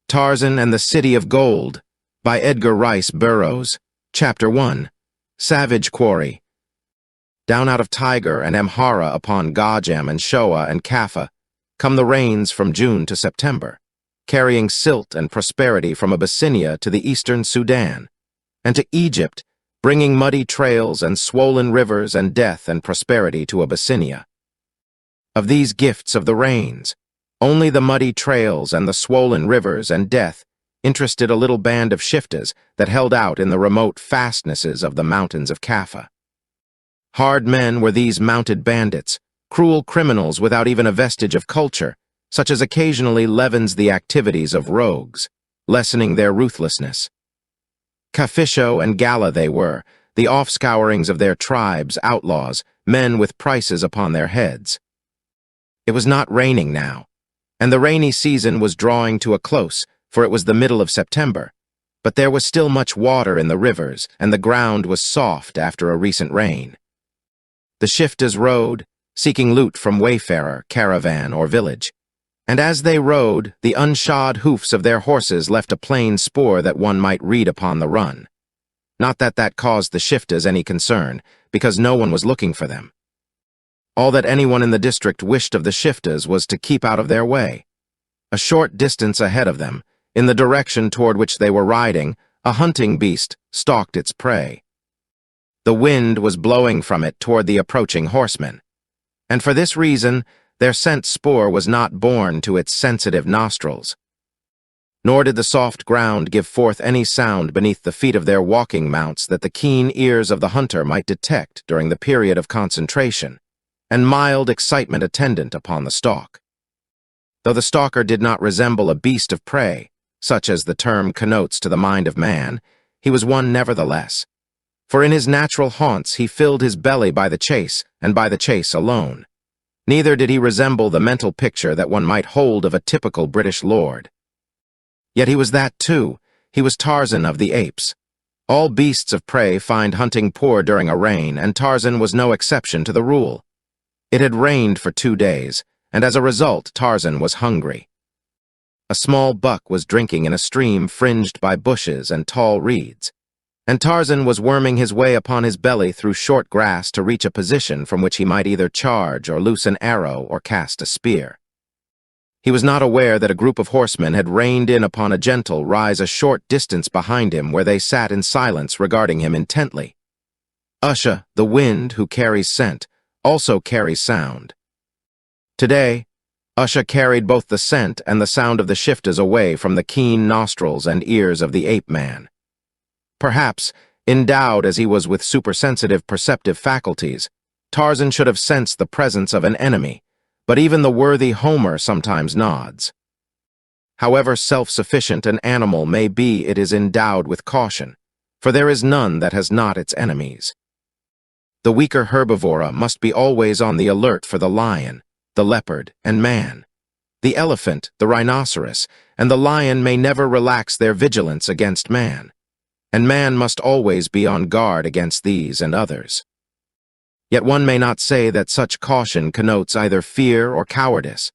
Tarzan and the City of Gold by Edgar Rice Burroughs. Chapter 1. Savage Quarry. Down out of Tiger and Amhara upon Gajem and Shoa and Kaffa come the rains from June to September, carrying silt and prosperity from Abyssinia to the eastern Sudan, and to Egypt, bringing muddy trails and swollen rivers and death and prosperity to Abyssinia. Of these gifts of the rains, only the muddy trails and the swollen rivers and death interested a little band of shiftas that held out in the remote fastnesses of the mountains of Kaffa. Hard men were these mounted bandits, cruel criminals without even a vestige of culture, such as occasionally leavens the activities of rogues, lessening their ruthlessness. Kafisho and Gala they were, the offscourings of their tribes, outlaws, men with prices upon their heads. It was not raining now, and the rainy season was drawing to a close, for it was the middle of September, but there was still much water in the rivers, and the ground was soft after a recent rain. The shiftas rode, seeking loot from wayfarer, caravan, or village, and as they rode, the unshod hoofs of their horses left a plain spoor that one might read upon the run. Not that that caused the shiftas any concern, because no one was looking for them. All that anyone in the district wished of the shiftas was to keep out of their way. A short distance ahead of them, in the direction toward which they were riding, a hunting beast stalked its prey. The wind was blowing from it toward the approaching horsemen, and for this reason, their scent spoor was not borne to its sensitive nostrils. Nor did the soft ground give forth any sound beneath the feet of their walking mounts that the keen ears of the hunter might detect during the period of concentration, and mild excitement attendant upon the stalk. Though the stalker did not resemble a beast of prey, such as the term connotes to the mind of man, he was one nevertheless, for in his natural haunts he filled his belly by the chase, and by the chase alone. Neither did he resemble the mental picture that one might hold of a typical British lord. Yet he was that too. He was Tarzan of the apes. All beasts of prey find hunting poor during a rain, and Tarzan was no exception to the rule. It had rained for 2 days, and as a result Tarzan was hungry. A small buck was drinking in a stream fringed by bushes and tall reeds, and Tarzan was worming his way upon his belly through short grass to reach a position from which he might either charge or loose an arrow or cast a spear. He was not aware that a group of horsemen had reined in upon a gentle rise a short distance behind him, where they sat in silence regarding him intently. Usha, the wind who carries scent, also carries sound. Today, Usha carried both the scent and the sound of the shiftas away from the keen nostrils and ears of the ape-man. Perhaps, endowed as he was with supersensitive perceptive faculties, Tarzan should have sensed the presence of an enemy, but even the worthy Homer sometimes nods. However self-sufficient an animal may be, it is endowed with caution, for there is none that has not its enemies. The weaker herbivora must be always on the alert for the lion, the leopard, and man. The elephant, the rhinoceros, and the lion may never relax their vigilance against man, and man must always be on guard against these and others. Yet one may not say that such caution connotes either fear or cowardice,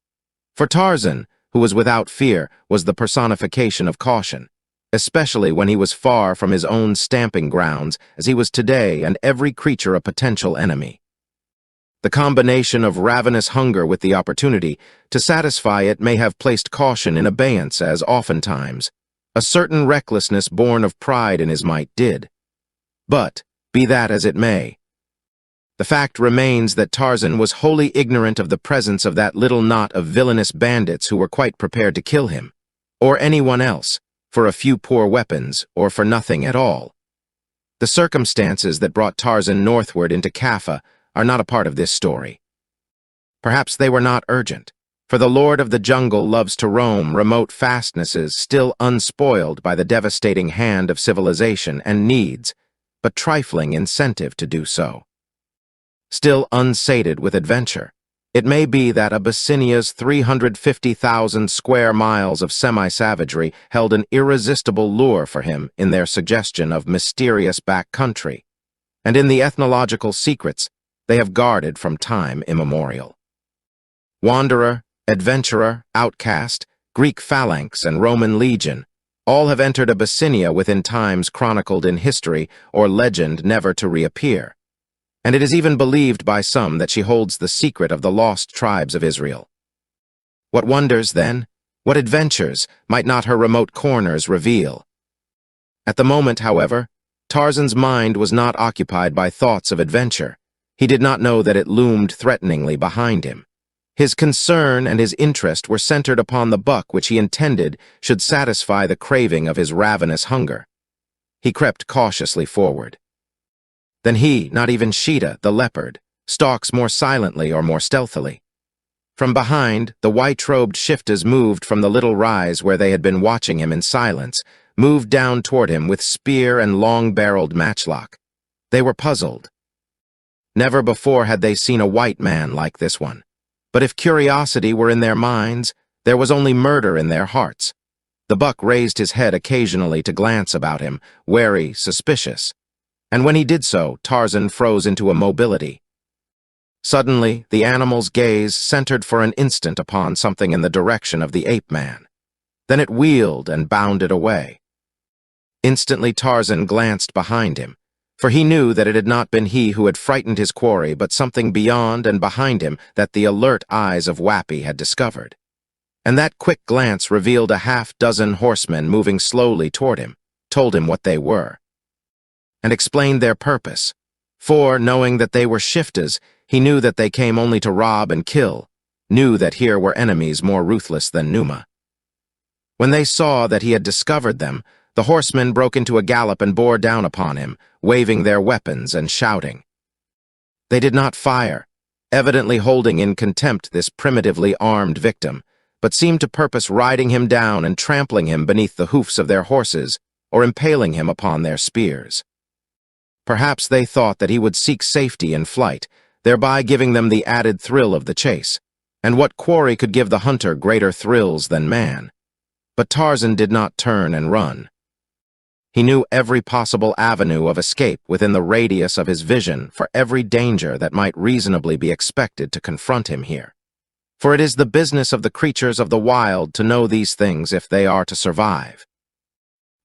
for Tarzan, who was without fear, was the personification of caution, especially when he was far from his own stamping grounds, as he was today, and every creature a potential enemy. The combination of ravenous hunger with the opportunity to satisfy it may have placed caution in abeyance, as oftentimes a certain recklessness born of pride in his might did. But, be that as it may, the fact remains that Tarzan was wholly ignorant of the presence of that little knot of villainous bandits who were quite prepared to kill him, or anyone else, for a few poor weapons, or for nothing at all. The circumstances that brought Tarzan northward into Kaffa are not a part of this story. Perhaps they were not urgent, for the Lord of the Jungle loves to roam remote fastnesses still unspoiled by the devastating hand of civilization, and needs but trifling incentive to do so. Still unsated with adventure, it may be that Abyssinia's 350,000 square miles of semi-savagery held an irresistible lure for him in their suggestion of mysterious back country, and in the ethnological secrets they have guarded from time immemorial. Wanderer, adventurer, outcast, Greek phalanx, and Roman legion, all have entered Abyssinia within times chronicled in history or legend never to reappear. And it is even believed by some that she holds the secret of the lost tribes of Israel. What wonders, then, what adventures might not her remote corners reveal? At the moment, however, Tarzan's mind was not occupied by thoughts of adventure. He did not know that it loomed threateningly behind him. His concern and his interest were centered upon the buck which he intended should satisfy the craving of his ravenous hunger. He crept cautiously forward. Then he, not even Sheeta, the leopard, stalks more silently or more stealthily. From behind, the white-robed shiftas moved from the little rise where they had been watching him in silence, moved down toward him with spear and long-barreled matchlock. They were puzzled. Never before had they seen a white man like this one. But if curiosity were in their minds, there was only murder in their hearts. The buck raised his head occasionally to glance about him, wary, suspicious. And when he did so, Tarzan froze into immobility. Suddenly, the animal's gaze centered for an instant upon something in the direction of the ape-man. Then it wheeled and bounded away. Instantly Tarzan glanced behind him, for he knew that it had not been he who had frightened his quarry, but something beyond and behind him that the alert eyes of Wappy had discovered. And that quick glance revealed a half-dozen horsemen moving slowly toward him, told him what they were, and explained their purpose. For, knowing that they were shiftas, he knew that they came only to rob and kill, knew that here were enemies more ruthless than Numa. When they saw that he had discovered them, the horsemen broke into a gallop and bore down upon him, waving their weapons and shouting. They did not fire, evidently holding in contempt this primitively armed victim, but seemed to purpose riding him down and trampling him beneath the hoofs of their horses, or impaling him upon their spears. Perhaps they thought that he would seek safety in flight, thereby giving them the added thrill of the chase. And what quarry could give the hunter greater thrills than man? But Tarzan did not turn and run. He knew every possible avenue of escape within the radius of his vision for every danger that might reasonably be expected to confront him here. For it is the business of the creatures of the wild to know these things if they are to survive.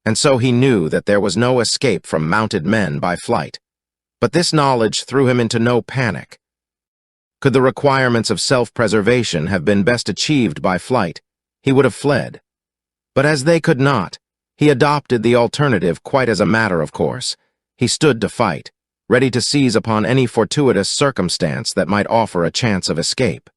And so he knew that there was no escape from mounted men by flight. But this knowledge threw him into no panic. Could the requirements of self-preservation have been best achieved by flight, he would have fled. But as they could not, he adopted the alternative quite as a matter of course. He stood to fight, ready to seize upon any fortuitous circumstance that might offer a chance of escape.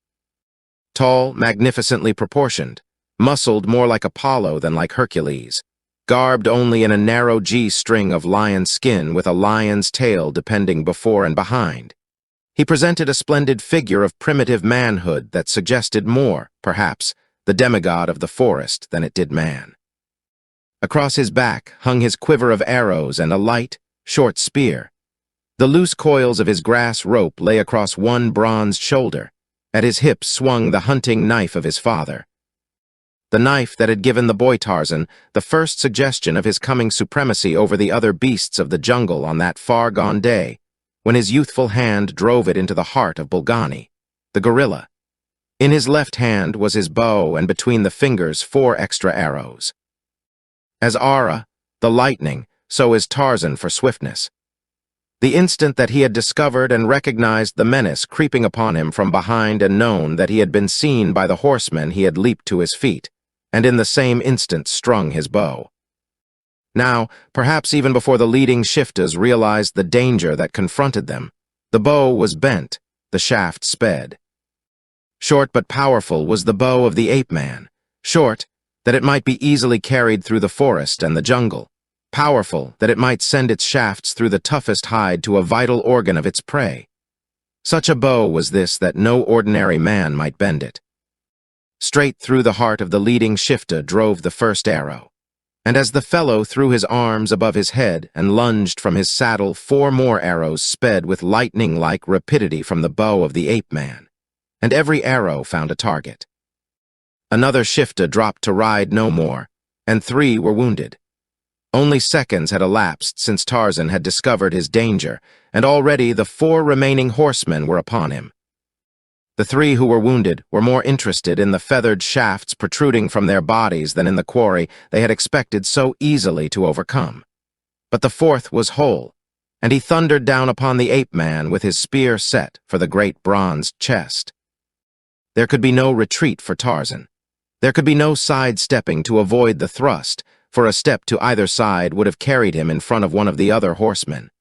Tall, magnificently proportioned, muscled more like Apollo than like Hercules, garbed only in a narrow G-string of lion skin with a lion's tail depending before and behind. He presented a splendid figure of primitive manhood that suggested more, perhaps, the demigod of the forest than it did man. Across his back hung his quiver of arrows and a light, short spear. The loose coils of his grass rope lay across one bronzed shoulder. At his hips swung the hunting knife of his father. The knife that had given the boy Tarzan the first suggestion of his coming supremacy over the other beasts of the jungle on that far-gone day, when his youthful hand drove it into the heart of Bulgani, the gorilla. In his left hand was his bow, and between the fingers 4 extra arrows. As Ara, the lightning, so is Tarzan for swiftness. The instant that he had discovered and recognized the menace creeping upon him from behind and known that he had been seen by the horsemen, he had leaped to his feet, and in the same instant strung his bow. Now, perhaps even before the leading shiftas realized the danger that confronted them, the bow was bent, the shaft sped. Short but powerful was the bow of the ape-man, short, that it might be easily carried through the forest and the jungle, powerful that it might send its shafts through the toughest hide to a vital organ of its prey. Such a bow was this that no ordinary man might bend it. Straight through the heart of the leading shifta drove the first arrow, and as the fellow threw his arms above his head and lunged from his saddle, 4 more arrows sped with lightning-like rapidity from the bow of the ape-man, and every arrow found a target. Another shifta dropped to ride no more, and 3 were wounded. Only seconds had elapsed since Tarzan had discovered his danger, and already the 4 remaining horsemen were upon him. The three who were wounded were more interested in the feathered shafts protruding from their bodies than in the quarry they had expected so easily to overcome. But the fourth was whole, and he thundered down upon the ape-man with his spear set for the great bronzed chest. There could be no retreat for Tarzan. There could be no sidestepping to avoid the thrust, for a step to either side would have carried him in front of one of the other horsemen.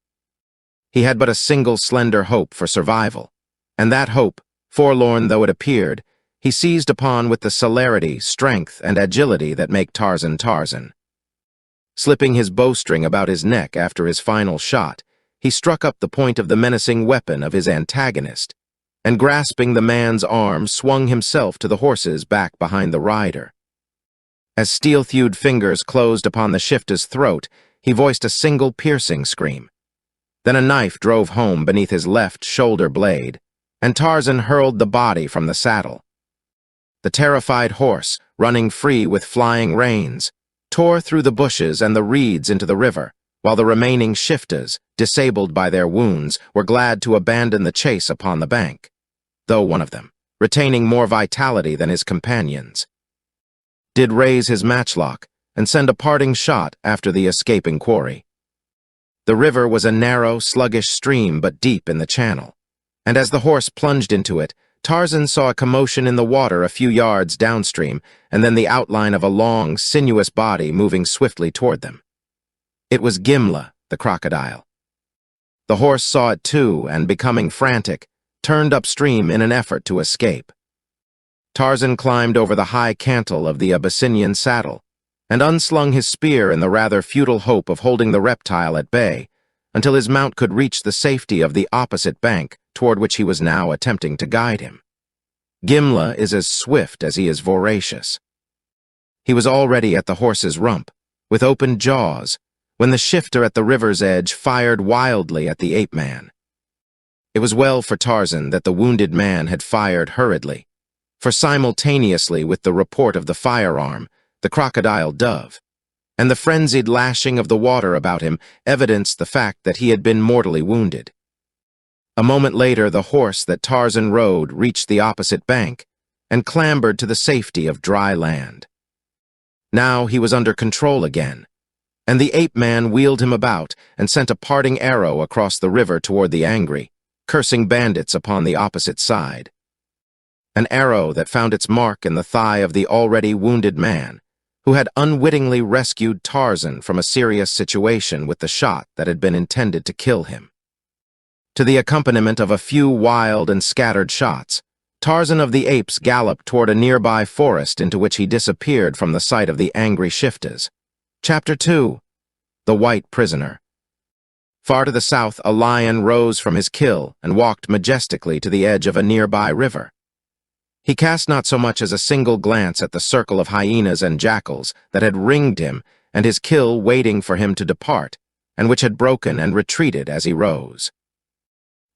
He had but a single slender hope for survival, and that hope, forlorn though it appeared, he seized upon with the celerity, strength, and agility that make Tarzan Tarzan. Slipping his bowstring about his neck after his final shot, he struck up the point of the menacing weapon of his antagonist, and grasping the man's arm, swung himself to the horse's back behind the rider. As steel-thewed fingers closed upon the shifter's throat, he voiced a single piercing scream. Then a knife drove home beneath his left shoulder blade, and Tarzan hurled the body from the saddle. The terrified horse, running free with flying reins, tore through the bushes and the reeds into the river, while the remaining shiftas, disabled by their wounds, were glad to abandon the chase upon the bank, though one of them, retaining more vitality than his companions, did raise his matchlock and send a parting shot after the escaping quarry. The river was a narrow, sluggish stream but deep in the channel, and as the horse plunged into it, Tarzan saw a commotion in the water a few yards downstream, and then the outline of a long, sinuous body moving swiftly toward them. It was Gimla, the crocodile. The horse saw it too, and becoming frantic, turned upstream in an effort to escape. Tarzan climbed over the high cantle of the Abyssinian saddle, and unslung his spear in the rather futile hope of holding the reptile at bay, until his mount could reach the safety of the opposite bank, toward which he was now attempting to guide him. Gimla is as swift as he is voracious. He was already at the horse's rump, with open jaws, when the shifter at the river's edge fired wildly at the ape-man. It was well for Tarzan that the wounded man had fired hurriedly, for simultaneously with the report of the firearm, the crocodile dove, and the frenzied lashing of the water about him evidenced the fact that he had been mortally wounded. A moment later, the horse that Tarzan rode reached the opposite bank and clambered to the safety of dry land. Now he was under control again, and the ape-man wheeled him about and sent a parting arrow across the river toward the angry, cursing bandits upon the opposite side. An arrow that found its mark in the thigh of the already wounded man, who had unwittingly rescued Tarzan from a serious situation with the shot that had been intended to kill him. To the accompaniment of a few wild and scattered shots, Tarzan of the Apes galloped toward a nearby forest into which he disappeared from the sight of the angry shiftas. Chapter 2. The White Prisoner. Far to the south, a lion rose from his kill and walked majestically to the edge of a nearby river. He cast not so much as a single glance at the circle of hyenas and jackals that had ringed him and his kill waiting for him to depart, and which had broken and retreated as he rose.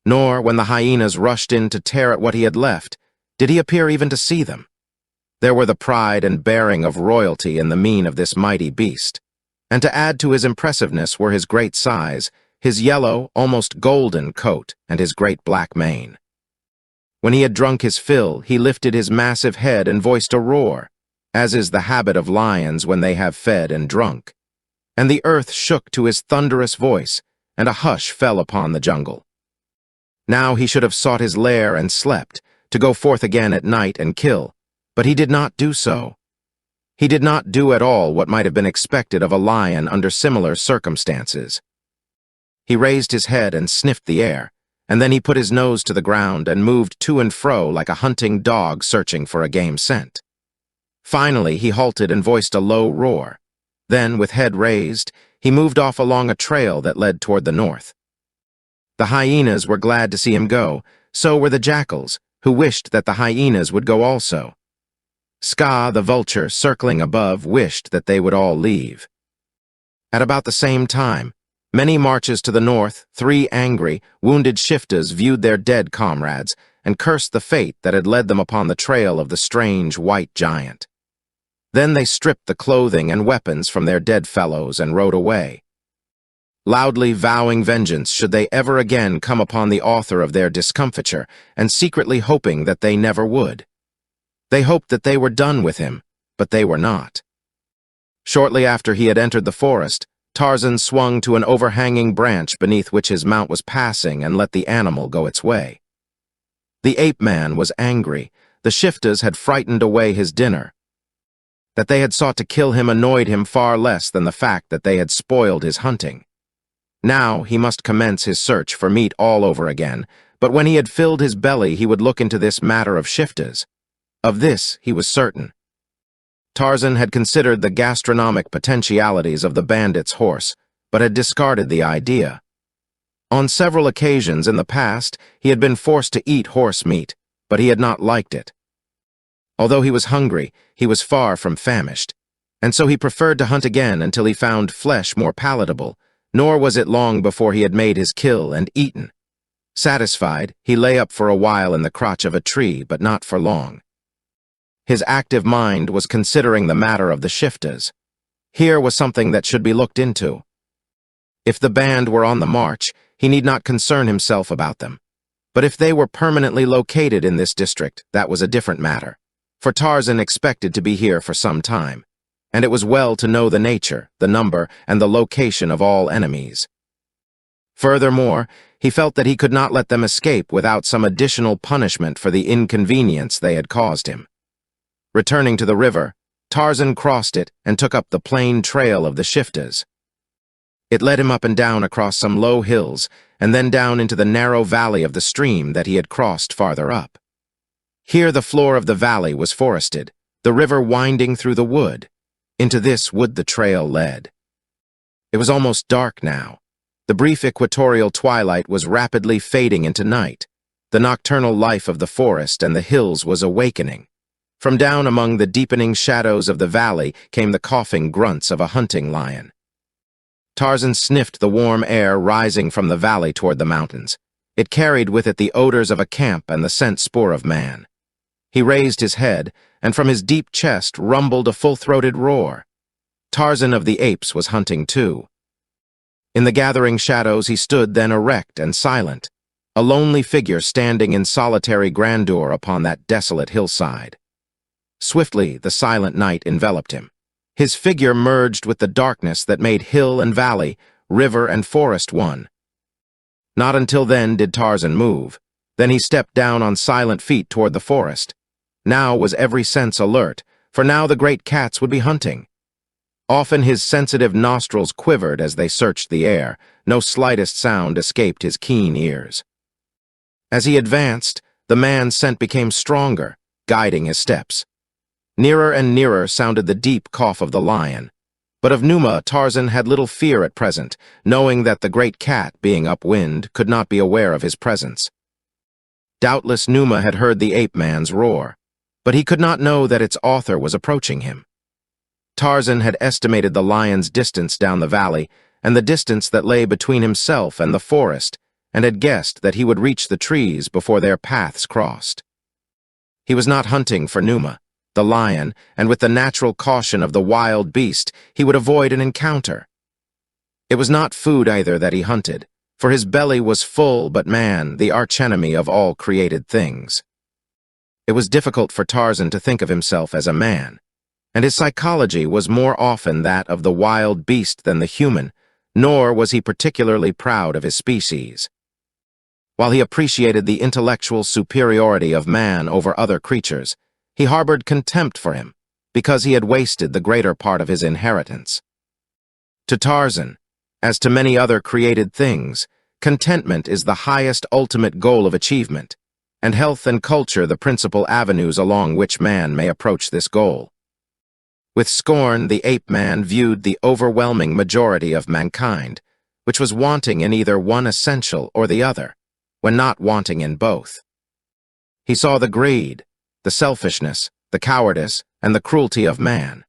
Nor, when the hyenas rushed in to tear at what he had left, did he appear even to see them. There were the pride and bearing of royalty in the mien of this mighty beast, and to add to his impressiveness were his great size, his yellow, almost golden coat, and his great black mane. When he had drunk his fill, he lifted his massive head and voiced a roar, as is the habit of lions when they have fed and drunk. And the earth shook to his thunderous voice, and a hush fell upon the jungle. Now he should have sought his lair and slept, to go forth again at night and kill, but he did not do so. He did not do at all what might have been expected of a lion under similar circumstances. He raised his head and sniffed the air, and then he put his nose to the ground and moved to and fro like a hunting dog searching for a game scent. Finally, he halted and voiced a low roar. Then, with head raised, he moved off along a trail that led toward the north. The hyenas were glad to see him go, so were the jackals, who wished that the hyenas would go also. Ska, the vulture, circling above, wished that they would all leave. At about the same time, many marches to the north, 3 angry, wounded shiftas viewed their dead comrades and cursed the fate that had led them upon the trail of the strange white giant. Then they stripped the clothing and weapons from their dead fellows and rode away. loudly vowing vengeance should they ever again come upon the author of their discomfiture, and secretly hoping that they never would. They hoped that they were done with him, but they were not. Shortly after he had entered the forest, Tarzan swung to an overhanging branch beneath which his mount was passing and let the animal go its way. The ape-man was angry. The shiftas had frightened away his dinner. That they had sought to kill him annoyed him far less than the fact that they had spoiled his hunting. Now he must commence his search for meat all over again, but when he had filled his belly he would look into this matter of shiftas. Of this he was certain. Tarzan had considered the gastronomic potentialities of the bandit's horse, but had discarded the idea. On several occasions in the past, he had been forced to eat horse meat, but he had not liked it. Although he was hungry, he was far from famished, and so he preferred to hunt again until he found flesh more palatable, nor was it long before he had made his kill and eaten. Satisfied, he lay up for a while in the crotch of a tree, but not for long. His active mind was considering the matter of the shiftas. Here was something that should be looked into. If the band were on the march, he need not concern himself about them. But if they were permanently located in this district, that was a different matter. For Tarzan expected to be here for some time, and it was well to know the nature, the number, and the location of all enemies. Furthermore, he felt that he could not let them escape without some additional punishment for the inconvenience they had caused him. Returning to the river, Tarzan crossed it and took up the plain trail of the shiftas. It led him up and down across some low hills, and then down into the narrow valley of the stream that he had crossed farther up. Here the floor of the valley was forested, the river winding through the wood. Into this wood the trail led. It was almost dark now. The brief equatorial twilight was rapidly fading into night. The nocturnal life of the forest and the hills was awakening. From down among the deepening shadows of the valley came the coughing grunts of a hunting lion. Tarzan sniffed the warm air rising from the valley toward the mountains. It carried with it the odors of a camp and the scent spoor of man. He raised his head, and from his deep chest rumbled a full-throated roar. Tarzan of the Apes was hunting too. In the gathering shadows he stood then erect and silent, a lonely figure standing in solitary grandeur upon that desolate hillside. Swiftly the silent night enveloped him. His figure merged with the darkness that made hill and valley, river and forest one. Not until then did Tarzan move. Then he stepped down on silent feet toward the forest. Now was every sense alert, for now the great cats would be hunting. Often his sensitive nostrils quivered as they searched the air. No slightest sound escaped his keen ears. As he advanced, the man's scent became stronger, guiding his steps. Nearer and nearer sounded the deep cough of the lion. But of Numa, Tarzan had little fear at present, knowing that the great cat, being upwind, could not be aware of his presence. Doubtless Numa had heard the ape-man's roar, but he could not know that its author was approaching him. Tarzan had estimated the lion's distance down the valley, and the distance that lay between himself and the forest, and had guessed that he would reach the trees before their paths crossed. He was not hunting for Numa, the lion, and with the natural caution of the wild beast, he would avoid an encounter. It was not food either that he hunted, for his belly was full, but man, the archenemy of all created things. It was difficult for Tarzan to think of himself as a man, and his psychology was more often that of the wild beast than the human, nor was he particularly proud of his species. While he appreciated the intellectual superiority of man over other creatures, he harbored contempt for him, because he had wasted the greater part of his inheritance. To Tarzan, as to many other created things, contentment is the highest ultimate goal of achievement, and health and culture the principal avenues along which man may approach this goal. With scorn, the ape-man viewed the overwhelming majority of mankind, which was wanting in either one essential or the other, when not wanting in both. He saw the greed, the selfishness, the cowardice, and the cruelty of man.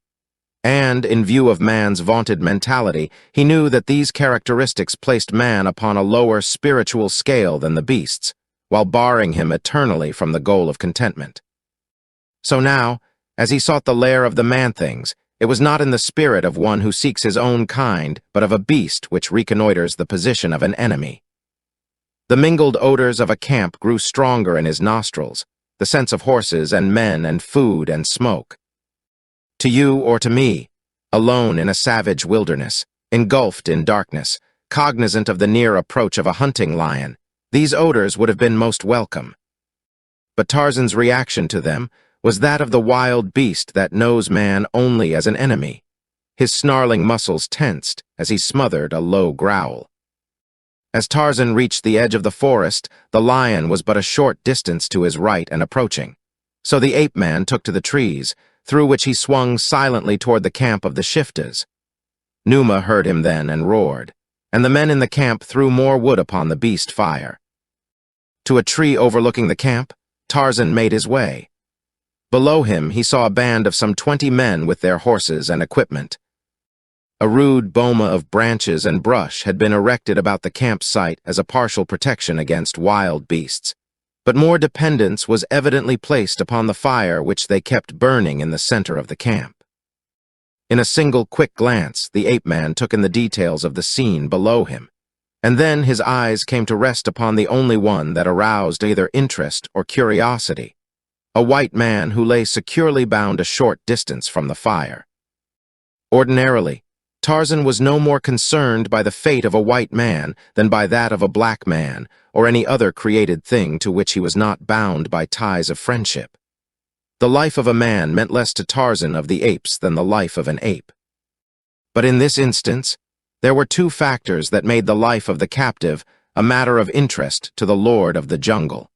And, in view of man's vaunted mentality, he knew that these characteristics placed man upon a lower spiritual scale than the beasts, while barring him eternally from the goal of contentment. So now, as he sought the lair of the man-things, It was not in the spirit of one who seeks his own kind, but of a beast which reconnoiters the position of an enemy. The mingled odors of a camp grew stronger in his nostrils, the sense of horses and men and food and smoke. To you or to me, alone in a savage wilderness, engulfed in darkness, cognizant of the near approach of a hunting lion, these odors would have been most welcome. But Tarzan's reaction to them was that of the wild beast that knows man only as an enemy. His snarling muscles tensed as he smothered a low growl. As Tarzan reached the edge of the forest, the lion was but a short distance to his right and approaching. So the ape-man took to the trees, through which he swung silently toward the camp of the Shiftas. Numa heard him then and roared, and the men in the camp threw more wood upon the beast fire. To a tree overlooking the camp, Tarzan made his way. Below him he saw a band of some 20 men with their horses and equipment. A rude boma of branches and brush had been erected about the campsite as a partial protection against wild beasts, but more dependence was evidently placed upon the fire which they kept burning in the center of the camp. In a single quick glance, the ape-man took in the details of the scene below him, and then his eyes came to rest upon the only one that aroused either interest or curiosity, a white man who lay securely bound a short distance from the fire. Ordinarily, Tarzan was no more concerned by the fate of a white man than by that of a black man or any other created thing to which he was not bound by ties of friendship. The life of a man meant less to Tarzan of the apes than the life of an ape. But in this instance, there were two factors that made the life of the captive a matter of interest to the lord of the jungle.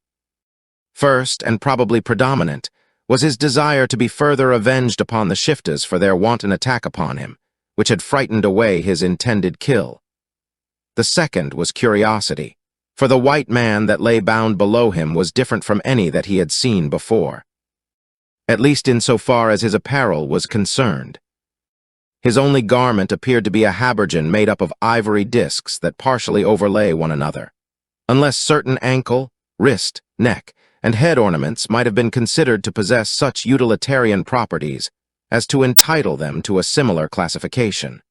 First, and probably predominant, was his desire to be further avenged upon the Shiftas for their wanton attack upon him, which had frightened away his intended kill. The second was curiosity, for the white man that lay bound below him was different from any that he had seen before, at least insofar as his apparel was concerned. His only garment appeared to be a habergeon made up of ivory discs that partially overlay one another, unless certain ankle, wrist, neck, and head ornaments might have been considered to possess such utilitarian properties as to entitle them to a similar classification.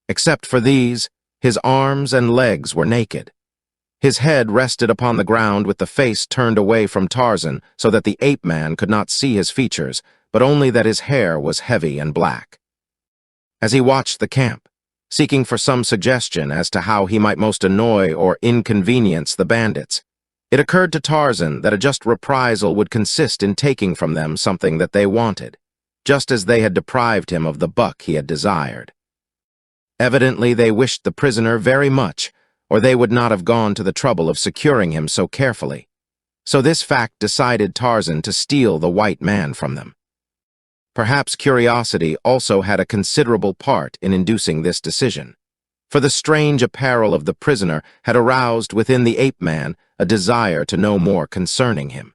Except for these, his arms and legs were naked. His head rested upon the ground with the face turned away from Tarzan so that the ape-man could not see his features, but only that his hair was heavy and black. As he watched the camp, seeking for some suggestion as to how he might most annoy or inconvenience the bandits, it occurred to Tarzan that a just reprisal would consist in taking from them something that they wanted, just as they had deprived him of the buck he had desired. Evidently they wished the prisoner very much, or they would not have gone to the trouble of securing him so carefully. So this fact decided Tarzan to steal the white man from them. Perhaps curiosity also had a considerable part in inducing this decision, for the strange apparel of the prisoner had aroused within the ape-man a desire to know more concerning him.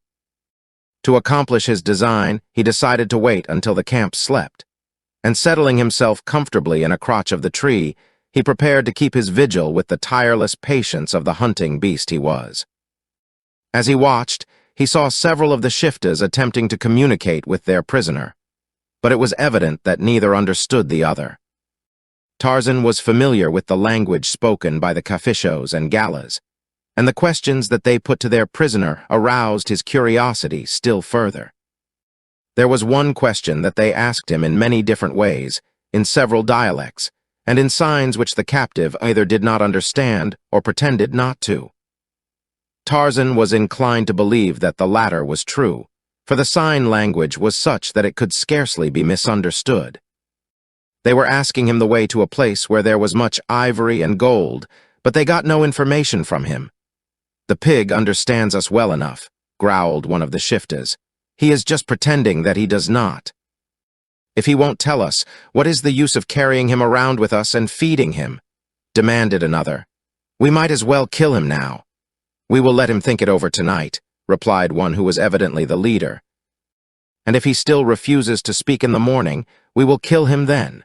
To accomplish his design, he decided to wait until the camp slept, and settling himself comfortably in a crotch of the tree, he prepared to keep his vigil with the tireless patience of the hunting beast he was. As he watched, he saw several of the Shiftas attempting to communicate with their prisoner, but it was evident that neither understood the other. Tarzan was familiar with the language spoken by the Kafishos and Gallas, and the questions that they put to their prisoner aroused his curiosity still further. There was one question that they asked him in many different ways, in several dialects, and in signs which the captive either did not understand or pretended not to. Tarzan was inclined to believe that the latter was true, for the sign language was such that it could scarcely be misunderstood. They were asking him the way to a place where there was much ivory and gold, but they got no information from him. "The pig understands us well enough," growled one of the Shiftas. "He is just pretending that he does not. If he won't tell us, what is the use of carrying him around with us and feeding him?" demanded another. "We might as well kill him now." "We will let him think it over tonight," replied one who was evidently the leader. "And if he still refuses to speak in the morning, we will kill him then."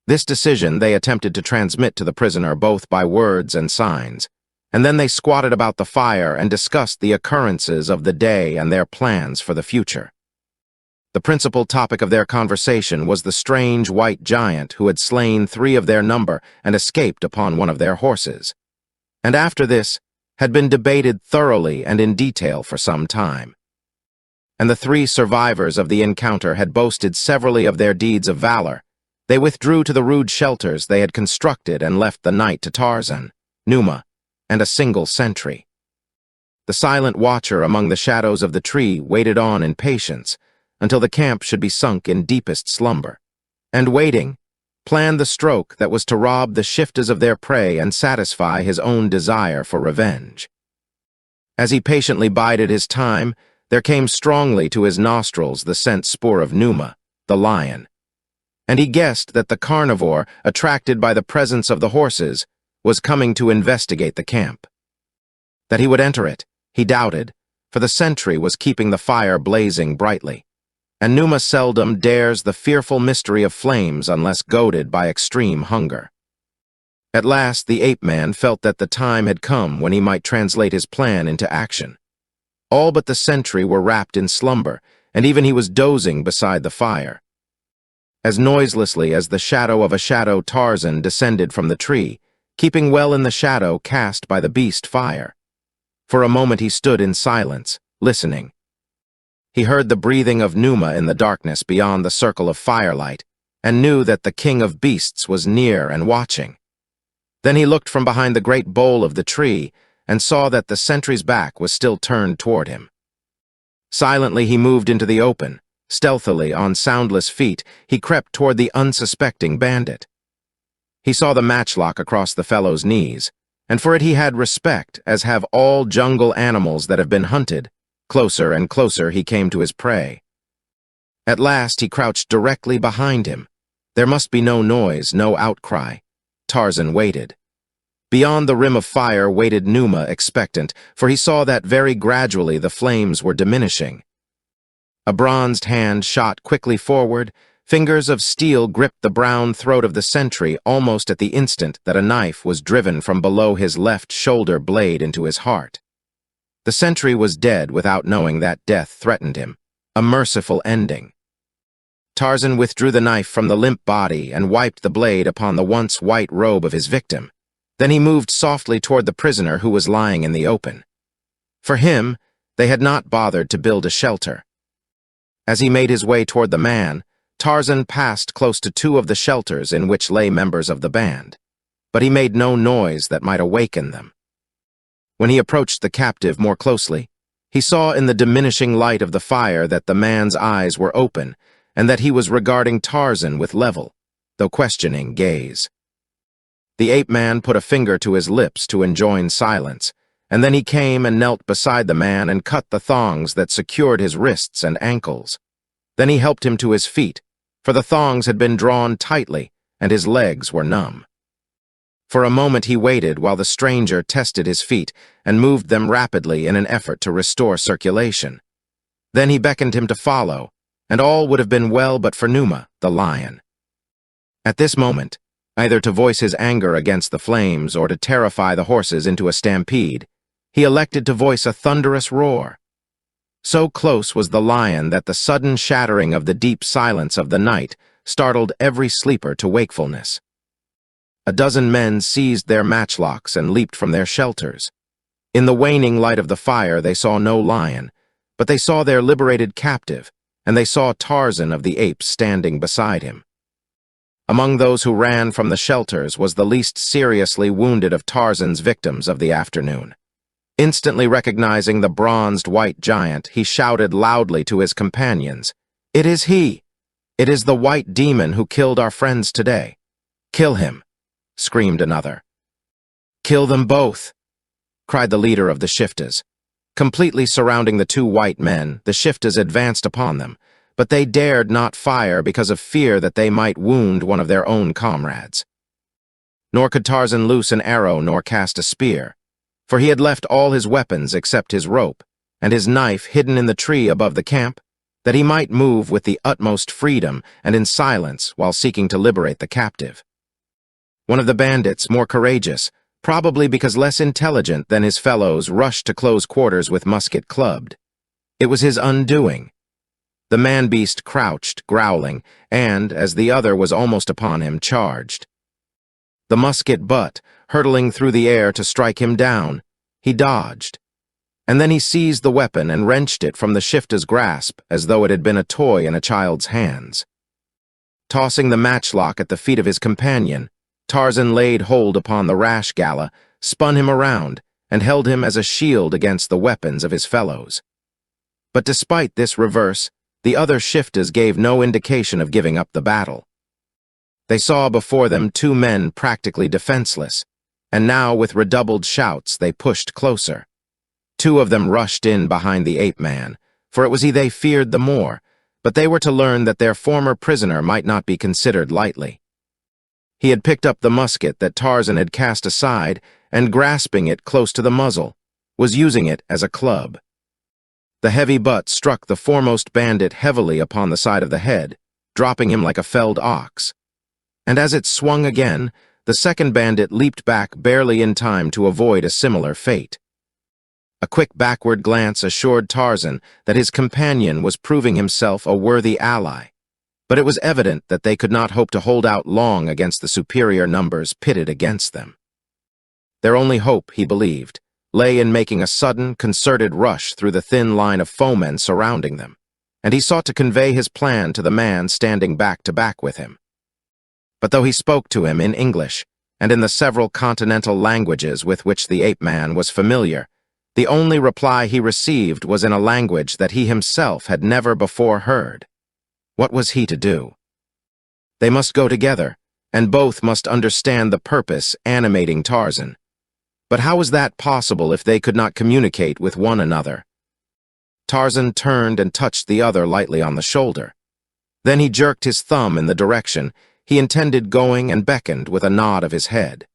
This decision they attempted to transmit to the prisoner both by words and signs, and then they squatted about the fire and discussed the occurrences of the day and their plans for the future. The principal topic of their conversation was the strange white giant who had slain 3 of their number and escaped upon one of their horses, and after this had been debated thoroughly and in detail for some time. And the 3 survivors of the encounter had boasted severally of their deeds of valor. They withdrew to the rude shelters they had constructed and left the night to Tarzan, Numa, and a single sentry. The silent watcher among the shadows of the tree waited on in patience until the camp should be sunk in deepest slumber, and waiting, planned the stroke that was to rob the shiftas of their prey and satisfy his own desire for revenge. As he patiently bided his time, there came strongly to his nostrils the scent spoor of Numa, the lion, and he guessed that the carnivore, attracted by the presence of the horses, was coming to investigate the camp. That he would enter it, he doubted, for the sentry was keeping the fire blazing brightly, and Numa seldom dares the fearful mystery of flames unless goaded by extreme hunger. At last the ape-man felt that the time had come when he might translate his plan into action. All but the sentry were wrapped in slumber, and even he was dozing beside the fire. As noiselessly as the shadow of a shadow, Tarzan descended from the tree, keeping well in the shadow cast by the beast fire. For a moment he stood in silence, listening. He heard the breathing of Numa in the darkness beyond the circle of firelight, and knew that the king of beasts was near and watching. Then he looked from behind the great bole of the tree and saw that the sentry's back was still turned toward him. Silently he moved into the open. Stealthily, on soundless feet, he crept toward the unsuspecting bandit. He saw the matchlock across the fellow's knees, and for it he had respect, as have all jungle animals that have been hunted. Closer and closer he came to his prey. At last he crouched directly behind him. There must be no noise, no outcry. Tarzan waited. Beyond the rim of fire waited Numa, expectant, for he saw that very gradually the flames were diminishing. A bronzed hand shot quickly forward. Fingers of steel gripped the brown throat of the sentry almost at the instant that a knife was driven from below his left shoulder blade into his heart. The sentry was dead without knowing that death threatened him, a merciful ending. Tarzan withdrew the knife from the limp body and wiped the blade upon the once white robe of his victim. Then he moved softly toward the prisoner who was lying in the open. For him, they had not bothered to build a shelter. As he made his way toward the man, Tarzan passed close to 2 of the shelters in which lay members of the band, but he made no noise that might awaken them. When he approached the captive more closely, he saw in the diminishing light of the fire that the man's eyes were open and that he was regarding Tarzan with level, though questioning, gaze. The ape-man put a finger to his lips to enjoin silence, and then he came and knelt beside the man and cut the thongs that secured his wrists and ankles. Then he helped him to his feet, for the thongs had been drawn tightly and his legs were numb. For a moment he waited while the stranger tested his feet and moved them rapidly in an effort to restore circulation. Then he beckoned him to follow, and all would have been well but for Numa, the lion. At this moment, either to voice his anger against the flames or to terrify the horses into a stampede, he elected to voice a thunderous roar. So close was the lion that the sudden shattering of the deep silence of the night startled every sleeper to wakefulness. A dozen men seized their matchlocks and leaped from their shelters. In the waning light of the fire they saw no lion, but they saw their liberated captive, and they saw Tarzan of the apes standing beside him. Among those who ran from the shelters was the least seriously wounded of Tarzan's victims of the afternoon. Instantly recognizing the bronzed white giant, he shouted loudly to his companions, "It is he! It is the white demon who killed our friends today. Kill him!" screamed another. "Kill them both!" cried the leader of the shiftas. Completely surrounding the 2 white men, the shiftas advanced upon them, but they dared not fire because of fear that they might wound one of their own comrades. Nor could Tarzan loose an arrow nor cast a spear, for he had left all his weapons except his rope, and his knife hidden in the tree above the camp, that he might move with the utmost freedom and in silence while seeking to liberate the captive. One of the bandits, more courageous, probably because less intelligent than his fellows, rushed to close quarters with musket clubbed. It was his undoing. The man-beast crouched, growling, and, as the other was almost upon him, charged. The musket butt, hurtling through the air to strike him down. He dodged. And then he seized the weapon and wrenched it from the shifta's grasp as though it had been a toy in a child's hands. Tossing the matchlock at the feet of his companion, Tarzan laid hold upon the rash Galla, spun him around, and held him as a shield against the weapons of his fellows. But despite this reverse, the other shiftas gave no indication of giving up the battle. They saw before them two men practically defenseless, and now with redoubled shouts they pushed closer. Two of them rushed in behind the ape-man, for it was he they feared the more, but they were to learn that their former prisoner might not be considered lightly. He had picked up the musket that Tarzan had cast aside, and grasping it close to the muzzle, was using it as a club. The heavy butt struck the foremost bandit heavily upon the side of the head, dropping him like a felled ox. And as it swung again, the second bandit leaped back barely in time to avoid a similar fate. A quick backward glance assured Tarzan that his companion was proving himself a worthy ally, but it was evident that they could not hope to hold out long against the superior numbers pitted against them. Their only hope, he believed, lay in making a sudden, concerted rush through the thin line of foemen surrounding them, and he sought to convey his plan to the man standing back to back with him. But though he spoke to him in English, and in the several continental languages with which the ape-man was familiar, the only reply he received was in a language that he himself had never before heard. What was he to do? They must go together, and both must understand the purpose animating Tarzan. But how was that possible if they could not communicate with one another? Tarzan turned and touched the other lightly on the shoulder. Then he jerked his thumb in the direction he intended going and beckoned with a nod of his head.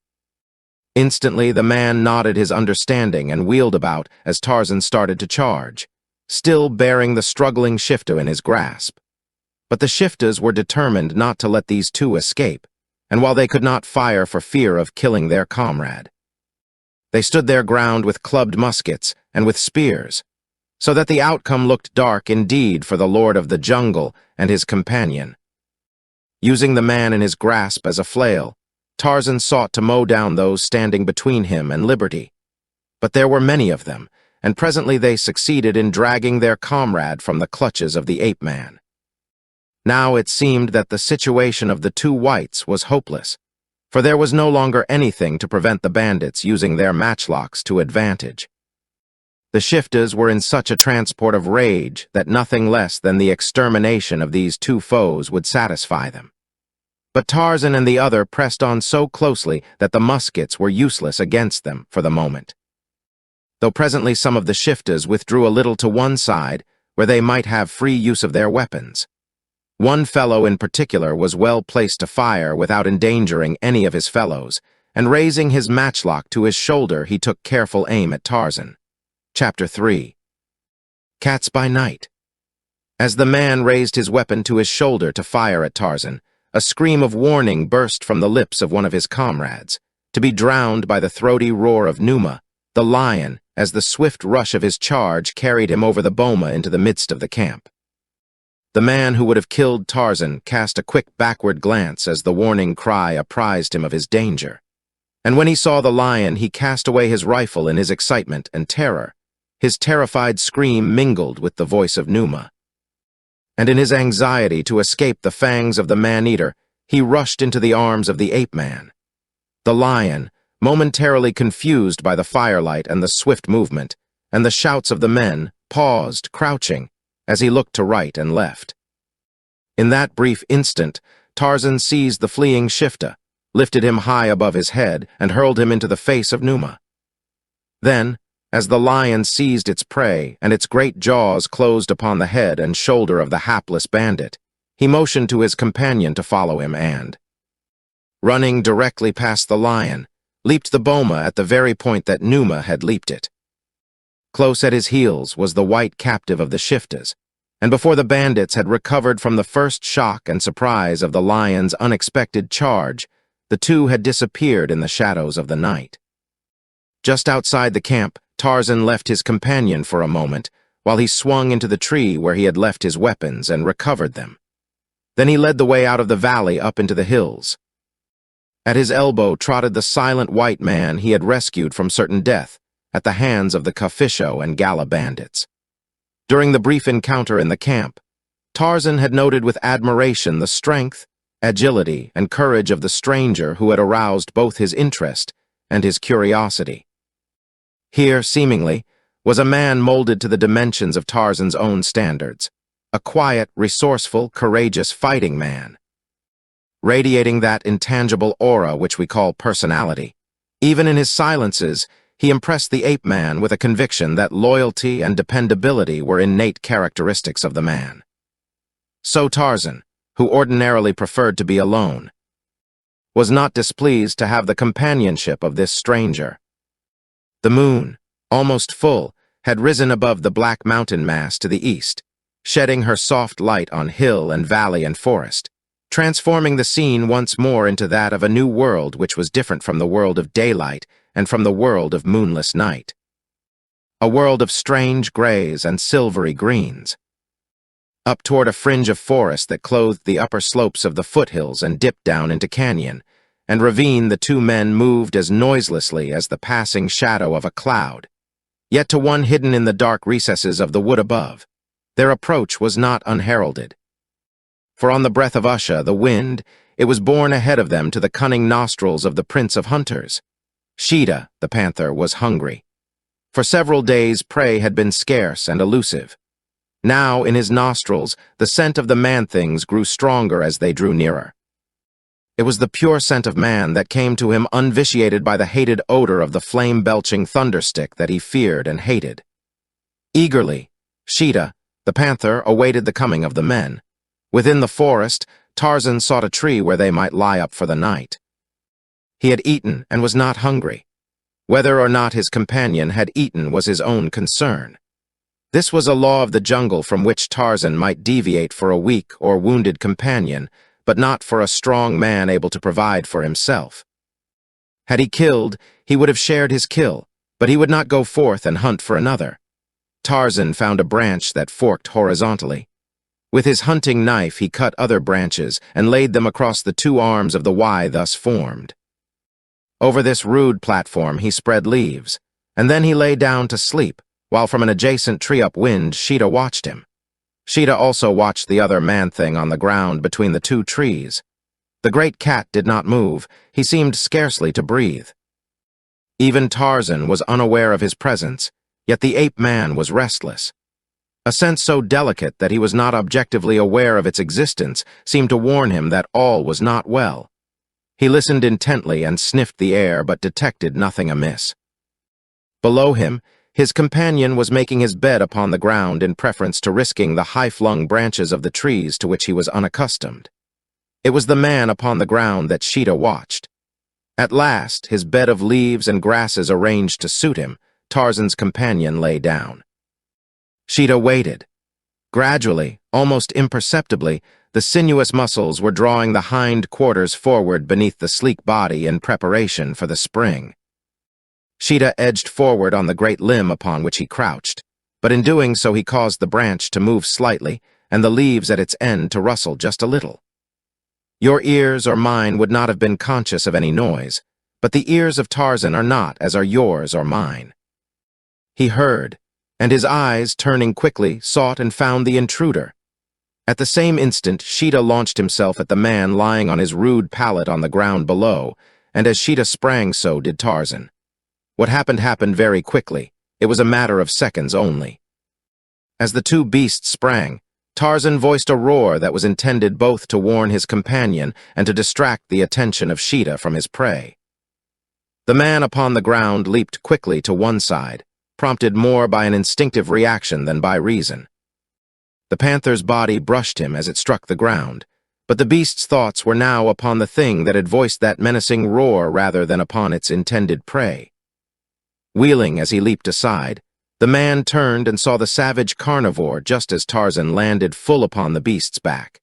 Instantly, the man nodded his understanding and wheeled about as Tarzan started to charge, still bearing the struggling shifta in his grasp. But the shiftas were determined not to let these two escape, and while they could not fire for fear of killing their comrade, they stood their ground with clubbed muskets and with spears, so that the outcome looked dark indeed for the Lord of the Jungle and his companion. Using the man in his grasp as a flail, Tarzan sought to mow down those standing between him and liberty. But there were many of them, and presently they succeeded in dragging their comrade from the clutches of the ape-man. Now it seemed that the situation of the two whites was hopeless, for there was no longer anything to prevent the bandits using their matchlocks to advantage. The shiftas were in such a transport of rage that nothing less than the extermination of these two foes would satisfy them. But Tarzan and the other pressed on so closely that the muskets were useless against them for the moment. Though presently some of the shiftas withdrew a little to one side, where they might have free use of their weapons. One fellow in particular was well placed to fire without endangering any of his fellows, and raising his matchlock to his shoulder, he took careful aim at Tarzan. Chapter 3. Cats by Night. As the man raised his weapon to his shoulder to fire at Tarzan, a scream of warning burst from the lips of one of his comrades, to be drowned by the throaty roar of Numa, the lion, as the swift rush of his charge carried him over the boma into the midst of the camp. The man who would have killed Tarzan cast a quick backward glance as the warning cry apprised him of his danger. And when he saw the lion, he cast away his rifle in his excitement and terror. His terrified scream mingled with the voice of Numa. And in his anxiety to escape the fangs of the man-eater, he rushed into the arms of the ape-man. The lion, momentarily confused by the firelight and the swift movement, and the shouts of the men, paused, crouching, as he looked to right and left. In that brief instant, Tarzan seized the fleeing shifta, lifted him high above his head, and hurled him into the face of Numa. Then, as the lion seized its prey and its great jaws closed upon the head and shoulder of the hapless bandit, he motioned to his companion to follow him and, running directly past the lion, leaped the boma at the very point that Numa had leaped it. Close at his heels was the white captive of the shiftas, and before the bandits had recovered from the first shock and surprise of the lion's unexpected charge, the two had disappeared in the shadows of the night. Just outside the camp, Tarzan left his companion for a moment, while he swung into the tree where he had left his weapons and recovered them. Then he led the way out of the valley up into the hills. At his elbow trotted the silent white man he had rescued from certain death at the hands of the Cafisho and Gala bandits. During the brief encounter in the camp, Tarzan had noted with admiration the strength, agility, and courage of the stranger who had aroused both his interest and his curiosity. Here, seemingly, was a man molded to the dimensions of Tarzan's own standards, a quiet, resourceful, courageous fighting man, radiating that intangible aura which we call personality. Even in his silences, he impressed the ape-man with a conviction that loyalty and dependability were innate characteristics of the man. So Tarzan, who ordinarily preferred to be alone, was not displeased to have the companionship of this stranger. The moon, almost full, had risen above the black mountain mass to the east, shedding her soft light on hill and valley and forest, transforming the scene once more into that of a new world which was different from the world of daylight and from the world of moonless night. A world of strange grays and silvery greens. Up toward a fringe of forest that clothed the upper slopes of the foothills and dipped down into canyon and ravine, the two men moved as noiselessly as the passing shadow of a cloud. Yet to one hidden in the dark recesses of the wood above, their approach was not unheralded. For on the breath of Usha, the wind, it was borne ahead of them to the cunning nostrils of the prince of hunters. Sheeta, the panther, was hungry. For several days prey had been scarce and elusive. Now, in his nostrils, the scent of the man-things grew stronger as they drew nearer. It was the pure scent of man that came to him unvitiated by the hated odor of the flame-belching thunderstick that he feared and hated. Eagerly, Sheeta, the panther, awaited the coming of the men. Within the forest, Tarzan sought a tree where they might lie up for the night. He had eaten and was not hungry. Whether or not his companion had eaten was his own concern. This was a law of the jungle from which Tarzan might deviate for a weak or wounded companion, but not for a strong man able to provide for himself. Had he killed, he would have shared his kill, but he would not go forth and hunt for another. Tarzan found a branch that forked horizontally. With his hunting knife he cut other branches and laid them across the two arms of the Y thus formed. Over this rude platform he spread leaves, and then he lay down to sleep, while from an adjacent tree upwind Sheeta watched him. Sheeta also watched the other man-thing on the ground between the two trees. The great cat did not move. He seemed scarcely to breathe. Even Tarzan was unaware of his presence, yet the ape-man was restless. A sense so delicate that he was not objectively aware of its existence seemed to warn him that all was not well. He listened intently and sniffed the air, but detected nothing amiss. Below him, his companion was making his bed upon the ground in preference to risking the high-flung branches of the trees to which he was unaccustomed. It was the man upon the ground that Sheeta watched. At last, his bed of leaves and grasses arranged to suit him, Tarzan's companion lay down. Sheeta waited. Gradually, almost imperceptibly, the sinuous muscles were drawing the hind quarters forward beneath the sleek body in preparation for the spring. Sheeta edged forward on the great limb upon which he crouched, but in doing so he caused the branch to move slightly and the leaves at its end to rustle just a little. Your ears or mine would not have been conscious of any noise, but the ears of Tarzan are not as are yours or mine. He heard, and his eyes, turning quickly, sought and found the intruder. At the same instant, Sheeta launched himself at the man lying on his rude pallet on the ground below, and as Sheeta sprang, so did Tarzan. What happened very quickly. It was a matter of seconds only. As the two beasts sprang, Tarzan voiced a roar that was intended both to warn his companion and to distract the attention of Sheeta from his prey. The man upon the ground leaped quickly to one side, prompted more by an instinctive reaction than by reason. The panther's body brushed him as it struck the ground, but the beast's thoughts were now upon the thing that had voiced that menacing roar rather than upon its intended prey. Wheeling as he leaped aside, the man turned and saw the savage carnivore just as Tarzan landed full upon the beast's back.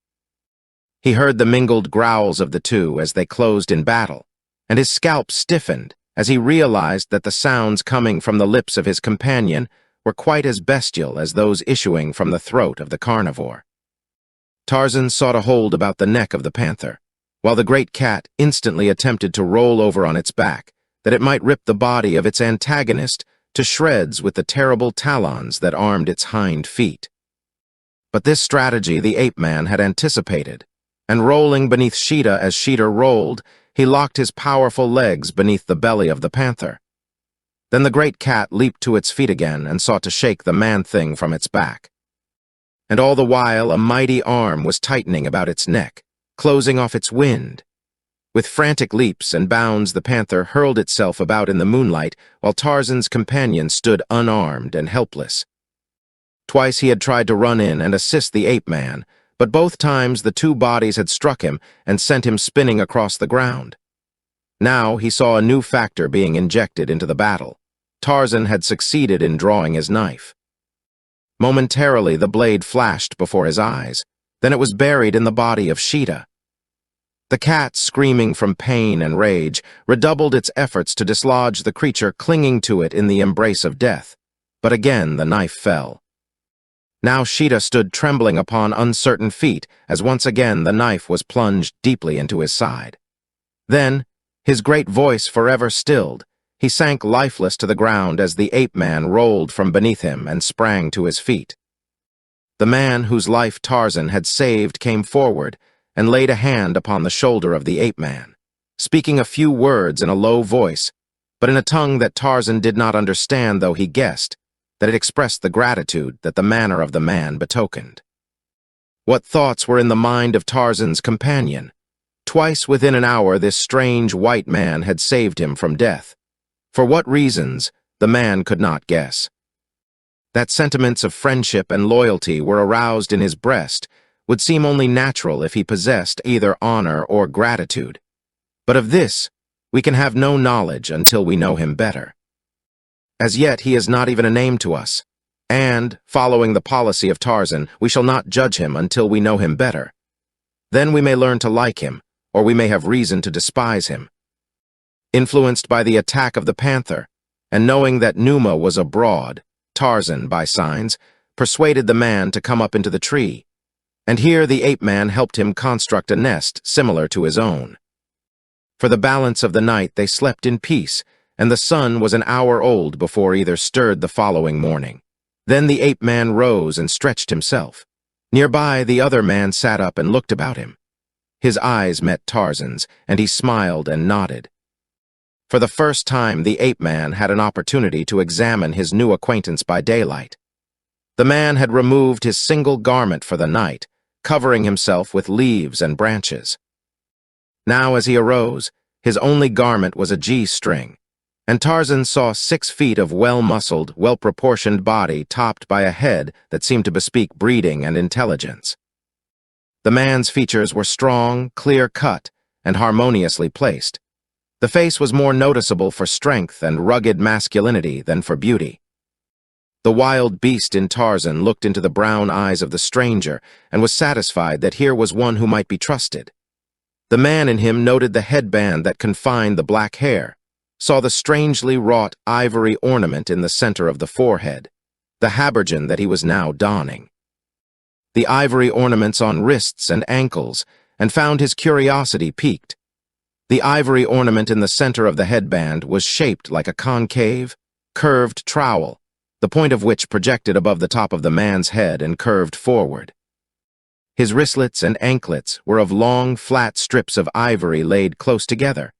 He heard the mingled growls of the two as they closed in battle, and his scalp stiffened as he realized that the sounds coming from the lips of his companion were quite as bestial as those issuing from the throat of the carnivore. Tarzan sought a hold about the neck of the panther, while the great cat instantly attempted to roll over on its back, that it might rip the body of its antagonist to shreds with the terrible talons that armed its hind feet. But this strategy the ape-man had anticipated, and rolling beneath Sheeta as Sheeta rolled, he locked his powerful legs beneath the belly of the panther. Then the great cat leaped to its feet again and sought to shake the man-thing from its back. And all the while a mighty arm was tightening about its neck, closing off its wind. With frantic leaps and bounds the panther hurled itself about in the moonlight, while Tarzan's companion stood unarmed and helpless. Twice he had tried to run in and assist the ape-man, but both times the two bodies had struck him and sent him spinning across the ground. Now he saw a new factor being injected into the battle. Tarzan had succeeded in drawing his knife. Momentarily the blade flashed before his eyes, then it was buried in the body of Sheeta. The cat, screaming from pain and rage, redoubled its efforts to dislodge the creature clinging to it in the embrace of death, but again the knife fell. Now Sheeta stood trembling upon uncertain feet as once again the knife was plunged deeply into his side. Then, his great voice forever stilled, he sank lifeless to the ground as the ape-man rolled from beneath him and sprang to his feet. The man whose life Tarzan had saved came forward and laid a hand upon the shoulder of the ape-man, speaking a few words in a low voice, but in a tongue that Tarzan did not understand, though he guessed that it expressed the gratitude that the manner of the man betokened. What thoughts were in the mind of Tarzan's companion? Twice within an hour this strange white man had saved him from death. For what reasons, the man could not guess. That sentiments of friendship and loyalty were aroused in his breast would seem only natural if he possessed either honor or gratitude. But of this, we can have no knowledge until we know him better. As yet, he is not even a name to us, and, following the policy of Tarzan, we shall not judge him until we know him better. Then we may learn to like him, or we may have reason to despise him. Influenced by the attack of the panther, and knowing that Numa was abroad, Tarzan, by signs, persuaded the man to come up into the tree, and here the ape-man helped him construct a nest similar to his own. For the balance of the night they slept in peace, and the sun was an hour old before either stirred the following morning. Then the ape-man rose and stretched himself. Nearby, the other man sat up and looked about him. His eyes met Tarzan's, and he smiled and nodded. For the first time, the ape-man had an opportunity to examine his new acquaintance by daylight. The man had removed his single garment for the night, covering himself with leaves and branches. Now, as he arose, his only garment was a G-string, and Tarzan saw 6 feet of well-muscled, well-proportioned body topped by a head that seemed to bespeak breeding and intelligence. The man's features were strong, clear-cut, and harmoniously placed. The face was more noticeable for strength and rugged masculinity than for beauty. The wild beast in Tarzan looked into the brown eyes of the stranger and was satisfied that here was one who might be trusted. The man in him noted the headband that confined the black hair, saw the strangely wrought ivory ornament in the center of the forehead, the habergeon that he was now donning, the ivory ornaments on wrists and ankles, and found his curiosity piqued. The ivory ornament in the center of the headband was shaped like a concave, curved trowel, the point of which projected above the top of the man's head and curved forward. His wristlets and anklets were of long, flat strips of ivory laid close together,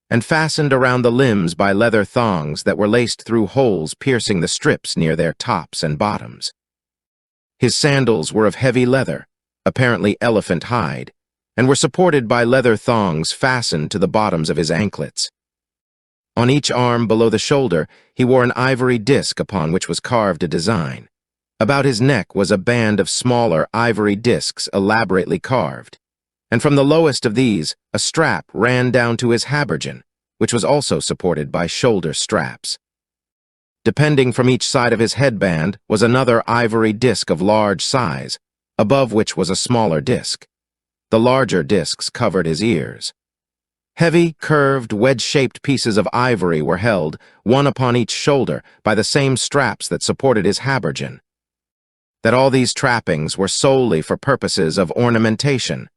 and fastened around the limbs by leather thongs that were laced through holes piercing the strips near their tops and bottoms. His sandals were of heavy leather, apparently elephant hide, and were supported by leather thongs fastened to the bottoms of his anklets. On each arm below the shoulder, he wore an ivory disc upon which was carved a design. About his neck was a band of smaller ivory discs elaborately carved, and from the lowest of these, a strap ran down to his habergeon, which was also supported by shoulder straps. Depending from each side of his headband was another ivory disc of large size, above which was a smaller disc. The larger discs covered his ears. Heavy, curved, wedge-shaped pieces of ivory were held, one upon each shoulder, by the same straps that supported his habergeon. That all these trappings were solely for purposes of ornamentation,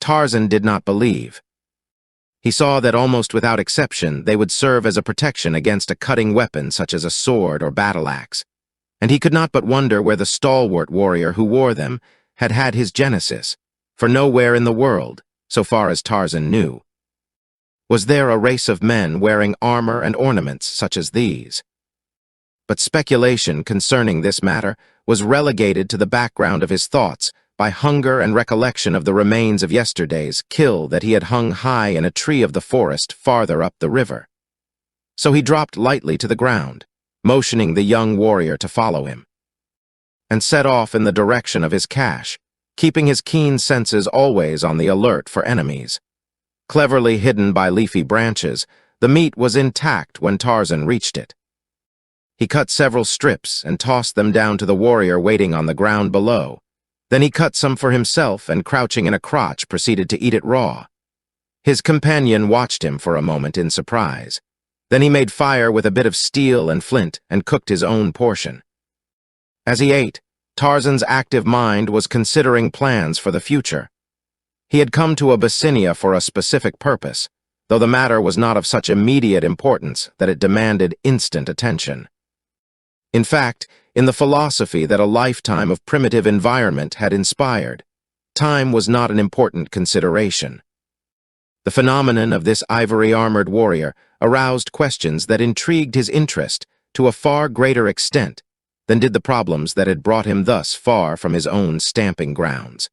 Tarzan did not believe. He saw that almost without exception they would serve as a protection against a cutting weapon such as a sword or battle-axe, and he could not but wonder where the stalwart warrior who wore them had had his genesis, for nowhere in the world, so far as Tarzan knew, was there a race of men wearing armor and ornaments such as these. But speculation concerning this matter was relegated to the background of his thoughts by hunger and recollection of the remains of yesterday's kill that he had hung high in a tree of the forest farther up the river. So he dropped lightly to the ground, motioning the young warrior to follow him, and set off in the direction of his cache, keeping his keen senses always on the alert for enemies. Cleverly hidden by leafy branches, the meat was intact when Tarzan reached it. He cut several strips and tossed them down to the warrior waiting on the ground below. Then he cut some for himself and, crouching in a crotch, proceeded to eat it raw. His companion watched him for a moment in surprise. Then he made fire with a bit of steel and flint and cooked his own portion. As he ate, Tarzan's active mind was considering plans for the future. He had come to Abyssinia for a specific purpose, though the matter was not of such immediate importance that it demanded instant attention. In fact, in the philosophy that a lifetime of primitive environment had inspired, time was not an important consideration. The phenomenon of this ivory-armored warrior aroused questions that intrigued his interest to a far greater extent than did the problems that had brought him thus far from his own stamping grounds.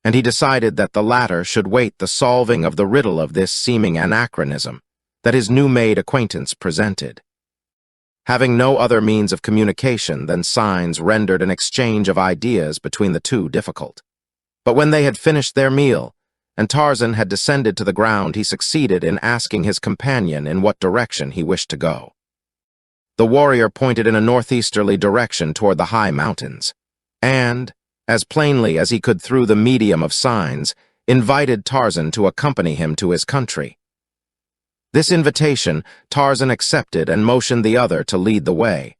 And he decided that the latter should wait the solving of the riddle of this seeming anachronism that his new-made acquaintance presented. Having no other means of communication than signs rendered an exchange of ideas between the two difficult. But when they had finished their meal, and Tarzan had descended to the ground, he succeeded in asking his companion in what direction he wished to go. The warrior pointed in a northeasterly direction toward the high mountains, and, as plainly as he could through the medium of signs, invited Tarzan to accompany him to his country. This invitation Tarzan accepted and motioned the other to lead the way.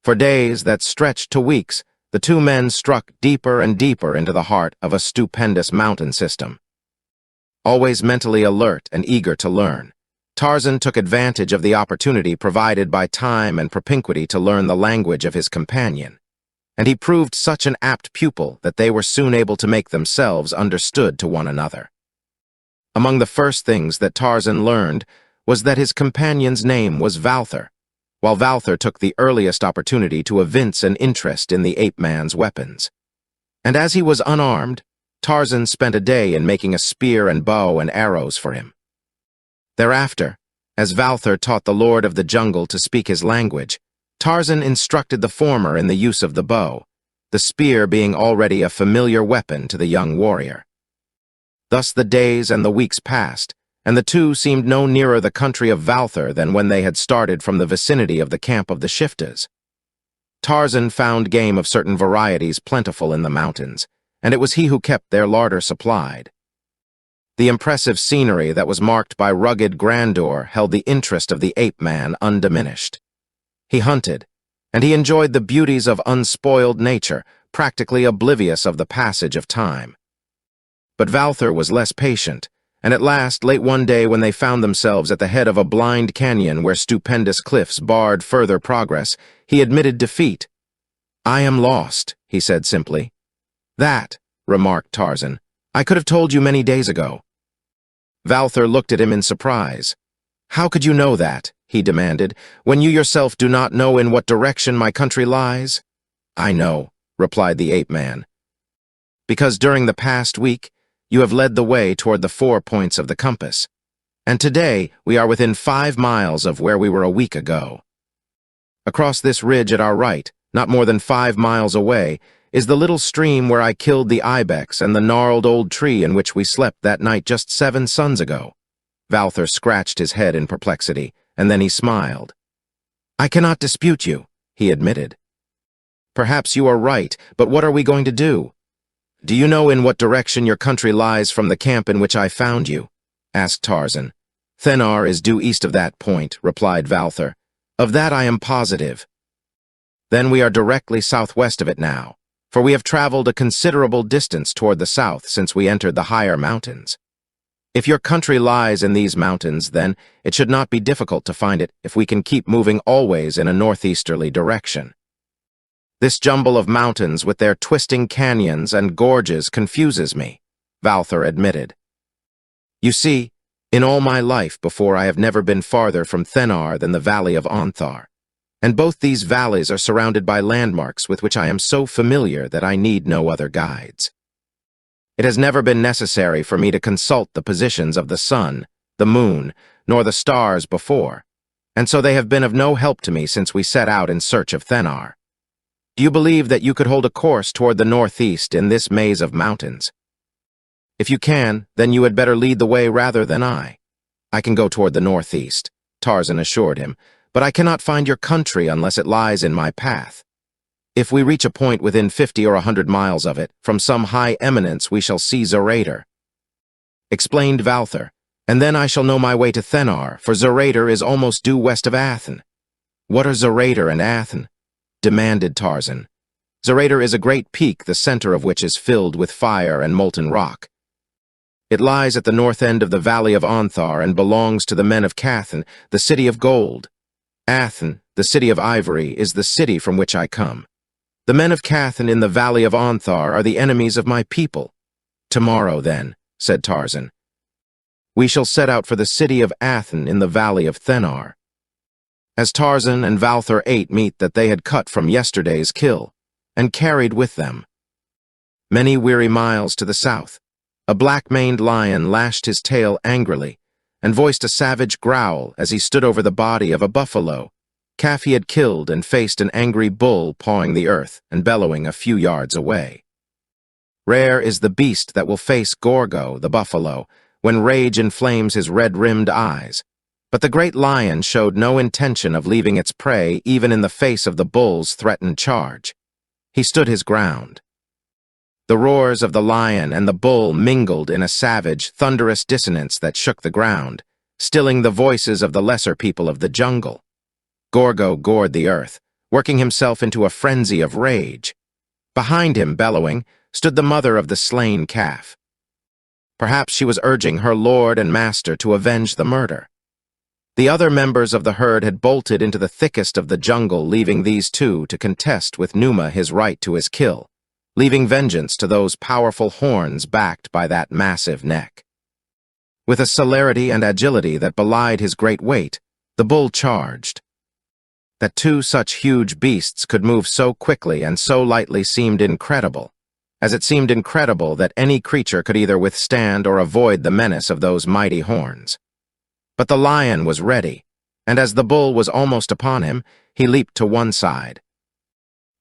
For days that stretched to weeks, the two men struck deeper and deeper into the heart of a stupendous mountain system. Always mentally alert and eager to learn, Tarzan took advantage of the opportunity provided by time and propinquity to learn the language of his companion, and he proved such an apt pupil that they were soon able to make themselves understood to one another. Among the first things that Tarzan learned was that his companion's name was Valther, while Valther took the earliest opportunity to evince an interest in the ape-man's weapons. And as he was unarmed, Tarzan spent a day in making a spear and bow and arrows for him. Thereafter, as Valther taught the Lord of the Jungle to speak his language, Tarzan instructed the former in the use of the bow, the spear being already a familiar weapon to the young warrior. Thus the days and the weeks passed, and the two seemed no nearer the country of Valther than when they had started from the vicinity of the camp of the Shiftas. Tarzan found game of certain varieties plentiful in the mountains, and it was he who kept their larder supplied. The impressive scenery that was marked by rugged grandeur held the interest of the ape-man undiminished. He hunted, and he enjoyed the beauties of unspoiled nature, practically oblivious of the passage of time. But Valther was less patient, and at last, late one day when they found themselves at the head of a blind canyon where stupendous cliffs barred further progress, he admitted defeat. "I am lost," he said simply. "That," remarked Tarzan, "I could have told you many days ago." Valther looked at him in surprise. "How could you know that?" he demanded, "when you yourself do not know in what direction my country lies?" "I know," replied the ape-man. "Because during the past week, you have led the way toward the 4 points of the compass, and today we are within 5 miles of where we were a week ago. Across this ridge at our right, not more than 5 miles away, is the little stream where I killed the ibex and the gnarled old tree in which we slept that night just 7 suns ago." Valther scratched his head in perplexity, and then he smiled. "I cannot dispute you," he admitted. "Perhaps you are right, but what are we going to do? Do you know in what direction your country lies from the camp in which I found you?" asked Tarzan. "Thennar is due east of that point," replied Valther. "Of that I am positive." "Then we are directly southwest of it now, for we have traveled a considerable distance toward the south since we entered the higher mountains. If your country lies in these mountains, then it should not be difficult to find it if we can keep moving always in a northeasterly direction. This jumble of mountains with their twisting canyons and gorges confuses me," Valther admitted. "You see, in all my life before I have never been farther from Thennar than the Valley of Onthar, and both these valleys are surrounded by landmarks with which I am so familiar that I need no other guides. It has never been necessary for me to consult the positions of the sun, the moon, nor the stars before, and so they have been of no help to me since we set out in search of Thennar. Do you believe that you could hold a course toward the northeast in this maze of mountains? If you can, then you had better lead the way rather than I." "I can go toward the northeast," Tarzan assured him, "but I cannot find your country unless it lies in my path. If we reach a point within 50 or 100 miles of it, from some high eminence we shall see Zorater," explained Valther, "and then I shall know my way to Thennar, for Zorater is almost due west of Athen." "What are Zorater and Athen?" demanded Tarzan. "Zorater is a great peak, the center of which is filled with fire and molten rock. It lies at the north end of the Valley of Onthar and belongs to the men of Cathan, the city of gold. Athen, the city of ivory, is the city from which I come. The men of Cathan in the Valley of Onthar are the enemies of my people." "Tomorrow, then," said Tarzan, "we shall set out for the city of Athen in the Valley of Thennar." As Tarzan and Valther ate meat that they had cut from yesterday's kill, and carried with them. Many weary miles to the south, a black-maned lion lashed his tail angrily and voiced a savage growl as he stood over the body of a buffalo, calf he had killed, and faced an angry bull pawing the earth and bellowing a few yards away. Rare is the beast that will face Gorgo, the buffalo, when rage inflames his red-rimmed eyes, but the great lion showed no intention of leaving its prey even in the face of the bull's threatened charge. He stood his ground. The roars of the lion and the bull mingled in a savage, thunderous dissonance that shook the ground, stilling the voices of the lesser people of the jungle. Gorgo gored the earth, working himself into a frenzy of rage. Behind him, bellowing, stood the mother of the slain calf. Perhaps she was urging her lord and master to avenge the murder. The other members of the herd had bolted into the thickest of the jungle, leaving these two to contest with Numa his right to his kill, leaving vengeance to those powerful horns backed by that massive neck. With a celerity and agility that belied his great weight, the bull charged. That two such huge beasts could move so quickly and so lightly seemed incredible, as it seemed incredible that any creature could either withstand or avoid the menace of those mighty horns. But the lion was ready, and as the bull was almost upon him, he leaped to one side.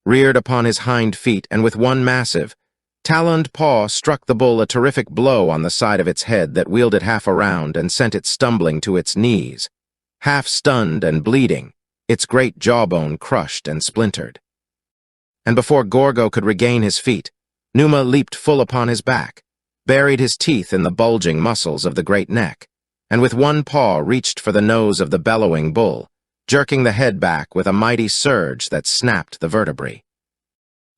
Reared upon his hind feet, and with one massive, taloned paw struck the bull a terrific blow on the side of its head that wheeled it half around and sent it stumbling to its knees, half stunned and bleeding, its great jawbone crushed and splintered. And before Gorgo could regain his feet, Numa leaped full upon his back, buried his teeth in the bulging muscles of the great neck, and with one paw reached for the nose of the bellowing bull, jerking the head back with a mighty surge that snapped the vertebrae.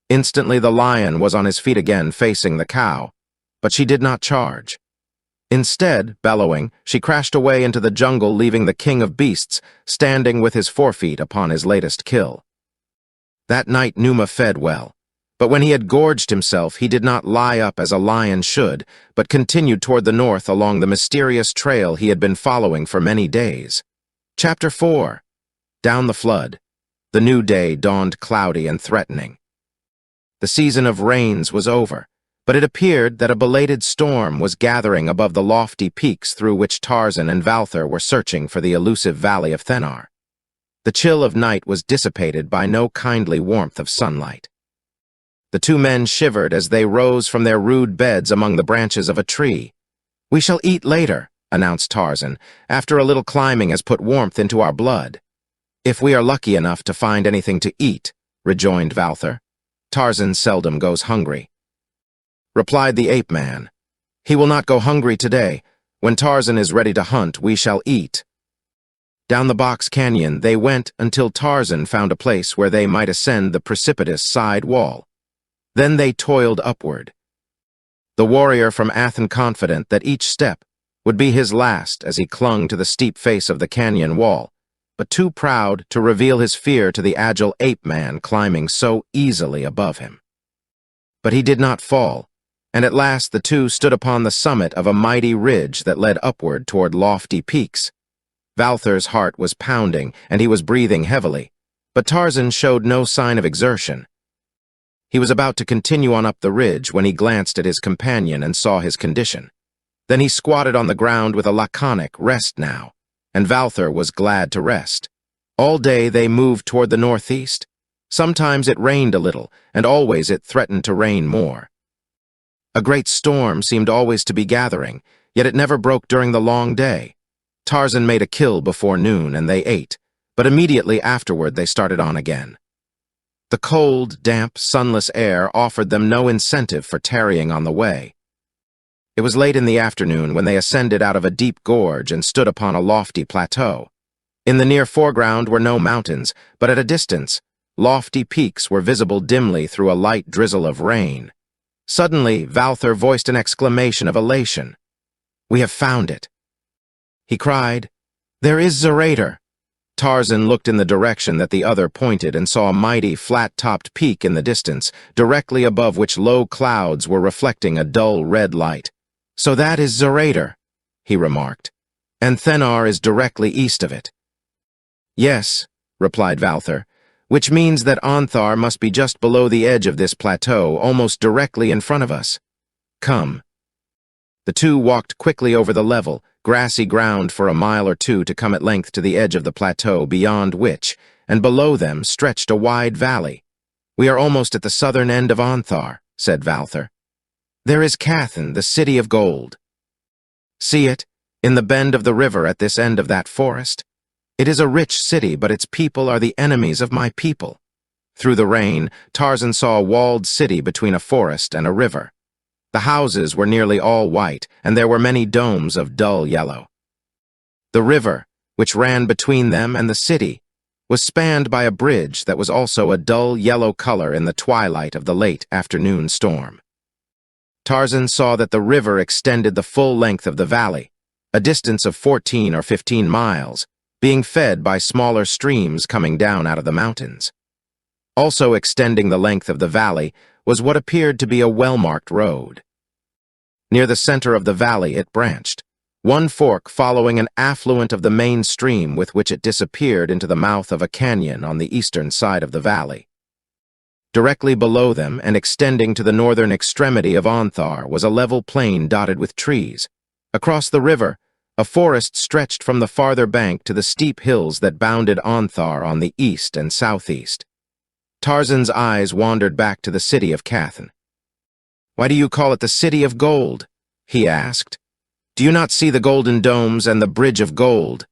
Instantly the lion was on his feet again facing the cow, but she did not charge. Instead, bellowing, she crashed away into the jungle, leaving the king of beasts standing with his forefeet upon his latest kill. That night Numa fed well, but when he had gorged himself, he did not lie up as a lion should, but continued toward the north along the mysterious trail he had been following for many days. Chapter 4. Down the flood. The new day dawned cloudy and threatening. The season of rains was over, but it appeared that a belated storm was gathering above the lofty peaks through which Tarzan and Valther were searching for the elusive Valley of Thennar. The chill of night was dissipated by no kindly warmth of sunlight. The two men shivered as they rose from their rude beds among the branches of a tree. "We shall eat later," announced Tarzan, "after a little climbing has put warmth into our blood." "If we are lucky enough to find anything to eat," rejoined Valther. "Tarzan seldom goes hungry," replied the ape-man. "He will not go hungry today, When Tarzan is ready to hunt, we shall eat." Down the box canyon they went until Tarzan found a place where they might ascend the precipitous side wall. Then they toiled upward. The warrior from Athens confident that each step would be his last as he clung to the steep face of the canyon wall, but too proud to reveal his fear to the agile ape-man climbing so easily above him. But he did not fall, and at last the two stood upon the summit of a mighty ridge that led upward toward lofty peaks. Valther's heart was pounding, and he was breathing heavily, but Tarzan showed no sign of exertion. He was about to continue on up the ridge when he glanced at his companion and saw his condition. Then he squatted on the ground with a laconic "rest now," and Valther was glad to rest. All day they moved toward the northeast. Sometimes it rained a little, and always it threatened to rain more. A great storm seemed always to be gathering, yet it never broke during the long day. Tarzan made a kill before noon, and they ate, but immediately afterward they started on again. The cold, damp, sunless air offered them no incentive for tarrying on the way. It was late in the afternoon when they ascended out of a deep gorge and stood upon a lofty plateau. In the near foreground were no mountains, but at a distance, lofty peaks were visible dimly through a light drizzle of rain. Suddenly, Valther voiced an exclamation of elation. "We have found it!" He cried, "There is Zerator!" Tarzan looked in the direction that the other pointed and saw a mighty, flat-topped peak in the distance, directly above which low clouds were reflecting a dull red light. "So that is Zerator," he remarked, "and Thennar is directly east of it." "Yes," replied Valther, "which means that Anthar must be just below the edge of this plateau, almost directly in front of us. Come." The two walked quickly over the level, grassy ground for a mile or two to come at length to the edge of the plateau beyond which, and below them, stretched a wide valley. "We are almost at the southern end of Anthar," said Valther. "There is Cathan, the city of gold. See it, in the bend of the river at this end of that forest? It is a rich city, but its people are the enemies of my people." Through the rain, Tarzan saw a walled city between a forest and a river. The houses were nearly all white, and there were many domes of dull yellow. The river, which ran between them and the city, was spanned by a bridge that was also a dull yellow color in the twilight of the late afternoon storm. Tarzan saw that the river extended the full length of the valley, a distance of 14 or 15 miles, being fed by smaller streams coming down out of the mountains. Also extending the length of the valley was what appeared to be a well-marked road. Near the center of the valley it branched, one fork following an affluent of the main stream with which it disappeared into the mouth of a canyon on the eastern side of the valley. Directly below them and extending to the northern extremity of Anthar was a level plain dotted with trees. Across the river, a forest stretched from the farther bank to the steep hills that bounded Anthar on the east and southeast. Tarzan's eyes wandered back to the city of Cathan. "Why do you call it the City of Gold?" he asked. "Do you not see the golden domes and the Bridge of Gold?"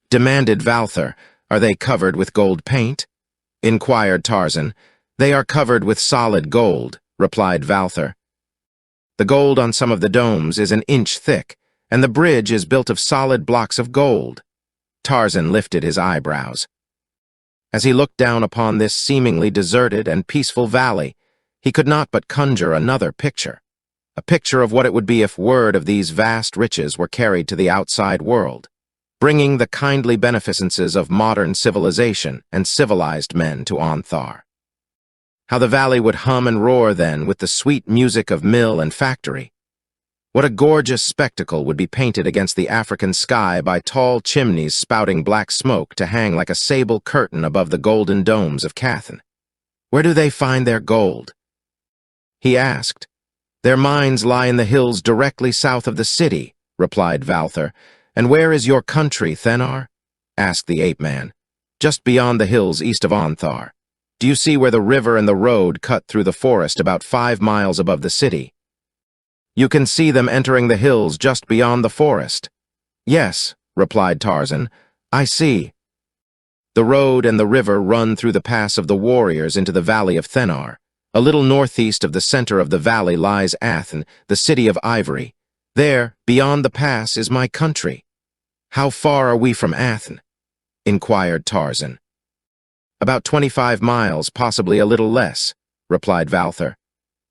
demanded Valther. "Are they covered with gold paint?" inquired Tarzan. "They are covered with solid gold," replied Valther. "The gold on some of the domes is an inch thick, and the bridge is built of solid blocks of gold." Tarzan lifted his eyebrows. As he looked down upon this seemingly deserted and peaceful valley, he could not but conjure another picture, a picture of what it would be if word of these vast riches were carried to the outside world, bringing the kindly beneficences of modern civilization and civilized men to Anthar. How the valley would hum and roar then with the sweet music of mill and factory. What a gorgeous spectacle would be painted against the African sky by tall chimneys spouting black smoke to hang like a sable curtain above the golden domes of Cathan. "Where do they find their gold?" he asked. "Their mines lie in the hills directly south of the city," replied Valther. "And where is your country, Thennar?" asked the ape-man. "Just beyond the hills east of Anthar. Do you see where the river and the road cut through the forest about 5 miles above the city? You can see them entering the hills just beyond the forest." "Yes," replied Tarzan, "I see." The road and the river run through the pass of the warriors into the valley of Thennar. A little northeast of the center of the valley lies Athen, the city of ivory. There, beyond the pass, is my country. How far are we from Athens? Inquired Tarzan. About 25 miles, possibly a little less, replied Valther.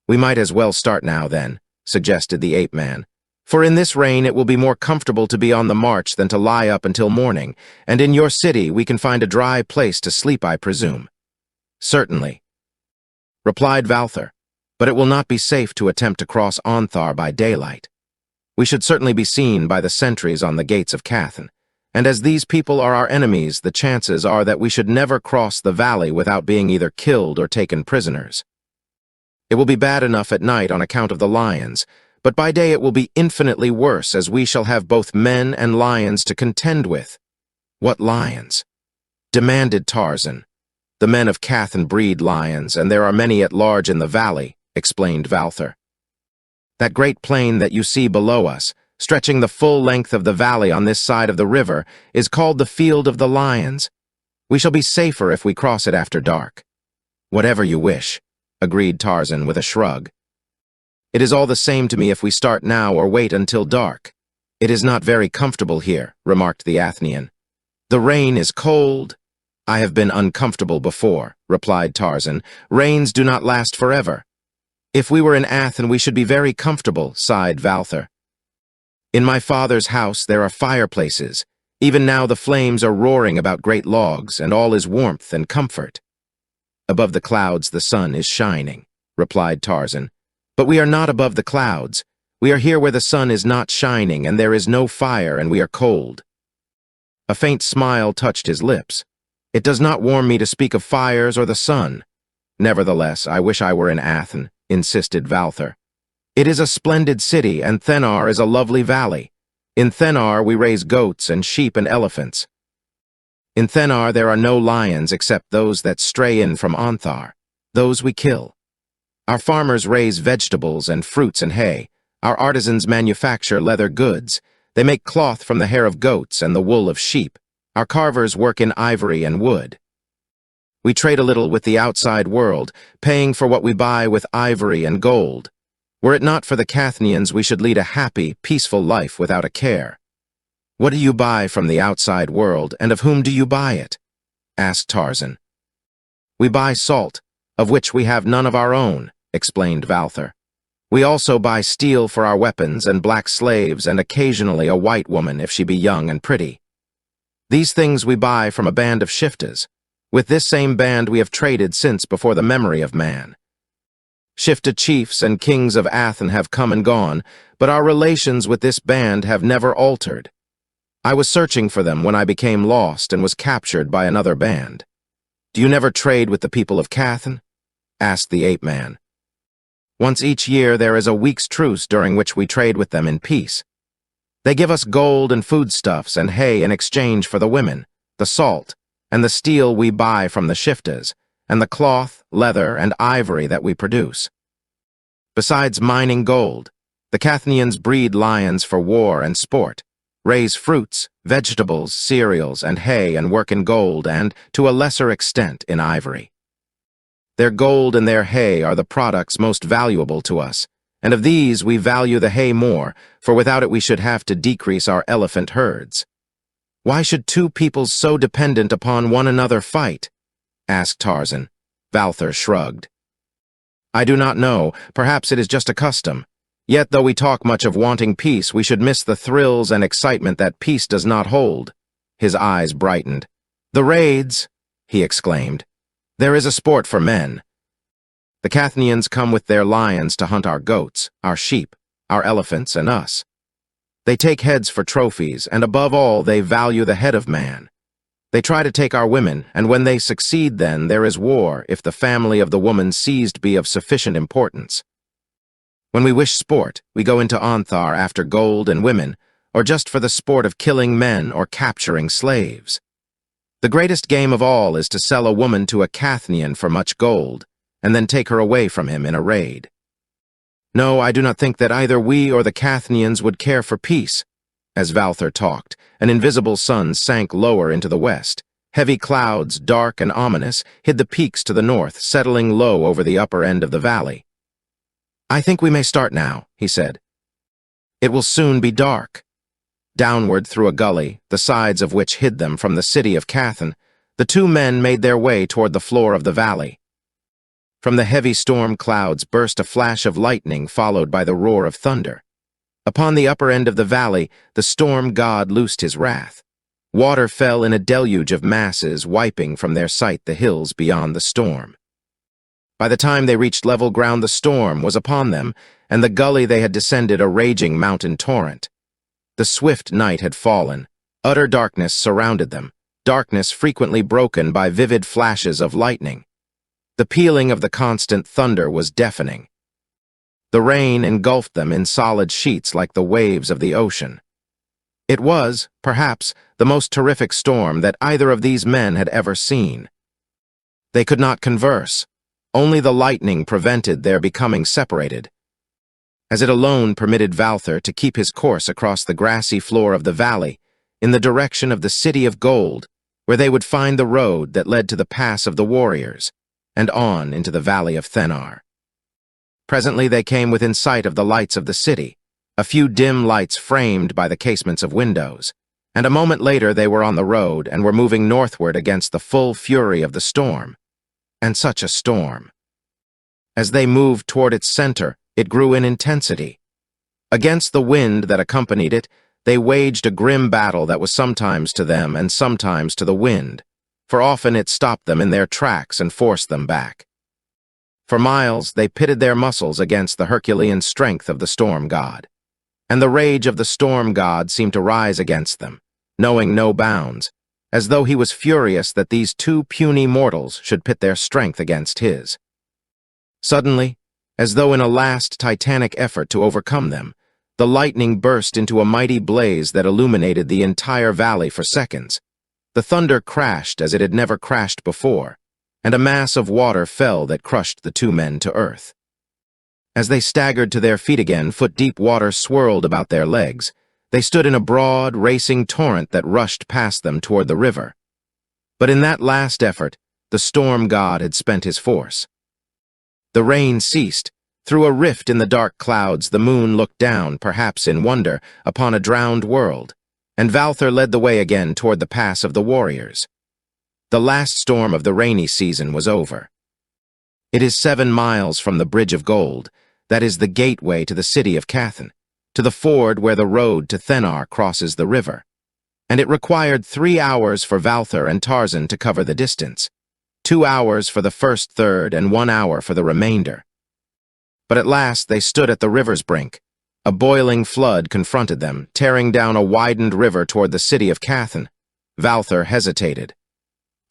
We might as well start now, then, suggested the ape-man. For in this rain it will be more comfortable to be on the march than to lie up until morning, and in your city we can find a dry place to sleep, I presume. Certainly, replied Valther, but it will not be safe to attempt to cross Onthar by daylight. We should certainly be seen by the sentries on the gates of Cathan, and as these people are our enemies, the chances are that we should never cross the valley without being either killed or taken prisoners. It will be bad enough at night on account of the lions, but by day it will be infinitely worse, as we shall have both men and lions to contend with. What lions? Demanded Tarzan. The men of Cathan breed lions, and there are many at large in the valley, explained Valther. That great plain that you see below us, stretching the full length of the valley on this side of the river, is called the Field of the Lions. We shall be safer if we cross it after dark. Whatever you wish, agreed Tarzan with a shrug. It is all the same to me if we start now or wait until dark. It is not very comfortable here, remarked the Athenian. The rain is cold. I have been uncomfortable before, replied Tarzan. Rains do not last forever. If we were in Athens, we should be very comfortable, sighed Valther. In my father's house there are fireplaces. Even now the flames are roaring about great logs, and all is warmth and comfort. Above the clouds the sun is shining, replied Tarzan. But we are not above the clouds. We are here where the sun is not shining, and there is no fire, and we are cold. A faint smile touched his lips. It does not warm me to speak of fires or the sun. Nevertheless, I wish I were in Athens, insisted Valther. It is a splendid city, and Thenar is a lovely valley. In Thenar we raise goats and sheep and elephants. In Thenar there are no lions except those that stray in from Onthar. Those we kill. Our farmers raise vegetables and fruits and hay. Our artisans manufacture leather goods. They make cloth from the hair of goats and the wool of sheep. Our carvers work in ivory and wood. We trade a little with the outside world, paying for what we buy with ivory and gold. Were it not for the Cathanians, we should lead a happy, peaceful life without a care. What do you buy from the outside world, and of whom do you buy it? Asked Tarzan. We buy salt, of which we have none of our own, explained Valther. We also buy steel for our weapons and black slaves and occasionally a white woman if she be young and pretty. These things we buy from a band of shiftas. With this same band we have traded since before the memory of man. Shifta chiefs and kings of Athens have come and gone, but our relations with this band have never altered. I was searching for them when I became lost and was captured by another band. Do you never trade with the people of Cathan? Asked the ape-man. Once each year there is a week's truce during which we trade with them in peace. They give us gold and foodstuffs and hay in exchange for the women, the salt, and the steel we buy from the shiftas, and the cloth, leather, and ivory that we produce. Besides mining gold, the Cathanians breed lions for war and sport, raise fruits, vegetables, cereals, and hay, and work in gold and, to a lesser extent, in ivory. Their gold and their hay are the products most valuable to us, and of these we value the hay more, for without it we should have to decrease our elephant herds. Why should two peoples so dependent upon one another fight? Asked Tarzan. Valther shrugged. I do not know. Perhaps it is just a custom. Yet, though we talk much of wanting peace, we should miss the thrills and excitement that peace does not hold. His eyes brightened. The raids, he exclaimed. There is a sport for men. The Cathanians come with their lions to hunt our goats, our sheep, our elephants, and us. They take heads for trophies, and above all, they value the head of man. They try to take our women, and when they succeed then, there is war if the family of the woman seized be of sufficient importance. When we wish sport, we go into Onthar after gold and women, or just for the sport of killing men or capturing slaves. The greatest game of all is to sell a woman to a Cathanian for much gold, and then take her away from him in a raid. No, I do not think that either we or the Cathanians would care for peace. As Valther talked, an invisible sun sank lower into the west. Heavy clouds, dark and ominous, hid the peaks to the north, settling low over the upper end of the valley. I think we may start now, he said. It will soon be dark. Downward through a gully, the sides of which hid them from the city of Cathan, the two men made their way toward the floor of the valley. From the heavy storm clouds burst a flash of lightning followed by the roar of thunder. Upon the upper end of the valley, the storm god loosed his wrath. Water fell in a deluge of masses, wiping from their sight the hills beyond the storm. By the time they reached level ground, the storm was upon them, and the gully they had descended a raging mountain torrent. The swift night had fallen. Utter darkness surrounded them, darkness frequently broken by vivid flashes of lightning. The pealing of the constant thunder was deafening. The rain engulfed them in solid sheets like the waves of the ocean. It was, perhaps, the most terrific storm that either of these men had ever seen. They could not converse. Only the lightning prevented their becoming separated, as it alone permitted Valther to keep his course across the grassy floor of the valley in the direction of the City of Gold, where they would find the road that led to the Pass of the Warriors and on into the Valley of Thennar. Presently they came within sight of the lights of the city, a few dim lights framed by the casements of windows, and a moment later they were on the road and were moving northward against the full fury of the storm. And such a storm! As they moved toward its center, it grew in intensity. Against the wind that accompanied it, they waged a grim battle that was sometimes to them and sometimes to the wind, for often it stopped them in their tracks and forced them back. For miles, they pitted their muscles against the Herculean strength of the storm god, and the rage of the storm god seemed to rise against them, knowing no bounds, as though he was furious that these two puny mortals should pit their strength against his. Suddenly, as though in a last titanic effort to overcome them, the lightning burst into a mighty blaze that illuminated the entire valley for seconds. The thunder crashed as it had never crashed before, and a mass of water fell that crushed the two men to earth. As they staggered to their feet again, foot-deep water swirled about their legs. They stood in a broad, racing torrent that rushed past them toward the river. But in that last effort, the storm god had spent his force. The rain ceased. Through a rift in the dark clouds, the moon looked down, perhaps in wonder, upon a drowned world, and Valther led the way again toward the Pass of the Warriors. The last storm of the rainy season was over. It is 7 miles from the Bridge of Gold, that is the gateway to the city of Cathan, to the ford where the road to Thennar crosses the river, and it required 3 hours for Valther and Tarzan to cover the distance, 2 hours for the first third and 1 hour for the remainder. But at last they stood at the river's brink. A boiling flood confronted them, tearing down a widened river toward the city of Cathan. Valther hesitated.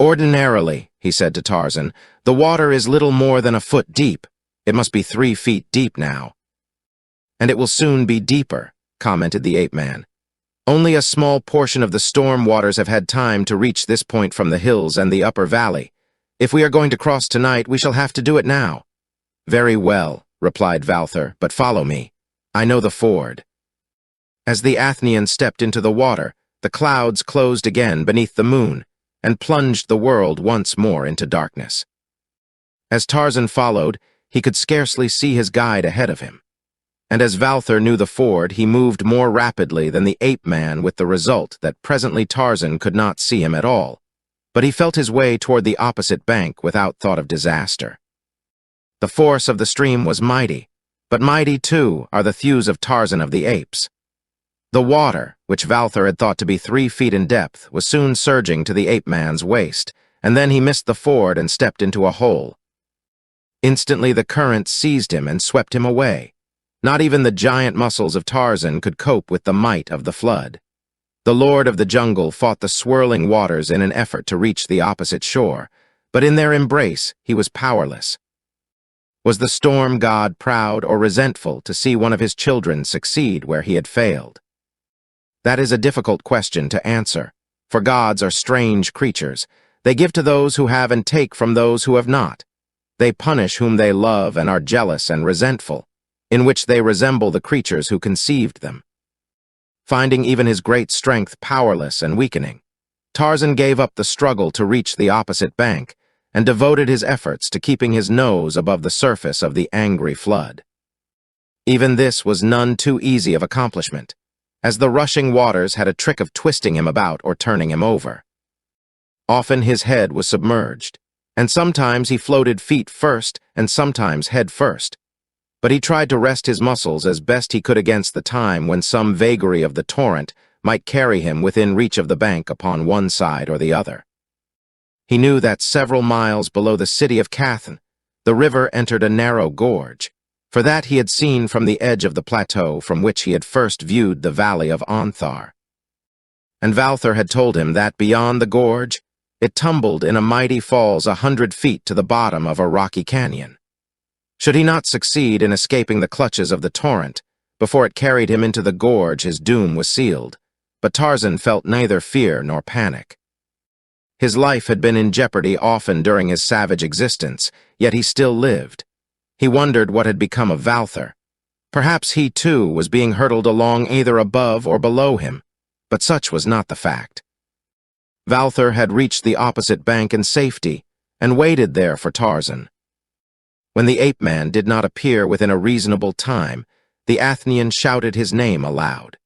"Ordinarily," he said to Tarzan, "the water is little more than a foot deep. It must be 3 feet deep now." "And it will soon be deeper," commented the ape-man. "Only a small portion of the storm waters have had time to reach this point from the hills and the upper valley. If we are going to cross tonight, we shall have to do it now." "Very well," replied Valther, "but follow me. I know the ford." As the Athenian stepped into the water, the clouds closed again beneath the moon and plunged the world once more into darkness. As Tarzan followed, he could scarcely see his guide ahead of him. And as Valther knew the ford, he moved more rapidly than the ape-man, with the result that presently Tarzan could not see him at all, but he felt his way toward the opposite bank without thought of disaster. The force of the stream was mighty, but mighty, too, are the thews of Tarzan of the Apes. The water, which Valther had thought to be 3 feet in depth, was soon surging to the ape-man's waist, and then he missed the ford and stepped into a hole. Instantly the current seized him and swept him away. Not even the giant muscles of Tarzan could cope with the might of the flood. The lord of the jungle fought the swirling waters in an effort to reach the opposite shore, but in their embrace he was powerless. Was the storm god proud or resentful to see one of his children succeed where he had failed? That is a difficult question to answer, for gods are strange creatures. They give to those who have and take from those who have not. They punish whom they love and are jealous and resentful, in which they resemble the creatures who conceived them. Finding even his great strength powerless and weakening, Tarzan gave up the struggle to reach the opposite bank and devoted his efforts to keeping his nose above the surface of the angry flood. Even this was none too easy of accomplishment, as the rushing waters had a trick of twisting him about or turning him over. Often his head was submerged, and sometimes he floated feet first and sometimes head first. But he tried to rest his muscles as best he could against the time when some vagary of the torrent might carry him within reach of the bank upon one side or the other. He knew that several miles below the city of Tarzan, the river entered a narrow gorge, for that he had seen from the edge of the plateau from which he had first viewed the valley of Onthar. And Valthar had told him that beyond the gorge, it tumbled in a mighty falls 100 feet to the bottom of a rocky canyon. Should he not succeed in escaping the clutches of the torrent, before it carried him into the gorge, his doom was sealed, but Tarzan felt neither fear nor panic. His life had been in jeopardy often during his savage existence, yet he still lived. He wondered what had become of Valthar. Perhaps he, too, was being hurtled along either above or below him, but such was not the fact. Valthar had reached the opposite bank in safety and waited there for Tarzan. When the ape-man did not appear within a reasonable time, the Athenian shouted his name aloud.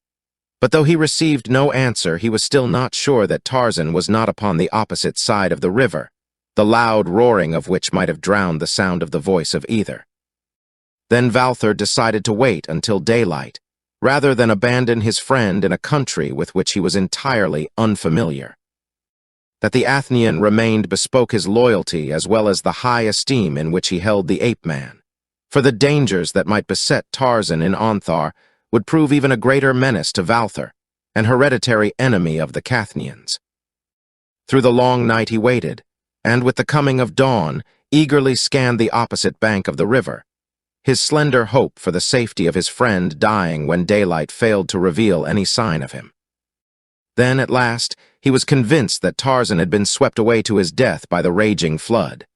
But though he received no answer, he was still not sure that Tarzan was not upon the opposite side of the river, the loud roaring of which might have drowned the sound of the voice of either. Then Valthar decided to wait until daylight, rather than abandon his friend in a country with which he was entirely unfamiliar. That the Athenian remained bespoke his loyalty as well as the high esteem in which he held the ape-man, for the dangers that might beset Tarzan in Onthar would prove even a greater menace to Valthar, an hereditary enemy of the Cathnians. Through the long night he waited, and with the coming of dawn, eagerly scanned the opposite bank of the river, his slender hope for the safety of his friend dying when daylight failed to reveal any sign of him. Then, at last, he was convinced that Tarzan had been swept away to his death by the raging flood.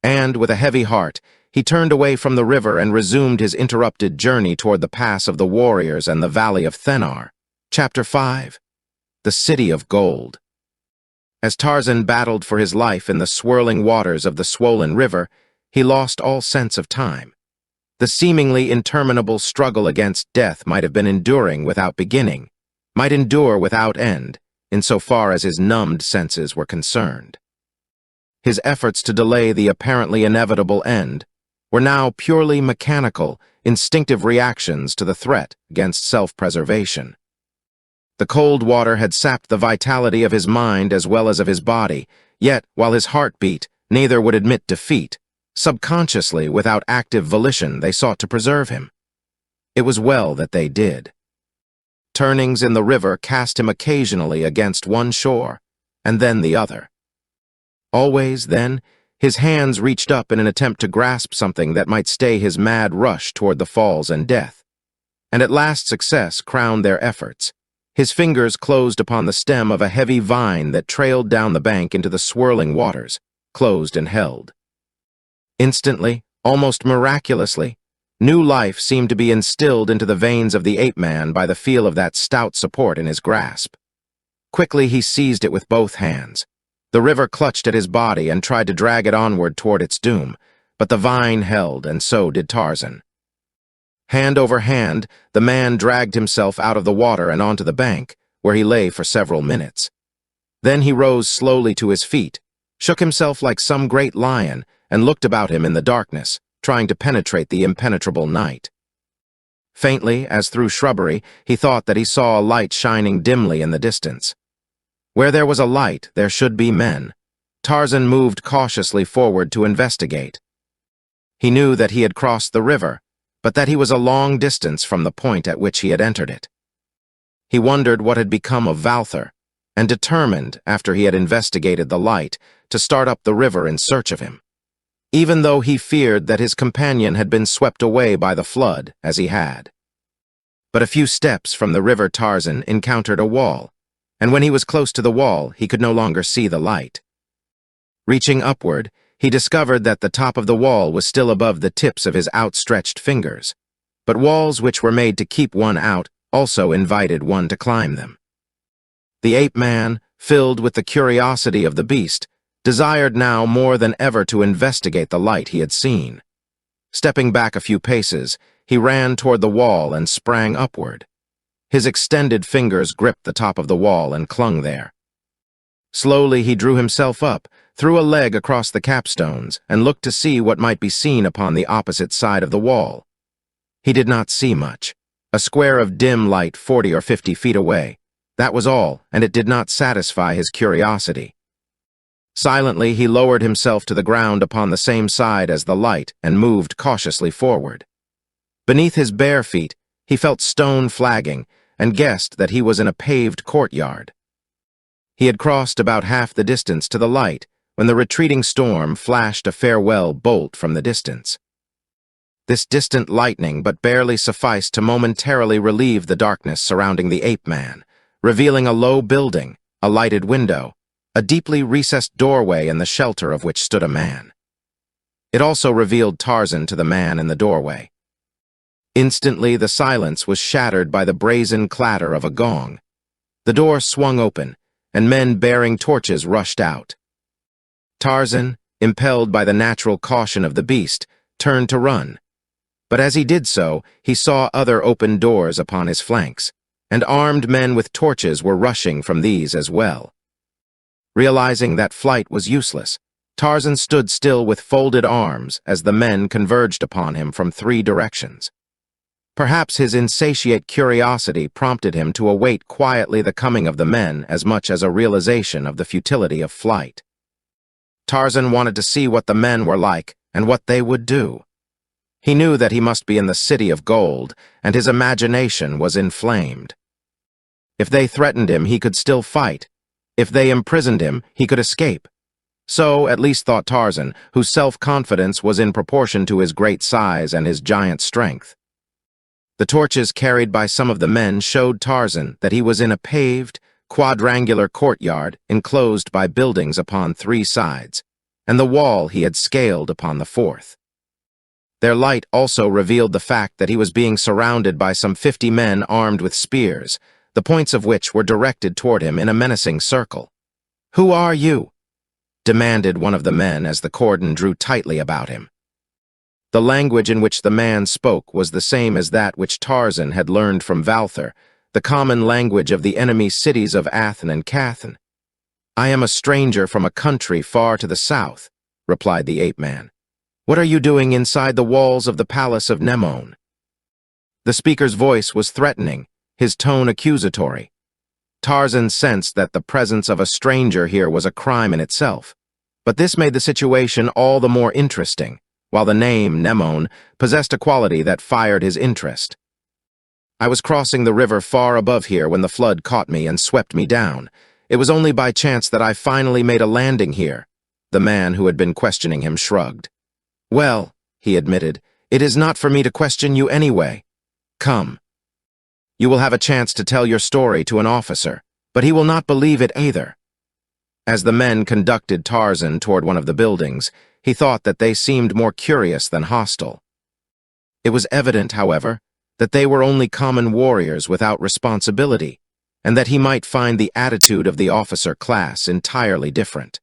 And, with a heavy heart, he turned away from the river and resumed his interrupted journey toward the Pass of the Warriors and the Valley of Thennar. Chapter 5. The City of Gold. As Tarzan battled for his life in the swirling waters of the swollen river, he lost all sense of time. The seemingly interminable struggle against death might have been enduring without beginning, might endure without end, insofar as his numbed senses were concerned. His efforts to delay the apparently inevitable end were now purely mechanical, instinctive reactions to the threat against self-preservation. The cold water had sapped the vitality of his mind as well as of his body, yet, while his heart beat, neither would admit defeat. Subconsciously, without active volition, they sought to preserve him. It was well that they did. Turnings in the river cast him occasionally against one shore, and then the other. Always, then, his hands reached up in an attempt to grasp something that might stay his mad rush toward the falls and death. And at last success crowned their efforts. His fingers closed upon the stem of a heavy vine that trailed down the bank into the swirling waters, closed and held. Instantly, almost miraculously, new life seemed to be instilled into the veins of the ape-man by the feel of that stout support in his grasp. Quickly he seized it with both hands. The river clutched at his body and tried to drag it onward toward its doom, but the vine held, and so did Tarzan. Hand over hand, the man dragged himself out of the water and onto the bank, where he lay for several minutes. Then he rose slowly to his feet, shook himself like some great lion, and looked about him in the darkness, trying to penetrate the impenetrable night. Faintly, as through shrubbery, he thought that he saw a light shining dimly in the distance. Where there was a light, there should be men. Tarzan moved cautiously forward to investigate. He knew that he had crossed the river, but that he was a long distance from the point at which he had entered it. He wondered what had become of Valthar, and determined, after he had investigated the light, to start up the river in search of him, even though he feared that his companion had been swept away by the flood, as he had. But a few steps from the river Tarzan encountered a wall, and when he was close to the wall, he could no longer see the light. Reaching upward, he discovered that the top of the wall was still above the tips of his outstretched fingers, but walls which were made to keep one out also invited one to climb them. The ape-man, filled with the curiosity of the beast, desired now more than ever to investigate the light he had seen. Stepping back a few paces, he ran toward the wall and sprang upward. His extended fingers gripped the top of the wall and clung there. Slowly he drew himself up, threw a leg across the capstones, and looked to see what might be seen upon the opposite side of the wall. He did not see much. A square of dim light 40 or 50 feet away. That was all, and it did not satisfy his curiosity. Silently, he lowered himself to the ground upon the same side as the light and moved cautiously forward. Beneath his bare feet, he felt stone flagging and guessed that he was in a paved courtyard. He had crossed about half the distance to the light when the retreating storm flashed a farewell bolt from the distance. This distant lightning but barely sufficed to momentarily relieve the darkness surrounding the ape-man, revealing a low building, a lighted window, a deeply recessed doorway in the shelter of which stood a man. It also revealed Tarzan to the man in the doorway. Instantly, the silence was shattered by the brazen clatter of a gong. The door swung open, and men bearing torches rushed out. Tarzan, impelled by the natural caution of the beast, turned to run. But as he did so, he saw other open doors upon his flanks, and armed men with torches were rushing from these as well. Realizing that flight was useless, Tarzan stood still with folded arms as the men converged upon him from 3 directions. Perhaps his insatiate curiosity prompted him to await quietly the coming of the men as much as a realization of the futility of flight. Tarzan wanted to see what the men were like and what they would do. He knew that he must be in the city of gold, and his imagination was inflamed. If they threatened him, he could still fight. If they imprisoned him, he could escape. So, at least thought Tarzan, whose self-confidence was in proportion to his great size and his giant strength. The torches carried by some of the men showed Tarzan that he was in a paved, quadrangular courtyard enclosed by buildings upon 3 sides, and the wall he had scaled upon the 4th. Their light also revealed the fact that he was being surrounded by some 50 men armed with spears, the points of which were directed toward him in a menacing circle. "Who are you?" demanded one of the men as the cordon drew tightly about him. The language in which the man spoke was the same as that which Tarzan had learned from Valther, the common language of the enemy cities of Athen and Cathan. "I am a stranger from a country far to the south," replied the ape-man. "What are you doing inside the walls of the palace of Nemon?" The speaker's voice was threatening, his tone accusatory. Tarzan sensed that the presence of a stranger here was a crime in itself, but this made the situation all the more interesting, while the name, Nemon, possessed a quality that fired his interest. "I was crossing the river far above here when the flood caught me and swept me down. It was only by chance that I finally made a landing here." The man who had been questioning him shrugged. "Well," he admitted, "it is not for me to question you anyway. Come. You will have a chance to tell your story to an officer, but he will not believe it either." As the men conducted Tarzan toward one of the buildings, he thought that they seemed more curious than hostile. It was evident, however, that they were only common warriors without responsibility, and that he might find the attitude of the officer class entirely different.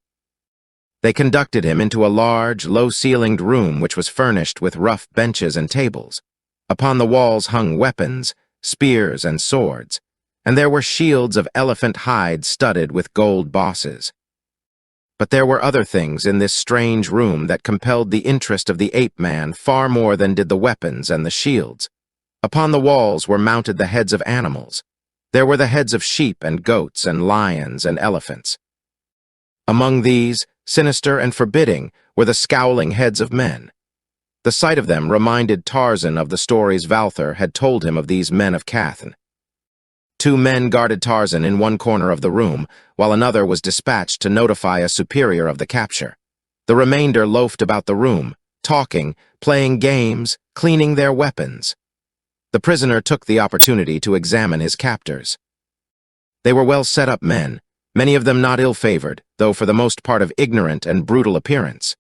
They conducted him into a large, low-ceilinged room which was furnished with rough benches and tables. Upon the walls hung weapons, spears and swords, and there were shields of elephant hide studded with gold bosses. But there were other things in this strange room that compelled the interest of the ape-man far more than did the weapons and the shields. Upon the walls were mounted the heads of animals. There were the heads of sheep and goats and lions and elephants. Among these, sinister and forbidding, were the scowling heads of men. The sight of them reminded Tarzan of the stories Valther had told him of these men of Cathan. 2 men guarded Tarzan in one corner of the room, while another was dispatched to notify a superior of the capture. The remainder loafed about the room, talking, playing games, cleaning their weapons. The prisoner took the opportunity to examine his captors. They were well-set-up men, many of them not ill-favored, though for the most part of ignorant and brutal appearance.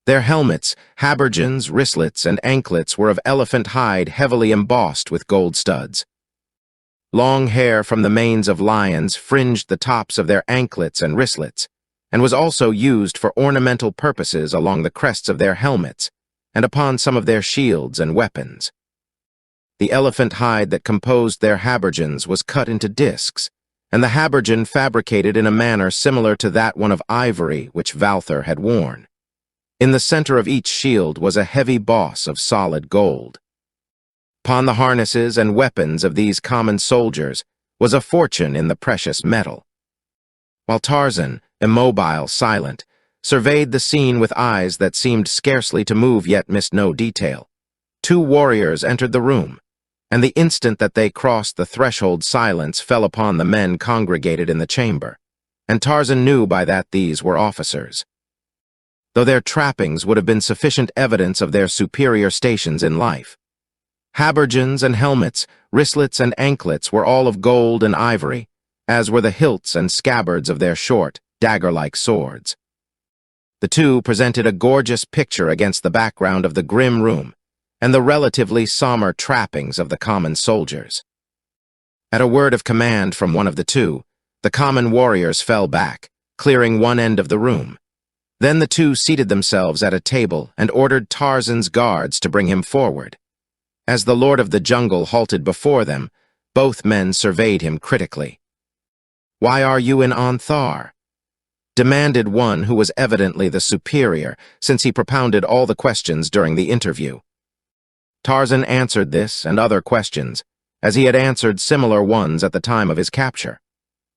Their helmets, habergeons, wristlets, and anklets were of elephant hide heavily embossed with gold studs. Long hair from the manes of lions fringed the tops of their anklets and wristlets, and was also used for ornamental purposes along the crests of their helmets, and upon some of their shields and weapons. The elephant hide that composed their habergeons was cut into discs, and the habergeon fabricated in a manner similar to that one of ivory which Valther had worn. In the center of each shield was a heavy boss of solid gold. Upon the harnesses and weapons of these common soldiers was a fortune in the precious metal. While Tarzan, immobile, silent, surveyed the scene with eyes that seemed scarcely to move yet missed no detail, two warriors entered the room, and the instant that they crossed the threshold silence fell upon the men congregated in the chamber, and Tarzan knew by that these were officers. Though their trappings would have been sufficient evidence of their superior stations in life. Habergeons and helmets, wristlets and anklets were all of gold and ivory, as were the hilts and scabbards of their short, dagger-like swords. The two presented a gorgeous picture against the background of the grim room and the relatively somber trappings of the common soldiers. At a word of command from one of the two, the common warriors fell back, clearing one end of the room. Then the two seated themselves at a table and ordered Tarzan's guards to bring him forward. As the Lord of the Jungle halted before them, both men surveyed him critically. "Why are you in Anthar?" demanded one who was evidently the superior, since he propounded all the questions during the interview. Tarzan answered this and other questions, as he had answered similar ones at the time of his capture.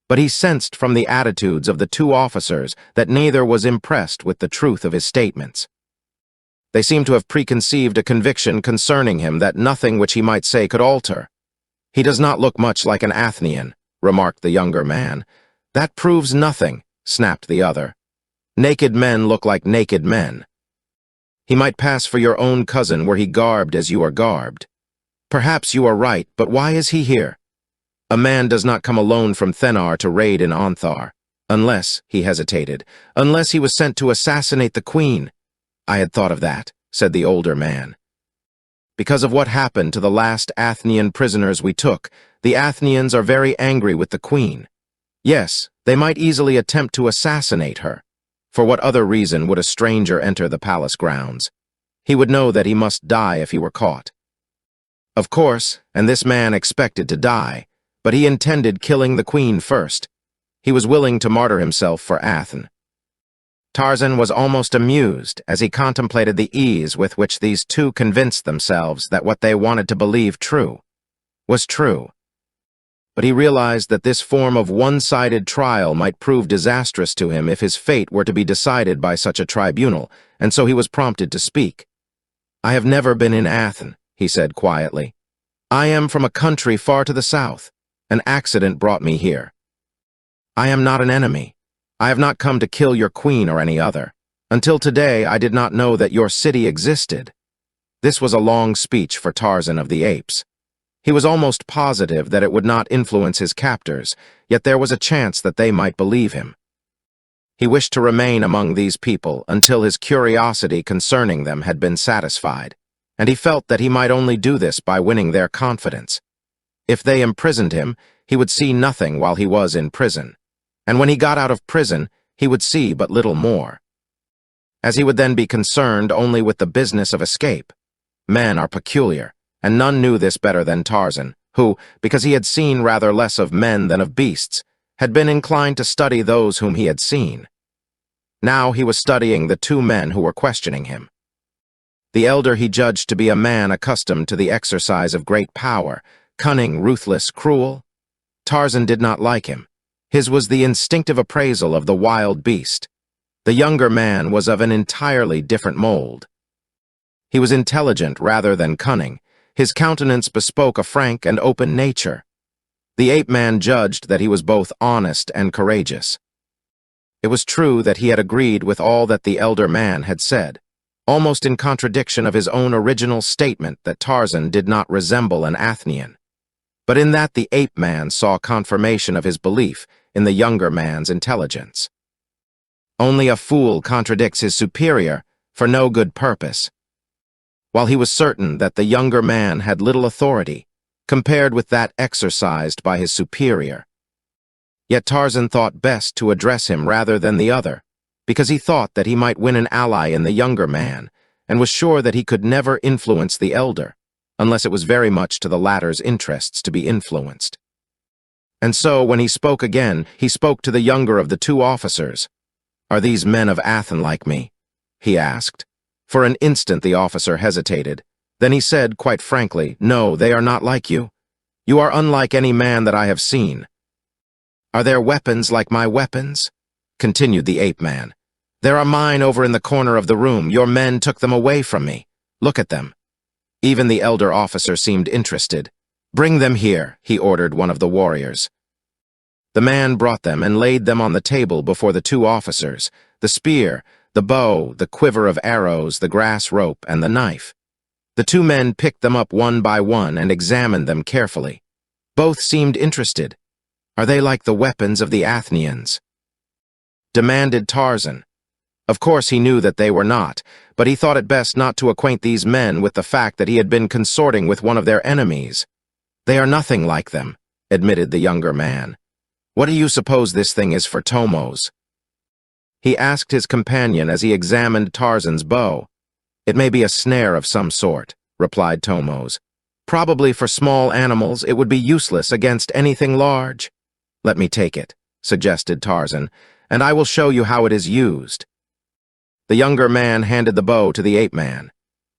But he sensed from the attitudes of the two officers that neither was impressed with the truth of his statements. They seemed to have preconceived a conviction concerning him that nothing which he might say could alter. "He does not look much like an Athenian," remarked the younger man. "That proves nothing," snapped the other. "Naked men look like naked men. He might pass for your own cousin were he garbed as you are garbed. Perhaps you are right, but why is he here? A man does not come alone from Thenar to raid in Anthar, unless," he hesitated, "unless he was sent to assassinate the queen." "I had thought of that," said the older man. "Because of what happened to the last Athenian prisoners we took, the Athenians are very angry with the queen. Yes, they might easily attempt to assassinate her. For what other reason would a stranger enter the palace grounds? He would know that he must die if he were caught. Of course, and this man expected to die, but he intended killing the queen first. He was willing to martyr himself for Athens." Tarzan was almost amused as he contemplated the ease with which these two convinced themselves that what they wanted to believe was true. But he realized that this form of one-sided trial might prove disastrous to him if his fate were to be decided by such a tribunal, and so he was prompted to speak. "I have never been in Athens," he said quietly. "I am from a country far to the south. An accident brought me here. I am not an enemy. I have not come to kill your queen or any other. Until today, I did not know that your city existed." This was a long speech for Tarzan of the Apes. He was almost positive that it would not influence his captors, yet there was a chance that they might believe him. He wished to remain among these people until his curiosity concerning them had been satisfied, and he felt that he might only do this by winning their confidence. If they imprisoned him, he would see nothing while he was in prison, and when he got out of prison, he would see but little more, as he would then be concerned only with the business of escape. Men are peculiar, and none knew this better than Tarzan, who, because he had seen rather less of men than of beasts, had been inclined to study those whom he had seen. Now he was studying the two men who were questioning him. The elder he judged to be a man accustomed to the exercise of great power, cunning, ruthless, cruel. Tarzan did not like him. His was the instinctive appraisal of the wild beast. The younger man was of an entirely different mold. He was intelligent rather than cunning. His countenance bespoke a frank and open nature. The ape-man judged that he was both honest and courageous. It was true that he had agreed with all that the elder man had said, almost in contradiction of his own original statement that Tarzan did not resemble an Athenian. But in that the ape-man saw confirmation of his belief in the younger man's intelligence. Only a fool contradicts his superior for no good purpose. While he was certain that the younger man had little authority, compared with that exercised by his superior, yet Tarzan thought best to address him rather than the other, because he thought that he might win an ally in the younger man, and was sure that he could never influence the elder, unless it was very much to the latter's interests to be influenced. And so, when he spoke again, he spoke to the younger of the two officers. "Are these men of Athens like me?" he asked. For an instant the officer hesitated. Then he said, quite frankly, "No, they are not like you. You are unlike any man that I have seen." "Are their weapons like my weapons?" continued the ape-man. "There are mine over in the corner of the room. Your men took them away from me. Look at them." Even the elder officer seemed interested. "Bring them here," he ordered one of the warriors. The man brought them and laid them on the table before the two officers: the spear, the bow, the quiver of arrows, the grass rope, and the knife. The two men picked them up one by one and examined them carefully. Both seemed interested. "Are they like the weapons of the Athenians?" demanded Tarzan. Of course he knew that they were not, but he thought it best not to acquaint these men with the fact that he had been consorting with one of their enemies. "They are nothing like them," admitted the younger man. "What do you suppose this thing is for Tomos?" He asked his companion as he examined Tarzan's bow. "It may be a snare of some sort," replied Tomos. "Probably for small animals. It would be useless against anything large." "Let me take it," suggested Tarzan, "and I will show you how it is used." The younger man handed the bow to the ape-man.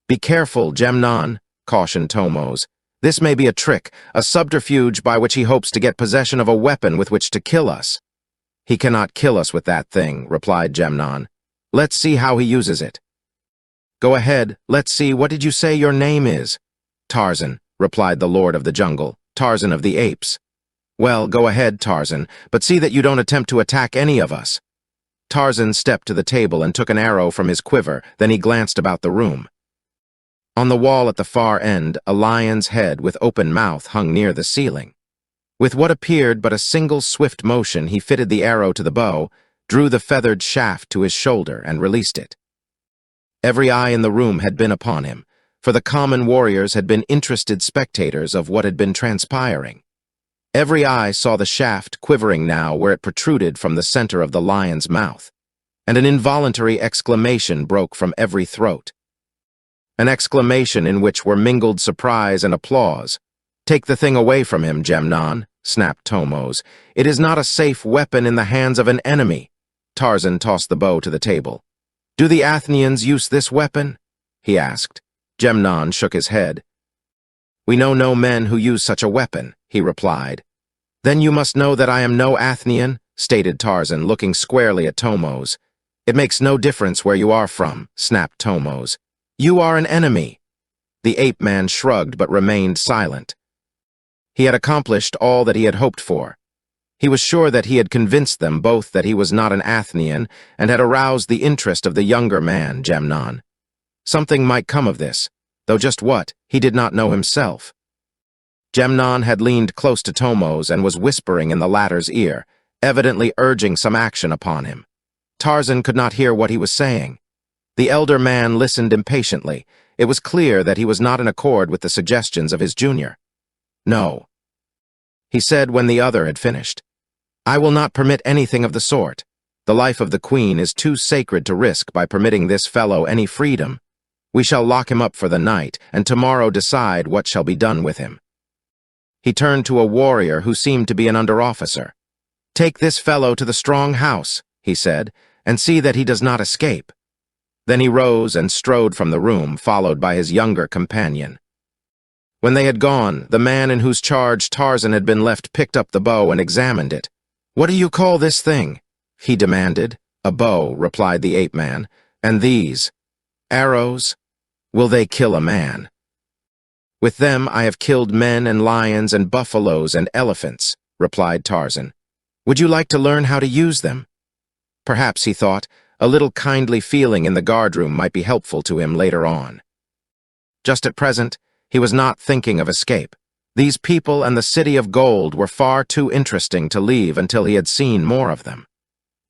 "Be careful, Gemnon," cautioned Tomos. "This may be a trick, a subterfuge by which he hopes to get possession of a weapon with which to kill us." "He cannot kill us with that thing," replied Gemnon. "Let's see how he uses it." "Go ahead, let's see. What did you say your name is?" "Tarzan," replied the Lord of the Jungle, "Tarzan of the Apes." "Well, go ahead, Tarzan, but see that you don't attempt to attack any of us." Tarzan stepped to the table and took an arrow from his quiver, then he glanced about the room. On the wall at the far end, a lion's head with open mouth hung near the ceiling. With what appeared but a single swift motion, he fitted the arrow to the bow, drew the feathered shaft to his shoulder, and released it. Every eye in the room had been upon him, for the common warriors had been interested spectators of what had been transpiring. Every eye saw the shaft quivering now where it protruded from the center of the lion's mouth, and an involuntary exclamation broke from every throat. An exclamation in which were mingled surprise and applause. "Take the thing away from him, Gemnon," snapped Tomos. "It is not a safe weapon in the hands of an enemy." Tarzan tossed the bow to the table. "Do the Athenians use this weapon?" he asked. Gemnon shook his head. "We know no men who use such a weapon," he replied. "Then you must know that I am no Athenian," stated Tarzan, looking squarely at Tomos. "It makes no difference where you are from," snapped Tomos. "You are an enemy." The ape-man shrugged but remained silent. He had accomplished all that he had hoped for. He was sure that he had convinced them both that he was not an Athenian and had aroused the interest of the younger man, Gemnon. Something might come of this, though just what, he did not know himself. Gemnon had leaned close to Tomos and was whispering in the latter's ear, evidently urging some action upon him. Tarzan could not hear what he was saying. The elder man listened impatiently. It was clear that he was not in accord with the suggestions of his junior. "No," he said when the other had finished. "I will not permit anything of the sort. The life of the queen is too sacred to risk by permitting this fellow any freedom. We shall lock him up for the night, and tomorrow decide what shall be done with him." He turned to a warrior who seemed to be an under-officer. "Take this fellow to the strong house," he said, "and see that he does not escape." Then he rose and strode from the room, followed by his younger companion. When they had gone, the man in whose charge Tarzan had been left picked up the bow and examined it. "What do you call this thing?" he demanded. "A bow," replied the ape-man. "And these? Arrows? Will they kill a man?" "With them I have killed men and lions and buffaloes and elephants," replied Tarzan. "Would you like to learn how to use them?" Perhaps, he thought, a little kindly feeling in the guardroom might be helpful to him later on. Just at present, he was not thinking of escape. These people and the city of gold were far too interesting to leave until he had seen more of them.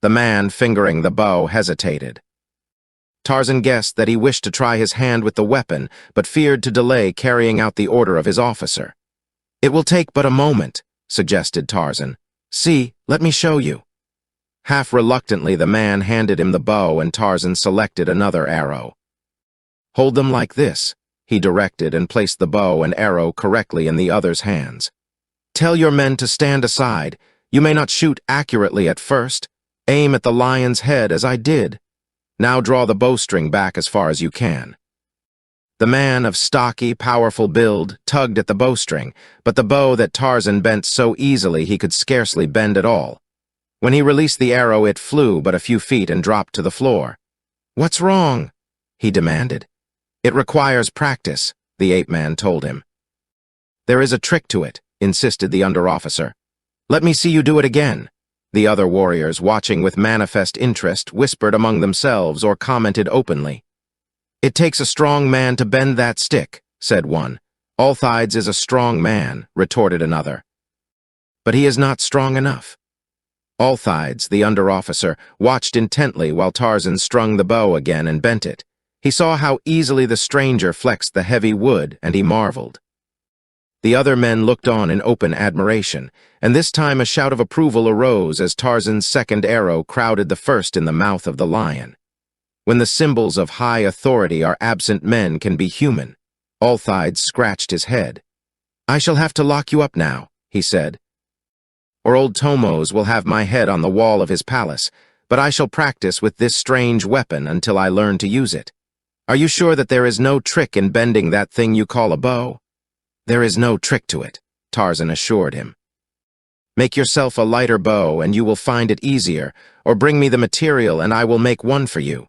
The man fingering the bow hesitated. Tarzan guessed that he wished to try his hand with the weapon, but feared to delay carrying out the order of his officer. "It will take but a moment," suggested Tarzan. "See, let me show you." Half reluctantly, the man handed him the bow and Tarzan selected another arrow. "Hold them like this," he directed, and placed the bow and arrow correctly in the other's hands. "Tell your men to stand aside. You may not shoot accurately at first. Aim at the lion's head as I did. Now draw the bowstring back as far as you can." The man of stocky, powerful build tugged at the bowstring, but the bow that Tarzan bent so easily he could scarcely bend at all. When he released the arrow, it flew but a few feet and dropped to the floor. "What's wrong?" he demanded. "It requires practice," the ape-man told him. "There is a trick to it," insisted the under-officer. "Let me see you do it again." The other warriors, watching with manifest interest, whispered among themselves or commented openly. "It takes a strong man to bend that stick," said one. "Allthides is a strong man," retorted another. "But he is not strong enough." Allthides, the under-officer, watched intently while Tarzan strung the bow again and bent it. He saw how easily the stranger flexed the heavy wood, and he marveled. The other men looked on in open admiration, and this time a shout of approval arose as Tarzan's second arrow crowded the first in the mouth of the lion. When the symbols of high authority are absent, men can be human. Allthides scratched his head. "I shall have to lock you up now," he said. "Or old Tomos will have my head on the wall of his palace, but I shall practice with this strange weapon until I learn to use it. Are you sure that there is no trick in bending that thing you call a bow?" "There is no trick to it," Tarzan assured him. "Make yourself a lighter bow and you will find it easier, or bring me the material and I will make one for you."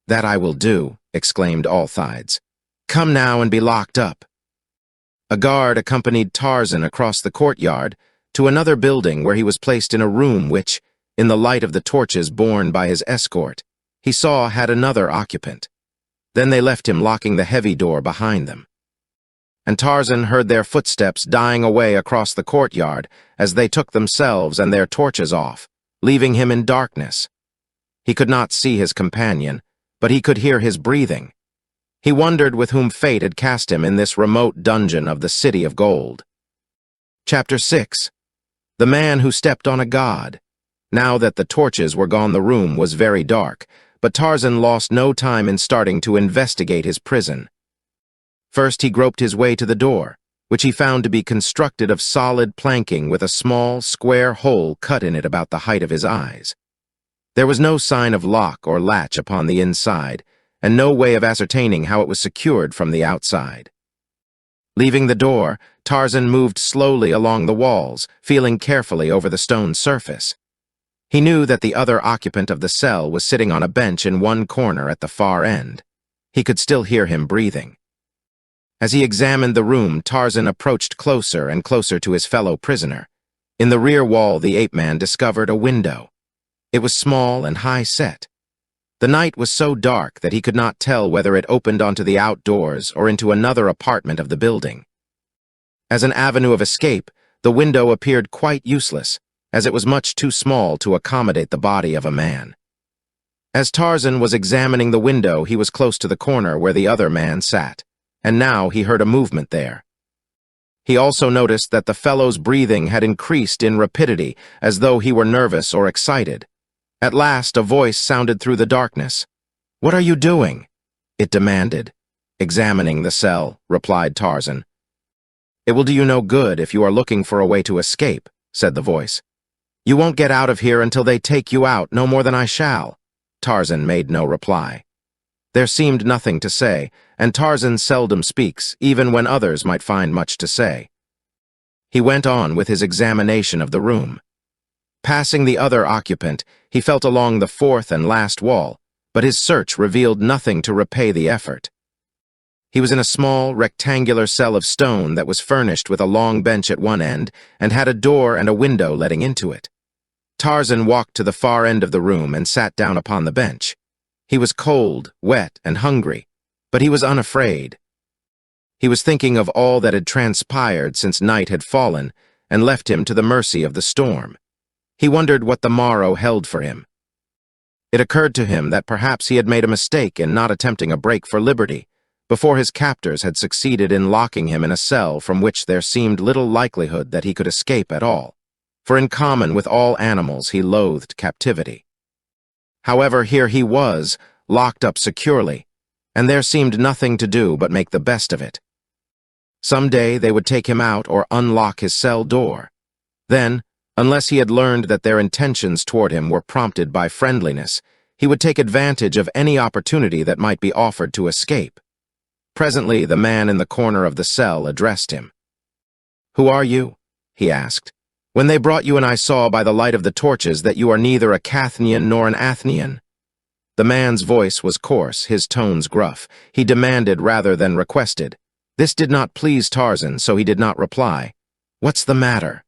"That I will do," exclaimed Allthides. "Come now and be locked up." A guard accompanied Tarzan across the courtyard to another building where he was placed in a room which, in the light of the torches borne by his escort, he saw had another occupant. Then they left him locking the heavy door behind them. And Tarzan heard their footsteps dying away across the courtyard as they took themselves and their torches off, leaving him in darkness. He could not see his companion, but he could hear his breathing. He wondered with whom fate had cast him in this remote dungeon of the City of Gold. Chapter 6. The Man Who Stepped on a God. Now that the torches were gone, the room was very dark, but Tarzan lost no time in starting to investigate his prison. First, he groped his way to the door, which he found to be constructed of solid planking with a small, square hole cut in it about the height of his eyes. There was no sign of lock or latch upon the inside, and no way of ascertaining how it was secured from the outside. Leaving the door, Tarzan moved slowly along the walls, feeling carefully over the stone surface. He knew that the other occupant of the cell was sitting on a bench in one corner at the far end. He could still hear him breathing. As he examined the room, Tarzan approached closer and closer to his fellow prisoner. In the rear wall, the ape-man discovered a window. It was small and high-set. The night was so dark that he could not tell whether it opened onto the outdoors or into another apartment of the building. As an avenue of escape, the window appeared quite useless, as it was much too small to accommodate the body of a man. As Tarzan was examining the window, he was close to the corner where the other man sat, and now he heard a movement there. He also noticed that the fellow's breathing had increased in rapidity, as though he were nervous or excited. At last, a voice sounded through the darkness. "What are you doing?" it demanded. "Examining the cell," replied Tarzan. "It will do you no good if you are looking for a way to escape," said the voice. "You won't get out of here until they take you out, no more than I shall." Tarzan made no reply. There seemed nothing to say, and Tarzan seldom speaks, even when others might find much to say. He went on with his examination of the room. Passing the other occupant, he felt along the fourth and last wall, but his search revealed nothing to repay the effort. He was in a small, rectangular cell of stone that was furnished with a long bench at one end and had a door and a window letting into it. Tarzan walked to the far end of the room and sat down upon the bench. He was cold, wet, and hungry, but he was unafraid. He was thinking of all that had transpired since night had fallen and left him to the mercy of the storm. He wondered what the morrow held for him. It occurred to him that perhaps he had made a mistake in not attempting a break for liberty before his captors had succeeded in locking him in a cell from which there seemed little likelihood that he could escape at all, for in common with all animals he loathed captivity. However, here he was, locked up securely, and there seemed nothing to do but make the best of it. Some day they would take him out or unlock his cell door. Then, unless he had learned that their intentions toward him were prompted by friendliness, he would take advantage of any opportunity that might be offered to escape. Presently, the man in the corner of the cell addressed him. "Who are you?" he asked. "When they brought you in, I saw by the light of the torches that you are neither a Cathnian nor an Athenian." The man's voice was coarse, his tones gruff. He demanded rather than requested. This did not please Tarzan, so he did not reply. "What's the matter?"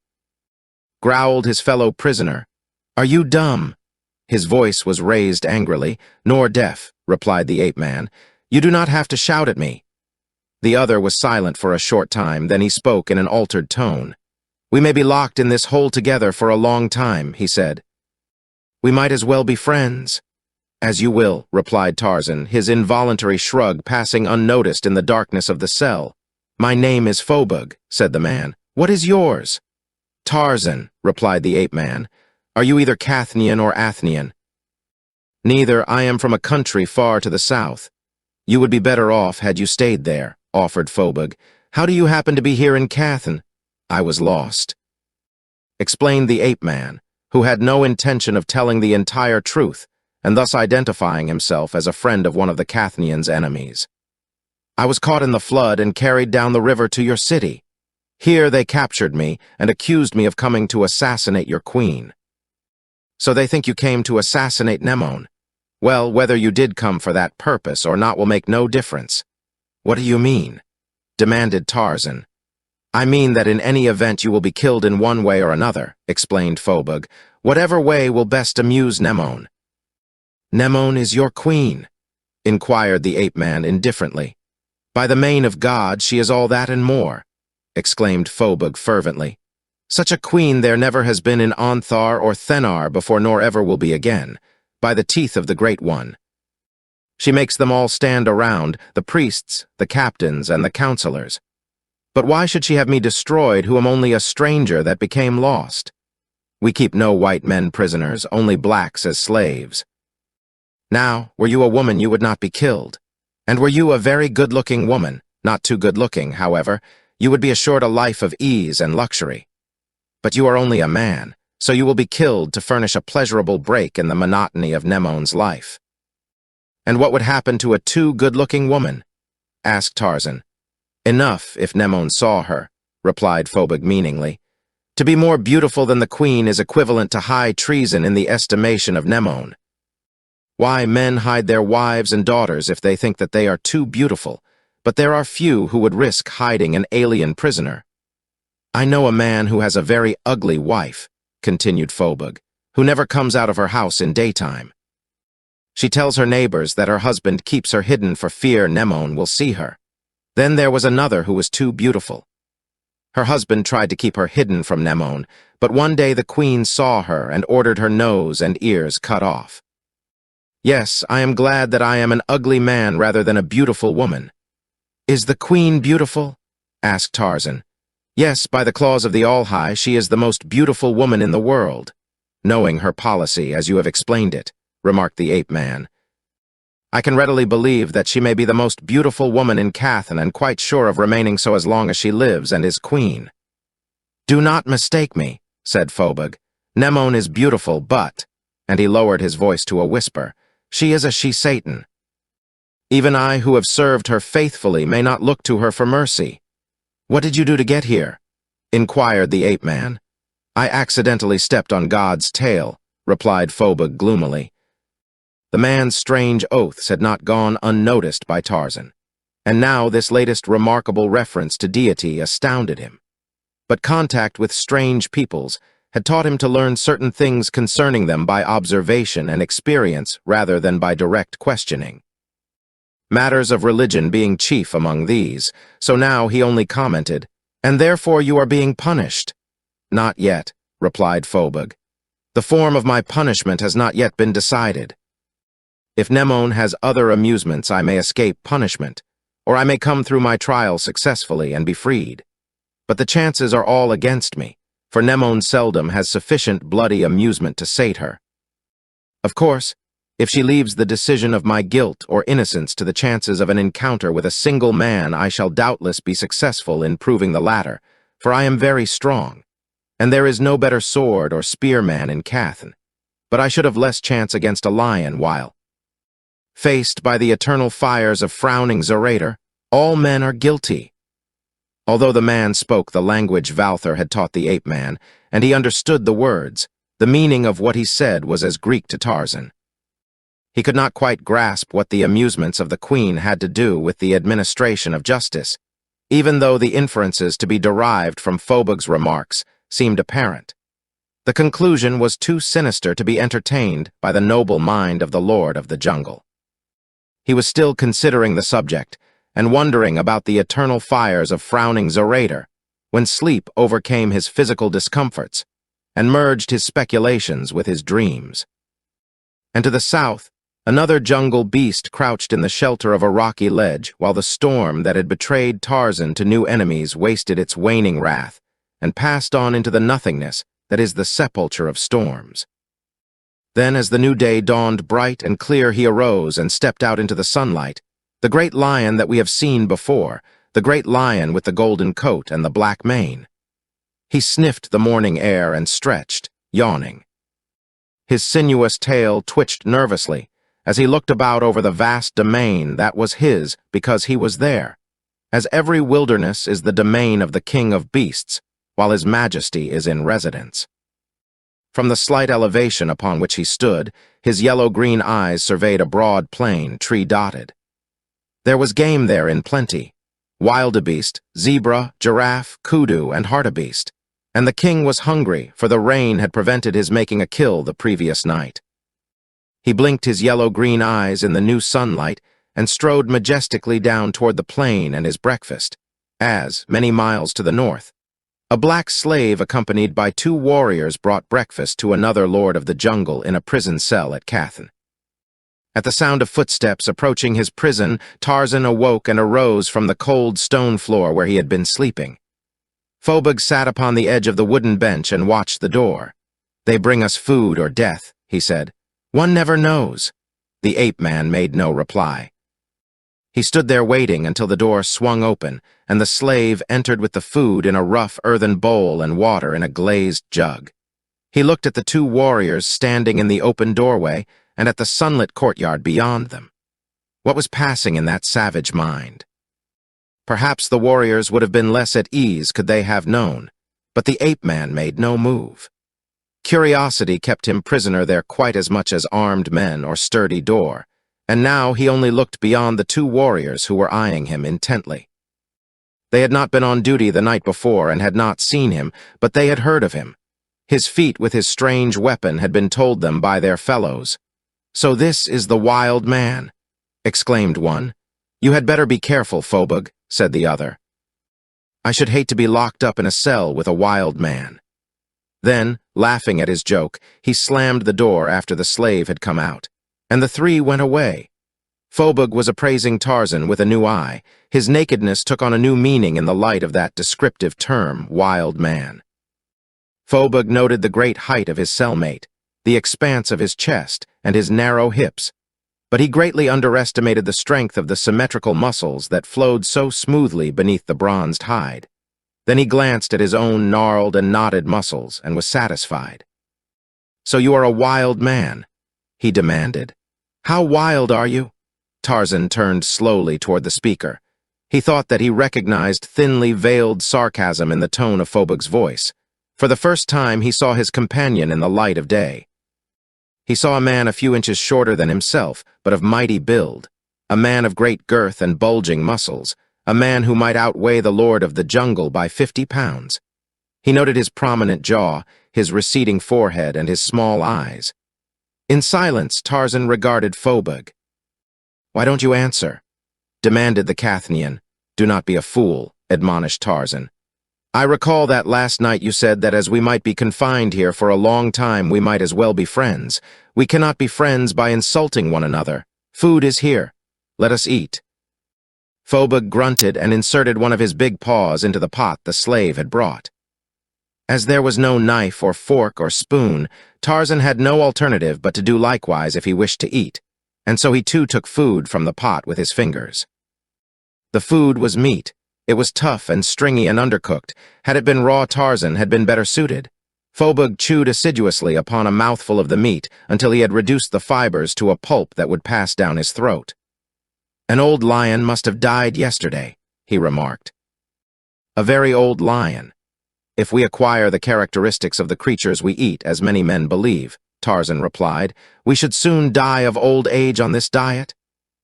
growled his fellow prisoner. "Are you dumb?" His voice was raised angrily. "Nor deaf," replied the ape-man. "You do not have to shout at me." The other was silent for a short time, then he spoke in an altered tone. "We may be locked in this hole together for a long time," he said. "We might as well be friends." "As you will," replied Tarzan, his involuntary shrug passing unnoticed in the darkness of the cell. "My name is Phobug," said the man. "What is yours?" "Tarzan," replied the ape-man. "Are you either Cathnian or Athenian?" "Neither. I am from a country far to the south." "You would be better off had you stayed there," offered Phobug. "How do you happen to be here in Cathan?" "I was lost," explained the ape-man, who had no intention of telling the entire truth, and thus identifying himself as a friend of one of the Cathnians' enemies. "I was caught in the flood and carried down the river to your city. Here they captured me and accused me of coming to assassinate your queen." "So they think you came to assassinate Mnemon? Well, whether you did come for that purpose or not will make no difference." "What do you mean?" demanded Tarzan. "I mean that in any event you will be killed in one way or another," explained Phobug. "Whatever way will best amuse Mnemon." "Mnemon is your queen?" inquired the ape-man indifferently. "By the mane of God, she is all that and more," exclaimed Phobug fervently. "Such a queen there never has been in Onthar or Thenar before nor ever will be again, by the teeth of the Great One. She makes them all stand around, the priests, the captains, and the counselors. But why should she have me destroyed who am only a stranger that became lost? We keep no white men prisoners, only blacks as slaves. Now, were you a woman you would not be killed. And were you a very good-looking woman, not too good-looking, however, you would be assured a life of ease and luxury. But you are only a man, so you will be killed to furnish a pleasurable break in the monotony of Mnemon's life." "And what would happen to a too good-looking woman?" asked Tarzan. "Enough if Mnemon saw her," replied Phobug meaningly. "To be more beautiful than the queen is equivalent to high treason in the estimation of Mnemon. Why, men hide their wives and daughters if they think that they are too beautiful, but there are few who would risk hiding an alien prisoner. I know a man who has a very ugly wife," continued Phobug, "who never comes out of her house in daytime. She tells her neighbors that her husband keeps her hidden for fear Mnemon will see her. Then there was another who was too beautiful. Her husband tried to keep her hidden from Mnemon, but one day the queen saw her and ordered her nose and ears cut off. Yes, I am glad that I am an ugly man rather than a beautiful woman." "Is the queen beautiful?" asked Tarzan. "Yes, by the claws of the All-High, she is the most beautiful woman in the world." "Knowing her policy, as you have explained it," remarked the ape-man. "I can readily believe that she may be the most beautiful woman in Cathan and quite sure of remaining so as long as she lives and is queen." "Do not mistake me," said Phobug. "Mnemon is beautiful, but," and he lowered his voice to a whisper, "she is a she-Satan. Even I, who have served her faithfully, may not look to her for mercy." "What did you do to get here?" inquired the ape-man. "I accidentally stepped on God's tail," replied Phobug gloomily. The man's strange oaths had not gone unnoticed by Tarzan, and now this latest remarkable reference to deity astounded him. But contact with strange peoples had taught him to learn certain things concerning them by observation and experience rather than by direct questioning. Matters of religion being chief among these, so now he only commented, "And therefore you are being punished." "Not yet," replied Phobug. "The form of my punishment has not yet been decided. If Mnemon has other amusements, I may escape punishment, or I may come through my trial successfully and be freed. But the chances are all against me, for Mnemon seldom has sufficient bloody amusement to sate her. Of course, If she leaves the decision of my guilt or innocence to the chances of an encounter with a single man, I shall doubtless be successful in proving the latter, for I am very strong, and there is no better sword or spearman in Cathan. But I should have less chance against a lion while faced by the eternal fires of frowning Zorator. All men are guilty. Although the man spoke the language Valther had taught the ape-man, and he understood the words, the meaning of what he said was as Greek to Tarzan. He could not quite grasp what the amusements of the queen had to do with the administration of justice, even though the inferences to be derived from Phobog's remarks seemed apparent. The conclusion was too sinister to be entertained by the noble mind of the Lord of the Jungle. He was still considering the subject, and wondering about the eternal fires of frowning Zorator, when sleep overcame his physical discomforts, and merged his speculations with his dreams. And to the south, another jungle beast crouched in the shelter of a rocky ledge, while the storm that had betrayed Tarzan to new enemies wasted its waning wrath, and passed on into the nothingness that is the sepulchre of storms. Then, as the new day dawned bright and clear, he arose and stepped out into the sunlight, the great lion that we have seen before, the great lion with the golden coat and the black mane. He sniffed the morning air and stretched, yawning. His sinuous tail twitched nervously as he looked about over the vast domain that was his because he was there, as every wilderness is the domain of the king of beasts, while his majesty is in residence. From the slight elevation upon which he stood, his yellow-green eyes surveyed a broad plain, tree-dotted. There was game there in plenty, wildebeest, zebra, giraffe, kudu, and hartebeest, and the king was hungry, for the rain had prevented his making a kill the previous night. He blinked his yellow-green eyes in the new sunlight and strode majestically down toward the plain and his breakfast, as, many miles to the north, a black slave accompanied by 2 warriors brought breakfast to another lord of the jungle in a prison cell at Cathan. At the sound of footsteps approaching his prison, Tarzan awoke and arose from the cold stone floor where he had been sleeping. Phobog sat upon the edge of the wooden bench and watched the door. "They bring us food or death," he said. "One never knows." The ape-man made no reply. He stood there waiting until the door swung open, and the slave entered with the food in a rough earthen bowl and water in a glazed jug. He looked at the 2 warriors standing in the open doorway and at the sunlit courtyard beyond them. What was passing in that savage mind? Perhaps the warriors would have been less at ease could they have known, but the ape-man made no move. Curiosity kept him prisoner there quite as much as armed men or sturdy door, and now he only looked beyond the 2 warriors who were eyeing him intently. They had not been on duty the night before and had not seen him, but they had heard of him. His feat with his strange weapon had been told them by their fellows. "So this is the wild man," exclaimed one. "You had better be careful, Phobog," said the other. "I should hate to be locked up in a cell with a wild man." Then, laughing at his joke, he slammed the door after the slave had come out, and the 3 went away. Phobog was appraising Tarzan with a new eye. His nakedness took on a new meaning in the light of that descriptive term, wild man. Phobog noted the great height of his cellmate, the expanse of his chest, and his narrow hips, but he greatly underestimated the strength of the symmetrical muscles that flowed so smoothly beneath the bronzed hide. Then he glanced at his own gnarled and knotted muscles and was satisfied. "So you are a wild man?" he demanded. "How wild are you?" Tarzan turned slowly toward the speaker. He thought that he recognized thinly veiled sarcasm in the tone of Phobog's voice. For the first time, he saw his companion in the light of day. He saw a man a few inches shorter than himself, but of mighty build, a man of great girth and bulging muscles, a man who might outweigh the lord of the jungle by 50 pounds. He noted his prominent jaw, his receding forehead, and his small eyes. In silence, Tarzan regarded Phobog. "Why don't you answer?" demanded the Cathanian. "Do not be a fool," admonished Tarzan. "I recall that last night you said that as we might be confined here for a long time, we might as well be friends. We cannot be friends by insulting one another. Food is here. Let us eat." Phobog grunted and inserted one of his big paws into the pot the slave had brought. As there was no knife or fork or spoon, Tarzan had no alternative but to do likewise if he wished to eat, and so he too took food from the pot with his fingers. The food was meat. It was tough and stringy and undercooked. Had it been raw, Tarzan had been better suited. Phobug chewed assiduously upon a mouthful of the meat until he had reduced the fibers to a pulp that would pass down his throat. "An old lion must have died yesterday," he remarked. "A very old lion. If we acquire the characteristics of the creatures we eat, as many men believe," Tarzan replied, "we should soon die of old age on this diet."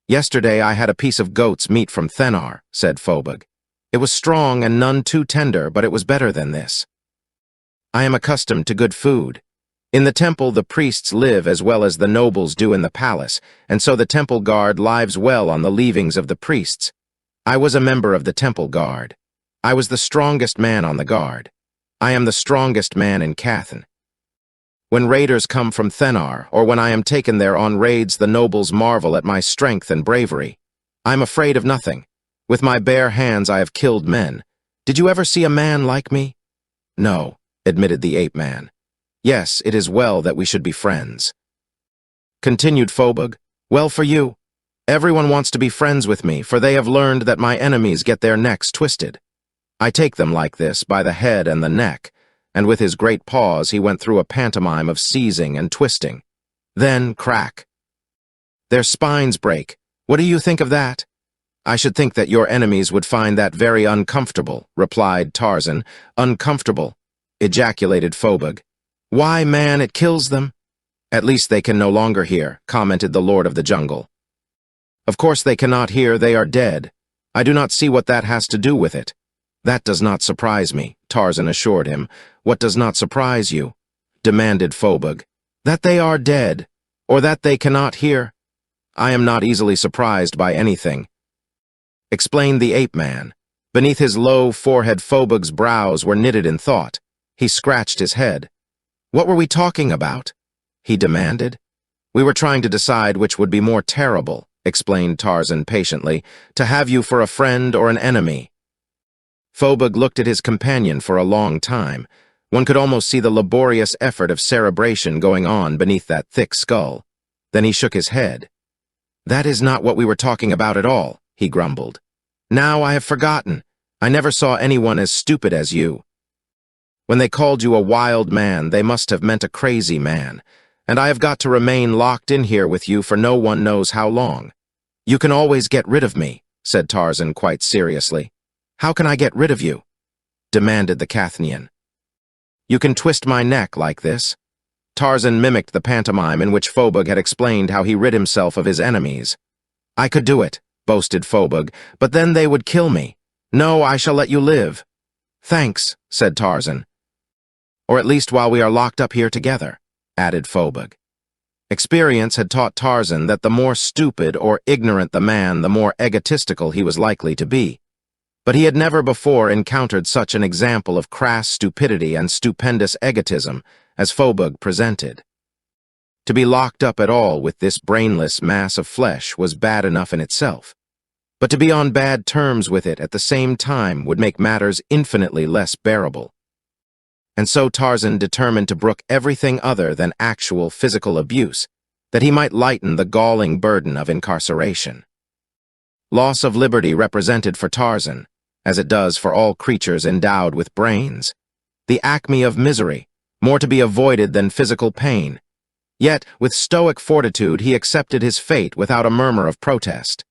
"Yesterday I had a piece of goat's meat from Thenar," said Phobug. "It was strong and none too tender, but it was better than this. I am accustomed to good food. In the temple the priests live as well as the nobles do in the palace, and so the temple guard lives well on the leavings of the priests. I was a member of the temple guard. I was the strongest man on the guard. I am the strongest man in Cathan. When raiders come from Thenar, or when I am taken there on raids, the nobles marvel at my strength and bravery. I am afraid of nothing. With my bare hands I have killed men. Did you ever see a man like me?" "No," admitted the ape-man. "Yes, it is well that we should be friends." Continued Phobug, "Well for you. Everyone wants to be friends with me, for they have learned that my enemies get their necks twisted. I take them like this, by the head and the neck," and with his great paws he went through a pantomime of seizing and twisting. Then, crack. "Their spines break. What do you think of that?" "I should think that your enemies would find that very uncomfortable," replied Tarzan. "Uncomfortable," ejaculated Phobug. "Why, man, it kills them." "At least they can no longer hear," commented the Lord of the Jungle. "Of course they cannot hear, they are dead. I do not see what that has to do with it." "That does not surprise me," Tarzan assured him. "What does not surprise you?" demanded Phobug. "That they are dead, or that they cannot hear. I am not easily surprised by anything," explained the ape-man. Beneath his low forehead, Phobug's brows were knitted in thought. He scratched his head. "What were we talking about?" he demanded. "We were trying to decide which would be more terrible," explained Tarzan patiently, "to have you for a friend or an enemy." Phobug looked at his companion for a long time. One could almost see the laborious effort of cerebration going on beneath that thick skull. Then he shook his head. "That is not what we were talking about at all," he grumbled. "Now I have forgotten. I never saw anyone as stupid as you. When they called you a wild man, they must have meant a crazy man, and I have got to remain locked in here with you for no one knows how long." "You can always get rid of me," said Tarzan quite seriously. "How can I get rid of you?" demanded the Cathnian. "You can twist my neck like this." Tarzan mimicked the pantomime in which Phobug had explained how he rid himself of his enemies. "I could do it," boasted Phobug, "but then they would kill me. No, I shall let you live." "Thanks," said Tarzan. "Or at least while we are locked up here together," added Phobug. Experience had taught Tarzan that the more stupid or ignorant the man, the more egotistical he was likely to be. But he had never before encountered such an example of crass stupidity and stupendous egotism as Phobug presented. To be locked up at all with this brainless mass of flesh was bad enough in itself, but to be on bad terms with it at the same time would make matters infinitely less bearable. And so Tarzan determined to brook everything other than actual physical abuse, that he might lighten the galling burden of incarceration. Loss of liberty represented for Tarzan, as it does for all creatures endowed with brains, the acme of misery, more to be avoided than physical pain. Yet, with stoic fortitude, he accepted his fate without a murmur of protest.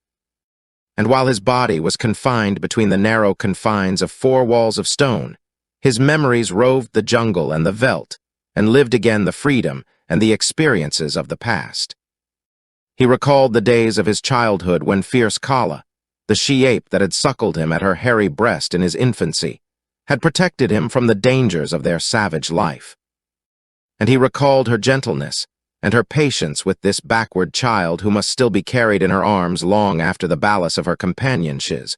And while his body was confined between the narrow confines of 4 walls of stone, his memories roved the jungle and the veldt, and lived again the freedom and the experiences of the past. He recalled the days of his childhood when fierce Kala, the she-ape that had suckled him at her hairy breast in his infancy, had protected him from the dangers of their savage life. And he recalled her gentleness and her patience with this backward child who must still be carried in her arms long after the ballast of her companionships,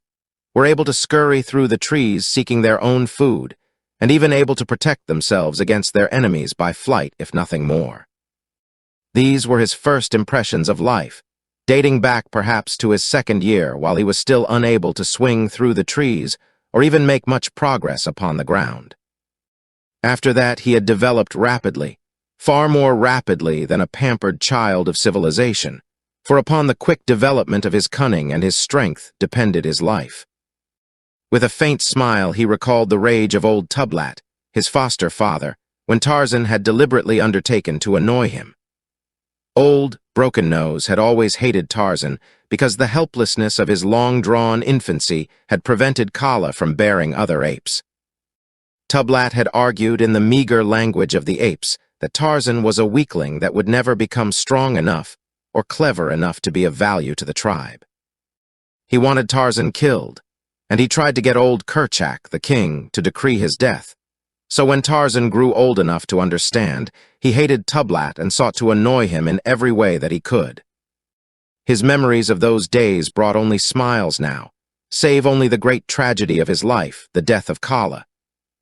were able to scurry through the trees seeking their own food, and even able to protect themselves against their enemies by flight, if nothing more. These were his first impressions of life, dating back perhaps to his 2nd year while he was still unable to swing through the trees or even make much progress upon the ground. After that, he had developed rapidly, far more rapidly than a pampered child of civilization, for upon the quick development of his cunning and his strength depended his life. With a faint smile, he recalled the rage of old Tublat, his foster father, when Tarzan had deliberately undertaken to annoy him. Old Broken Nose had always hated Tarzan because the helplessness of his long-drawn infancy had prevented Kala from bearing other apes. Tublat had argued in the meager language of the apes that Tarzan was a weakling that would never become strong enough or clever enough to be of value to the tribe. He wanted Tarzan killed, and he tried to get old Kerchak, the king, to decree his death. So when Tarzan grew old enough to understand, he hated Tublat and sought to annoy him in every way that he could. His memories of those days brought only smiles now, save only the great tragedy of his life, the death of Kala.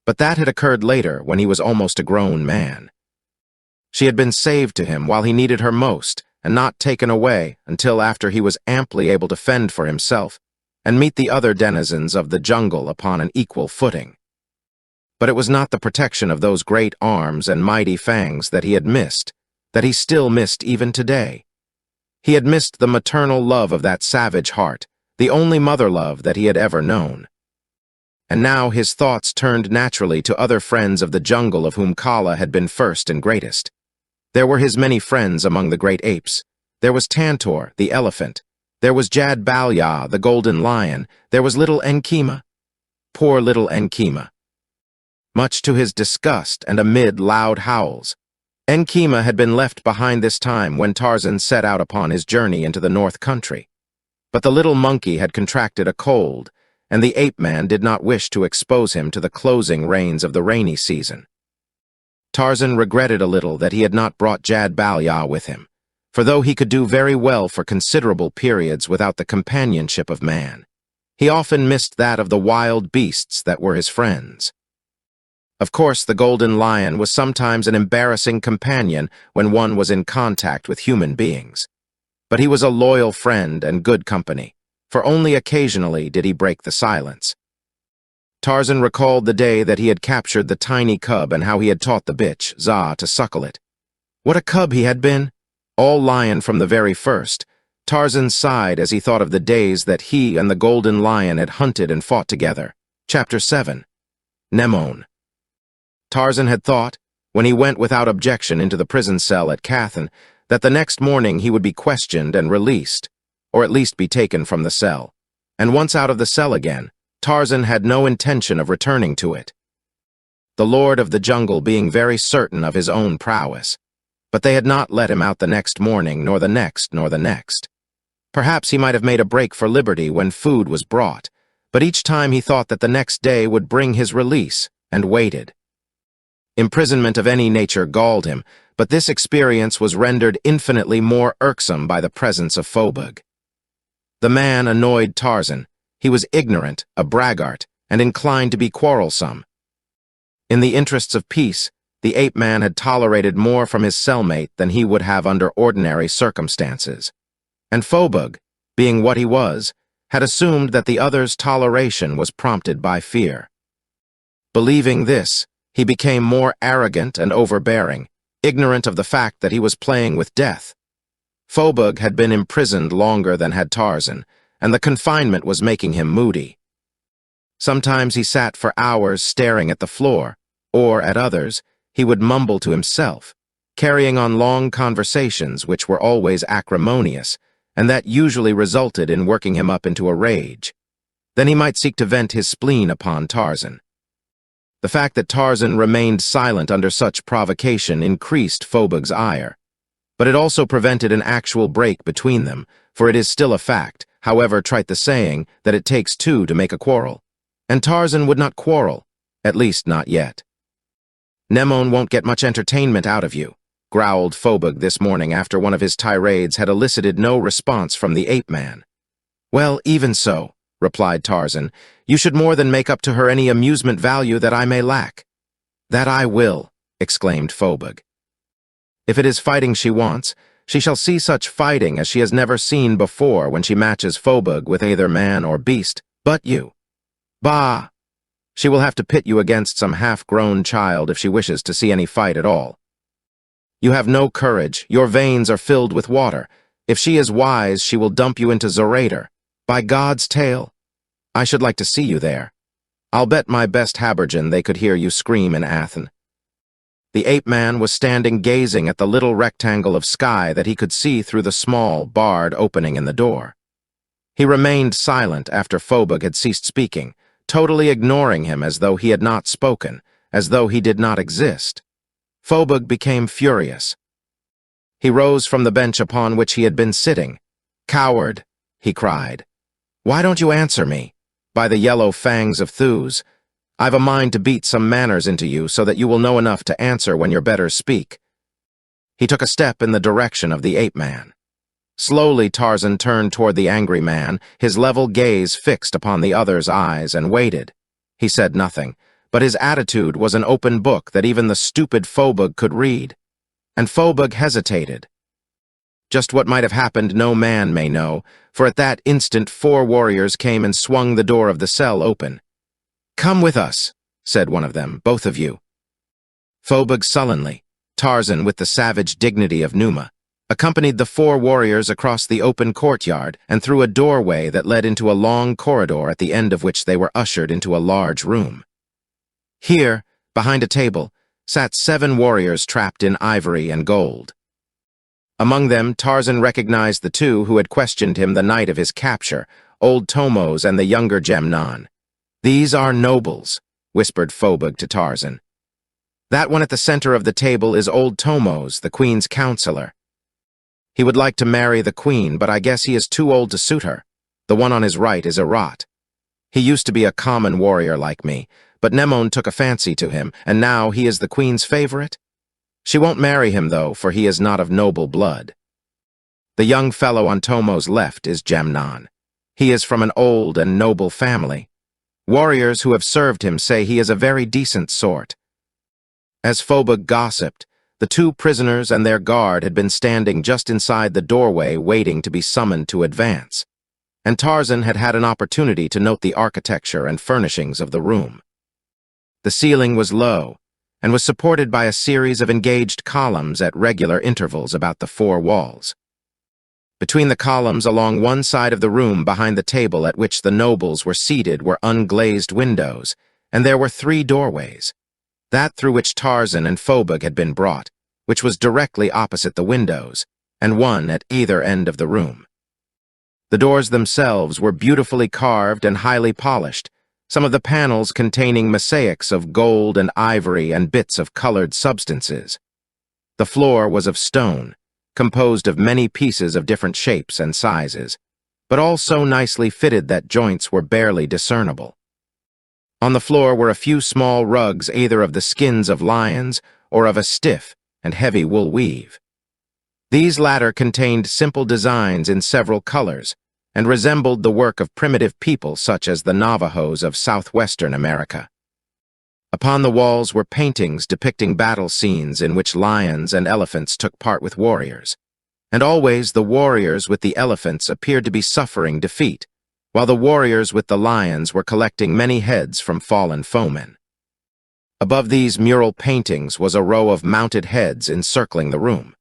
But that had occurred later, when he was almost a grown man. She had been saved to him while he needed her most, and not taken away until after he was amply able to fend for himself and meet the other denizens of the jungle upon an equal footing. But it was not the protection of those great arms and mighty fangs that he had missed, that he still missed even today. He had missed the maternal love of that savage heart, the only mother love that he had ever known. And now his thoughts turned naturally to other friends of the jungle of whom Kala had been first and greatest. There were his many friends among the great apes. There was Tantor, the elephant. There was Jad Balya, the golden lion. There was little Enkima. Poor little Enkima. Much to his disgust and amid loud howls, Enkima had been left behind this time when Tarzan set out upon his journey into the North Country. But the little monkey had contracted a cold, and the ape-man did not wish to expose him to the closing rains of the rainy season. Tarzan regretted a little that he had not brought Jad Balya with him, for though he could do very well for considerable periods without the companionship of man, he often missed that of the wild beasts that were his friends. Of course, the golden lion was sometimes an embarrassing companion when one was in contact with human beings. But he was a loyal friend and good company, for only occasionally did he break the silence. Tarzan recalled the day that he had captured the tiny cub and how he had taught the bitch, Za, to suckle it. What a cub he had been! All lion from the very first. Tarzan sighed as he thought of the days that he and the golden lion had hunted and fought together. Chapter 7. Nemone. Tarzan had thought, when he went without objection into the prison cell at Cathan, that the next morning he would be questioned and released, or at least be taken from the cell. And once out of the cell again, Tarzan had no intention of returning to it. The lord of the jungle being very certain of his own prowess. But they had not let him out the next morning, nor the next, nor the next. Perhaps he might have made a break for liberty when food was brought, but each time he thought that the next day would bring his release, and waited. Imprisonment of any nature galled him, but this experience was rendered infinitely more irksome by the presence of Phobug. The man annoyed Tarzan. He was ignorant, a braggart, and inclined to be quarrelsome. In the interests of peace, the ape-man had tolerated more from his cellmate than he would have under ordinary circumstances. And Phobug, being what he was, had assumed that the other's toleration was prompted by fear. Believing this, he became more arrogant and overbearing, ignorant of the fact that he was playing with death. Phobug had been imprisoned longer than had Tarzan, and the confinement was making him moody. Sometimes he sat for hours staring at the floor, or, at others, he would mumble to himself, carrying on long conversations which were always acrimonious, and that usually resulted in working him up into a rage. Then he might seek to vent his spleen upon Tarzan. The fact that Tarzan remained silent under such provocation increased Phobug's ire. But it also prevented an actual break between them, for it is still a fact, however trite the saying, that it takes two to make a quarrel. And Tarzan would not quarrel, at least not yet. "Nemone won't get much entertainment out of you," growled Phobug this morning after one of his tirades had elicited no response from the ape-man. "Well, even so," replied Tarzan, "you should more than make up to her any amusement value that I may lack." "That I will," exclaimed Phobug. "If it is fighting she wants, she shall see such fighting as she has never seen before when she matches Phobug with either man or beast, but you." "Bah!" She will have to pit you against some half-grown child if she wishes to see any fight at all. You have no courage. Your veins are filled with water. If she is wise, she will dump you into Zorator. By God's tail, I should like to see you there. I'll bet my best habergeon they could hear you scream in Athens." The ape-man was standing gazing at the little rectangle of sky that he could see through the small, barred opening in the door. He remained silent after Phobos had ceased speaking, totally ignoring him as though he had not spoken, as though he did not exist. Phobos became furious. He rose from the bench upon which he had been sitting. "Coward," he cried. "Why don't you answer me? By the yellow fangs of Thews, I've a mind to beat some manners into you so that you will know enough to answer when your betters speak." He took a step in the direction of the ape-man. Slowly Tarzan turned toward the angry man, his level gaze fixed upon the other's eyes, and waited. He said nothing, but his attitude was an open book that even the stupid Phobos could read. And Phobos hesitated. Just what might have happened no man may know, for at that instant 4 warriors came and swung the door of the cell open. "Come with us," said one of them, "both of you." Phobos sullenly, Tarzan with the savage dignity of Numa, accompanied the 4 warriors across the open courtyard and through a doorway that led into a long corridor at the end of which they were ushered into a large room. Here, behind a table, sat 7 warriors trapped in ivory and gold. Among them, Tarzan recognized the 2 who had questioned him the night of his capture, old Tomos and the younger Gemnon. "These are nobles," whispered Phobos to Tarzan. "That one at the center of the table is old Tomos, the queen's counselor. He would like to marry the queen, but I guess he is too old to suit her. The one on his right is Erat. He used to be a common warrior like me, but Nemon took a fancy to him, and now he is the queen's favorite. She won't marry him, though, for he is not of noble blood. The young fellow on Tomos' left is Gemnon. He is from an old and noble family. Warriors who have served him say he is a very decent sort." As Phobos gossiped, the 2 prisoners and their guard had been standing just inside the doorway waiting to be summoned to advance, and Tarzan had had an opportunity to note the architecture and furnishings of the room. The ceiling was low, and was supported by a series of engaged columns at regular intervals about the 4 walls. Between the columns along one side of the room behind the table at which the nobles were seated were unglazed windows, and there were 3 doorways. That through which Tarzan and Phobos had been brought, which was directly opposite the windows, and one at either end of the room. The doors themselves were beautifully carved and highly polished, some of the panels containing mosaics of gold and ivory and bits of colored substances. The floor was of stone, composed of many pieces of different shapes and sizes, but all so nicely fitted that joints were barely discernible. On the floor were a few small rugs either of the skins of lions or of a stiff and heavy wool weave. These latter contained simple designs in several colors, and resembled the work of primitive people such as the Navajos of southwestern America. Upon the walls were paintings depicting battle scenes in which lions and elephants took part with warriors, and always the warriors with the elephants appeared to be suffering defeat, while the warriors with the lions were collecting many heads from fallen foemen. Above these mural paintings was a row of mounted heads encircling the room.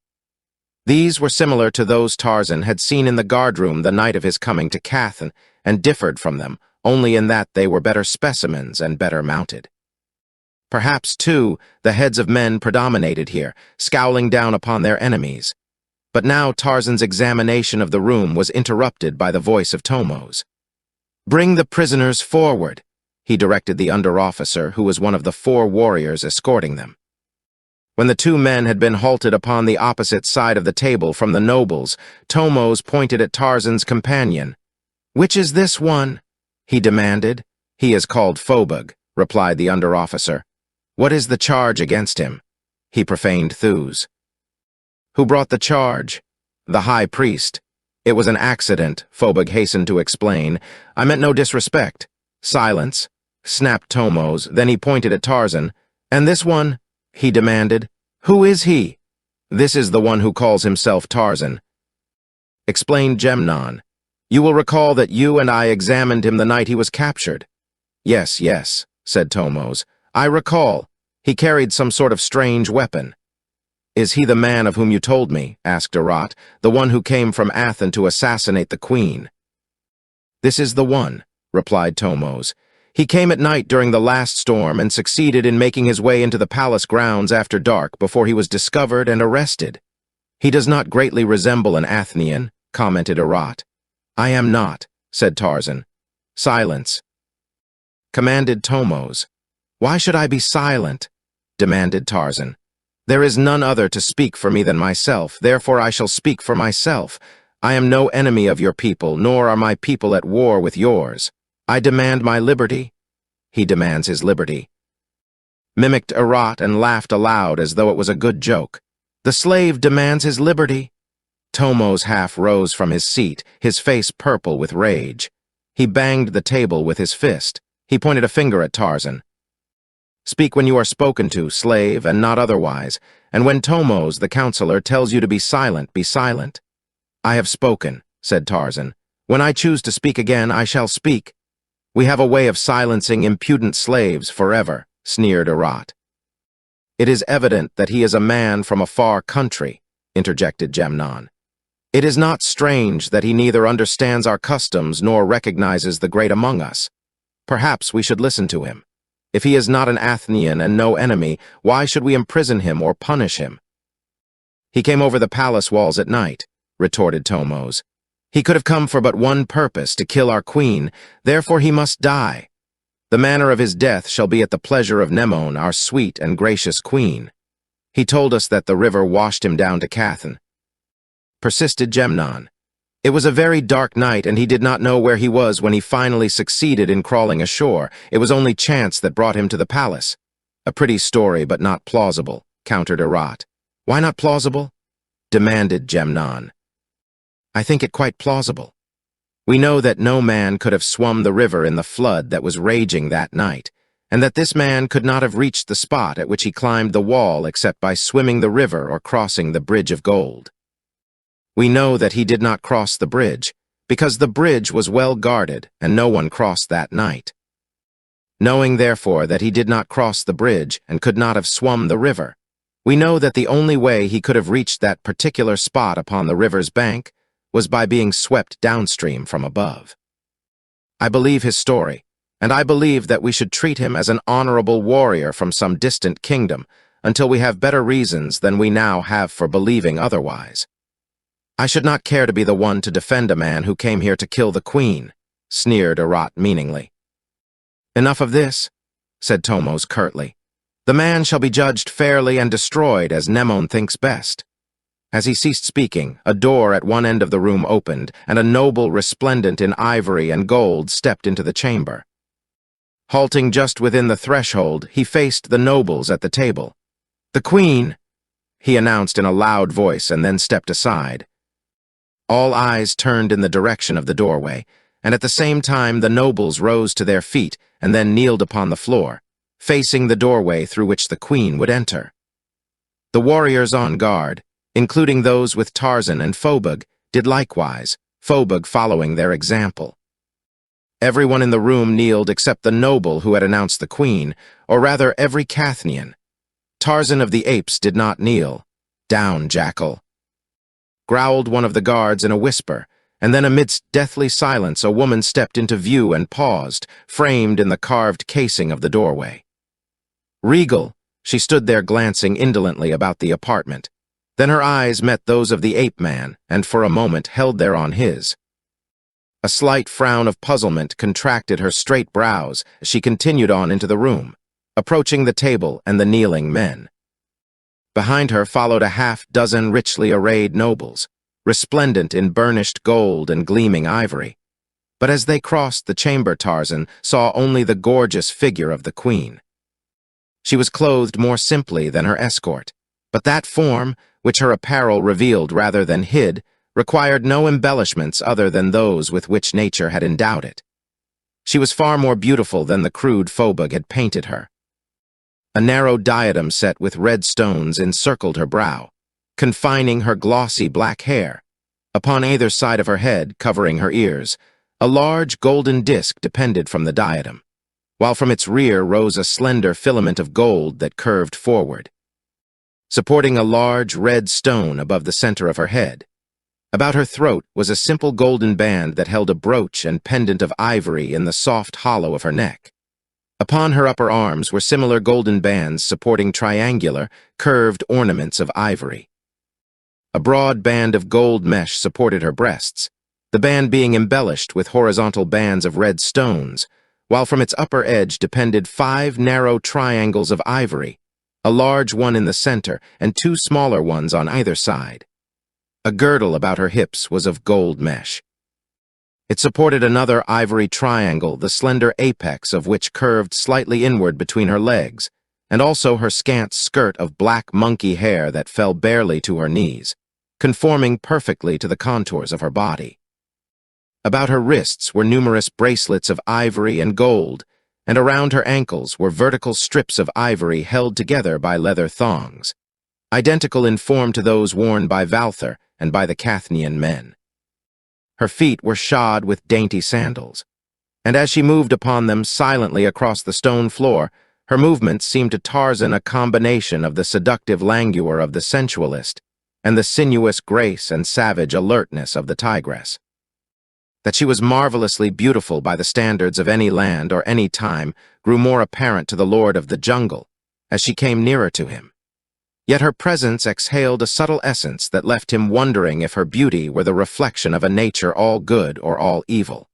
These were similar to those Tarzan had seen in the guardroom the night of his coming to Cathan, and differed from them only in that they were better specimens and better mounted. Perhaps, too, the heads of men predominated here, scowling down upon their enemies. But now Tarzan's examination of the room was interrupted by the voice of Tomos. "Bring the prisoners forward," he directed the under-officer, who was one of the 4 warriors escorting them. When the 2 men had been halted upon the opposite side of the table from the nobles, Tomos pointed at Tarzan's companion. "Which is this one?" he demanded. "He is called Phobos," replied the under-officer. "What is the charge against him?" He profaned Thews. "Who brought the charge?" "The high priest." "It was an accident," Phobos hastened to explain. "I meant no disrespect." "Silence," snapped Tomos. Then he pointed at Tarzan. "And this one?" he demanded. "Who is he?" "This is the one who calls himself Tarzan," explained Gemnon. "You will recall that you and I examined him the night he was captured." "Yes, yes," said Tomos. "I recall. He carried some sort of strange weapon." "Is he the man of whom you told me?" asked Arat, "the one who came from Athens to assassinate the queen?" "This is the one," replied Tomos. "He came at night during the last storm and succeeded in making his way into the palace grounds after dark before he was discovered and arrested." "He does not greatly resemble an Athenian," commented Arat. "I am not," said Tarzan. "Silence," commanded Tomos. "Why should I be silent?" demanded Tarzan. "There is none other to speak for me than myself, therefore I shall speak for myself. I am no enemy of your people, nor are my people at war with yours. I demand my liberty." "He demands his liberty," mimicked Arat and laughed aloud as though it was a good joke. "The slave demands his liberty." Tomos half rose from his seat, his face purple with rage. He banged the table with his fist. He pointed a finger at Tarzan. "Speak when you are spoken to, slave, and not otherwise. And when Tomos, the counselor, tells you to be silent, be silent." "I have spoken," said Tarzan. "When I choose to speak again, I shall speak." "We have a way of silencing impudent slaves forever," sneered Arat. "It is evident that he is a man from a far country," interjected Gemnon. "It is not strange that he neither understands our customs nor recognizes the great among us. Perhaps we should listen to him. If he is not an Athenian and no enemy, why should we imprison him or punish him?" "He came over the palace walls at night," retorted Tomos. "He could have come for but one purpose, to kill our queen, therefore he must die. The manner of his death shall be at the pleasure of Mnemon, our sweet and gracious queen. He told us that the river washed him down to Cathan," persisted Gemnon. "It was a very dark night, and he did not know where he was when he finally succeeded in crawling ashore. It was only chance that brought him to the palace." "A pretty story, but not plausible," countered Arat. "Why not plausible?" demanded Gemnon. "I think it quite plausible. We know that no man could have swum the river in the flood that was raging that night, and that this man could not have reached the spot at which he climbed the wall except by swimming the river or crossing the bridge of gold. We know that he did not cross the bridge, because the bridge was well guarded and no one crossed that night. Knowing, therefore, that he did not cross the bridge and could not have swum the river, we know that the only way he could have reached that particular spot upon the river's bank was by being swept downstream from above. I believe his story, and I believe that we should treat him as an honorable warrior from some distant kingdom until we have better reasons than we now have for believing otherwise. I should not care to be the one to defend a man who came here to kill the queen," sneered Arat meaningly. "Enough of this," said Tomos curtly. "The man shall be judged fairly and destroyed as Mnemon thinks best." As he ceased speaking, a door at one end of the room opened, and a noble resplendent in ivory and gold stepped into the chamber. Halting just within the threshold, he faced the nobles at the table. "The queen," he announced in a loud voice, and then stepped aside. All eyes turned in the direction of the doorway, and at the same time the nobles rose to their feet and then kneeled upon the floor, facing the doorway through which the queen would enter. The warriors on guard, including those with Tarzan and Phobug, did likewise, Phobug following their example. Everyone in the room kneeled except the noble who had announced the queen, or rather every Cathnian. Tarzan of the Apes did not kneel. "Down, jackal," growled one of the guards in a whisper, and then amidst deathly silence a woman stepped into view and paused, framed in the carved casing of the doorway. Regal, she stood there glancing indolently about the apartment. Then her eyes met those of the ape-man, and for a moment held there on his. A slight frown of puzzlement contracted her straight brows as she continued on into the room, approaching the table and the kneeling men. Behind her followed a half-dozen richly arrayed nobles, resplendent in burnished gold and gleaming ivory. But as they crossed the chamber, Tarzan saw only the gorgeous figure of the queen. She was clothed more simply than her escort, but that form, which her apparel revealed rather than hid, required no embellishments other than those with which nature had endowed it. She was far more beautiful than the crude Phobug had painted her. A narrow diadem set with red stones encircled her brow, confining her glossy black hair. Upon either side of her head, covering her ears, a large golden disc depended from the diadem. while from its rear rose a slender filament of gold that curved forward, supporting a large red stone above the center of her head. About her throat was a simple golden band that held a brooch and pendant of ivory in the soft hollow of her neck. Upon her upper arms were similar golden bands supporting triangular, curved ornaments of ivory. A broad band of gold mesh supported her breasts, the band being embellished with horizontal bands of red stones, while from its upper edge depended 5 narrow triangles of ivory, a large one in the center and 2 smaller ones on either side. A girdle about her hips was of gold mesh. It supported another ivory triangle, the slender apex of which curved slightly inward between her legs, and also her scant skirt of black monkey hair that fell barely to her knees, conforming perfectly to the contours of her body. About her wrists were numerous bracelets of ivory and gold, and around her ankles were vertical strips of ivory held together by leather thongs, identical in form to those worn by Valther and by the Cathnian men. Her feet were shod with dainty sandals, and as she moved upon them silently across the stone floor, her movements seemed to Tarzan a combination of the seductive languor of the sensualist and the sinuous grace and savage alertness of the tigress. That she was marvelously beautiful by the standards of any land or any time grew more apparent to the lord of the jungle as she came nearer to him. Yet her presence exhaled a subtle essence that left him wondering if her beauty were the reflection of a nature all good or all evil.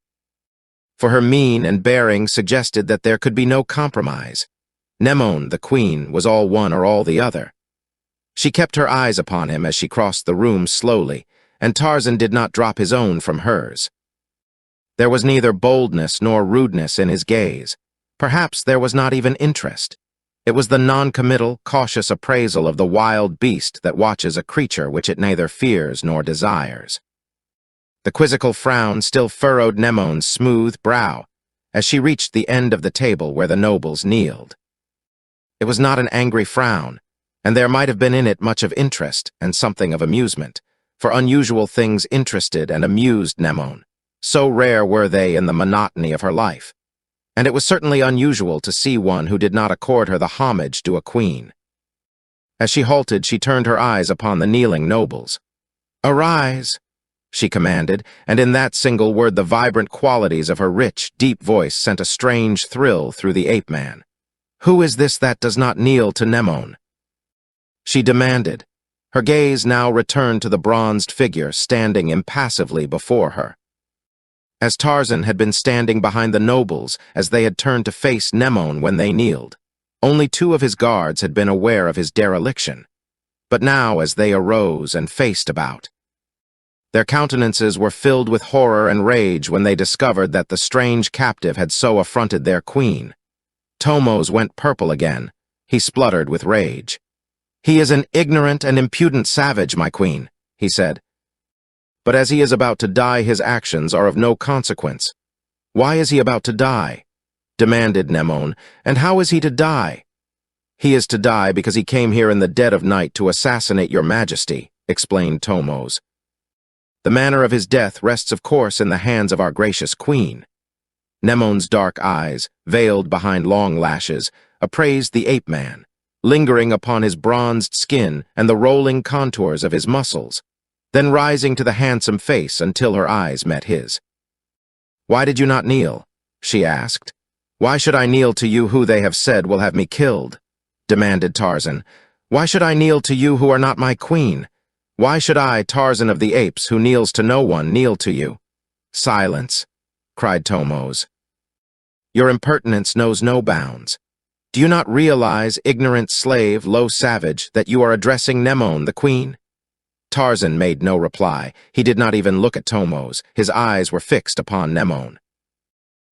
For her mien and bearing suggested that there could be no compromise. Nemone, the queen, was all one or all the other. She kept her eyes upon him as she crossed the room slowly, and Tarzan did not drop his own from hers. There was neither boldness nor rudeness in his gaze. Perhaps there was not even interest. It was the non-committal, cautious appraisal of the wild beast that watches a creature which it neither fears nor desires. The quizzical frown still furrowed Nemone's smooth brow as she reached the end of the table where the nobles kneeled. It was not an angry frown, and there might have been in it much of interest and something of amusement, for unusual things interested and amused Nemone. So rare were they in the monotony of her life. And it was certainly unusual to see one who did not accord her the homage due a queen. As she halted, she turned her eyes upon the kneeling nobles. "Arise," she commanded, and in that single word the vibrant qualities of her rich, deep voice sent a strange thrill through the ape-man. "Who is this that does not kneel to Nemone?" she demanded. Her gaze now returned to the bronzed figure standing impassively before her. As Tarzan had been standing behind the nobles as they had turned to face Nemone when they kneeled, only 2 of his guards had been aware of his dereliction. But now, as they arose and faced about, their countenances were filled with horror and rage when they discovered that the strange captive had so affronted their queen. Tomos went purple again. He spluttered with rage. "He is an ignorant and impudent savage, my queen," he said. "But as he is about to die, his actions are of no consequence." "Why is he about to die?" demanded Nemone. "And how is he to die?" "He is to die because he came here in the dead of night to assassinate your majesty," explained Tomos. "The manner of his death rests, of course, in the hands of our gracious queen." Nemone's dark eyes, veiled behind long lashes, appraised the ape-man, lingering upon his bronzed skin and the rolling contours of his muscles, then rising to the handsome face until her eyes met his. "Why did you not kneel?" she asked. "Why should I kneel to you who they have said will have me killed?" demanded Tarzan. "Why should I kneel to you who are not my queen? Why should I, Tarzan of the Apes, who kneels to no one, kneel to you?" "Silence," cried Tomos. "Your impertinence knows no bounds. Do you not realize, ignorant slave, low savage, that you are addressing Nemone, the queen?" Tarzan made no reply. He did not even look at Tomos. His eyes were fixed upon Nemone.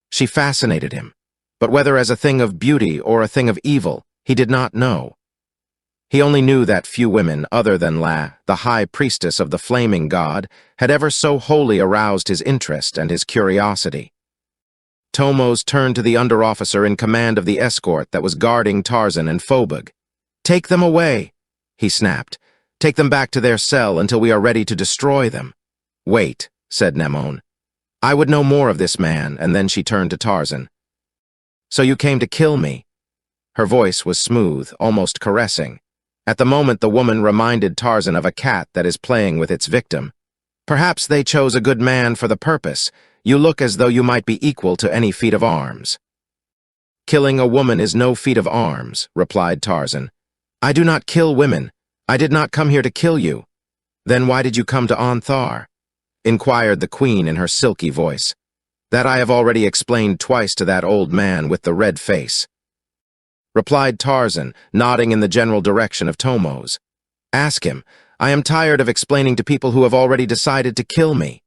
She fascinated him, but whether as a thing of beauty or a thing of evil, he did not know. He only knew that few women, other than La, the high priestess of the flaming god, had ever so wholly aroused his interest and his curiosity. Tomos turned to the under-officer in command of the escort that was guarding Tarzan and Phobug. "Take them away," he snapped. "Take them back to their cell until we are ready to destroy them." "Wait," said Nemone. "I would know more of this man," and then she turned to Tarzan. So you came to kill me." Her voice was smooth, almost caressing. At the moment, the woman reminded Tarzan of a cat that is playing with its victim. "Perhaps they chose a good man for the purpose. You look as though you might be equal to any feat of arms." "Killing a woman is no feat of arms," replied Tarzan. "I do not kill women. I did not come here to kill you." "Then why did you come to Anthar?" inquired the queen in her silky voice. "That I have already explained twice to that old man with the red face," replied Tarzan, nodding in the general direction of Tomos. "Ask him. I am tired of explaining to people who have already decided to kill me."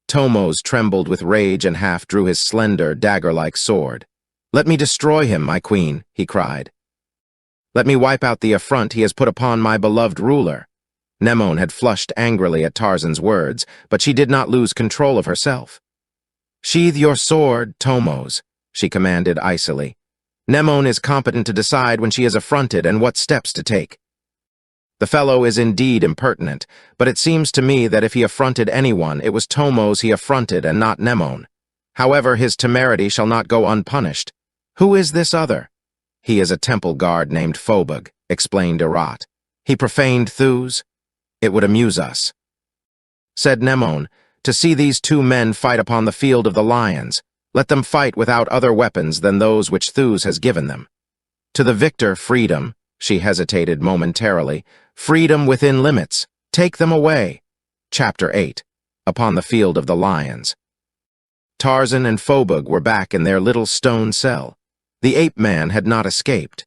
Tomos trembled with rage and half drew his slender, dagger-like sword. "Let me destroy him, my queen," he cried. "Let me wipe out the affront he has put upon my beloved ruler." Nemone had flushed angrily at Tarzan's words, but she did not lose control of herself. "Sheathe your sword, Tomos," she commanded icily. "Nemone is competent to decide when she is affronted and what steps to take. The fellow is indeed impertinent, but it seems to me that if he affronted anyone, it was Tomos he affronted and not Nemone. However, his temerity shall not go unpunished. Who is this other?" "He is a temple guard named Phobug," explained Erat. "He profaned Thus. It would amuse us," said Nemone, "to see these two men fight upon the field of the lions. Let them fight without other weapons than those which Thus has given them. To the victor, freedom," she hesitated momentarily, "freedom within limits. Take them away." Chapter 8. Upon the Field of the Lions. Tarzan and Phobug were back in their little stone cell. The ape-man had not escaped.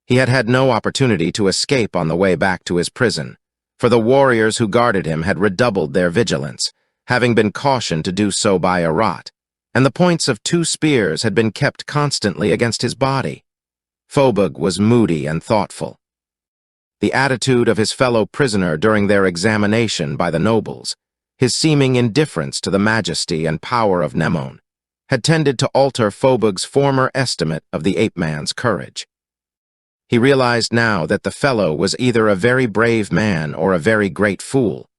He had had no opportunity to escape on the way back to his prison, for the warriors who guarded him had redoubled their vigilance, having been cautioned to do so by Erat, and the points of 2 spears had been kept constantly against his body. Phobug was moody and thoughtful. The attitude of his fellow prisoner during their examination by the nobles, his seeming indifference to the majesty and power of Nemone, had tended to alter Phobug's former estimate of the ape-man's courage. He realized now that the fellow was either a very brave man or a very great fool,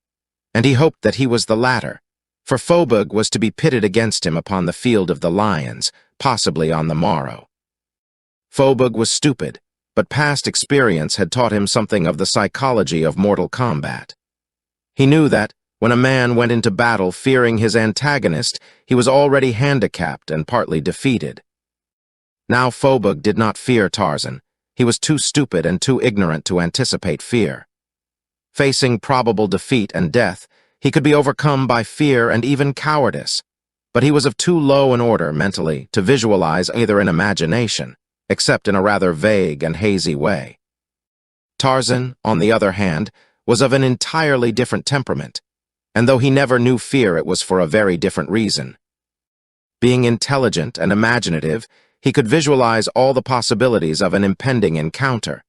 and he hoped that he was the latter, for Phobug was to be pitted against him upon the field of the lions, possibly on the morrow. Phobug was stupid, but past experience had taught him something of the psychology of mortal combat. He knew that, when a man went into battle fearing his antagonist, he was already handicapped and partly defeated. Now Phobug did not fear Tarzan. He was too stupid and too ignorant to anticipate fear. Facing probable defeat and death, he could be overcome by fear and even cowardice, but he was of too low an order mentally to visualize either in imagination, except in a rather vague and hazy way. Tarzan, on the other hand, was of an entirely different temperament, and though he never knew fear, it was for a very different reason. Being intelligent and imaginative, he could visualize all the possibilities of an impending encounter,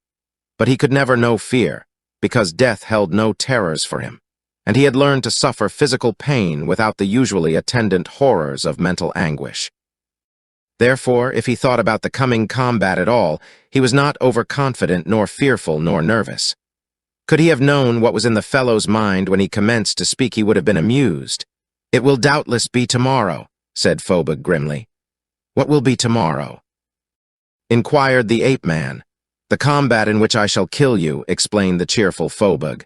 but he could never know fear, because death held no terrors for him, and he had learned to suffer physical pain without the usually attendant horrors of mental anguish. Therefore, if he thought about the coming combat at all, he was not overconfident nor fearful nor nervous. Could he have known what was in the fellow's mind when he commenced to speak, he would have been amused. "It will doubtless be tomorrow," said Phobug grimly. "What will be tomorrow?" inquired the ape-man. "The combat in which I shall kill you," explained the cheerful Phobug.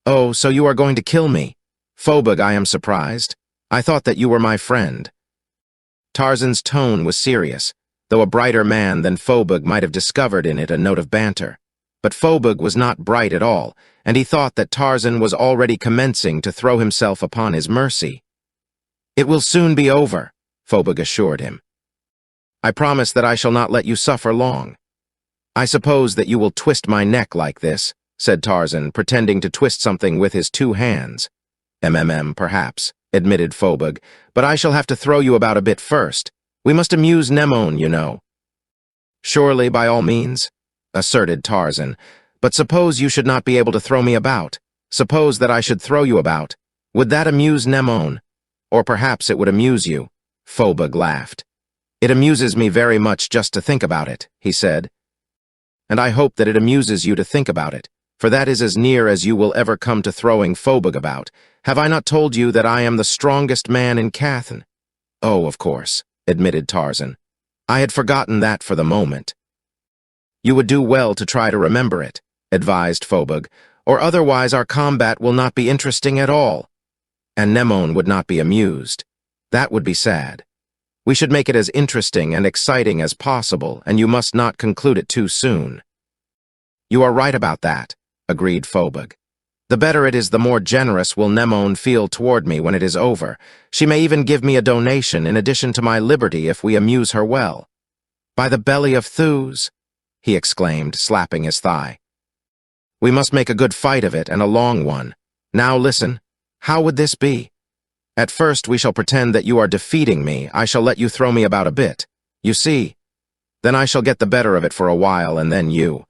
"Oh, so you are going to kill me? Phobug, I am surprised. I thought that you were my friend." Tarzan's tone was serious, though a brighter man than Phobug might have discovered in it a note of banter. But Phobug was not bright at all, and he thought that Tarzan was already commencing to throw himself upon his mercy. "It will soon be over," Phobug assured him. "I promise that I shall not let you suffer long." "I suppose that you will twist my neck like this," said Tarzan, pretending to twist something with his 2 hands. Perhaps," admitted Phobug, "but I shall have to throw you about a bit first. We must amuse Nemone, you know." "Surely, by all means," asserted Tarzan. "But suppose you should not be able to throw me about. Suppose that I should throw you about. Would that amuse Nemone? Or perhaps it would amuse you." Phobug laughed. "It amuses me very much just to think about it," he said. "And I hope that it amuses you to think about it, for that is as near as you will ever come to throwing Phobug about. Have I not told you that I am the strongest man in Cathan?" "Oh, of course," admitted Tarzan. I had forgotten that for the moment. You would do well to try to remember it, advised Phobug, or otherwise our combat will not be interesting at all. And Mnemon would not be amused. That would be sad. We should make it as interesting and exciting as possible, and you must not conclude it too soon. You are right about that, agreed Phobug. The better it is, the more generous will Mnemon feel toward me when it is over. She may even give me a donation in addition to my liberty if we amuse her well. By the belly of Thews, he exclaimed, slapping his thigh. We must make a good fight of it, and a long one. Now listen, how would this be? At first we shall pretend that you are defeating me. I shall let you throw me about a bit. You see? Then I shall get the better of it for a while, and then you.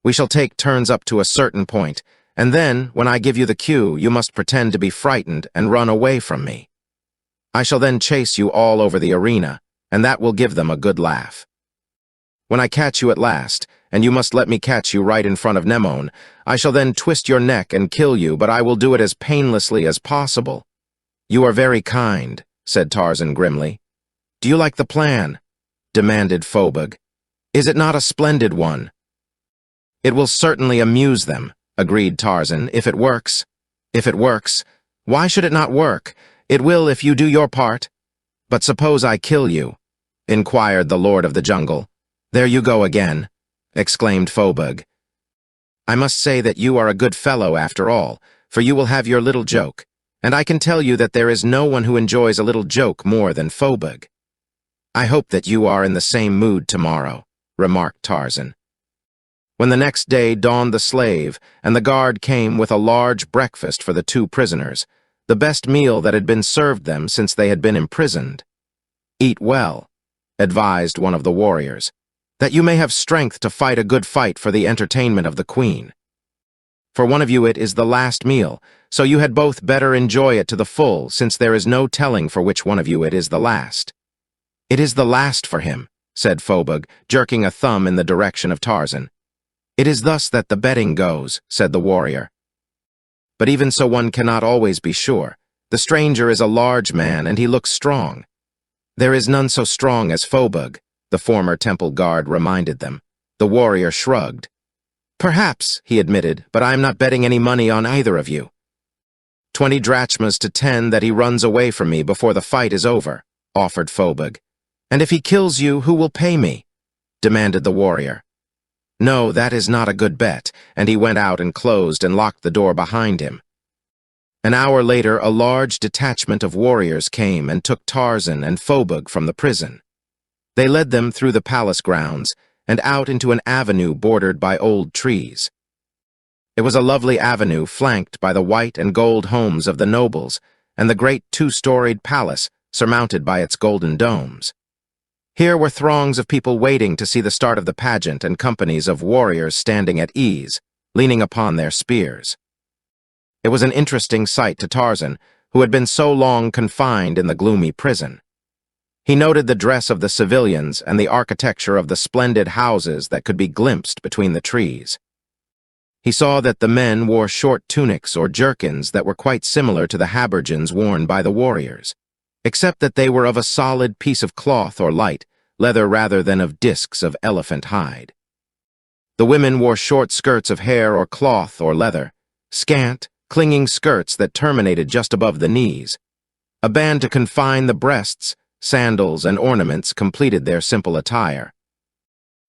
We shall take turns up to a certain point, and then, when I give you the cue, you must pretend to be frightened and run away from me. I shall then chase you all over the arena, and that will give them a good laugh. When I catch you at last, and you must let me catch you right in front of Mnemon, I shall then twist your neck and kill you, but I will do it as painlessly as possible. You are very kind, said Tarzan grimly. Do you like the plan? Demanded Phobug. Is it not a splendid one? It will certainly amuse them, agreed Tarzan, if it works. If it works, why should it not work? It will if you do your part. But suppose I kill you, inquired the Lord of the Jungle. There you go again, exclaimed Phobug. I must say that you are a good fellow after all, for you will have your little joke, and I can tell you that there is no one who enjoys a little joke more than Phobug. I hope that you are in the same mood tomorrow, remarked Tarzan. When the next day dawned, the slave and the guard came with a large breakfast for the two prisoners, the best meal that had been served them since they had been imprisoned. Eat well, advised one of the warriors, that you may have strength to fight a good fight for the entertainment of the queen. For one of you it is the last meal, so you had both better enjoy it to the full, since there is no telling for which one of you it is the last. It is the last for him, said Phobug, jerking a thumb in the direction of Tarzan. It is thus that the betting goes, said the warrior. But even so, one cannot always be sure. The stranger is a large man, and he looks strong. There is none so strong as Phobug, the former temple guard reminded them. The warrior shrugged. Perhaps, he admitted, but I am not betting any money on either of you. 20 drachmas to 10 that he runs away from me before the fight is over, offered Phobug. And if he kills you, who will pay me? Demanded the warrior. No, that is not a good bet, and he went out and closed and locked the door behind him. An hour later, a large detachment of warriors came and took Tarzan and Phobug from the prison. They led them through the palace grounds and out into an avenue bordered by old trees. It was a lovely avenue flanked by the white and gold homes of the nobles and the great two-storied palace surmounted by its golden domes. Here were throngs of people waiting to see the start of the pageant and companies of warriors standing at ease, leaning upon their spears. It was an interesting sight to Tarzan, who had been so long confined in the gloomy prison. He noted the dress of the civilians and the architecture of the splendid houses that could be glimpsed between the trees. He saw that the men wore short tunics or jerkins that were quite similar to the habergeons worn by the warriors, except that they were of a solid piece of cloth or light leather rather than of discs of elephant hide. The women wore short skirts of hair or cloth or leather, scant, clinging skirts that terminated just above the knees. A band to confine the breasts, sandals, and ornaments completed their simple attire.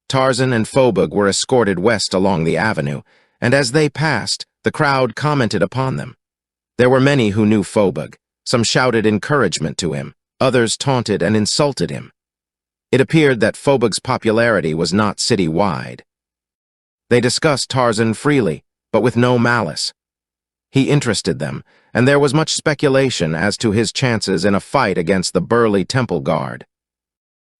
Tarzan and Phobug were escorted west along the avenue, and as they passed, the crowd commented upon them. There were many who knew Phobug. Some shouted encouragement to him, others taunted and insulted him. It appeared that Phobug's popularity was not city-wide. They discussed Tarzan freely, but with no malice. He interested them, and there was much speculation as to his chances in a fight against the burly temple guard.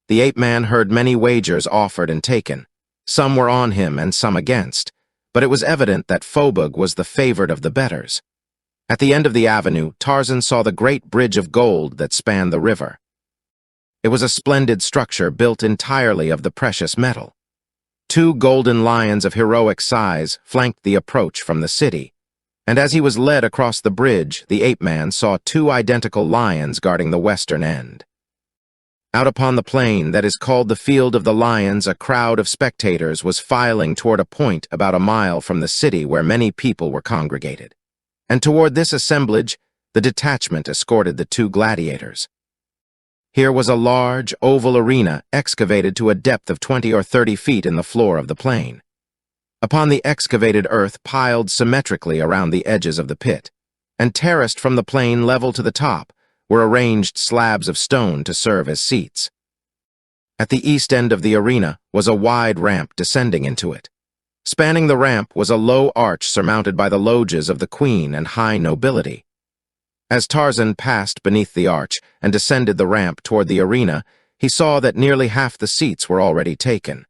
The ape-man heard many wagers offered and taken. Some were on him and some against, but it was evident that Phobug was the favored of the bettors. At the end of the avenue, Tarzan saw the great bridge of gold that spanned the river. It was a splendid structure built entirely of the precious metal. 2 golden lions of heroic size flanked the approach from the city, and as he was led across the bridge, the ape-man saw 2 identical lions guarding the western end. Out upon the plain that is called the Field of the Lions, a crowd of spectators was filing toward a point about a mile from the city where many people were congregated. And toward this assemblage, the detachment escorted the two gladiators. Here was a large, oval arena excavated to a depth of 20 or 30 feet in the floor of the plain. Upon the excavated earth piled symmetrically around the edges of the pit, and terraced from the plain level to the top, were arranged slabs of stone to serve as seats. At the east end of the arena was a wide ramp descending into it. Spanning the ramp was a low arch surmounted by the loges of the queen and high nobility. As Tarzan passed beneath the arch and descended the ramp toward the arena, he saw that nearly half the seats were already taken.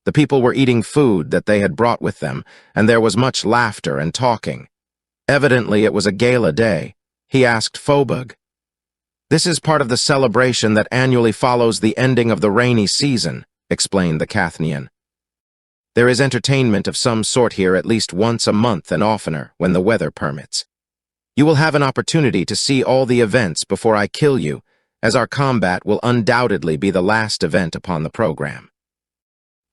The people were eating food that they had brought with them, and there was much laughter and talking. Evidently it was a gala day. He asked Phobug. "This is part of the celebration that annually follows the ending of the rainy season," explained the Cathnian. "There is entertainment of some sort here at least once a month and oftener when the weather permits. You will have an opportunity to see all the events before I kill you, as our combat will undoubtedly be the last event upon the program."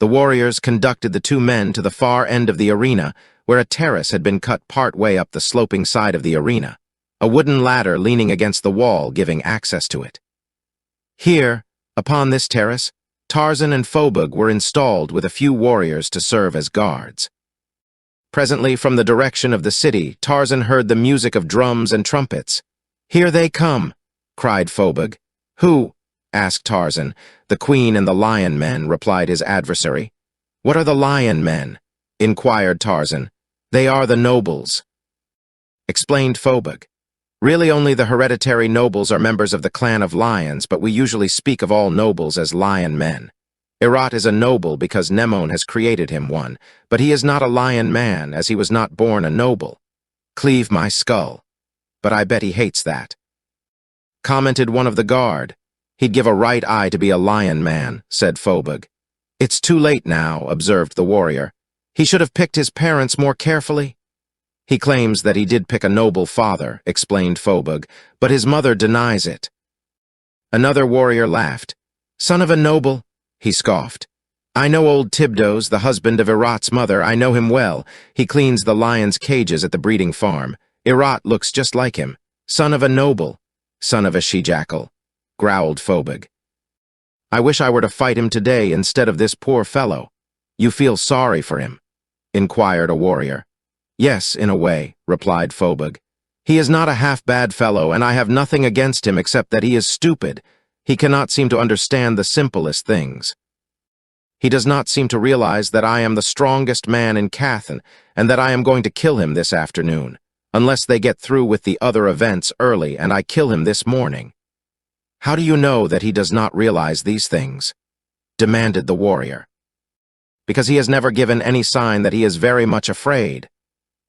The warriors conducted the two men to the far end of the arena, where a terrace had been cut part way up the sloping side of the arena, a wooden ladder leaning against the wall giving access to it. Here, upon this terrace, Tarzan and Phobug were installed with a few warriors to serve as guards. Presently, from the direction of the city, Tarzan heard the music of drums and trumpets. "Here they come!" cried Phobug. "Who?" asked Tarzan. "The Queen and the Lion Men," replied his adversary. "What are the Lion Men?" inquired Tarzan. "They are the nobles," explained Phobug. "Really only the hereditary nobles are members of the clan of lions, but we usually speak of all nobles as lion men. Herat is a noble because Nemon has created him one, but he is not a lion man, as he was not born a noble. Cleave my skull. But I bet he hates that," commented one of the guard. "He'd give a right eye to be a lion man," said Phobug. "It's too late now," observed the warrior. "He should have picked his parents more carefully." "He claims that he did pick a noble father," explained Phobug, "but his mother denies it." Another warrior laughed. "Son of a noble," he scoffed. "I know old Tibdos, the husband of Herat's mother. I know him well. He cleans the lions' cages at the breeding farm. Herat looks just like him. Son of a noble, son of a she-jackal," growled Phobug. "I wish I were to fight him today instead of this poor fellow." "You feel sorry for him?" inquired a warrior. "Yes, in a way," replied Phobug. "He is not a half-bad fellow, and I have nothing against him except that he is stupid. He cannot seem to understand the simplest things. He does not seem to realize that I am the strongest man in Cathan, and that I am going to kill him this afternoon, unless they get through with the other events early and I kill him this morning." "How do you know that he does not realize these things?" demanded the warrior. "Because he has never given any sign that he is very much afraid."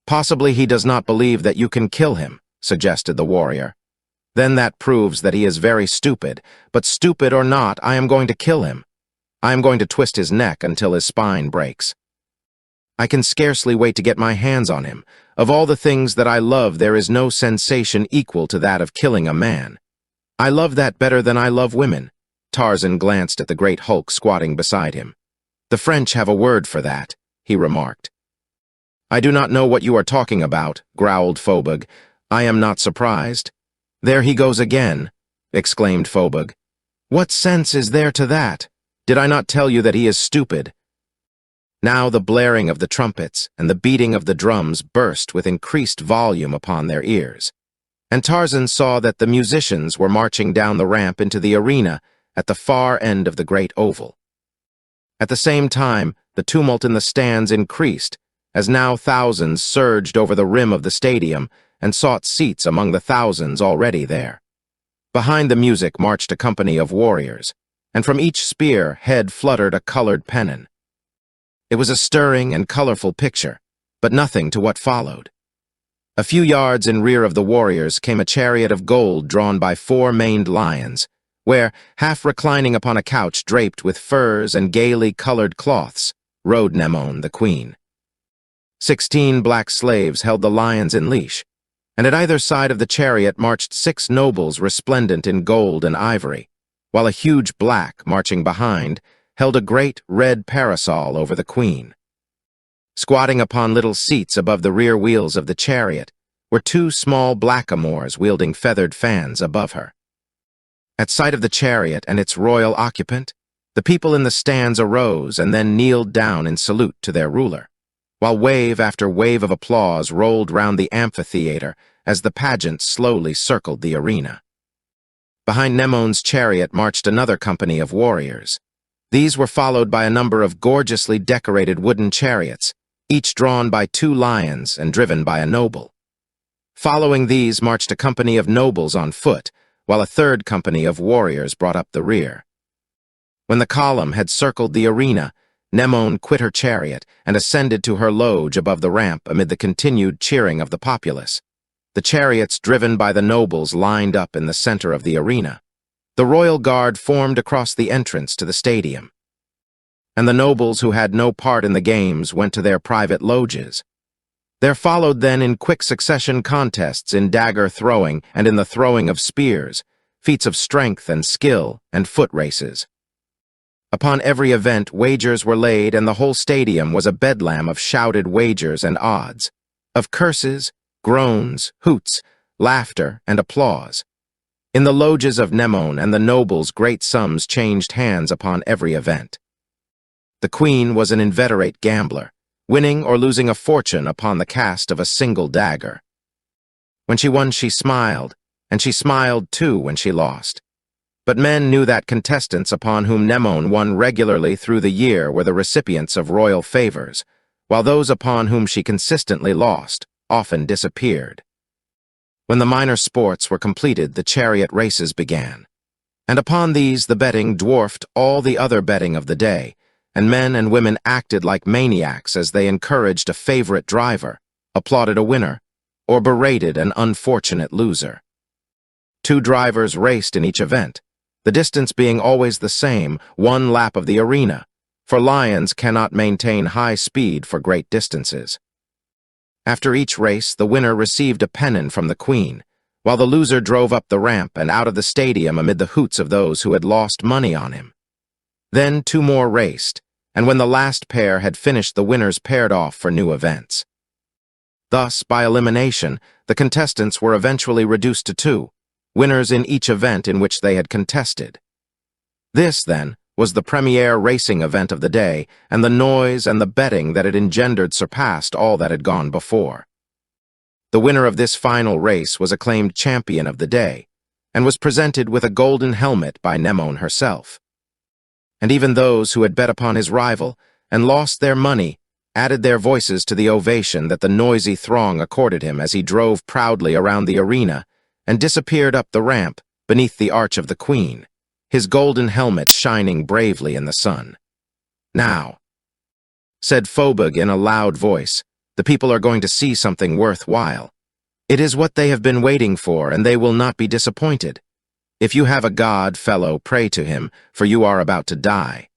"Possibly he does not believe that you can kill him," suggested the warrior. "Then that proves that he is very stupid, but stupid or not, I am going to kill him. I am going to twist his neck until his spine breaks. I can scarcely wait to get my hands on him. Of all the things that I love, there is no sensation equal to that of killing a man. I love that better than I love women." Tarzan glanced at the great hulk squatting beside him. "The French have a word for that," he remarked. "I do not know what you are talking about," growled Phobug. "I am not surprised." "There he goes again," exclaimed Phobug. "What sense is there to that? Did I not tell you that he is stupid?" Now the blaring of the trumpets and the beating of the drums burst with increased volume upon their ears, and Tarzan saw that the musicians were marching down the ramp into the arena at the far end of the great oval. At the same time, the tumult in the stands increased, as now thousands surged over the rim of the stadium and sought seats among the thousands already there. Behind the music marched a company of warriors, and from each spear head fluttered a colored pennon. It was a stirring and colorful picture, but nothing to what followed. A few yards in rear of the warriors came a chariot of gold drawn by 4 maned lions, where, half reclining upon a couch draped with furs and gaily colored cloths, rode Nemon, the queen. 16 black slaves held the lions in leash, and at either side of the chariot marched 6 nobles resplendent in gold and ivory, while a huge black, marching behind, held a great red parasol over the queen. Squatting upon little seats above the rear wheels of the chariot were two small blackamoors wielding feathered fans above her. At sight of the chariot and its royal occupant, the people in the stands arose and then kneeled down in salute to their ruler, while wave after wave of applause rolled round the amphitheater as the pageant slowly circled the arena. Behind Nemon's chariot marched another company of warriors. These were followed by a number of gorgeously decorated wooden chariots, each drawn by two lions and driven by a noble. Following these marched a company of nobles on foot, while a third company of warriors brought up the rear. When the column had circled the arena, Nemon quit her chariot and ascended to her loge above the ramp amid the continued cheering of the populace. The chariots driven by the nobles lined up in the center of the arena. The royal guard formed across the entrance to the stadium, and the nobles who had no part in the games went to their private loges. There followed then in quick succession contests in dagger throwing and in the throwing of spears, feats of strength and skill, and foot races. Upon every event, wagers were laid, and the whole stadium was a bedlam of shouted wagers and odds, of curses, groans, hoots, laughter, and applause. In the loges of Nemon and the nobles, great sums changed hands upon every event. The queen was an inveterate gambler, winning or losing a fortune upon the cast of a single dagger. When she won, she smiled, and she smiled too when she lost. But men knew that contestants upon whom Nemon won regularly through the year were the recipients of royal favors, while those upon whom she consistently lost often disappeared. When the minor sports were completed, the chariot races began, and upon these the betting dwarfed all the other betting of the day, and men and women acted like maniacs as they encouraged a favorite driver, applauded a winner, or berated an unfortunate loser. Two drivers raced in each event, the distance being always the same, one lap of the arena, for lions cannot maintain high speed for great distances. After each race, the winner received a pennon from the queen, while the loser drove up the ramp and out of the stadium amid the hoots of those who had lost money on him. Then two more raced, and when the last pair had finished, the winners paired off for new events. Thus, by elimination, the contestants were eventually reduced to two, winners in each event in which they had contested. This, then, was the premier racing event of the day, and the noise and the betting that it engendered surpassed all that had gone before. The winner of this final race was acclaimed champion of the day, and was presented with a golden helmet by Nemon herself. And even those who had bet upon his rival and lost their money added their voices to the ovation that the noisy throng accorded him as he drove proudly around the arena and disappeared up the ramp beneath the arch of the queen, his golden helmet shining bravely in the sun. "Now," said Phobog in a loud voice, "the people are going to see something worthwhile. It is what they have been waiting for, and they will not be disappointed. If you have a god, fellow, pray to him, for you are about to die."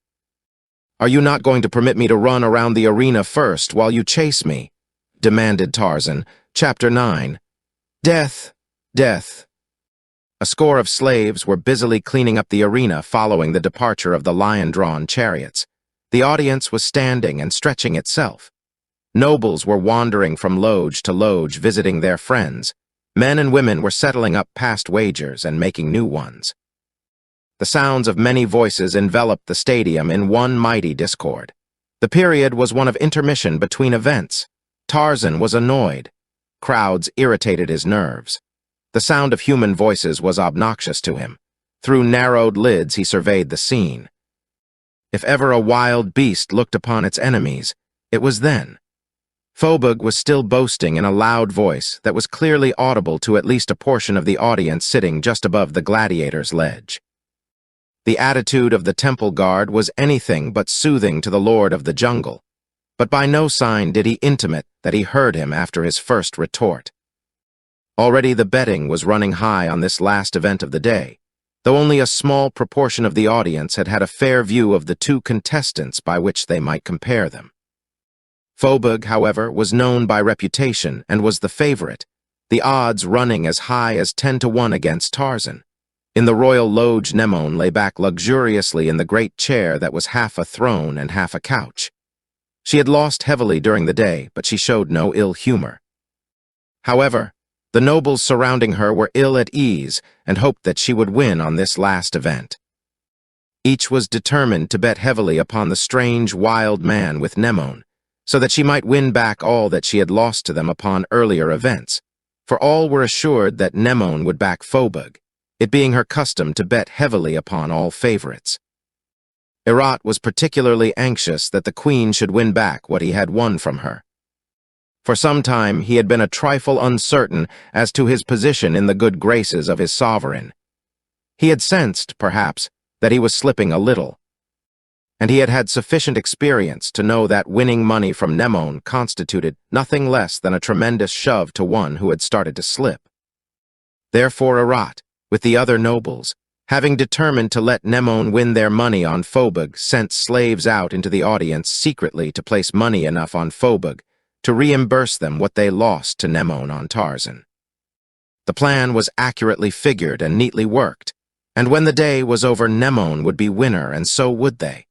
"Are you not going to permit me to run around the arena first while you chase me?" demanded Tarzan. Chapter 9. Death, Death. A score of slaves were busily cleaning up the arena following the departure of the lion-drawn chariots. The audience was standing and stretching itself. Nobles were wandering from loge to loge visiting their friends. Men and women were settling up past wagers and making new ones. The sounds of many voices enveloped the stadium in one mighty discord. The period was one of intermission between events. Tarzan was annoyed. Crowds irritated his nerves. The sound of human voices was obnoxious to him. Through narrowed lids he surveyed the scene. If ever a wild beast looked upon its enemies, it was then. Phobog was still boasting in a loud voice that was clearly audible to at least a portion of the audience sitting just above the gladiator's ledge. The attitude of the temple guard was anything but soothing to the lord of the jungle, but by no sign did he intimate that he heard him after his first retort. Already the betting was running high on this last event of the day, though only a small proportion of the audience had had a fair view of the two contestants by which they might compare them. Phobog, however, was known by reputation and was the favorite, the odds running as high as 10-1 against Tarzan. In the royal loge, Nemone lay back luxuriously in the great chair that was half a throne and half a couch. She had lost heavily during the day, but she showed no ill humor. However, the nobles surrounding her were ill at ease and hoped that she would win on this last event. Each was determined to bet heavily upon the strange, wild man with Nemone, so that she might win back all that she had lost to them upon earlier events, for all were assured that Nemone would back Phobug, it being her custom to bet heavily upon all favorites. Herat was particularly anxious that the queen should win back what he had won from her. For some time he had been a trifle uncertain as to his position in the good graces of his sovereign. He had sensed, perhaps, that he was slipping a little, and he had had sufficient experience to know that winning money from Nemone constituted nothing less than a tremendous shove to one who had started to slip. Therefore Herat, with the other nobles, having determined to let Nemone win their money on Phobug, sent slaves out into the audience secretly to place money enough on Phobug to reimburse them what they lost to Nemone on Tarzan. The plan was accurately figured and neatly worked, and when the day was over, Nemone would be winner, and so would they,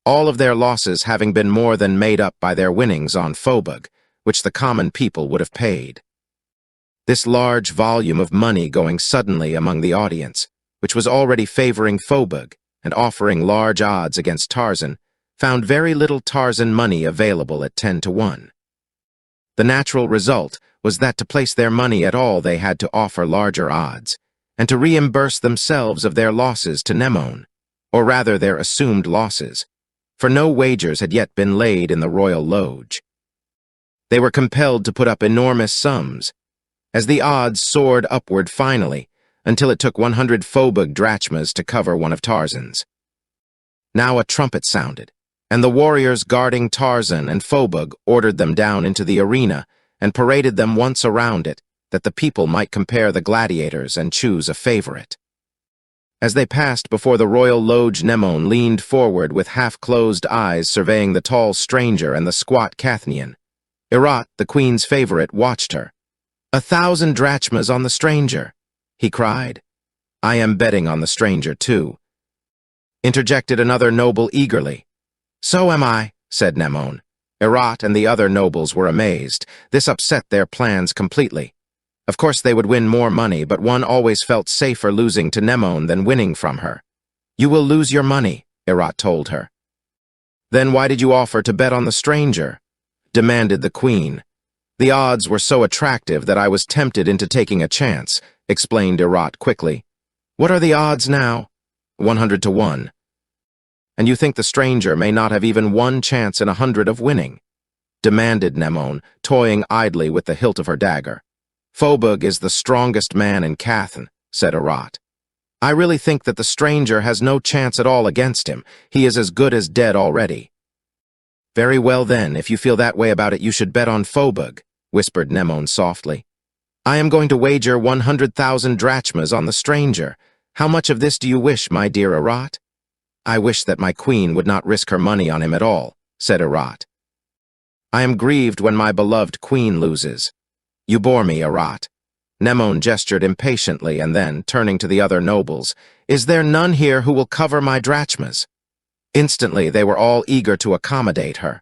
all of their losses having been more than made up by their winnings on Phobug, which the common people would have paid. This large volume of money going suddenly among the audience, which was already favoring Phobug and offering large odds against Tarzan, found very little Tarzan money available at 10-1. The natural result was that to place their money at all they had to offer larger odds, and to reimburse themselves of their losses to Nemone, or rather their assumed losses, for no wagers had yet been laid in the royal loge. They were compelled to put up enormous sums, as the odds soared upward finally, until it took 100 Phobug drachmas to cover one of Tarzan's. Now a trumpet sounded, and the warriors guarding Tarzan and Phobug ordered them down into the arena and paraded them once around it, that the people might compare the gladiators and choose a favorite. As they passed before the royal loge, Nemone leaned forward with half-closed eyes surveying the tall stranger and the squat Cathnian. Herat, the queen's favorite, watched her. 1,000 drachmas on the stranger, he cried. I am betting on the stranger, too, interjected another noble eagerly. So am I, said Nemone. Herat and the other nobles were amazed. This upset their plans completely. Of course they would win more money, but one always felt safer losing to Nemone than winning from her. You will lose your money, Herat told her. Then why did you offer to bet on the stranger? Demanded the queen. The odds were so attractive that I was tempted into taking a chance, explained Herat quickly. What are the odds now? 100-1. And you think the stranger may not have even one chance in 100 of winning? Demanded Nemone, toying idly with the hilt of her dagger. Phobug is the strongest man in Cathan, said Herat. I really think that the stranger has no chance at all against him. He is as good as dead already. Very well then, if you feel that way about it, you should bet on Phobug, whispered Nemone softly. I am going to wager 100,000 drachmas on the stranger. How much of this do you wish, my dear Herat? I wish that my queen would not risk her money on him at all, said Herat. I am grieved when my beloved queen loses. You bore me, Herat. Nemone gestured impatiently and then, turning to the other nobles, is there none here who will cover my drachmas? Instantly they were all eager to accommodate her.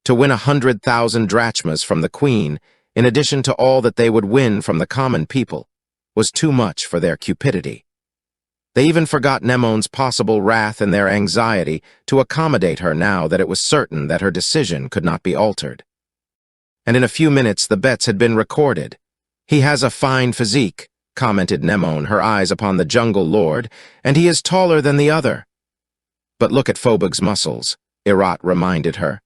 To win 100,000 drachmas from the queen, in addition to all that they would win from the common people, was too much for their cupidity. They even forgot Nemone's possible wrath in their anxiety to accommodate her now that it was certain that her decision could not be altered. And in a few minutes the bets had been recorded. He has a fine physique, commented Nemone, her eyes upon the jungle lord, and he is taller than the other. But look at Phobug's muscles, Herat reminded her.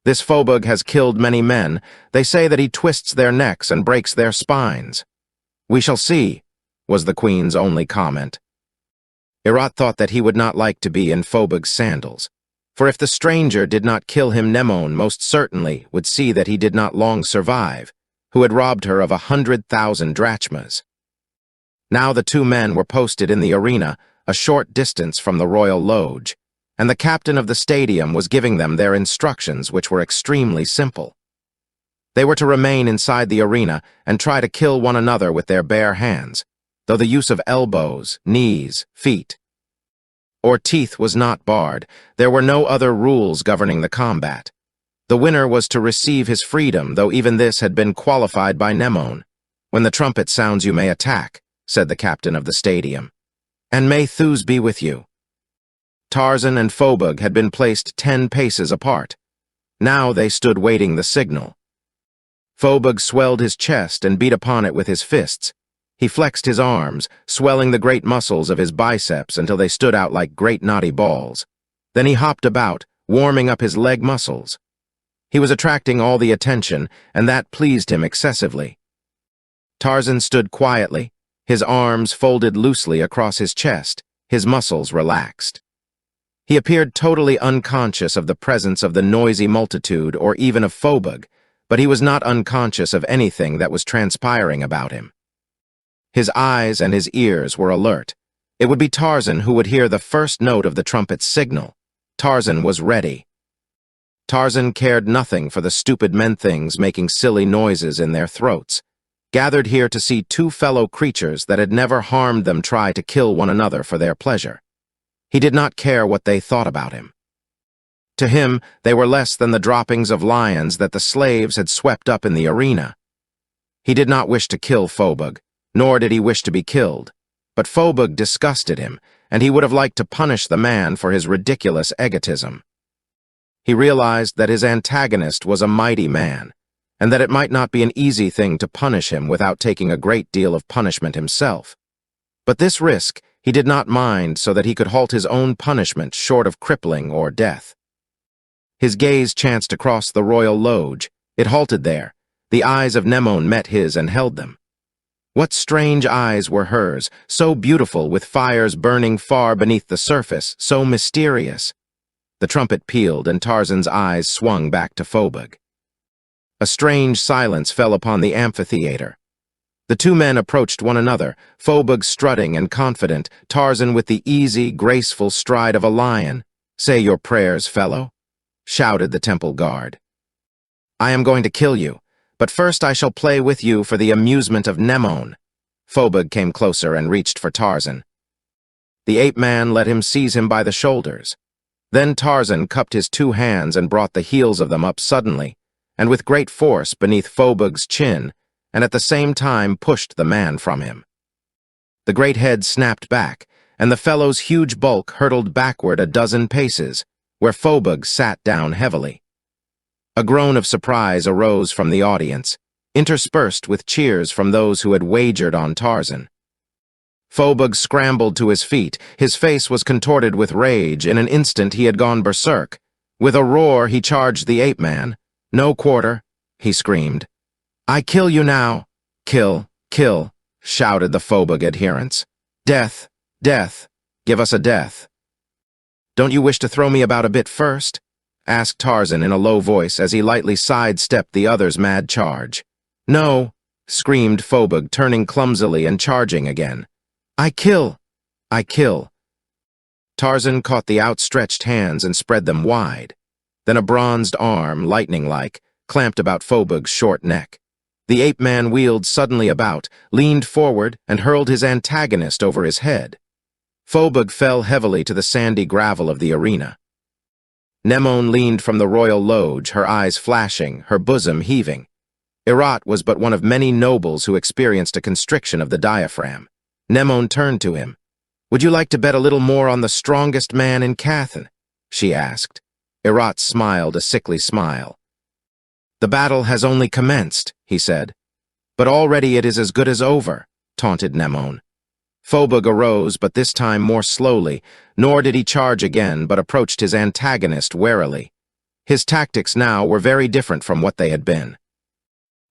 This Phobug has killed many men. They say that he twists their necks and breaks their spines. We shall see, was the queen's only comment. Herat thought that he would not like to be in Phobug's sandals, for if the stranger did not kill him, Nemone most certainly would see that he did not long survive, who had robbed her of 100,000 drachmas. Now the two men were posted in the arena, a short distance from the royal loge, and the captain of the stadium was giving them their instructions, which were extremely simple. They were to remain inside the arena and try to kill one another with their bare hands. though the use of elbows, knees, feet, or teeth was not barred. There were no other rules governing the combat. The winner was to receive his freedom, though even this had been qualified by Mnemon. "When the trumpet sounds, you may attack," said the captain of the stadium. "And may Thews be with you." Tarzan and Phobug had been placed 10 paces apart. Now they stood waiting the signal. Phobug swelled his chest and beat upon it with his fists. He flexed his arms, swelling the great muscles of his biceps until they stood out like great knotty balls. Then he hopped about, warming up his leg muscles. He was attracting all the attention, and that pleased him excessively. Tarzan stood quietly, his arms folded loosely across his chest, his muscles relaxed. He appeared totally unconscious of the presence of the noisy multitude or even of Phobug, but he was not unconscious of anything that was transpiring about him. His eyes and his ears were alert. It would be Tarzan who would hear the first note of the trumpet's signal. Tarzan was ready. Tarzan cared nothing for the stupid men-things making silly noises in their throats, gathered here to see two fellow creatures that had never harmed them try to kill one another for their pleasure. He did not care what they thought about him. To him, they were less than the droppings of lions that the slaves had swept up in the arena. He did not wish to kill Phobug, nor did he wish to be killed, but Phobug disgusted him, and he would have liked to punish the man for his ridiculous egotism. He realized that his antagonist was a mighty man, and that it might not be an easy thing to punish him without taking a great deal of punishment himself. But this risk he did not mind so that he could halt his own punishment short of crippling or death. His gaze chanced across the royal loge. It halted there. The eyes of Mnemon met his and held them. What strange eyes were hers, so beautiful with fires burning far beneath the surface, so mysterious. The trumpet pealed and Tarzan's eyes swung back to Phobug. A strange silence fell upon the amphitheater. The two men approached one another, Phobug strutting and confident, Tarzan with the easy, graceful stride of a lion. "Say your prayers, fellow," shouted the temple guard. "I am going to kill you, but first I shall play with you for the amusement of Mnemon." Phobug came closer and reached for Tarzan. The ape-man let him seize him by the shoulders. Then Tarzan cupped his two hands and brought the heels of them up suddenly, and with great force beneath Phobug's chin, and at the same time pushed the man from him. The great head snapped back, and the fellow's huge bulk hurtled backward a dozen paces, where Phobug sat down heavily. A groan of surprise arose from the audience, interspersed with cheers from those who had wagered on Tarzan. Phobug scrambled to his feet. His face was contorted with rage. In an instant he had gone berserk. With a roar he charged the ape-man. "No quarter," he screamed. "I kill you now." "Kill, kill," shouted the Phobug adherents. "Death, death, give us a death." "Don't you wish to throw me about a bit first?" asked Tarzan in a low voice as he lightly sidestepped the other's mad charge. "No," screamed Phobug, turning clumsily and charging again. "I kill, I kill." Tarzan caught the outstretched hands and spread them wide. Then a bronzed arm, lightning-like, clamped about Phobug's short neck. The ape-man wheeled suddenly about, leaned forward, and hurled his antagonist over his head. Phobug fell heavily to the sandy gravel of the arena. Mnemon leaned from the royal loge, her eyes flashing, her bosom heaving. Herat was but one of many nobles who experienced a constriction of the diaphragm. Mnemon turned to him. "Would you like to bet a little more on the strongest man in Cathan?" she asked. Herat smiled a sickly smile. "The battle has only commenced," he said. "But already it is as good as over," taunted Mnemon. Phobug arose, but this time more slowly, nor did he charge again, but approached his antagonist warily. His tactics now were very different from what they had been.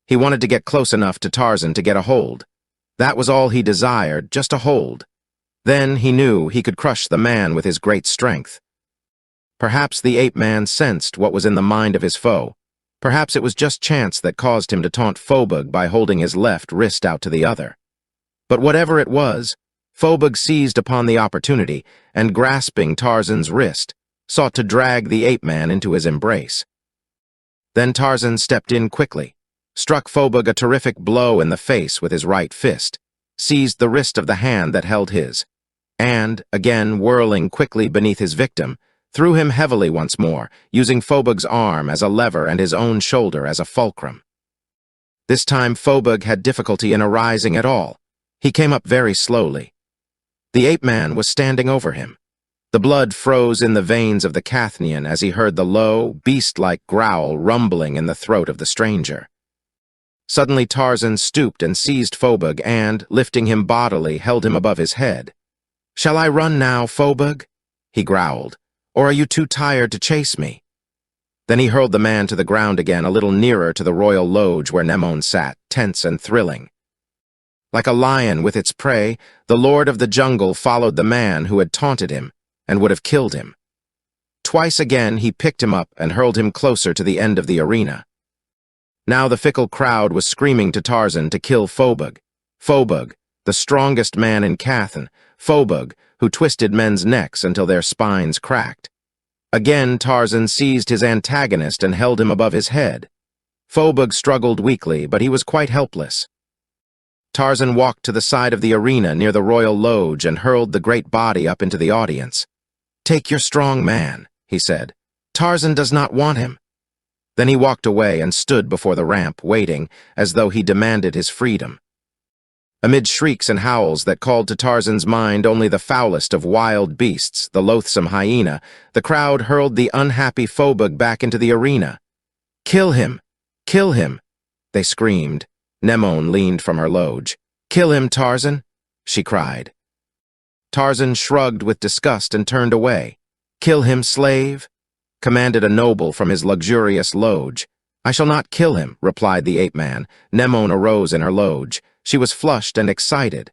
He wanted to get close enough to Tarzan to get a hold. That was all he desired, just a hold. Then he knew he could crush the man with his great strength. Perhaps the ape-man sensed what was in the mind of his foe. Perhaps it was just chance that caused him to taunt Phobug by holding his left wrist out to the other. But whatever it was, Phobug seized upon the opportunity and, grasping Tarzan's wrist, sought to drag the ape-man into his embrace. Then Tarzan stepped in quickly, struck Phobug a terrific blow in the face with his right fist. seized the wrist of the hand that held his, and, again whirling quickly beneath his victim, threw him heavily once more, using Phobog's arm as a lever and his own shoulder as a fulcrum. This time Phobog had difficulty in arising at all. He came up very slowly. The ape-man was standing over him. The blood froze in the veins of the Cathnian as he heard the low, beast-like growl rumbling in the throat of the stranger. Suddenly Tarzan stooped and seized Phobog and, lifting him bodily, held him above his head. "Shall I run now, Phobog?" he growled. "Or are you too tired to chase me?" Then he hurled the man to the ground again, a little nearer to the royal lodge where Nemon sat, tense and thrilling. Like a lion with its prey, the lord of the jungle followed the man who had taunted him and would have killed him. Twice again he picked him up and hurled him closer to the end of the arena. Now the fickle crowd was screaming to Tarzan to kill Phobog. Phobog, the strongest man in Cathan, Phobog, who twisted men's necks until their spines cracked. Again Tarzan seized his antagonist and held him above his head. Phobog struggled weakly, but he was quite helpless. Tarzan walked to the side of the arena near the royal lodge and hurled the great body up into the audience. "Take your strong man," he said. "Tarzan does not want him." Then he walked away and stood before the ramp, waiting, as though he demanded his freedom. Amid shrieks and howls that called to Tarzan's mind only the foulest of wild beasts, the loathsome hyena, the crowd hurled the unhappy Phobog back into the arena. "Kill him! Kill him!" they screamed. Nemon leaned from her lodge. "Kill him, Tarzan!" she cried. Tarzan shrugged with disgust and turned away. "Kill him, slave!" commanded a noble from his luxurious lodge. "I shall not kill him," replied the ape-man. Nemon arose in her lodge. She was flushed and excited.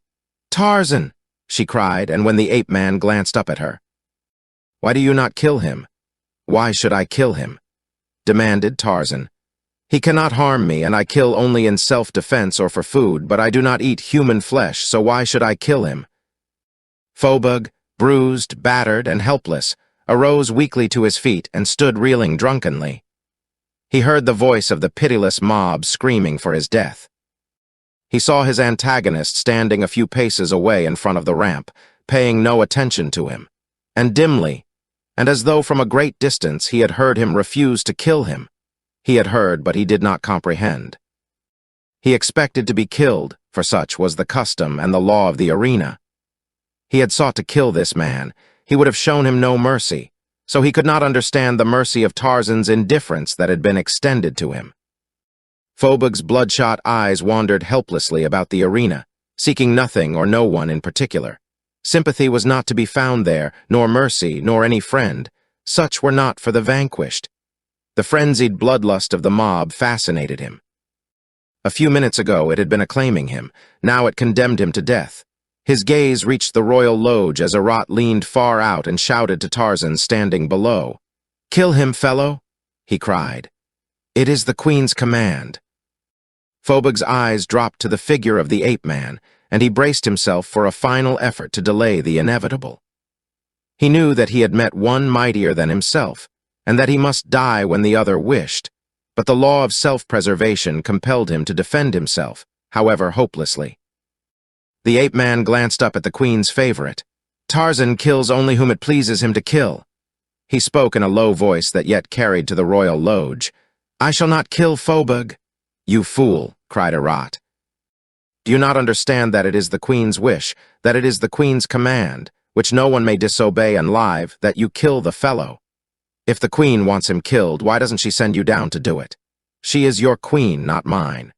"Tarzan!" she cried, and when the ape-man glanced up at her. "Why do you not kill him?" "Why should I kill him?" demanded Tarzan. "He cannot harm me, and I kill only in self-defense or for food, but I do not eat human flesh, so why should I kill him?" Phobog, bruised, battered, and helpless, arose weakly to his feet and stood reeling drunkenly. He heard the voice of the pitiless mob screaming for his death. He saw his antagonist standing a few paces away in front of the ramp, paying no attention to him, and dimly, and as though from a great distance he had heard him refuse to kill him. He had heard, but he did not comprehend. He expected to be killed, for such was the custom and the law of the arena. He had sought to kill this man. He would have shown him no mercy, so he could not understand the mercy of Tarzan's indifference that had been extended to him. Phobog's bloodshot eyes wandered helplessly about the arena, seeking nothing or no one in particular. Sympathy was not to be found there, nor mercy, nor any friend. Such were not for the vanquished. The frenzied bloodlust of the mob fascinated him. A few minutes ago it had been acclaiming him, now it condemned him to death. His gaze reached the royal lodge as Arat leaned far out and shouted to Tarzan standing below. "Kill him, fellow," he cried. "It is the Queen's command." Phobog's eyes dropped to the figure of the ape-man, and he braced himself for a final effort to delay the inevitable. He knew that he had met one mightier than himself, and that he must die when the other wished, but the law of self-preservation compelled him to defend himself, however hopelessly. The ape-man glanced up at the Queen's favorite. "Tarzan kills only whom it pleases him to kill." He spoke in a low voice that yet carried to the royal lodge. "I shall not kill Phobog." "You fool," cried Arat. "Do you not understand that it is the Queen's wish, that it is the Queen's command, which no one may disobey and live, that you kill the fellow? If the Queen wants him killed, why doesn't she send you down to do it? She is your queen, not mine."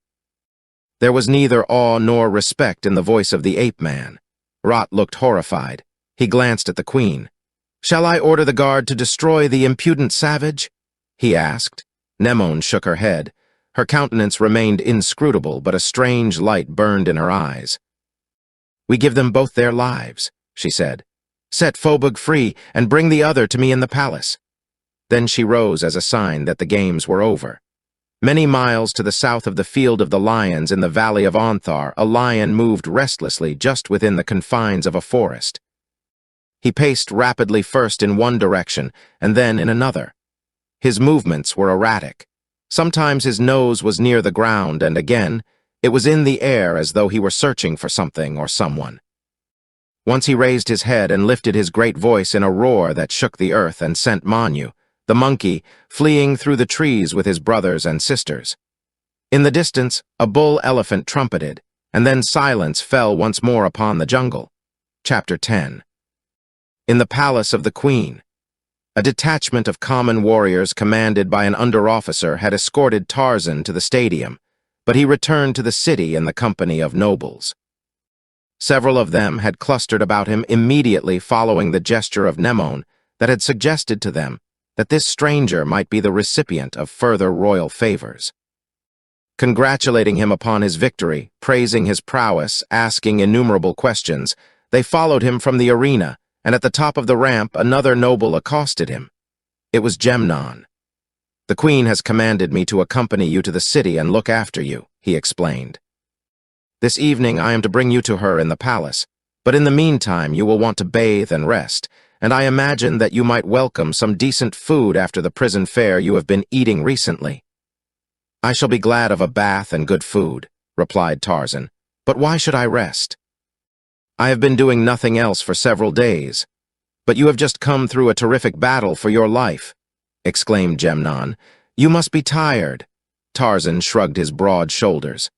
There was neither awe nor respect in the voice of the ape-man. Arat looked horrified. He glanced at the Queen. "Shall I order the guard to destroy the impudent savage?" he asked. Nemon shook her head. Her countenance remained inscrutable, but a strange light burned in her eyes. "We give them both their lives," she said. "Set Phobog free, and bring the other to me in the palace." Then she rose as a sign that the games were over. Many miles to the south of the Field of the Lions in the valley of Onthar, a lion moved restlessly just within the confines of a forest. He paced rapidly first in one direction, and then in another. His movements were erratic. Sometimes his nose was near the ground, and again, It was in the air as though he were searching for something or someone. Once he raised his head and lifted his great voice in a roar that shook the earth and sent Manu, the monkey, fleeing through the trees with his brothers and sisters. In the distance, a bull elephant trumpeted, and then silence fell once more upon the jungle. Chapter 10. In the palace of the queen. A detachment of common warriors commanded by an under-officer had escorted Tarzan to the stadium, but he returned to the city in the company of nobles. Several of them had clustered about him immediately following the gesture of Nemon that had suggested to them that this stranger might be the recipient of further royal favors. Congratulating him upon his victory, praising his prowess, asking innumerable questions, they followed him from the arena, and at the top of the ramp another noble accosted him. It was Gemnon. "The queen has commanded me to accompany you to the city and look after you," he explained. "This evening I am to bring you to her in the palace, but in the meantime you will want to bathe and rest, and I imagine that you might welcome some decent food after the prison fare you have been eating recently." "I shall be glad of a bath and good food," replied Tarzan, "but why should I rest? I have been doing nothing else for several days." "But you have just come through a terrific battle for your life," exclaimed Gemnon. "You must be tired." Tarzan shrugged his broad shoulders.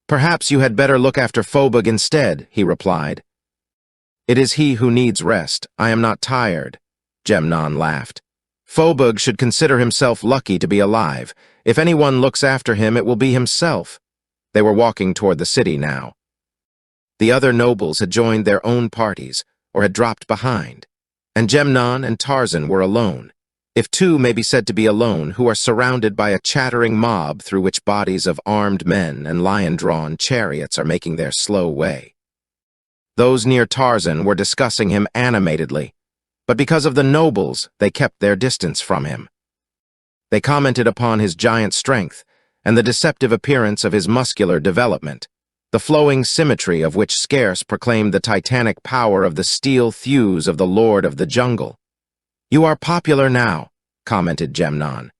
"Perhaps you had better look after Phobug instead," he replied. "It is he who needs rest. I am not tired." Gemnon laughed. "Phobug should consider himself lucky to be alive. If anyone looks after him, it will be himself." They were walking toward the city now. The other nobles had joined their own parties, or had dropped behind, and Gemnon and Tarzan were alone, if two may be said to be alone who are surrounded by a chattering mob through which bodies of armed men and lion-drawn chariots are making their slow way. Those near Tarzan were discussing him animatedly, but because of the nobles, they kept their distance from him. They commented upon his giant strength and the deceptive appearance of his muscular development, the flowing symmetry of which scarce proclaimed the titanic power of the steel thews of the Lord of the Jungle. "You are popular now," commented Gemnon.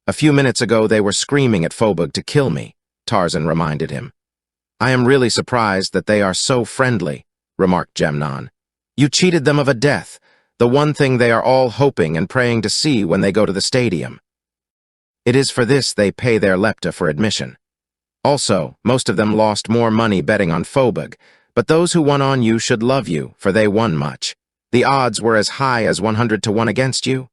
"A few minutes ago they were screaming at Phobug to kill me," Tarzan reminded him. "I am really surprised that they are so friendly," remarked Gemnon. "You cheated them of a death, the one thing they are all hoping and praying to see when they go to the stadium. It is for this they pay their lepta for admission. Also, most of them lost more money betting on Phobug, but those who won on you should love you, for they won much. The odds were as high as 100 to 1 against you.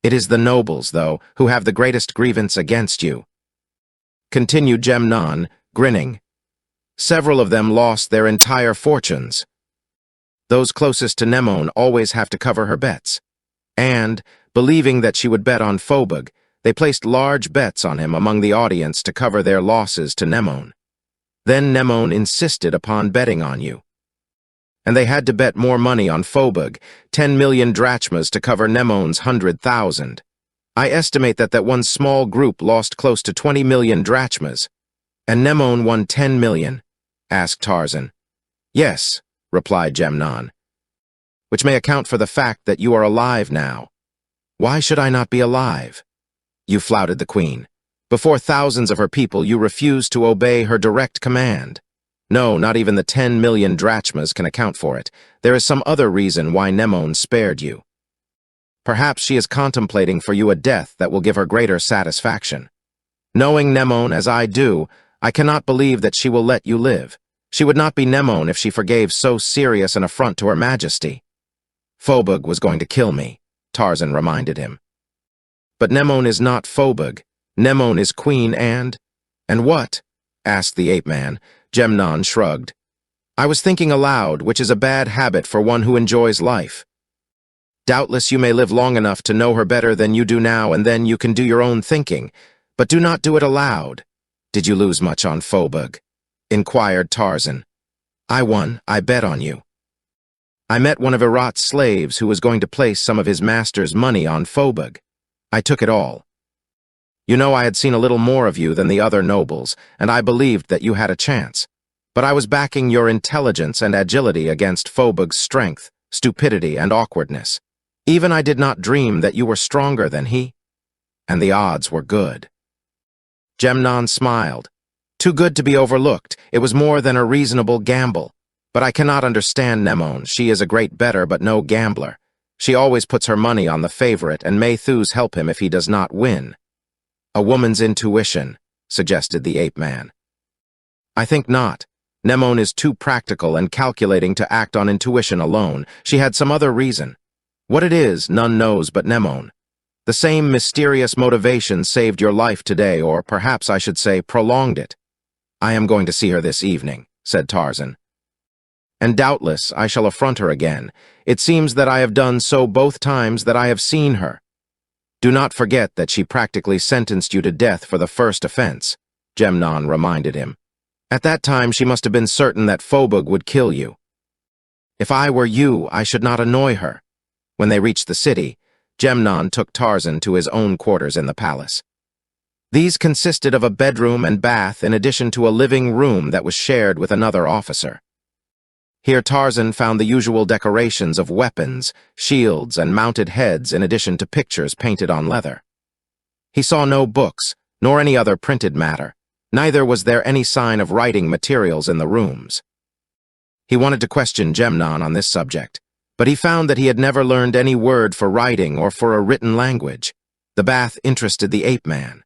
It is the nobles, though, who have the greatest grievance against you," continued Gemnon, grinning. "Several of them lost their entire fortunes. Those closest to Nemon always have to cover her bets. And, believing that she would bet on Phobug, they placed large bets on him among the audience to cover their losses to Nemon. Then Nemon insisted upon betting on you. And they had to bet more money on Phobug, 10 million drachmas to cover Nemon's 100,000. I estimate that one small group lost close to 20 million drachmas. "And Nemon won 10 million?" asked Tarzan. "Yes," replied Gemnon, "which may account for the fact that you are alive now." "Why should I not be alive?" "You flouted the queen. Before thousands of her people, you refused to obey her direct command. No, not even the 10 million drachmas can account for it. There is some other reason why Nemon spared you. Perhaps she is contemplating for you a death that will give her greater satisfaction. Knowing Nemon as I do, I cannot believe that she will let you live. She would not be Nemon if she forgave so serious an affront to her majesty." "Phobug was going to kill me," Tarzan reminded him. "But Nemon is not Phobug. Nemon is queen and—" "And what?" asked the ape-man. Gemnon shrugged. "I was thinking aloud, which is a bad habit for one who enjoys life. Doubtless you may live long enough to know her better than you do now, and then you can do your own thinking, but do not do it aloud." "Did you lose much on Phobug?" inquired Tarzan. "I won. I bet on you. I met one of Herat's slaves who was going to place some of his master's money on Phobug. I took it all. You know, I had seen a little more of you than the other nobles, and I believed that you had a chance. But I was backing your intelligence and agility against Phobug's strength, stupidity, and awkwardness. Even I did not dream that you were stronger than he. And the odds were good." Gemnon smiled. Too good to be overlooked. It was more than a reasonable gamble. But I cannot understand Nemone. She is a great bettor, but no gambler. She always puts her money on the favorite, and may Thus help him if he does not win. A woman's intuition, suggested the ape-man. I think not. Nemone is too practical and calculating to act on intuition alone. She had some other reason. What it is, none knows but Nemone. The same mysterious motivation saved your life today, or perhaps I should say prolonged it. I am going to see her this evening, said Tarzan. And doubtless I shall affront her again. It seems that I have done so both times that I have seen her. Do not forget that she practically sentenced you to death for the first offense, Gemnon reminded him. At that time she must have been certain that Phobug would kill you. If I were you, I should not annoy her. When they reached the city, Gemnon took Tarzan to his own quarters in the palace. These consisted of a bedroom and bath in addition to a living room that was shared with another officer. Here Tarzan found the usual decorations of weapons, shields, and mounted heads in addition to pictures painted on leather. He saw no books, nor any other printed matter. Neither was there any sign of writing materials in the rooms. He wanted to question Gemnon on this subject, but he found that he had never learned any word for writing or for a written language. The bath interested the ape-man.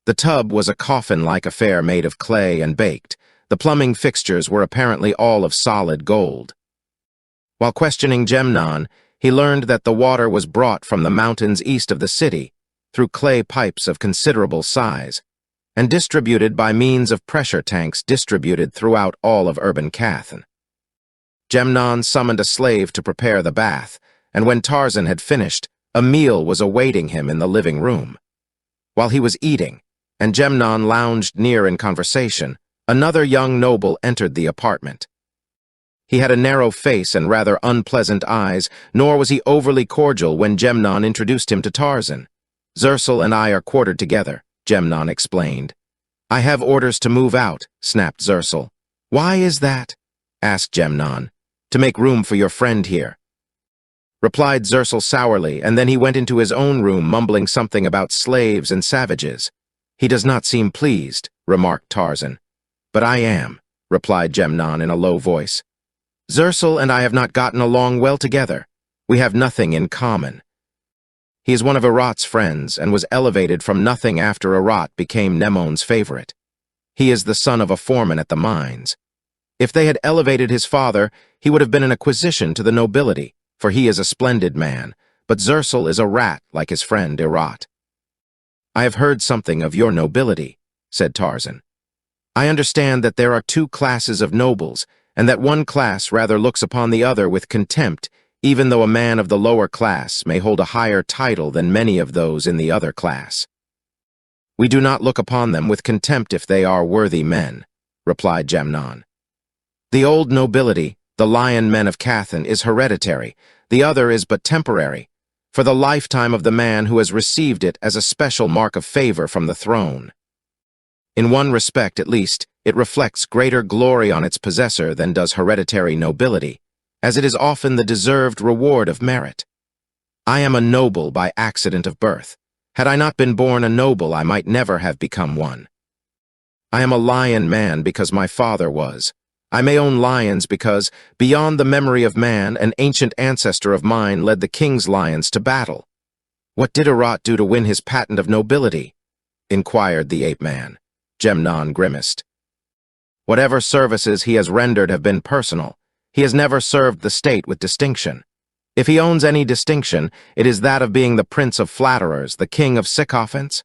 The tub was a coffin-like affair made of clay and baked. The plumbing fixtures were apparently all of solid gold. While questioning Gemnon, he learned that the water was brought from the mountains east of the city, through clay pipes of considerable size, and distributed by means of pressure tanks distributed throughout all of urban Cathan. Gemnon summoned a slave to prepare the bath, and when Tarzan had finished, a meal was awaiting him in the living room. While he was eating, and Gemnon lounged near in conversation, another young noble entered the apartment. He had a narrow face and rather unpleasant eyes, nor was he overly cordial when Gemnon introduced him to Tarzan. Zersul and I are quartered together, Gemnon explained. I have orders to move out, snapped Zersul. Why is that? Asked Gemnon. To make room for your friend here, replied Zersul sourly, and then he went into his own room mumbling something about slaves and savages. He does not seem pleased, remarked Tarzan. But I am, replied Gemnon in a low voice. Zersul and I have not gotten along well together. We have nothing in common. He is one of Irat's friends and was elevated from nothing after Irat became Nemone's favorite. He is the son of a foreman at the mines. If they had elevated his father, he would have been an acquisition to the nobility, for he is a splendid man, but Zersul is a rat like his friend Irat. I have heard something of your nobility, said Tarzan. I understand that there are two classes of nobles, and that one class rather looks upon the other with contempt, even though a man of the lower class may hold a higher title than many of those in the other class. We do not look upon them with contempt if they are worthy men, replied Gemnon. The old nobility, the lion men of Cathan, is hereditary. The other is but temporary, for the lifetime of the man who has received it as a special mark of favor from the throne. In one respect, at least, it reflects greater glory on its possessor than does hereditary nobility, as it is often the deserved reward of merit. I am a noble by accident of birth. Had I not been born a noble, I might never have become one. I am a lion man because my father was. I may own lions because, beyond the memory of man, an ancient ancestor of mine led the king's lions to battle. What did Irat do to win his patent of nobility? Inquired the ape-man. Gemnon grimaced. Whatever services he has rendered have been personal. He has never served the state with distinction. If he owns any distinction, it is that of being the prince of flatterers, the king of sycophants.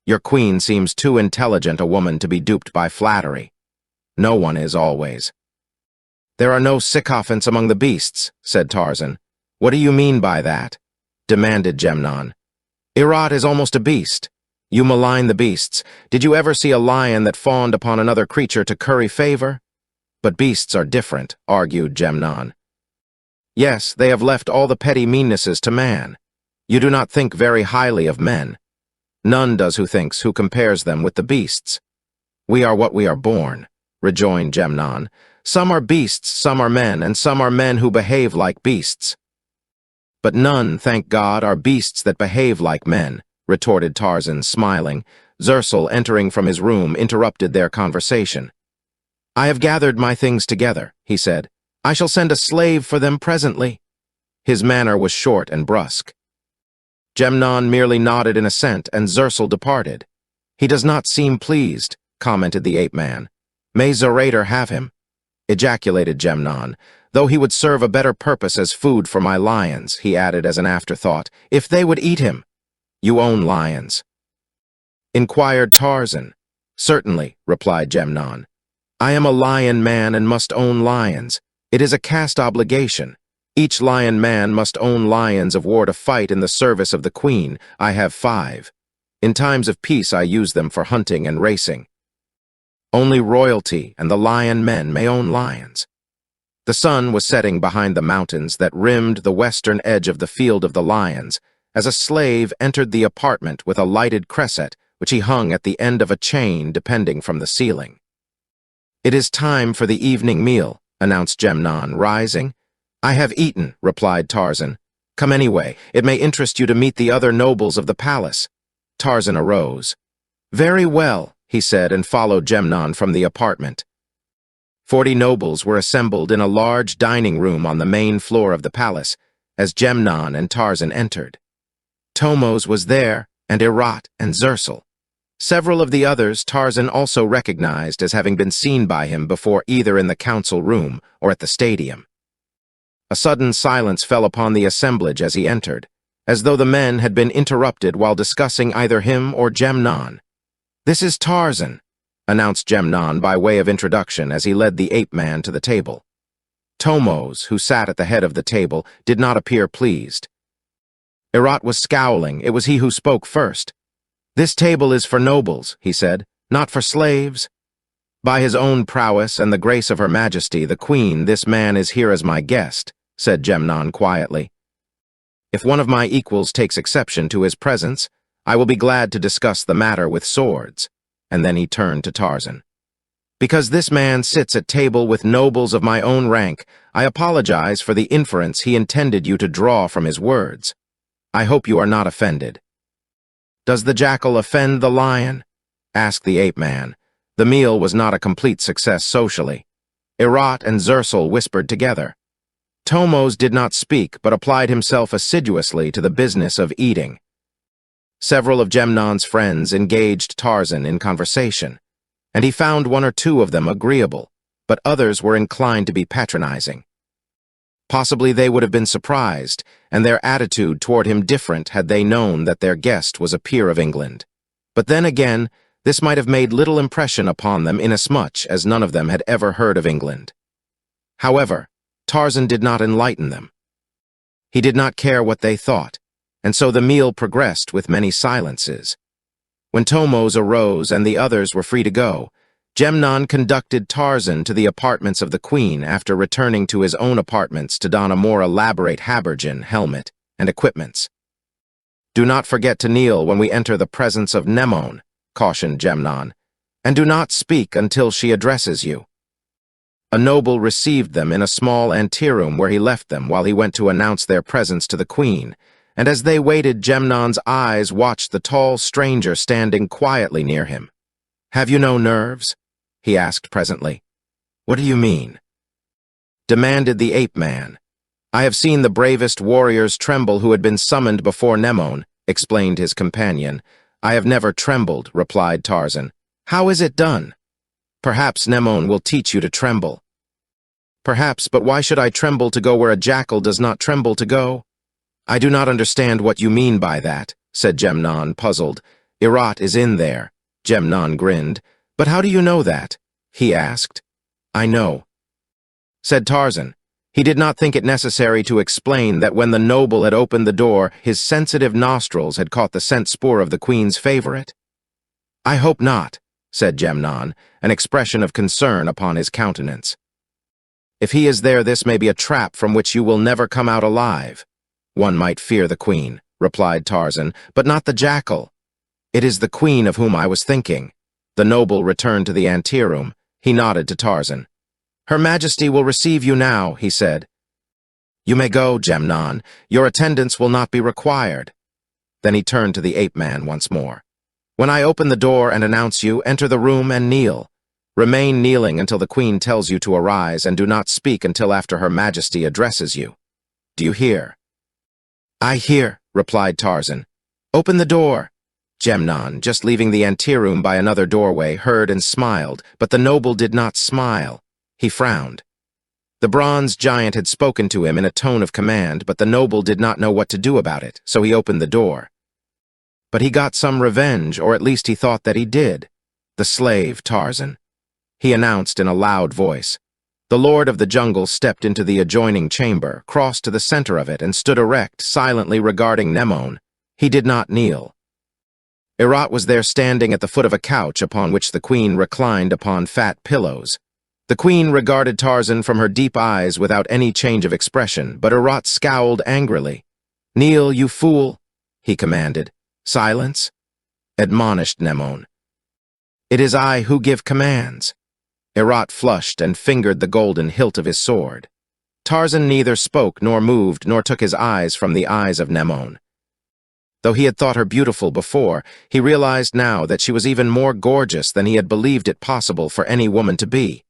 Your queen seems too intelligent a woman to be duped by flattery. No one is always. There are no sycophants among the beasts, said Tarzan. What do you mean by that? Demanded Gemnon. Irat is almost a beast. You malign the beasts. Did you ever see a lion that fawned upon another creature to curry favor? But beasts are different, argued Gemnon. Yes, they have left all the petty meannesses to man. You do not think very highly of men. None does who thinks, who compares them with the beasts. We are what we are born, rejoined Gemnon. Some are beasts, some are men, and some are men who behave like beasts. But none, thank God, are beasts that behave like men, retorted Tarzan, smiling, Zersul, entering from his room, interrupted their conversation. "I have gathered my things together," he said. "I shall send a slave for them presently." His manner was short and brusque. Gemnon merely nodded in assent, and Zersul departed. "He does not seem pleased," commented the ape-man. "May Zerator have him," ejaculated Gemnon. "Though he would serve a better purpose as food for my lions," he added as an afterthought, "if they would eat him." "You own lions?" inquired Tarzan. "Certainly," replied Gemnon. "I am a lion man and must own lions. It is a caste obligation. Each lion man must own lions of war to fight in the service of the queen. I have 5. In times of peace I use them for hunting and racing. Only royalty and the lion men may own lions." The sun was setting behind the mountains that rimmed the western edge of the Field of the Lions as a slave entered the apartment with a lighted cresset which he hung at the end of a chain depending from the ceiling. "It is time for the evening meal," announced Gemnon, rising. "I have eaten," replied Tarzan. "Come anyway. It may interest you to meet the other nobles of the palace." Tarzan arose. "Very well," he said, and followed Gemnon from the apartment. 40 nobles were assembled in a large dining room on the main floor of the palace as Gemnon and Tarzan entered. Tomos was there, and Erat and Zersul. Several of the others Tarzan also recognized as having been seen by him before, either in the council room or at the stadium. A sudden silence fell upon the assemblage as he entered, as though the men had been interrupted while discussing either him or Gemnon. "This is Tarzan," announced Gemnon by way of introduction as he led the ape-man to the table. Tomos, who sat at the head of the table, did not appear pleased. Erat was scowling. It was he who spoke first. "This table is for nobles," he said, "not for slaves. By his own prowess and the grace of Her Majesty, the Queen, this man is here as my guest," said Gemnon quietly. "If one of my equals takes exception to his presence, I will be glad to discuss the matter with swords." And then he turned to Tarzan. "Because this man sits at table with nobles of my own rank, I apologize for the inference he intended you to draw from his words. I hope you are not offended." "Does the jackal offend the lion?" asked the ape-man. The meal was not a complete success socially. Erat and Zersul whispered together. Tomos did not speak, but applied himself assiduously to the business of eating. Several of Gemnon's friends engaged Tarzan in conversation, and he found 1 or 2 of them agreeable, but others were inclined to be patronizing. Possibly they would have been surprised, and their attitude toward him different had they known that their guest was a peer of England. But then again, this might have made little impression upon them, inasmuch as none of them had ever heard of England. However, Tarzan did not enlighten them. He did not care what they thought, and so the meal progressed with many silences. When Tomos arose and the others were free to go, Gemnon conducted Tarzan to the apartments of the Queen after returning to his own apartments to don a more elaborate habergeon, helmet, and equipments. "Do not forget to kneel when we enter the presence of Nemone," cautioned Gemnon, "and do not speak until she addresses you." A noble received them in a small anteroom where he left them while he went to announce their presence to the Queen, and as they waited, Gemnon's eyes watched the tall stranger standing quietly near him. "Have you no nerves?" he asked presently. "What do you mean?" demanded the ape-man. "I have seen the bravest warriors tremble who had been summoned before Nemone," explained his companion. "I have never trembled," replied Tarzan. "How is it done?" "Perhaps Nemone will teach you to tremble." "Perhaps, but why should I tremble to go where a jackal does not tremble to go?" "I do not understand what you mean by that," said Gemnon, puzzled. "Erat is in there." Gemnon grinned. "But how do you know that?" he asked. "I know," said Tarzan. He did not think it necessary to explain that when the noble had opened the door, his sensitive nostrils had caught the scent spoor of the Queen's favorite. "I hope not," said Gemnon, an expression of concern upon his countenance. "If he is there, this may be a trap from which you will never come out alive." "One might fear the Queen," replied Tarzan, "but not the jackal." "It is the Queen of whom I was thinking." The noble returned to the anteroom. He nodded to Tarzan. "Her Majesty will receive you now," he said. "You may go, Gemnon. Your attendance will not be required." Then he turned to the ape-man once more. When I open the door and announce you, enter the room and kneel. Remain kneeling until the queen tells you to arise, and do not speak until after her majesty addresses you. Do you hear?" "I hear," replied Tarzan. "Open the door." Gemnon, just leaving the anteroom by another doorway, heard and smiled, but the noble did not smile. He frowned. The bronze giant had spoken to him in a tone of command, but the noble did not know what to do about it, so he opened the door. But he got some revenge, or at least he thought that he did. The slave, Tarzan. He announced in a loud voice. The lord of the jungle stepped into the adjoining chamber, crossed to the center of it, and stood erect, silently regarding Nemon. He did not kneel. Herat was there standing at the foot of a couch upon which the queen reclined upon fat pillows. The queen regarded Tarzan from her deep eyes without any change of expression, but Herat scowled angrily. "Kneel, you fool," he commanded. "Silence," admonished Nemon. "It is I who give commands." Herat flushed and fingered the golden hilt of his sword. Tarzan neither spoke nor moved nor took his eyes from the eyes of Nemon. Though he had thought her beautiful before, he realized now that she was even more gorgeous than he had believed it possible for any woman to be.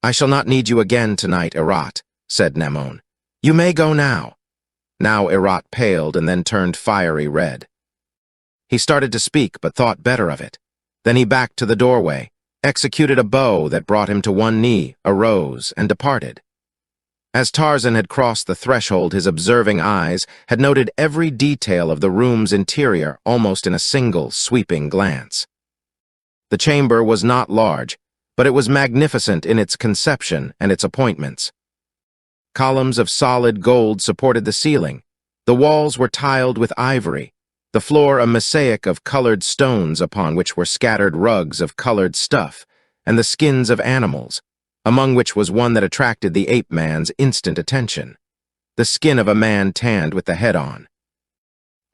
"I shall not need you again tonight, Herat," said Nemon. "You may go now." Now Herat paled and then turned fiery red. He started to speak, but thought better of it. Then he backed to the doorway, executed a bow that brought him to one knee, arose, and departed. As Tarzan had crossed the threshold, his observing eyes had noted every detail of the room's interior almost in a single, sweeping glance. The chamber was not large, but it was magnificent in its conception and its appointments. Columns of solid gold supported the ceiling. The walls were tiled with ivory, the floor a mosaic of colored stones upon which were scattered rugs of colored stuff, and the skins of animals, among which was one that attracted the ape-man's instant attention, the skin of a man tanned with the head on.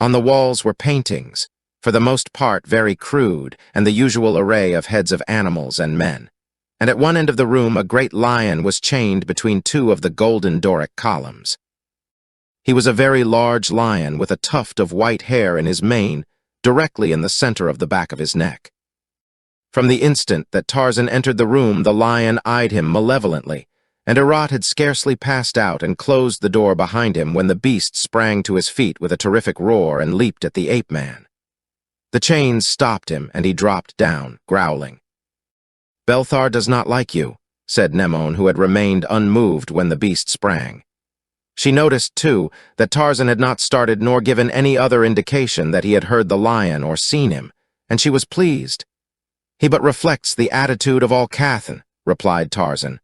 On the walls were paintings, for the most part very crude, and the usual array of heads of animals and men. And at one end of the room a great lion was chained between two of the golden Doric columns. He was a very large lion with a tuft of white hair in his mane, directly in the center of the back of his neck. From the instant that Tarzan entered the room, the lion eyed him malevolently, and Herat had scarcely passed out and closed the door behind him when the beast sprang to his feet with a terrific roar and leaped at the ape-man. The chains stopped him, and he dropped down, growling. "Belthar does not like you," said Nemon, who had remained unmoved when the beast sprang. She noticed, too, that Tarzan had not started nor given any other indication that he had heard the lion or seen him, and she was pleased. "He but reflects the attitude of all Cathan," replied Tarzan.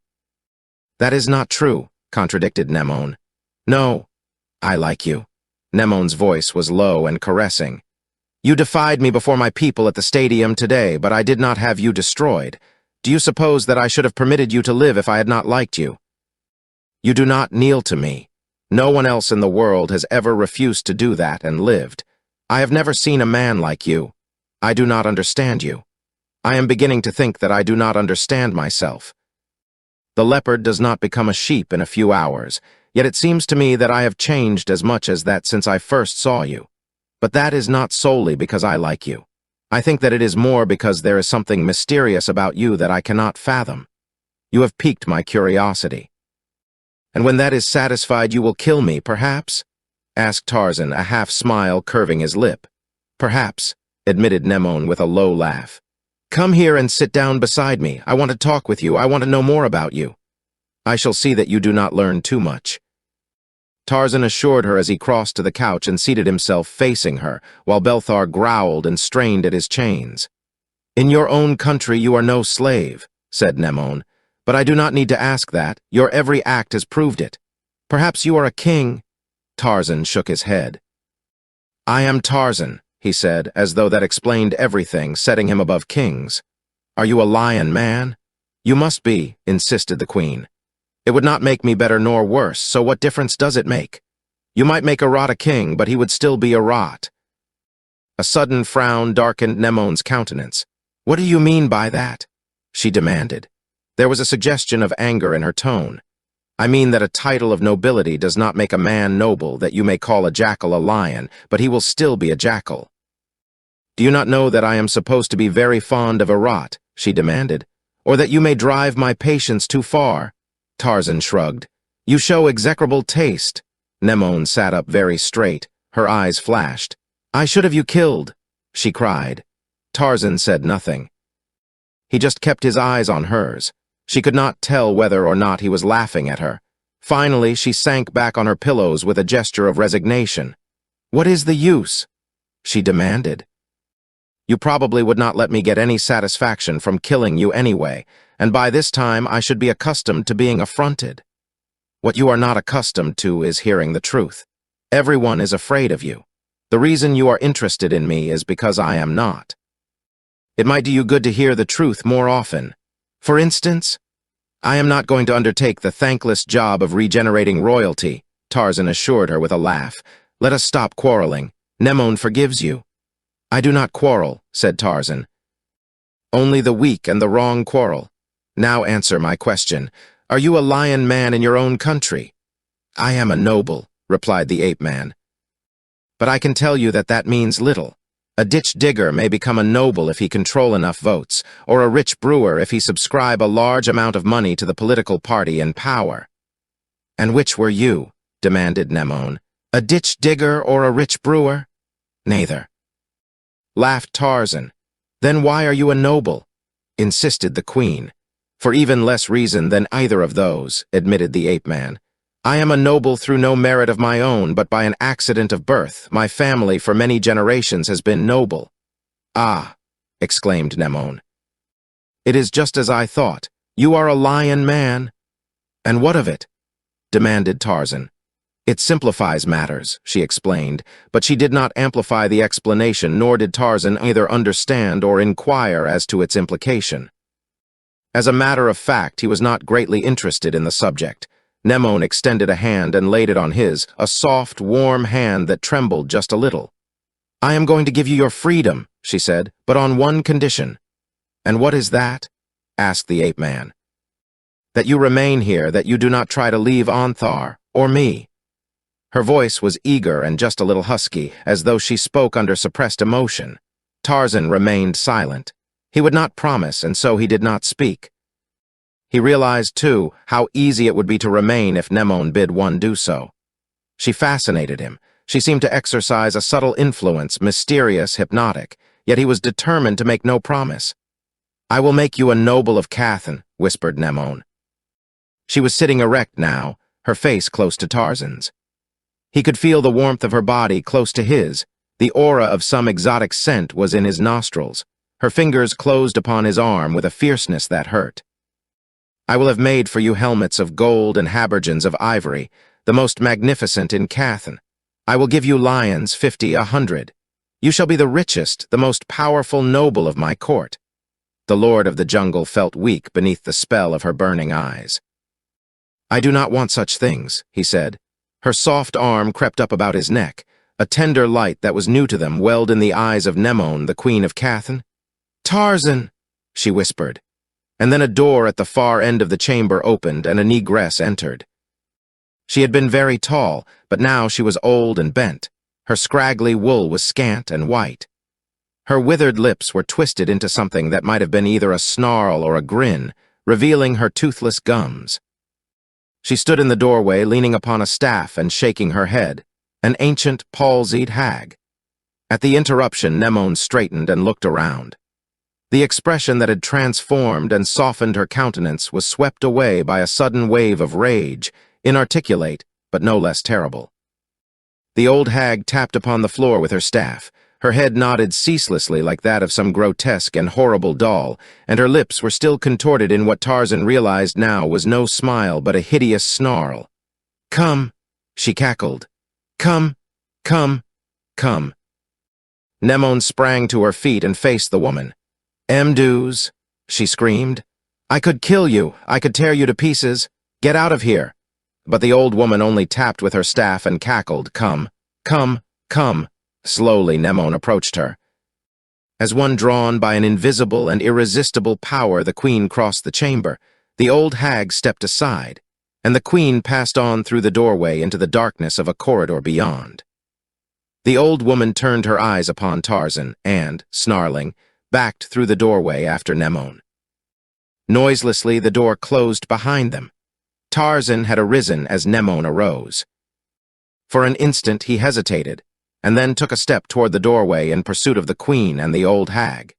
"That is not true," contradicted Nemon. "No, I like you." Nemon's voice was low and caressing. "You defied me before my people at the stadium today, but I did not have you destroyed. Do you suppose that I should have permitted you to live if I had not liked you? You do not kneel to me. No one else in the world has ever refused to do that and lived. I have never seen a man like you. I do not understand you. I am beginning to think that I do not understand myself. The leopard does not become a sheep in a few hours, yet it seems to me that I have changed as much as that since I first saw you. But that is not solely because I like you. I think that it is more because there is something mysterious about you that I cannot fathom. You have piqued my curiosity. And when that is satisfied, you will kill me, perhaps?" asked Tarzan, a half-smile curving his lip. "Perhaps," admitted Nemon with a low laugh. "Come here and sit down beside me. I want to talk with you. I want to know more about you. I shall see that you do not learn too much." Tarzan assured her as he crossed to the couch and seated himself facing her, while Belthar growled and strained at his chains. "In your own country you are no slave," said Nemon. "But I do not need to ask that. Your every act has proved it. Perhaps you are a king." Tarzan shook his head. "I am Tarzan," he said, as though that explained everything, setting him above kings. "Are you a lion, man?" "You must be," insisted the queen. "It would not make me better nor worse, so what difference does it make? You might make Herat a king, but he would still be Herat." A sudden frown darkened Nemon's countenance. "What do you mean by that?" she demanded. There was a suggestion of anger in her tone. "I mean that a title of nobility does not make a man noble, that you may call a jackal a lion, but he will still be a jackal." Do you not know that I am supposed to be very fond of Erat? She demanded. Or that you may drive my patience too far? Tarzan shrugged. You show execrable taste. Nemone sat up very straight. Her eyes flashed. I should have you killed, she cried. Tarzan said nothing. He just kept his eyes on hers. She could not tell whether or not he was laughing at her. Finally, she sank back on her pillows with a gesture of resignation. What is the use? She demanded. You probably would not let me get any satisfaction from killing you anyway, and by this time I should be accustomed to being affronted. What you are not accustomed to is hearing the truth. Everyone is afraid of you. The reason you are interested in me is because I am not. It might do you good to hear the truth more often. For instance, I am not going to undertake the thankless job of regenerating royalty, Tarzan assured her with a laugh. Let us stop quarreling. Nemone forgives you. I do not quarrel, said Tarzan. Only the weak and the wrong quarrel. Now answer my question. Are you a lion man in your own country? I am a noble, replied the ape-man. But I can tell you that that means little. A ditch digger may become a noble if he control enough votes, or a rich brewer if he subscribe a large amount of money to the political party in power. And which were you? Demanded Nemone. A ditch digger or a rich brewer? Neither. Laughed Tarzan. Then why are you a noble? Insisted the queen. For even less reason than either of those, admitted the ape-man. I am a noble through no merit of my own, but by an accident of birth. My family for many generations has been noble. Ah, exclaimed Nemone. It is just as I thought. You are a lion man. And what of it? Demanded Tarzan. It simplifies matters, she explained, but she did not amplify the explanation, nor did Tarzan either understand or inquire as to its implication. As a matter of fact, he was not greatly interested in the subject. Nemone extended a hand and laid it on his, a soft, warm hand that trembled just a little. I am going to give you your freedom, she said, but on one condition. And what is that? Asked the ape-man. That you remain here, that you do not try to leave Anthar, or me. Her voice was eager and just a little husky, as though she spoke under suppressed emotion. Tarzan remained silent. He would not promise, and so he did not speak. He realized, too, how easy it would be to remain if Nemone bid one do so. She fascinated him. She seemed to exercise a subtle influence, mysterious, hypnotic, yet he was determined to make no promise. I will make you a noble of Cathan, whispered Nemone. She was sitting erect now, her face close to Tarzan's. He could feel the warmth of her body close to his. The aura of some exotic scent was in his nostrils. Her fingers closed upon his arm with a fierceness that hurt. I will have made for you helmets of gold and habergeons of ivory, the most magnificent in Cathan. I will give you lions 50, 100. You shall be the richest, the most powerful noble of my court. The lord of the jungle felt weak beneath the spell of her burning eyes. I do not want such things, he said. Her soft arm crept up about his neck. A tender light that was new to them welled in the eyes of Nemone, the queen of Cathan. Tarzan, she whispered. And then a door at the far end of the chamber opened and a negress entered. She had been very tall, but now she was old and bent. Her scraggly wool was scant and white. Her withered lips were twisted into something that might have been either a snarl or a grin, revealing her toothless gums. She stood in the doorway, leaning upon a staff and shaking her head, an ancient, palsied hag. At the interruption, Nemone straightened and looked around. The expression that had transformed and softened her countenance was swept away by a sudden wave of rage, inarticulate, but no less terrible. The old hag tapped upon the floor with her staff. Her head nodded ceaselessly like that of some grotesque and horrible doll, and her lips were still contorted in what Tarzan realized now was no smile but a hideous snarl. Come, she cackled. Come, come, come. Nemone sprang to her feet and faced the woman. Mdus, she screamed. I could kill you. I could tear you to pieces. Get out of here. But the old woman only tapped with her staff and cackled. Come, come, come. Slowly, Nemone approached her. As one drawn by an invisible and irresistible power, the queen crossed the chamber. The old hag stepped aside, and the queen passed on through the doorway into the darkness of a corridor beyond. The old woman turned her eyes upon Tarzan and, snarling, backed through the doorway after Nemone. Noiselessly, the door closed behind them. Tarzan had arisen as Nemone arose. For an instant he hesitated, and then took a step toward the doorway in pursuit of the queen and the old hag.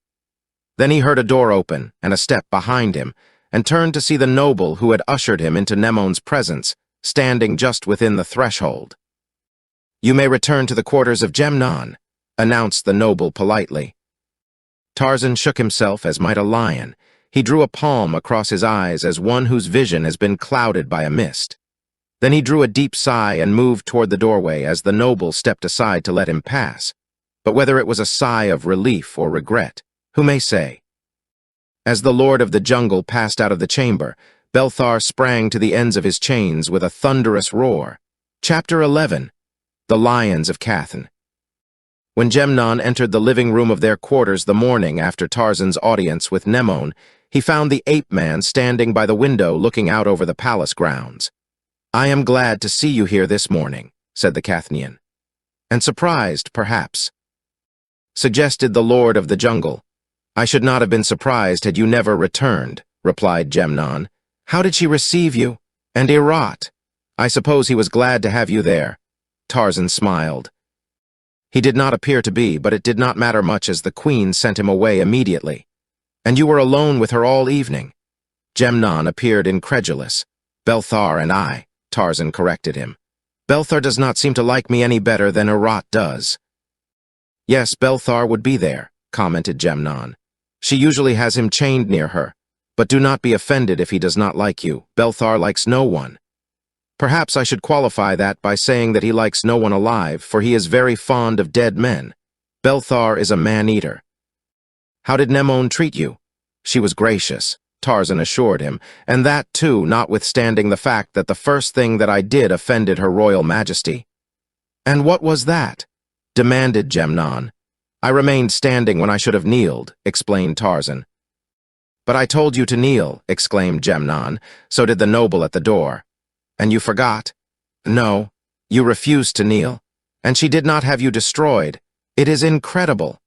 Then he heard a door open and a step behind him, and turned to see the noble who had ushered him into Nemone's presence, standing just within the threshold. "You may return to the quarters of Gemnon," announced the noble politely. Tarzan shook himself as might a lion. He drew a palm across his eyes as one whose vision has been clouded by a mist. Then he drew a deep sigh and moved toward the doorway as the noble stepped aside to let him pass. But whether it was a sigh of relief or regret, who may say? As the lord of the jungle passed out of the chamber, Belthar sprang to the ends of his chains with a thunderous roar. Chapter 11. The Lions of Cathan. When Gemnon entered the living room of their quarters the morning after Tarzan's audience with Nemone, he found the ape-man standing by the window looking out over the palace grounds. "I am glad to see you here this morning," said the Cathanian. "And surprised, perhaps," suggested the lord of the jungle. "I should not have been surprised had you never returned," replied Gemnon. "How did she receive you? And Irat? I suppose he was glad to have you there." Tarzan smiled. He did not appear to be, but it did not matter much as the queen sent him away immediately. "And you were alone with her all evening?" Gemnon appeared incredulous. "Belthar and I," Tarzan corrected him. "Belthar does not seem to like me any better than Irat does." "Yes, Belthar would be there," commented Gemnon. "She usually has him chained near her. But do not be offended if he does not like you. Belthar likes no one. Perhaps I should qualify that by saying that he likes no one alive, for he is very fond of dead men. Belthar is a man-eater." "How did Nemone treat you?" "She was gracious," Tarzan assured him, "and that, too, notwithstanding the fact that the first thing that I did offended her royal majesty." "And what was that?" demanded Gemnon. "I remained standing when I should have kneeled," explained Tarzan. "But I told you to kneel," exclaimed Gemnon. "So did the noble at the door." "And you forgot?" "No, you refused to kneel, and she did not have you destroyed. It is incredible.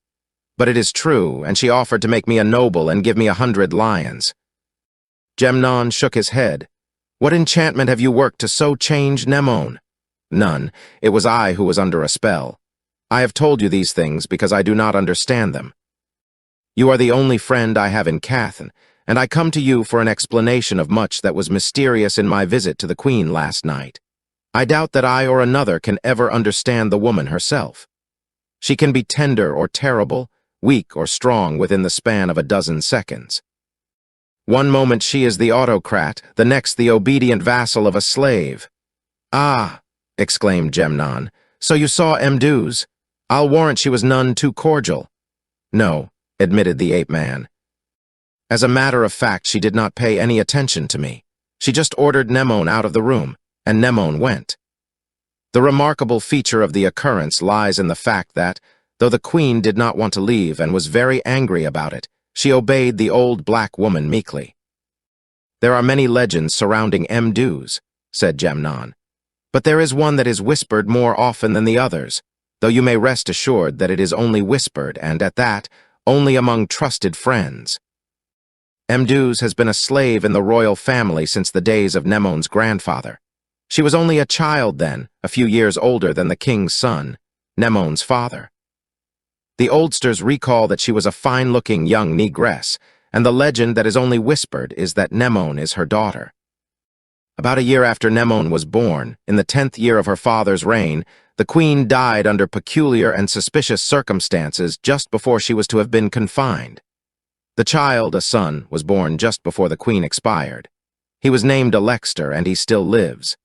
But it is true, and she offered to make me a noble and give me 100 lions." Gemnon shook his head. "What enchantment have you worked to so change Nemone?" "None. It was I who was under a spell. I have told you these things because I do not understand them. You are the only friend I have in Cathan, and I come to you for an explanation of much that was mysterious in my visit to the queen last night. I doubt that I or another can ever understand the woman herself. She can be tender or terrible, weak or strong within the span of a dozen seconds. One moment she is the autocrat, the next the obedient vassal of a slave." "Ah," exclaimed Gemnon, "so you saw Mduz? I'll warrant she was none too cordial." "No," admitted the ape-man. "As a matter of fact, she did not pay any attention to me. She just ordered Nemone out of the room, and Nemone went." The remarkable feature of the occurrence lies in the fact that, though the queen did not want to leave and was very angry about it, she obeyed the old black woman meekly. "There are many legends surrounding Mduz," said Gemnon, "but there is one that is whispered more often than the others, though you may rest assured that it is only whispered, and at that, only among trusted friends. Mduz has been a slave in the royal family since the days of Nemone's grandfather. She was only a child then, a few years older than the king's son, Nemone's father. The oldsters recall that she was a fine-looking young negress, and the legend that is only whispered is that Nemone is her daughter. About a year after Nemone was born, in the 10th year of her father's reign, the queen died under peculiar and suspicious circumstances just before she was to have been confined. The child, a son, was born just before the queen expired. He was named Alexter, and he still lives.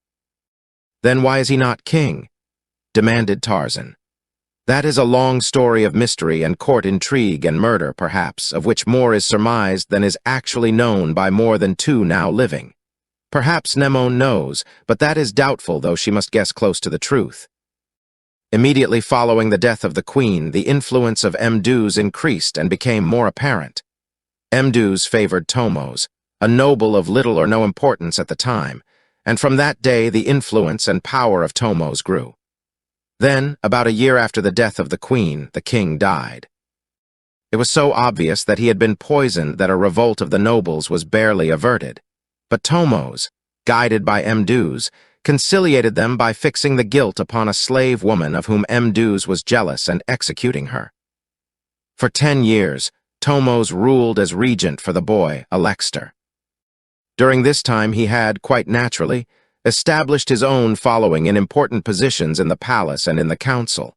"Then why is he not king?" demanded Tarzan. "That is a long story of mystery and court intrigue and murder, perhaps, of which more is surmised than is actually known by more than 2 now living. Perhaps Nemone knows, but that is doubtful, though she must guess close to the truth. Immediately following the death of the queen, the influence of Mduz increased and became more apparent. Mduz favored Tomos, a noble of little or no importance at the time, and from that day the influence and power of Tomos grew. Then, about a year after the death of the queen, the king died. It was so obvious that he had been poisoned that a revolt of the nobles was barely averted. But Tomos, guided by Mduz, conciliated them by fixing the guilt upon a slave woman of whom Mduz was jealous and executing her. For 10 years, Tomos ruled as regent for the boy, Alexter. During this time he had, quite naturally, established his own following in important positions in the palace and in the council.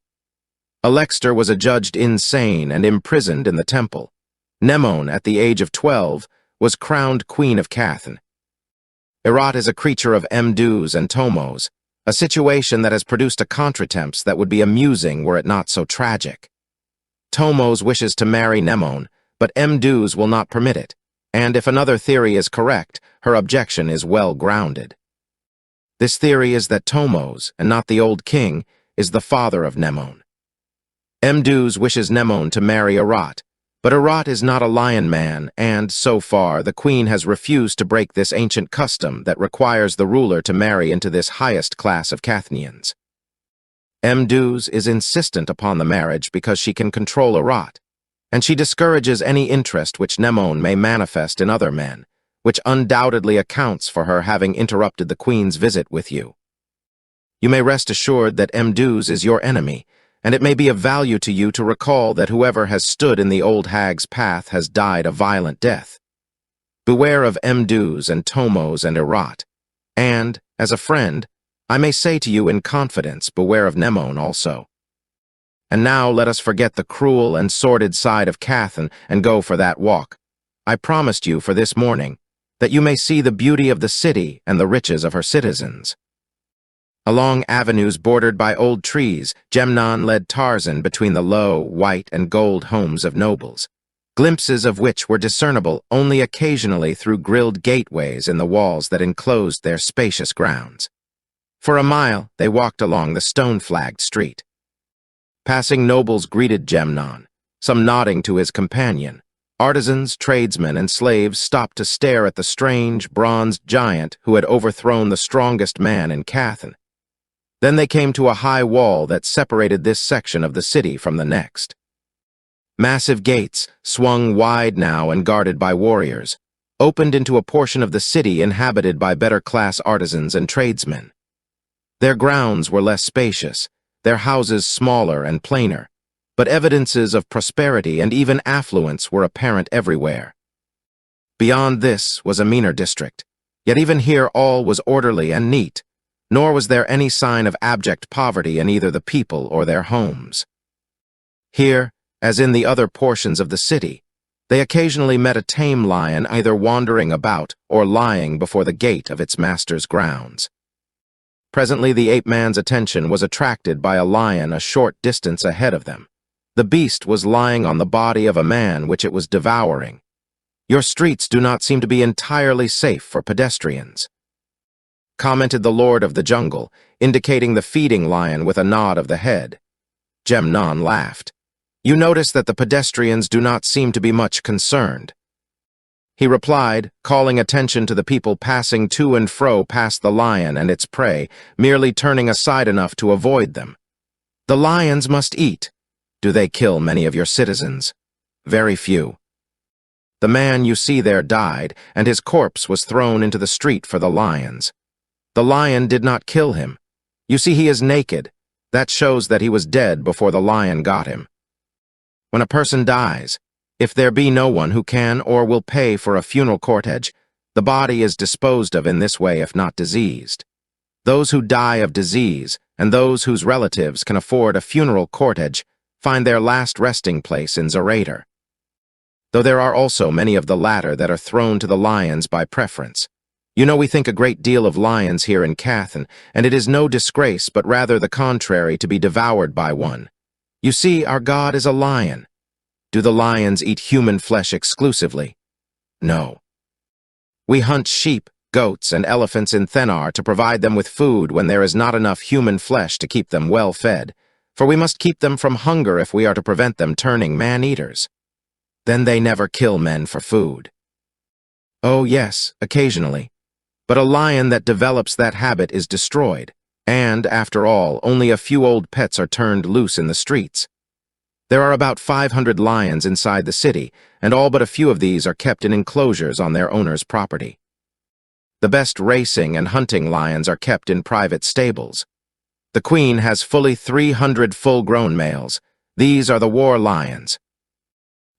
Alexter was adjudged insane and imprisoned in the temple. Nemone, at the age of 12, was crowned Queen of Cathan. Erat is a creature of Mduz and Tomos, a situation that has produced a contretemps that would be amusing were it not so tragic. Tomos wishes to marry Nemone, but Mduz will not permit it, and if another theory is correct, her objection is well grounded. This theory is that Tomos, and not the old king, is the father of Nemone. Mduz wishes Nemone to marry Erat, but Erat is not a lion man, and, so far, the queen has refused to break this ancient custom that requires the ruler to marry into this highest class of Cathanians. Mduz is insistent upon the marriage because she can control Erat, and she discourages any interest which Nemone may manifest in other men, which undoubtedly accounts for her having interrupted the queen's visit with you. You may rest assured that Mduz is your enemy, and it may be of value to you to recall that whoever has stood in the old hag's path has died a violent death. Beware of Mduz and Tomos and Erat, and, as a friend, I may say to you in confidence, beware of Nemone also. And now let us forget the cruel and sordid side of Cathan and go for that walk. I promised you for this morning, that you may see the beauty of the city and the riches of her citizens. Along avenues bordered by old trees, Gemnon led Tarzan between the low, white and gold homes of nobles, glimpses of which were discernible only occasionally through grilled gateways in the walls that enclosed their spacious grounds. For a mile, they walked along the stone-flagged street. Passing nobles greeted Gemnon, some nodding to his companion. Artisans, tradesmen, and slaves stopped to stare at the strange, bronzed giant who had overthrown the strongest man in Cathan. Then they came to a high wall that separated this section of the city from the next. Massive gates, swung wide now and guarded by warriors, opened into a portion of the city inhabited by better-class artisans and tradesmen. Their grounds were less spacious, their houses smaller and plainer, but evidences of prosperity and even affluence were apparent everywhere. Beyond this was a meaner district, yet even here all was orderly and neat, nor was there any sign of abject poverty in either the people or their homes. Here, as in the other portions of the city, they occasionally met a tame lion either wandering about or lying before the gate of its master's grounds. Presently the ape-man's attention was attracted by a lion a short distance ahead of them. The beast was lying on the body of a man which it was devouring. Your streets do not seem to be entirely safe for pedestrians, commented the Lord of the Jungle, indicating the feeding lion with a nod of the head. Gemnon laughed. You notice that the pedestrians do not seem to be much concerned. He replied, calling attention to the people passing to and fro past the lion and its prey, merely turning aside enough to avoid them. The lions must eat. Do they kill many of your citizens? Very few. The man you see there died, and his corpse was thrown into the street for the lions. The lion did not kill him. You see, he is naked. That shows that he was dead before the lion got him. When a person dies, if there be no one who can or will pay for a funeral cortege, the body is disposed of in this way if not diseased. Those who die of disease and those whose relatives can afford a funeral cortege find their last resting place in Zerator, though there are also many of the latter that are thrown to the lions by preference. You know we think a great deal of lions here in Cathan, and it is no disgrace but rather the contrary to be devoured by one. You see, our god is a lion. Do the lions eat human flesh exclusively? No. We hunt sheep, goats, and elephants in Thenar to provide them with food when there is not enough human flesh to keep them well fed, for we must keep them from hunger if we are to prevent them turning man-eaters. Then they never kill men for food. Oh yes, occasionally. But a lion that develops that habit is destroyed, And, after all, only a few old pets are turned loose in the streets. There are about 500 lions inside the city, and all but a few of these are kept in enclosures on their owner's property. The best racing and hunting lions are kept in private stables. The queen has fully 300 full-grown males. These are the war lions.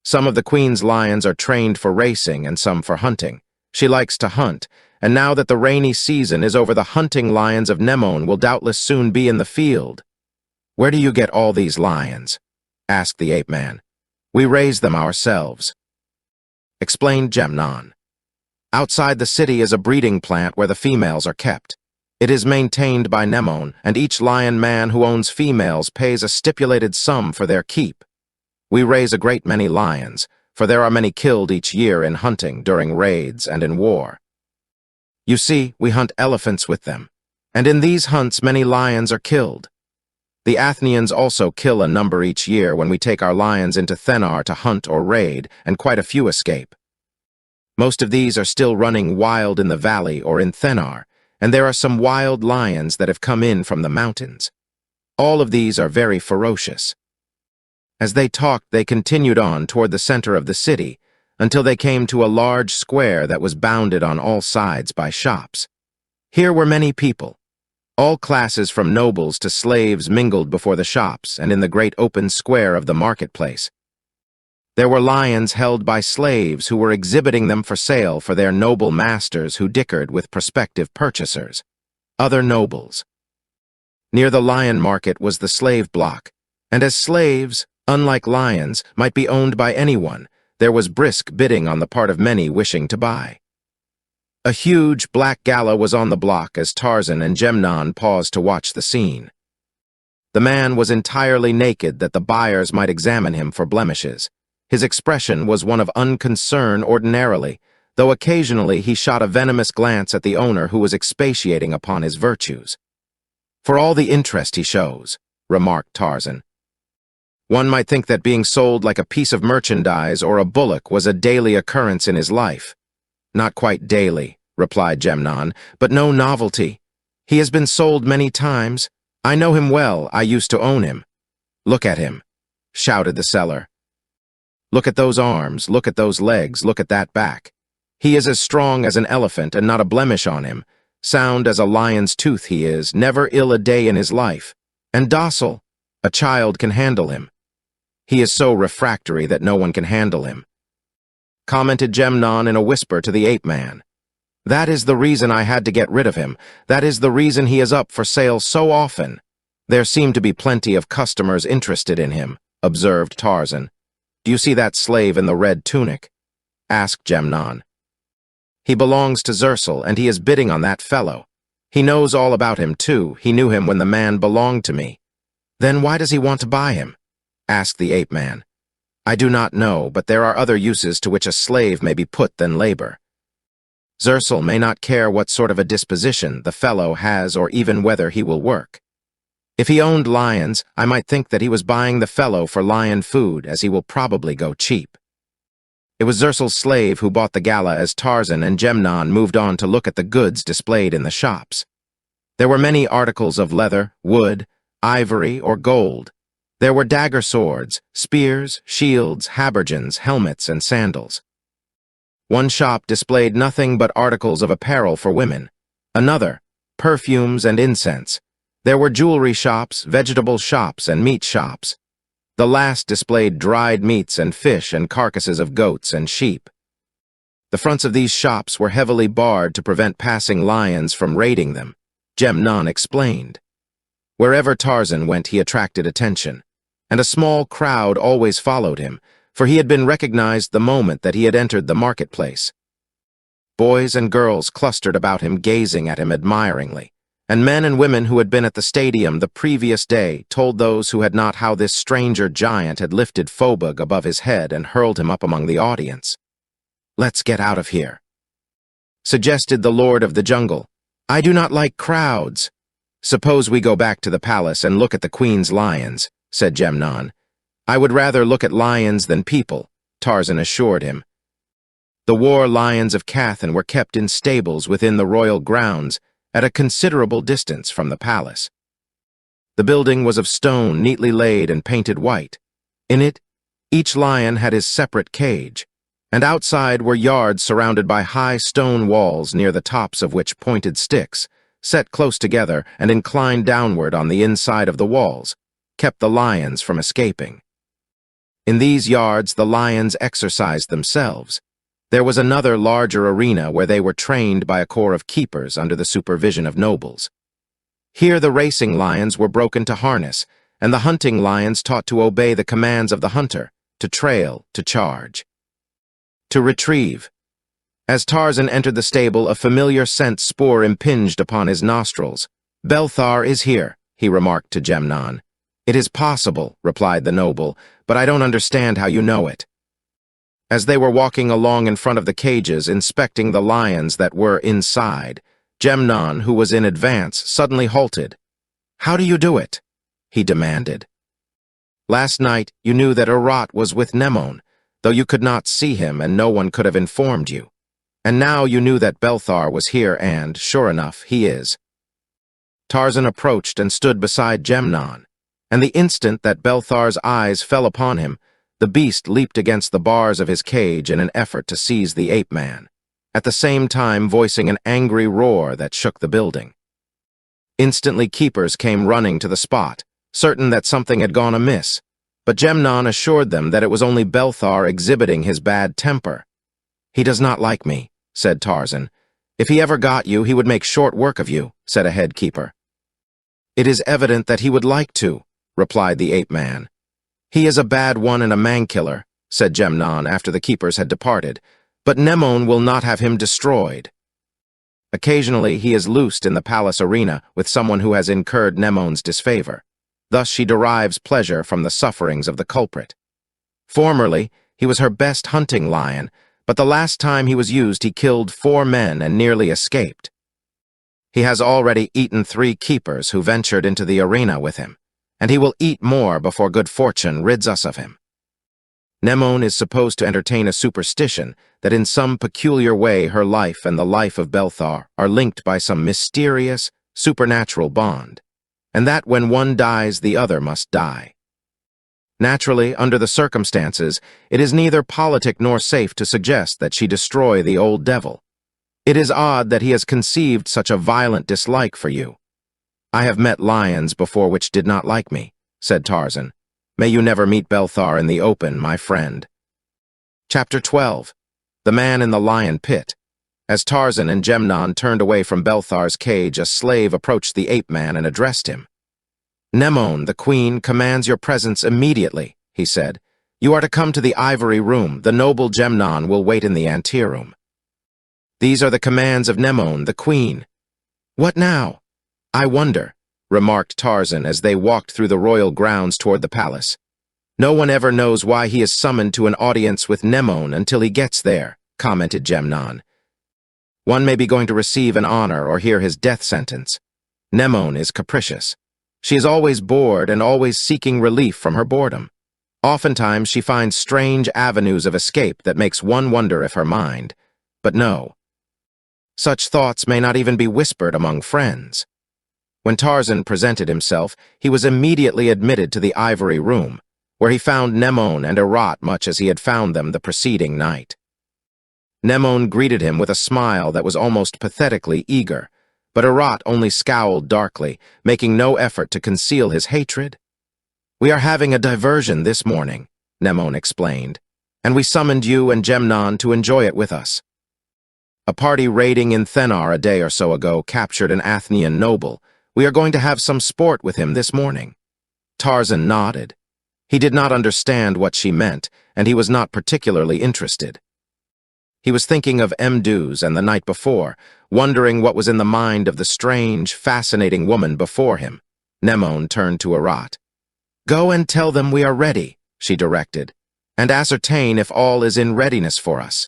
Some of the queen's lions are trained for racing and some for hunting. She likes to hunt, and now that the rainy season is over, the hunting lions of Nemone will doubtless soon be in the field. "Where do you get all these lions?" asked the ape-man. "We raise them ourselves," explained Gemnon. "Outside the city is a breeding plant where the females are kept. It is maintained by Nemone, and each lion man who owns females pays a stipulated sum for their keep. We raise a great many lions, for there are many killed each year in hunting, during raids, and in war. You see, we hunt elephants with them, and in these hunts many lions are killed. The Athenians also kill a number each year when we take our lions into Thenar to hunt or raid, and quite a few escape. Most of these are still running wild in the valley or in Thenar, and there are some wild lions that have come in from the mountains. All of these are very ferocious." As they talked, they continued on toward the center of the city, until they came to a large square that was bounded on all sides by shops. Here were many people. All classes from nobles to slaves mingled before the shops and in the great open square of the marketplace. There were lions held by slaves who were exhibiting them for sale for their noble masters who dickered with prospective purchasers. Other nobles. Near the lion market was the slave block, and as slaves, unlike lions, might be owned by anyone, there was brisk bidding on the part of many wishing to buy. A huge black gala was on the block as Tarzan and Gemnon paused to watch the scene. The man was entirely naked that the buyers might examine him for blemishes. His expression was one of unconcern ordinarily, though occasionally he shot a venomous glance at the owner who was expatiating upon his virtues. "For all the interest he shows," remarked Tarzan. "One might think that being sold like a piece of merchandise or a bullock was a daily occurrence in his life." "Not quite daily," replied Gemnon, "but no novelty. He has been sold many times. I know him well, I used to own him." "Look at him," shouted the seller. "Look at those arms, look at those legs, look at that back. He is as strong as an elephant and not a blemish on him. Sound as a lion's tooth he is, never ill a day in his life. And docile. A child can handle him. He is so refractory that no one can handle him," commented Gemnon in a whisper to the ape-man. "That is the reason I had to get rid of him. That is the reason he is up for sale so often." "There seem to be plenty of customers interested in him," observed Tarzan. "Do you see that slave in the red tunic?" asked Gemnon. "He belongs to Zersul, and he is bidding on that fellow. He knows all about him, too. He knew him when the man belonged to me." "Then why does he want to buy him?" asked the ape-man. "I do not know, but there are other uses to which a slave may be put than labor. Zersul may not care what sort of a disposition the fellow has or even whether he will work. If he owned lions, I might think that he was buying the fellow for lion food, as he will probably go cheap." It was Zersul's slave who bought the gala as Tarzan and Gemnon moved on to look at the goods displayed in the shops. There were many articles of leather, wood, ivory, or gold. There were dagger swords, spears, shields, habergeons, helmets, and sandals. One shop displayed nothing but articles of apparel for women. Another, perfumes and incense. There were jewelry shops, vegetable shops, and meat shops. The last displayed dried meats and fish and carcasses of goats and sheep. The fronts of these shops were heavily barred to prevent passing lions from raiding them, Gemnon explained. Wherever Tarzan went, he attracted attention, and a small crowd always followed him, for he had been recognized the moment that he had entered the marketplace. Boys and girls clustered about him, gazing at him admiringly, and men and women who had been at the stadium the previous day told those who had not how this stranger giant had lifted Phobug above his head and hurled him up among the audience. "Let's get out of here," suggested the Lord of the Jungle. "I do not like crowds." "Suppose we go back to the palace and look at the Queen's lions," said Gemnon. "I would rather look at lions than people," Tarzan assured him. The war lions of Cathan were kept in stables within the royal grounds, at a considerable distance from the palace. The building was of stone, neatly laid and painted white. In it, each lion had his separate cage, and outside were yards surrounded by high stone walls near the tops of which pointed sticks, set close together and inclined downward on the inside of the walls, kept the lions from escaping. In these yards the lions exercised themselves. There was another larger arena where they were trained by a corps of keepers under the supervision of nobles. Here the racing lions were broken to harness, and the hunting lions taught to obey the commands of the hunter, to trail, to charge, to retrieve. As Tarzan entered the stable, a familiar scent spore impinged upon his nostrils. "Belthar is here," he remarked to Gemnon. "It is possible," replied the noble, "but I don't understand how you know it." As they were walking along in front of the cages, inspecting the lions that were inside, Gemnon, who was in advance, suddenly halted. "How do you do it?" he demanded. "Last night you knew that Herat was with Nemon, though you could not see him and no one could have informed you. And now you knew that Belthar was here and, sure enough, he is." Tarzan approached and stood beside Gemnon, and the instant that Belthar's eyes fell upon him, the beast leaped against the bars of his cage in an effort to seize the ape-man, at the same time voicing an angry roar that shook the building. Instantly keepers came running to the spot, certain that something had gone amiss, but Gemnon assured them that it was only Belthar exhibiting his bad temper. "He does not like me," said Tarzan. "If he ever got you, he would make short work of you," said a head keeper. "It is evident that he would like to," replied the ape-man. "He is a bad one and a man-killer," said Gemnon after the keepers had departed, "but Nemon will not have him destroyed. Occasionally he is loosed in the palace arena with someone who has incurred Nemon's disfavor. Thus she derives pleasure from the sufferings of the culprit. Formerly, he was her best hunting lion, but the last time he was used he killed 4 men and nearly escaped. He has already eaten 3 keepers who ventured into the arena with him, and he will eat more before good fortune rids us of him. Nemon is supposed to entertain a superstition that in some peculiar way her life and the life of Belthar are linked by some mysterious, supernatural bond, and that when one dies, the other must die. Naturally, under the circumstances, it is neither politic nor safe to suggest that she destroy the old devil. It is odd that he has conceived such a violent dislike for you. I have met lions before which did not like me," said Tarzan. "May you never meet Belthar in the open, my friend." Chapter 12. The Man in the Lion Pit. As Tarzan and Gemnon turned away from Belthar's cage, a slave approached the ape-man and addressed him. "Nemon, the queen, commands your presence immediately," he said. "You are to come to the ivory room. The noble Gemnon will wait in the anteroom." "These are the commands of Nemon, the queen." "What now?" "I wonder," remarked Tarzan as they walked through the royal grounds toward the palace. "No one ever knows why he is summoned to an audience with Nemon until he gets there," commented Gemnon. "One may be going to receive an honor or hear his death sentence. Nemon is capricious. She is always bored and always seeking relief from her boredom. Oftentimes she finds strange avenues of escape that makes one wonder if her mind. But no. Such thoughts may not even be whispered among friends." When Tarzan presented himself, he was immediately admitted to the ivory room, where he found Nemon and Herat much as he had found them the preceding night. Nemon greeted him with a smile that was almost pathetically eager, but Herat only scowled darkly, making no effort to conceal his hatred. "We are having a diversion this morning," Nemon explained, "and we summoned you and Gemnon to enjoy it with us. A party raiding in Thenar a day or so ago captured an Athenian noble. We are going to have some sport with him this morning." Tarzan nodded. He did not understand what she meant, and he was not particularly interested. He was thinking of Mduz and the night before, wondering what was in the mind of the strange, fascinating woman before him. Nemon turned to Herat. "Go and tell them we are ready," she directed, "and ascertain if all is in readiness for us."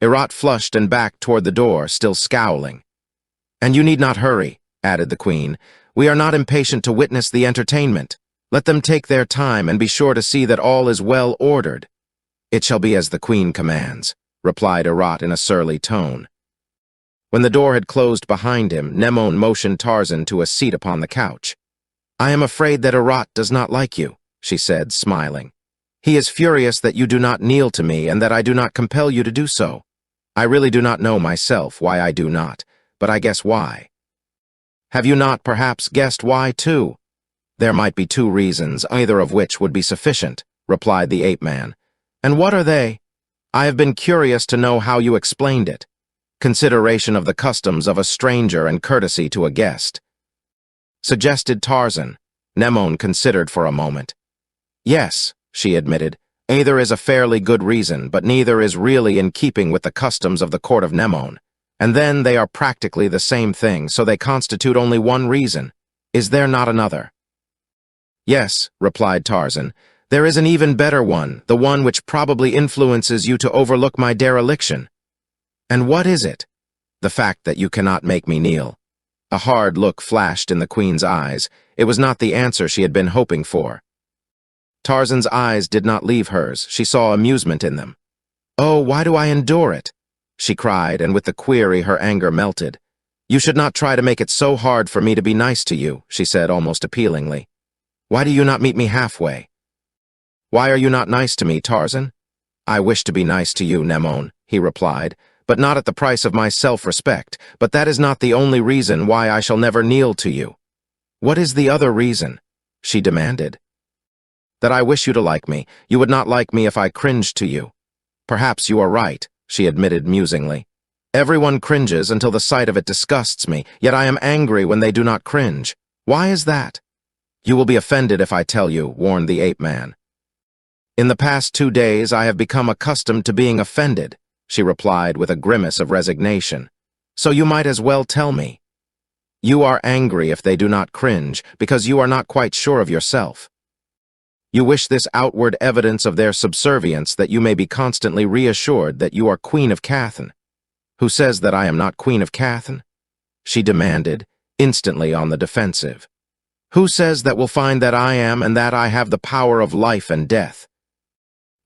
Herat flushed and backed toward the door, still scowling. "And you need not hurry," added the queen. "We are not impatient to witness the entertainment. Let them take their time and be sure to see that all is well ordered." "It shall be as the queen commands," replied Herat in a surly tone. When the door had closed behind him, Nemone motioned Tarzan to a seat upon the couch. "I am afraid that Arat does not like you," she said, smiling. "He is furious that you do not kneel to me and that I do not compel you to do so. I really do not know myself why I do not, but I guess why." "Have you not perhaps guessed why, too?" "There might be 2 reasons, either of which would be sufficient," replied the ape-man. "And what are they?" "I have been curious to know how you explained it. Consideration of the customs of a stranger and courtesy to a guest," suggested Tarzan. Nemone considered for a moment. "Yes," she admitted, "either is a fairly good reason, but neither is really in keeping with the customs of the court of Nemone. And then they are practically the same thing, so they constitute only one reason. Is there not another?" "Yes," replied Tarzan. "There is an even better one, the one which probably influences you to overlook my dereliction." "And what is it?" "The fact that you cannot make me kneel." A hard look flashed in the queen's eyes. It was not the answer she had been hoping for. Tarzan's eyes did not leave hers. She saw amusement in them. "Oh, why do I endure it?" she cried, and with the query her anger melted. "You should not try to make it so hard for me to be nice to you," she said almost appealingly. "Why do you not meet me halfway?" "Why are you not nice to me, Tarzan?" "I wish to be nice to you, Nemone," he replied, "but not at the price of my self-respect. But that is not the only reason why I shall never kneel to you." "What is the other reason?" she demanded. "That I wish you to like me. You would not like me if I cringed to you." "Perhaps you are right," she admitted musingly. "Everyone cringes until the sight of it disgusts me, yet I am angry when they do not cringe. Why is that?" "You will be offended if I tell you," warned the ape-man. "In the past 2 days I have become accustomed to being offended," she replied with a grimace of resignation. "So you might as well tell me." "You are angry if they do not cringe, because you are not quite sure of yourself. You wish this outward evidence of their subservience that you may be constantly reassured that you are Queen of Cathan." "Who says that I am not Queen of Cathan?" she demanded, instantly on the defensive. "Who says that we'll find that I am and that I have the power of life and death?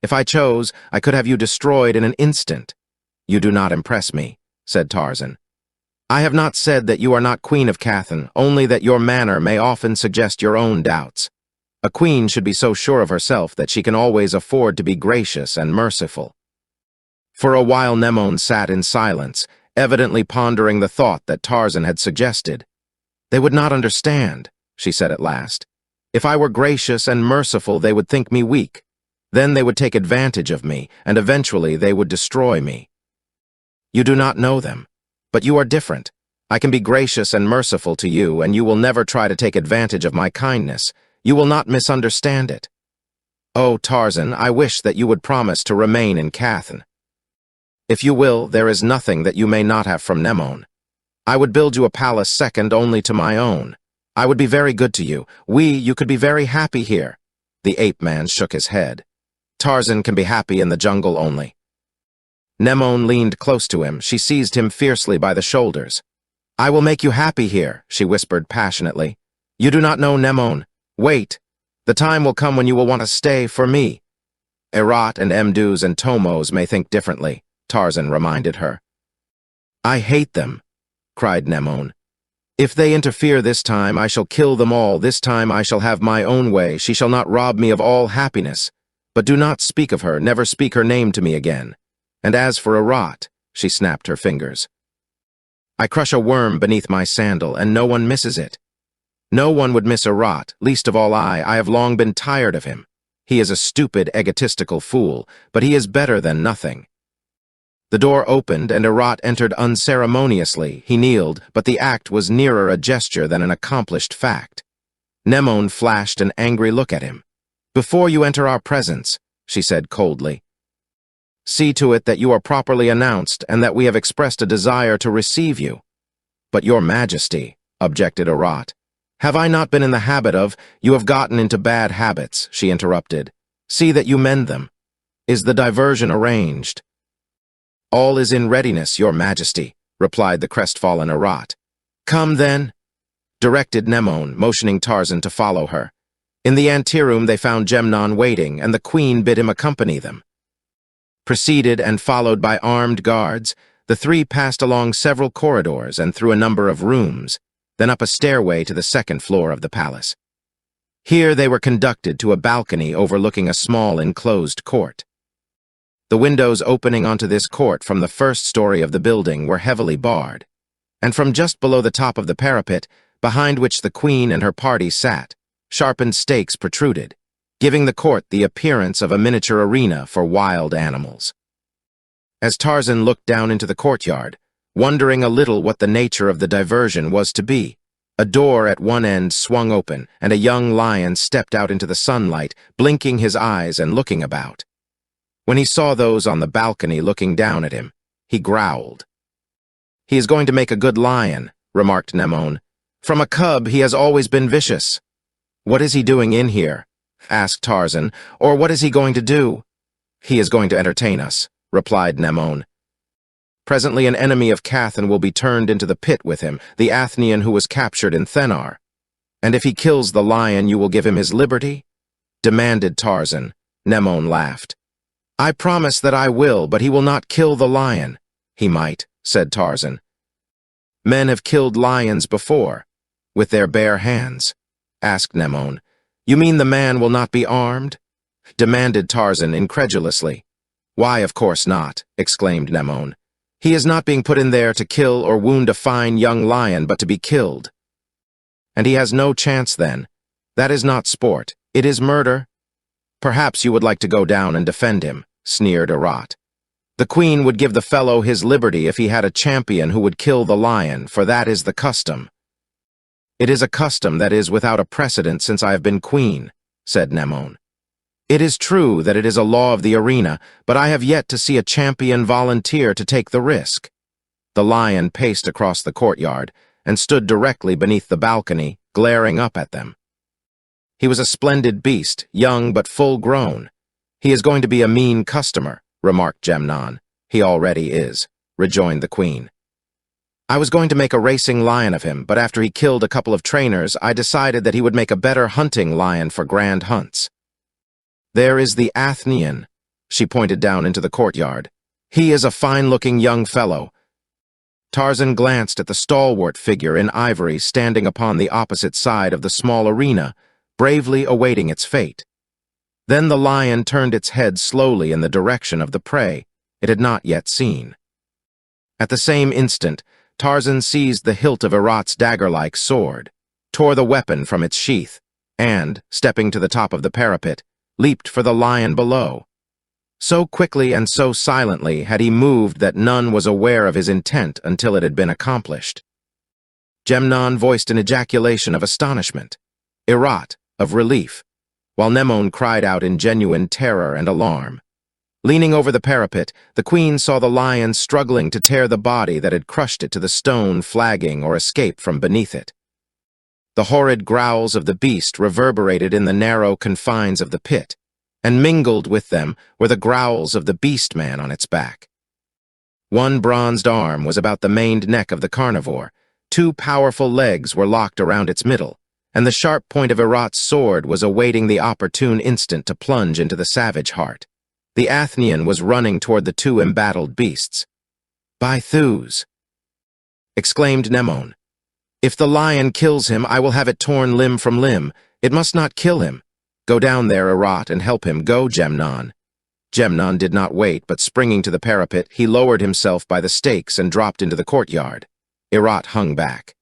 If I chose, I could have you destroyed in an instant." "You do not impress me," said Tarzan. "I have not said that you are not Queen of Cathan, only that your manner may often suggest your own doubts. A queen should be so sure of herself that she can always afford to be gracious and merciful." For a while Nemone sat in silence, evidently pondering the thought that Tarzan had suggested. "They would not understand," she said at last. "If I were gracious and merciful, they would think me weak. Then they would take advantage of me, and eventually they would destroy me." "You do not know them. But you are different. I can be gracious and merciful to you, and you will never try to take advantage of my kindness. You will not misunderstand it. Oh, Tarzan, I wish that you would promise to remain in Cathan. If you will, there is nothing that you may not have from Nemone. I would build you a palace second only to my own. I would be very good to you. You could be very happy here." The ape-man shook his head. "Tarzan can be happy in the jungle only." Nemone leaned close to him. She seized him fiercely by the shoulders. "I will make you happy here," she whispered passionately. "You do not know Nemone. Wait. The time will come when you will want to stay for me." "Erat and Mdus and Tomos may think differently," Tarzan reminded her. "I hate them," cried Nemone. "If they interfere this time, I shall kill them all. This time I shall have my own way. She shall not rob me of all happiness. But do not speak of her, never speak her name to me again. And as for Erat," she snapped her fingers, "I crush a worm beneath my sandal, and no one misses it. No one would miss Erat, least of all I. I have long been tired of him. He is a stupid, egotistical fool, but he is better than nothing." The door opened, and Erat entered unceremoniously. He kneeled, but the act was nearer a gesture than an accomplished fact. Nemone flashed an angry look at him. "Before you enter our presence," she said coldly, "see to it that you are properly announced and that we have expressed a desire to receive you." "But your majesty," objected Erat. "Have I not been in the habit of—" "You have gotten into bad habits," she interrupted. "See that you mend them. Is the diversion arranged?" "All is in readiness, your majesty," replied the crestfallen Erat. "Come, then," directed Nemone, motioning Tarzan to follow her. In the anteroom they found Gemnon waiting, and the queen bid him accompany them. Preceded and followed by armed guards, The three passed along several corridors and through a number of rooms, then up a stairway to the second floor of the palace. Here they were conducted to a balcony overlooking a small enclosed court. The windows opening onto this court from the first story of the building were heavily barred, and from just below the top of the parapet, behind which the queen and her party sat, sharpened stakes protruded, giving the court the appearance of a miniature arena for wild animals. As Tarzan looked down into the courtyard, wondering a little what the nature of the diversion was to be, a door at one end swung open, and a young lion stepped out into the sunlight, blinking his eyes and looking about. When he saw those on the balcony looking down at him, he growled. "He is going to make a good lion," remarked Nemone. "From a cub he has always been vicious." "What is he doing in here?" asked Tarzan. "Or what is he going to do?" "He is going to entertain us," replied Nemone. "Presently an enemy of Cathan will be turned into the pit with him, the Athenian who was captured in Thenar. And if he kills the lion, you will give him his liberty?" demanded Tarzan. Nemone laughed. "I promise that I will, but he will not kill the lion." "He might," said Tarzan. "Men have killed lions before, with their bare hands," asked Nemone. "You mean the man will not be armed?" demanded Tarzan incredulously. "Why, of course not," exclaimed Nemone. "He is not being put in there to kill or wound a fine young lion, but to be killed." "And he has no chance then. That is not sport, it is murder." "Perhaps you would like to go down and defend him," sneered Herat. "The queen would give the fellow his liberty if he had a champion who would kill the lion, for that is the custom." "It is a custom that is without a precedent since I have been queen," said Nemone. "It is true that it is a law of the arena, but I have yet to see a champion volunteer to take the risk." The lion paced across the courtyard and stood directly beneath the balcony, glaring up at them. "He was a splendid beast, young but full-grown. He is going to be a mean customer," remarked Gemnon. "He already is," rejoined the queen. "I was going to make a racing lion of him, but after he killed a couple of trainers, I decided that he would make a better hunting lion for grand hunts. There is the Athenian," she pointed down into the courtyard. "He is a fine-looking young fellow." Tarzan glanced at the stalwart figure in ivory standing upon the opposite side of the small arena, bravely awaiting its fate. Then the lion turned its head slowly in the direction of the prey it had not yet seen. At the same instant, Tarzan seized the hilt of Herat's dagger-like sword, tore the weapon from its sheath, and, stepping to the top of the parapet, leaped for the lion below. So quickly and so silently had he moved that none was aware of his intent until it had been accomplished. Gemnon voiced an ejaculation of astonishment, Herat of relief, while Nemone cried out in genuine terror and alarm. Leaning over the parapet, the queen saw the lion struggling to tear the body that had crushed it to the stone flagging or escape from beneath it. The horrid growls of the beast reverberated in the narrow confines of the pit, and mingled with them were the growls of the beast-man on its back. One bronzed arm was about the maned neck of the carnivore, two powerful legs were locked around its middle, and the sharp point of Herat's sword was awaiting the opportune instant to plunge into the savage heart. The Athenian was running toward the two embattled beasts. "By Thews!" exclaimed Nemone. "If the lion kills him, I will have it torn limb from limb. It must not kill him. Go down there, Herat, and help him. Go, Gemnon." Gemnon did not wait, but springing to the parapet, he lowered himself by the stakes and dropped into the courtyard. Herat hung back.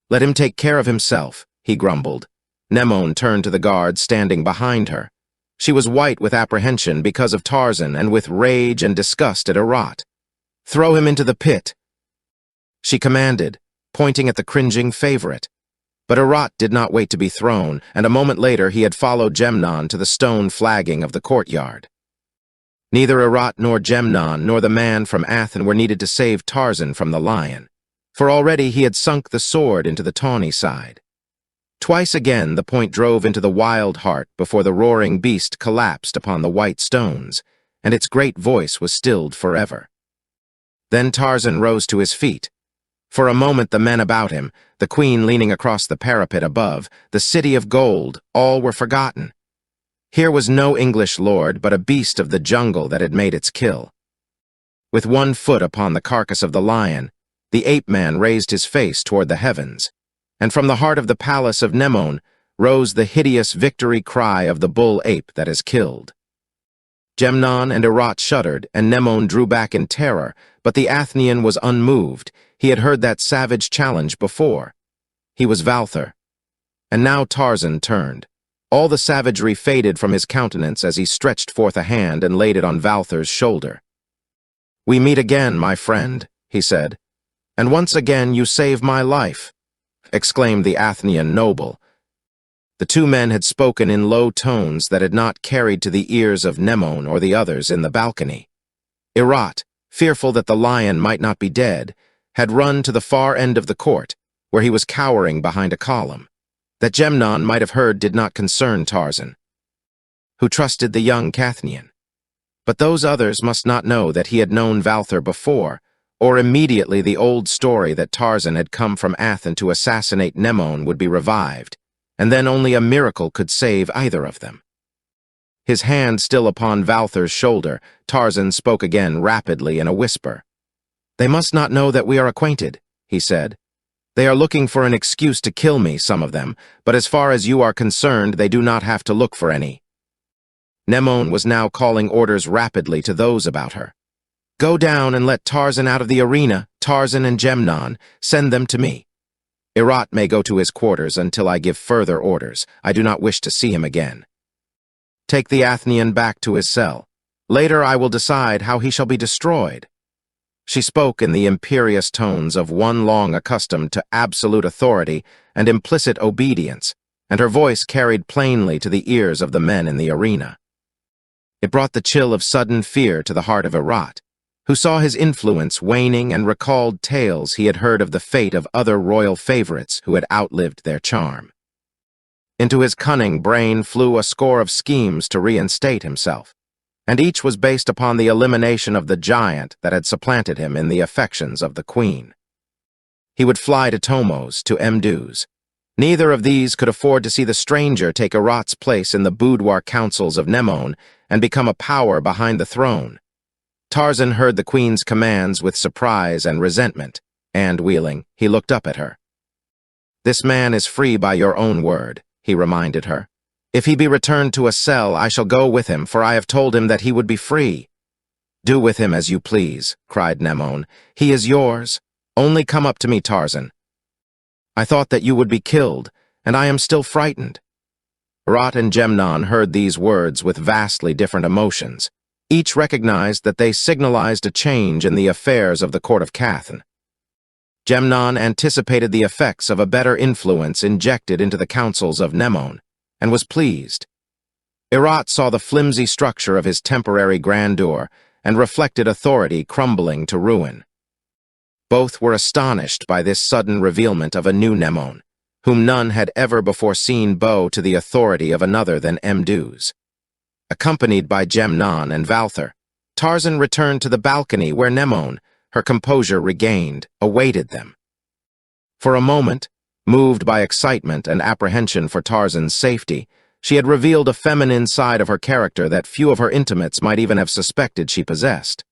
"Let him take care of himself," he grumbled. Nemone turned to the guard standing behind her. She was white with apprehension because of Tarzan and with rage and disgust at Herat. "Throw him into the pit," she commanded, pointing at the cringing favorite. But Herat did not wait to be thrown, and a moment later he had followed Gemnon to the stone flagging of the courtyard. Neither Herat nor Gemnon nor the man from Athens were needed to save Tarzan from the lion, for already he had sunk the sword into the tawny side. Twice again the point drove into the wild heart before the roaring beast collapsed upon the white stones, and its great voice was stilled forever. Then Tarzan rose to his feet. For a moment the men about him, the queen leaning across the parapet above, the city of gold, all were forgotten. Here was no English lord, but a beast of the jungle that had made its kill. With one foot upon the carcass of the lion, the ape-man raised his face toward the heavens, and from the heart of the palace of Mnemon rose the hideous victory cry of the bull ape that is killed. Gemnon and Erat shuddered, and Mnemon drew back in terror, but the Athenian was unmoved. He had heard that savage challenge before. He was Valther. And now Tarzan turned. All the savagery faded from his countenance as he stretched forth a hand and laid it on Valther's shoulder. "We meet again, my friend," he said. "And once again you save my life," exclaimed the Athenian noble. The two men had spoken in low tones that had not carried to the ears of Mnemon or the others in the balcony. Erat, fearful that the lion might not be dead, had run to the far end of the court, where he was cowering behind a column. That Gemnon might have heard did not concern Tarzan, who trusted the young Cathnian. But those others must not know that he had known Valther before, or immediately the old story that Tarzan had come from Athens to assassinate Mnemon would be revived, and then only a miracle could save either of them. His hand still upon Valther's shoulder, Tarzan spoke again rapidly in a whisper. "They must not know that we are acquainted," he said. "They are looking for an excuse to kill me, some of them, but as far as you are concerned, they do not have to look for any." Mnemon was now calling orders rapidly to those about her. "Go down and let Tarzan out of the arena, Tarzan and Gemnon. Send them to me. Erat may go to his quarters until I give further orders. I do not wish to see him again. Take the Athenian back to his cell. Later I will decide how he shall be destroyed." She spoke in the imperious tones of one long accustomed to absolute authority and implicit obedience, and her voice carried plainly to the ears of the men in the arena. It brought the chill of sudden fear to the heart of Erat, who saw his influence waning and recalled tales he had heard of the fate of other royal favorites who had outlived their charm. Into his cunning brain flew a score of schemes to reinstate himself, and each was based upon the elimination of the giant that had supplanted him in the affections of the queen. He would fly to Tomos, to Mdus. Neither of these could afford to see the stranger take Erat's place in the boudoir councils of Mnemon and become a power behind the throne. Tarzan heard the queen's commands with surprise and resentment, and, wheeling, he looked up at her. "This man is free by your own word," he reminded her. "If he be returned to a cell, I shall go with him, for I have told him that he would be free." "Do with him as you please," cried Mnemon. "He is yours. Only come up to me, Tarzan. I thought that you would be killed, and I am still frightened." Erat and Gemnon heard these words with vastly different emotions. Each recognized that they signalized a change in the affairs of the court of Cathan. Gemnon anticipated the effects of a better influence injected into the councils of Mnemon, and was pleased. Erat saw the flimsy structure of his temporary grandeur and reflected authority crumbling to ruin. Both were astonished by this sudden revealment of a new Mnemon, whom none had ever before seen bow to the authority of another than Mdus. Accompanied by Gemnon and Valther, Tarzan returned to the balcony where Mnemon, her composure regained, awaited them. For a moment, moved by excitement and apprehension for Tarzan's safety, she had revealed a feminine side of her character that few of her intimates might even have suspected she possessed.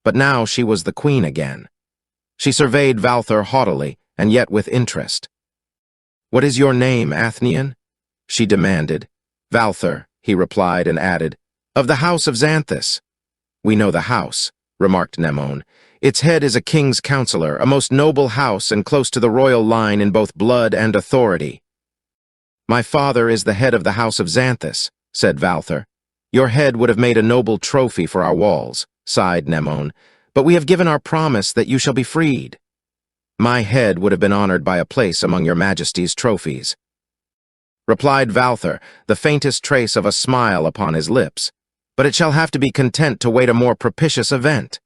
But now she was the queen again. She surveyed Valther haughtily, and yet with interest. "What is your name, Athenian?" she demanded. "Valther," he replied and added, "of the house of Xanthus." "We know the house," remarked Mnemon. "Its head is a king's counselor, a most noble house and close to the royal line in both blood and authority." "My father is the head of the house of Xanthus," said Valther. "Your head would have made a noble trophy for our walls," sighed Mnemon, "but we have given our promise that you shall be freed." "My head would have been honored by a place among your majesty's trophies," replied Valther, the faintest trace of a smile upon his lips. "But it shall have to be content to wait a more propitious event."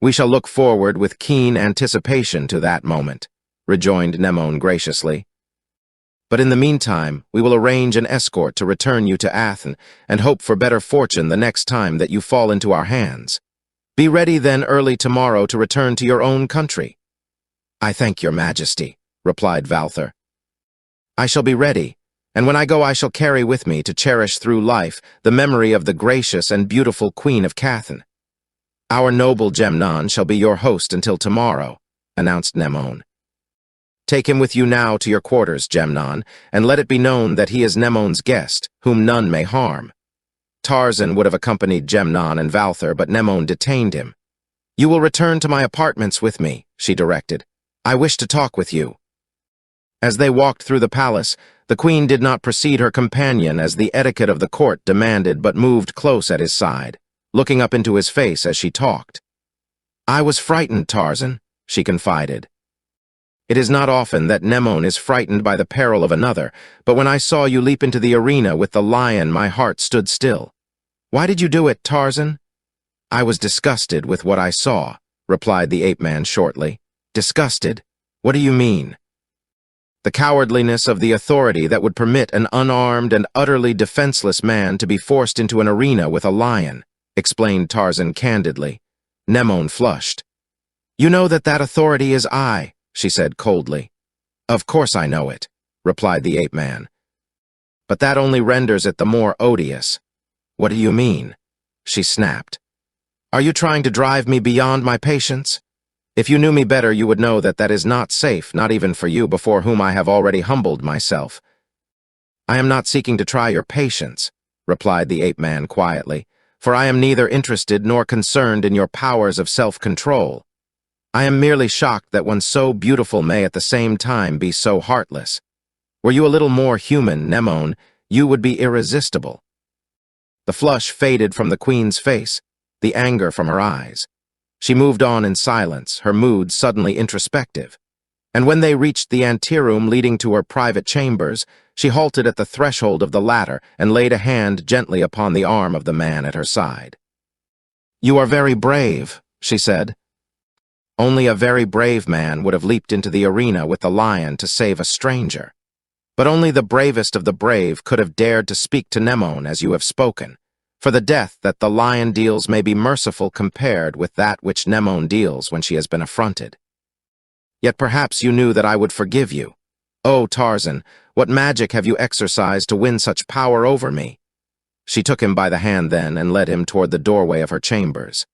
"We shall look forward with keen anticipation to that moment," rejoined Mnemon graciously. "But in the meantime, we will arrange an escort to return you to Athens and hope for better fortune the next time that you fall into our hands. Be ready then early tomorrow to return to your own country." "I thank your majesty," replied Valther. "I shall be ready, and when I go I shall carry with me to cherish through life the memory of the gracious and beautiful Queen of Cathan." "Our noble Gemnon shall be your host until tomorrow," announced Nemon. "Take him with you now to your quarters, Gemnon, and let it be known that he is Nemon's guest, whom none may harm." Tarzan would have accompanied Gemnon and Valther, but Nemon detained him. "You will return to my apartments with me," she directed. "I wish to talk with you." As they walked through the palace, the queen did not precede her companion as the etiquette of the court demanded, but moved close at his side, looking up into his face as she talked. "I was frightened, Tarzan," she confided. "It is not often that Nemon is frightened by the peril of another, but when I saw you leap into the arena with the lion, my heart stood still. Why did you do it, Tarzan?" "I was disgusted with what I saw," replied the ape-man shortly. "Disgusted? What do you mean?" "The cowardliness of the authority that would permit an unarmed and utterly defenseless man to be forced into an arena with a lion," explained Tarzan candidly. Nemon flushed. "You know that authority is I," she said coldly. "Of course I know it," replied the ape-man. "But that only renders it the more odious." "What do you mean?" she snapped. "Are you trying to drive me beyond my patience? If you knew me better, you would know that is not safe, not even for you, before whom I have already humbled myself." "I am not seeking to try your patience," replied the ape-man quietly, "for I am neither interested nor concerned in your powers of self-control. I am merely shocked that one so beautiful may at the same time be so heartless. Were you a little more human, Nemon, you would be irresistible." The flush faded from the queen's face, the anger from her eyes. She moved on in silence, her mood suddenly introspective. And when they reached the anteroom leading to her private chambers, she halted at the threshold of the latter and laid a hand gently upon the arm of the man at her side. "You are very brave," she said. Only a very brave man would have leaped into the arena with the lion to save a stranger. But only the bravest of the brave could have dared to speak to Nemon as you have spoken, for the death that the lion deals may be merciful compared with that which Nemon deals when she has been affronted. Yet perhaps you knew that I would forgive you. Oh, Tarzan, what magic have you exercised to win such power over me?" She took him by the hand then and led him toward the doorway of her chambers.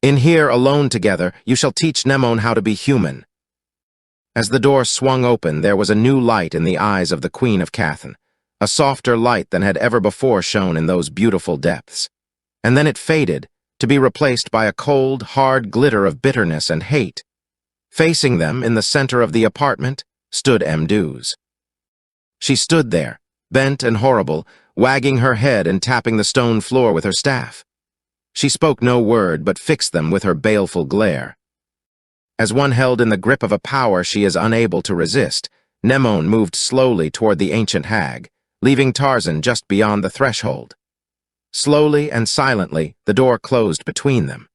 "In here, alone together, you shall teach Nemon how to be human." As the door swung open, there was a new light in the eyes of the Queen of Cathan, a softer light than had ever before shone in those beautiful depths. And then it faded, to be replaced by a cold, hard glitter of bitterness and hate. Facing them, in the center of the apartment, stood Mduz. She stood there, bent and horrible, wagging her head and tapping the stone floor with her staff. She spoke no word, but fixed them with her baleful glare. As one held in the grip of a power she is unable to resist, Nemon moved slowly toward the ancient hag, leaving Tarzan just beyond the threshold. Slowly and silently, the door closed between them.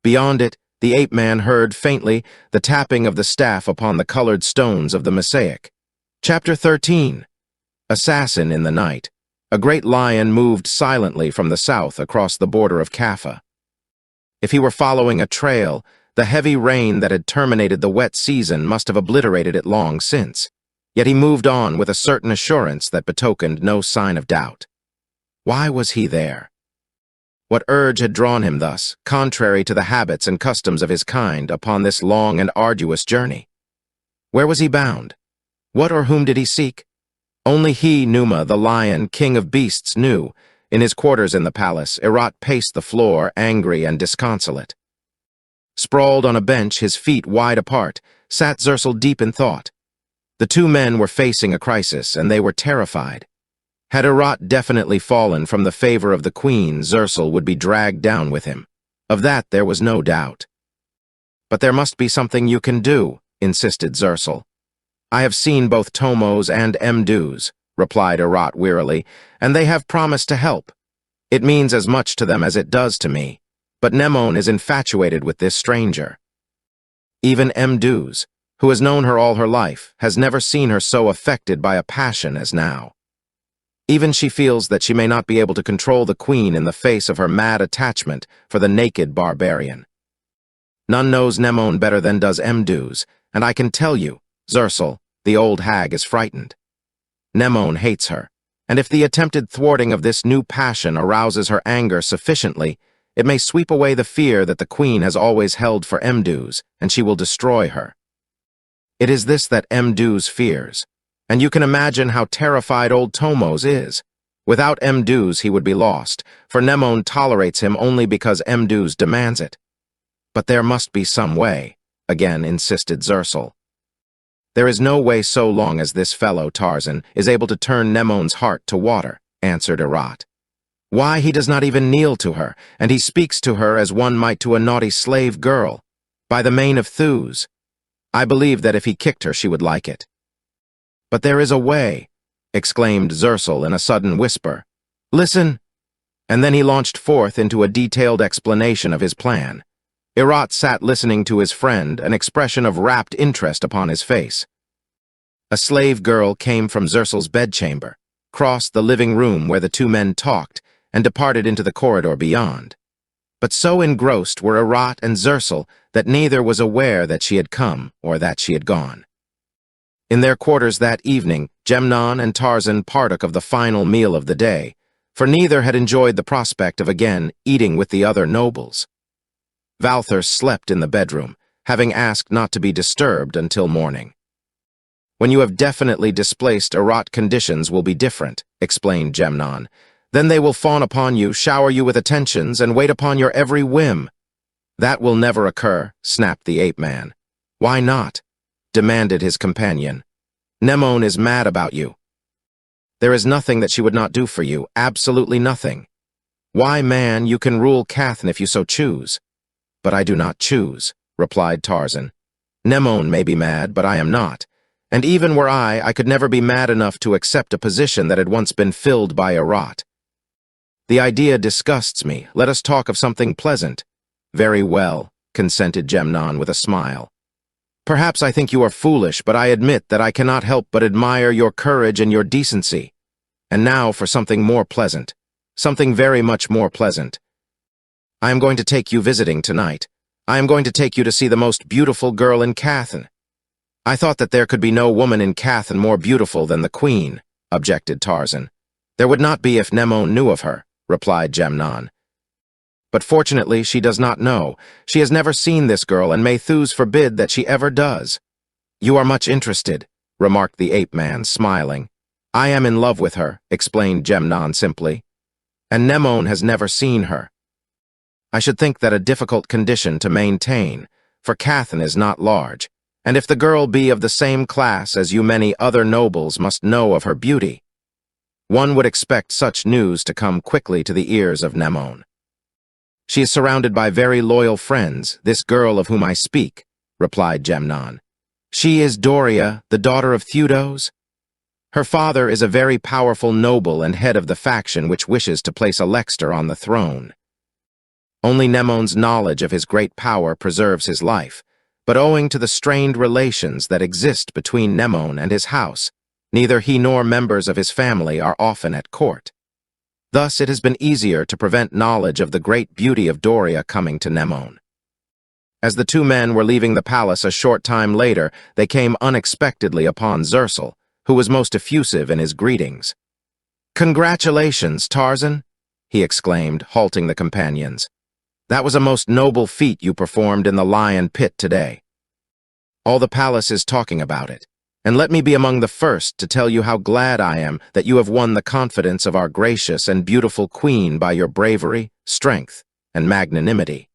Beyond it, the ape-man heard faintly the tapping of the staff upon the colored stones of the mosaic. Chapter 13. Assassin in the Night. A great lion moved silently from the south across the border of Kaffa. If he were following a trail, the heavy rain that had terminated the wet season must have obliterated it long since. Yet he moved on with a certain assurance that betokened no sign of doubt. Why was he there? What urge had drawn him thus, contrary to the habits and customs of his kind, upon this long and arduous journey? Where was he bound? What or whom did he seek? Only he, Numa, the lion, king of beasts, knew. In his quarters in the palace, Herat paced the floor, angry and disconsolate. Sprawled on a bench, his feet wide apart, sat Zersul deep in thought. The two men were facing a crisis, and they were terrified. Had Herat definitely fallen from the favor of the queen, Zersul would be dragged down with him. Of that there was no doubt. "But there must be something you can do," insisted Zersul. "I have seen both Tomos and Mduz," replied Herat wearily, "and they have promised to help. It means as much to them as it does to me, but Nemon is infatuated with this stranger. Even Mduz, who has known her all her life, has never seen her so affected by a passion as now. Even she feels that she may not be able to control the queen in the face of her mad attachment for the naked barbarian. None knows Nemon better than does Mduz, and I can tell you, Zersul, the old hag is frightened. Nemon hates her, and if the attempted thwarting of this new passion arouses her anger sufficiently, It may sweep away the fear that the queen has always held for Mdus, and she will destroy her. It is this that Mdus fears, and you can imagine how terrified old Tomos is. Without Mdus he would be lost, for Nemone tolerates him only because Mdus demands it. But there must be some way, again insisted Zersul. There is no way so long as this fellow, Tarzan, is able to turn Nemone's heart to water, answered Erat. Why, he does not even kneel to her, and he speaks to her as one might to a naughty slave girl. By the mane of Thus, I believe that if he kicked her she would like it. But there is a way, exclaimed Zersul in a sudden whisper. Listen! And then he launched forth into a detailed explanation of his plan. Erat sat listening to his friend, an expression of rapt interest upon his face. A slave girl came from Zersul's bedchamber, crossed the living room where the two men talked, and departed into the corridor beyond. But so engrossed were Erat and Zersul that neither was aware that she had come or that she had gone. In their quarters that evening, Gemnon and Tarzan partook of the final meal of the day, for neither had enjoyed the prospect of again eating with the other nobles. Valther slept in the bedroom, having asked not to be disturbed until morning. When you have definitely displaced Erat, conditions will be different, explained Gemnon. Then they will fawn upon you, shower you with attentions, and wait upon your every whim. That will never occur, snapped the ape-man. Why not? Demanded his companion. Nemone is mad about you. There is nothing that she would not do for you, absolutely nothing. Why, man, you can rule Cathan if you so choose. But I do not choose, replied Tarzan. Nemone may be mad, but I am not. And even were I could never be mad enough to accept a position that had once been filled by Erat. The idea disgusts me. Let us talk of something pleasant. Very well, consented Gemnon with a smile. Perhaps I think you are foolish, but I admit that I cannot help but admire your courage and your decency. And now for something more pleasant. Something very much more pleasant. I am going to take you visiting tonight. I am going to take you to see the most beautiful girl in Cathan. I thought that there could be no woman in Cathan more beautiful than the queen, objected Tarzan. There would not be if Nemone knew of her, replied Gemnon. But fortunately she does not know. She has never seen this girl, and may Thus forbid that she ever does. You are much interested, remarked the ape-man, smiling. I am in love with her, explained Gemnon simply. And Nemone has never seen her. I should think that a difficult condition to maintain, for Cathan is not large, and if the girl be of the same class as you, many other nobles must know of her beauty. One would expect such news to come quickly to the ears of Nemone. She is surrounded by very loyal friends, this girl of whom I speak, replied Gemnon. She is Doria, the daughter of Theudos. Her father is a very powerful noble and head of the faction which wishes to place Alexander on the throne. Only Nemone's knowledge of his great power preserves his life, but owing to the strained relations that exist between Nemone and his house, neither he nor members of his family are often at court. Thus it has been easier to prevent knowledge of the great beauty of Doria coming to Nemone. As the two men were leaving the palace a short time later, they came unexpectedly upon Zersul, who was most effusive in his greetings. "Congratulations, Tarzan!" he exclaimed, halting the companions. "That was a most noble feat you performed in the lion pit today. All the palace is talking about it, and let me be among the first to tell you how glad I am that you have won the confidence of our gracious and beautiful queen by your bravery, strength, and magnanimity."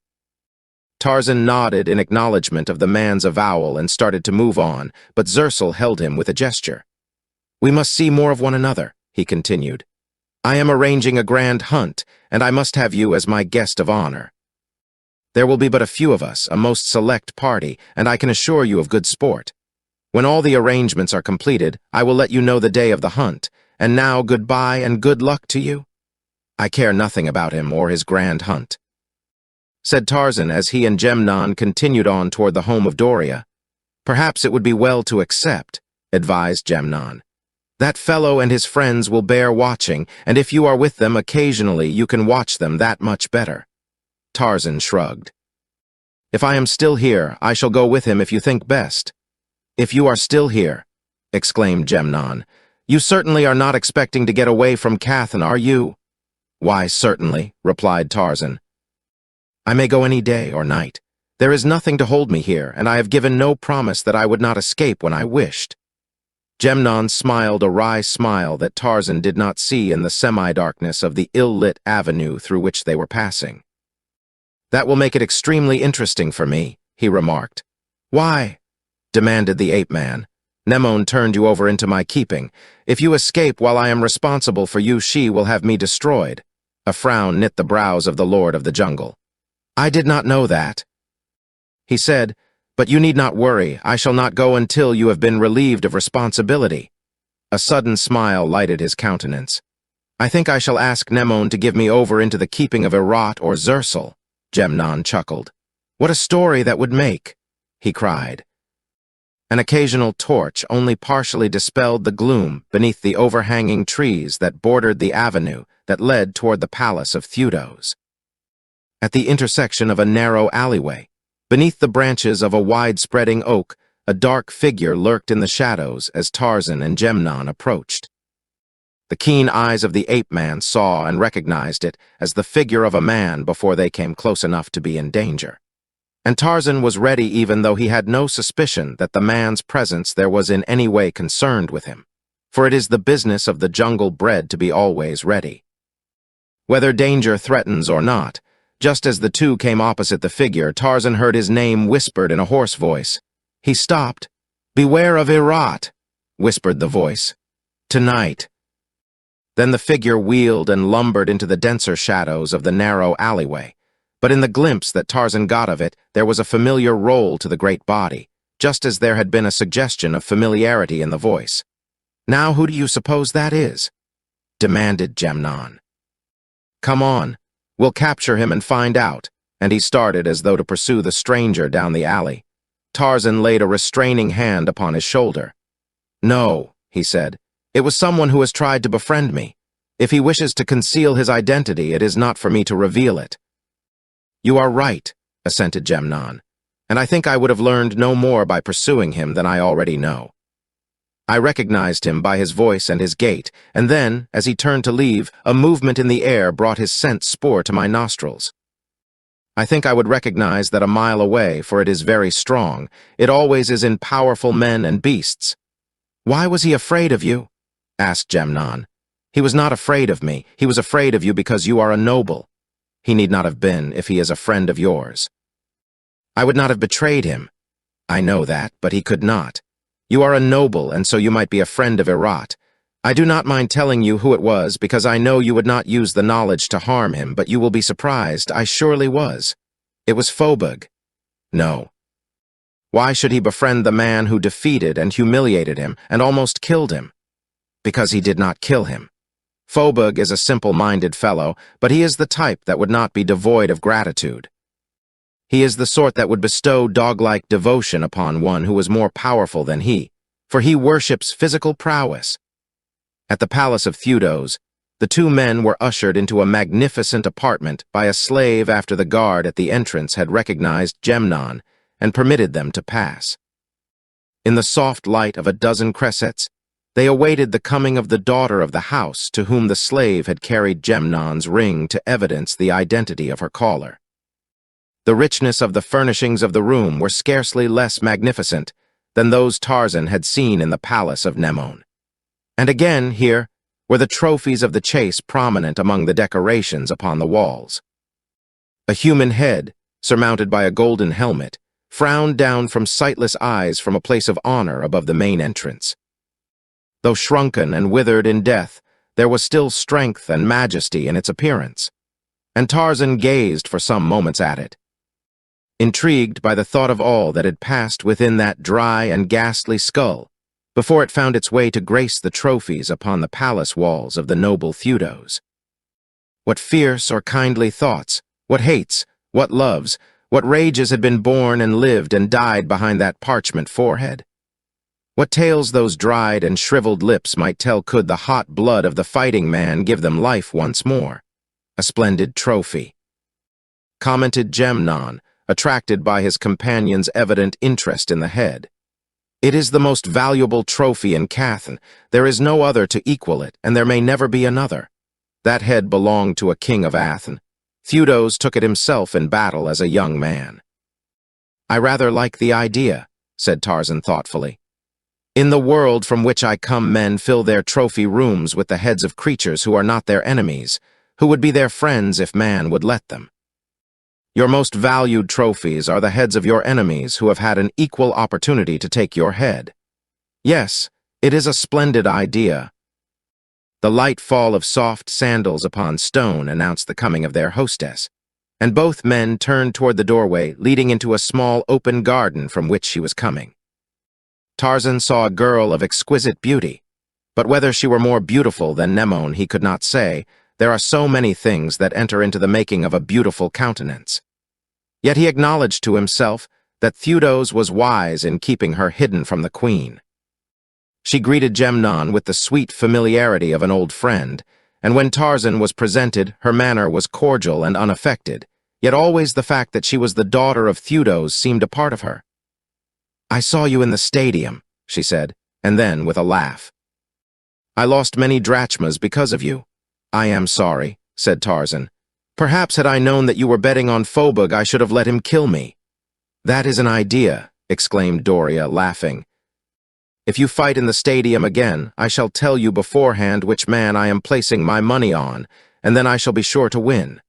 Tarzan nodded in acknowledgement of the man's avowal and started to move on, but Zersul held him with a gesture. "We must see more of one another," he continued. "I am arranging a grand hunt, and I must have you as my guest of honor. There will be but a few of us, a most select party, and I can assure you of good sport. When all the arrangements are completed, I will let you know the day of the hunt, and now goodbye and good luck to you." "I care nothing about him or his grand hunt," said Tarzan as he and Gemnon continued on toward the home of Doria. "Perhaps it would be well to accept," advised Gemnon. "That fellow and his friends will bear watching, and if you are with them occasionally, you can watch them that much better." Tarzan shrugged. "If I am still here, I shall go with him if you think best." "If you are still here," exclaimed Gemnon, "you certainly are not expecting to get away from Cathan, are you?" "Why, certainly," replied Tarzan. I may go any day or night. There is nothing to hold me here, and I have given no promise that I would not escape when I wished." Gemnon smiled a wry smile that Tarzan did not see in the semi-darkness of the ill-lit avenue through which they were passing. "That will make it extremely interesting for me," he remarked. "Why?" demanded the ape-man. "Nemone turned you over into my keeping. If you escape while I am responsible for you, she will have me destroyed." A frown knit the brows of the Lord of the Jungle. "I did not know that," he said, "but you need not worry. I shall not go until you have been relieved of responsibility." A sudden smile lighted his countenance. "I think I shall ask Nemone to give me over into the keeping of Herat or Zersel," Gemnon chuckled. "What a story that would make!" he cried. An occasional torch only partially dispelled the gloom beneath the overhanging trees that bordered the avenue that led toward the palace of Theudos. At the intersection of a narrow alleyway, beneath the branches of a wide-spreading oak, a dark figure lurked in the shadows as Tarzan and Gemnon approached. The keen eyes of the ape-man saw and recognized it as the figure of a man before they came close enough to be in danger. And Tarzan was ready even though he had no suspicion that the man's presence there was in any way concerned with him, for it is the business of the jungle bred to be always ready. Whether danger threatens or not, just as the two came opposite the figure, Tarzan heard his name whispered in a hoarse voice. He stopped. "Beware of Herat," whispered the voice. "Tonight." Then the figure wheeled and lumbered into the denser shadows of the narrow alleyway. But in the glimpse that Tarzan got of it, there was a familiar roll to the great body, just as there had been a suggestion of familiarity in the voice. "Now who do you suppose that is?" demanded Gemnon. "Come on, we'll capture him and find out," and he started as though to pursue the stranger down the alley. Tarzan laid a restraining hand upon his shoulder. "No," he said, "it was someone who has tried to befriend me. If he wishes to conceal his identity, it is not for me to reveal it." "You are right," assented Gemnon, "and I think I would have learned no more by pursuing him than I already know." I recognized him by his voice and his gait, and then, as he turned to leave, a movement in the air brought his scent spoor to my nostrils. I think I would recognize that a mile away, for it is very strong. It always is in powerful men and beasts. "Why was he afraid of you?" asked Gemnon. "He was not afraid of me. He was afraid of you because you are a noble. He need not have been if he is a friend of yours." "I would not have betrayed him." "I know that, but he could not. You are a noble, and so you might be a friend of Herat. I do not mind telling you who it was, because I know you would not use the knowledge to harm him, but you will be surprised. I surely was. It was Phobug." "No." "Why should he befriend the man who defeated and humiliated him and almost killed him?" "Because he did not kill him. Phobug is a simple-minded fellow, but he is the type that would not be devoid of gratitude. He is the sort that would bestow dog-like devotion upon one who is more powerful than he, for he worships physical prowess." At the palace of Theudos, the two men were ushered into a magnificent apartment by a slave after the guard at the entrance had recognized Gemnon and permitted them to pass. In the soft light of a dozen cressets, they awaited the coming of the daughter of the house to whom the slave had carried Gemnon's ring to evidence the identity of her caller. The richness of the furnishings of the room were scarcely less magnificent than those Tarzan had seen in the palace of Nemone. And again, here, were the trophies of the chase prominent among the decorations upon the walls. A human head, surmounted by a golden helmet, frowned down from sightless eyes from a place of honor above the main entrance. Though shrunken and withered in death, there was still strength and majesty in its appearance, and Tarzan gazed for some moments at it, intrigued by the thought of all that had passed within that dry and ghastly skull, before it found its way to grace the trophies upon the palace walls of the noble Theudos. What fierce or kindly thoughts, what hates, what loves, what rages had been born and lived and died behind that parchment forehead? What tales those dried and shriveled lips might tell could the hot blood of the fighting man give them life once more? A splendid trophy, commented Gemnon, attracted by his companion's evident interest in the head. "It is the most valuable trophy in Cathan. There is no other to equal it, and there may never be another. That head belonged to a king of Athen. Theodos took it himself in battle as a young man. I rather like the idea, said Tarzan thoughtfully. In the world from which I come, men fill their trophy rooms with the heads of creatures who are not their enemies, who would be their friends if man would let them. Your most valued trophies are the heads of your enemies who have had an equal opportunity to take your head. Yes, it is a splendid idea. The light fall of soft sandals upon stone announced the coming of their hostess, and both men turned toward the doorway leading into a small open garden from which she was coming. Tarzan saw a girl of exquisite beauty, but whether she were more beautiful than Nemone he could not say. There are so many things that enter into the making of a beautiful countenance. Yet he acknowledged to himself that Theodos was wise in keeping her hidden from the queen. She greeted Gemnon with the sweet familiarity of an old friend, and when Tarzan was presented, her manner was cordial and unaffected, yet always the fact that she was the daughter of Theodos seemed a part of her. I saw you in the stadium, she said, and then with a laugh. I lost many drachmas because of you. I am sorry, said Tarzan. Perhaps had I known that you were betting on Phobug, I should have let him kill me. That is an idea, exclaimed Doria, laughing. If you fight in the stadium again, I shall tell you beforehand which man I am placing my money on, and then I shall be sure to win.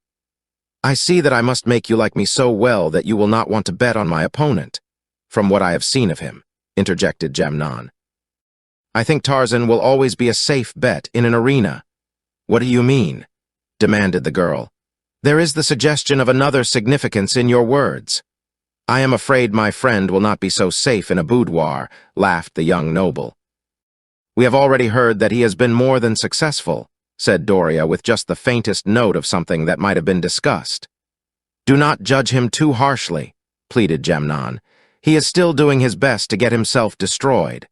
I see that I must make you like me so well that you will not want to bet on my opponent. From what I have seen of him, interjected Gemnon. I think Tarzan will always be a safe bet in an arena. What do you mean? Demanded the girl. There is the suggestion of another significance in your words. I am afraid my friend will not be so safe in a boudoir, laughed the young noble. We have already heard that he has been more than successful, said Doria with just the faintest note of something that might have been discussed. Do not judge him too harshly, pleaded Gemnon. He is still doing his best to get himself destroyed.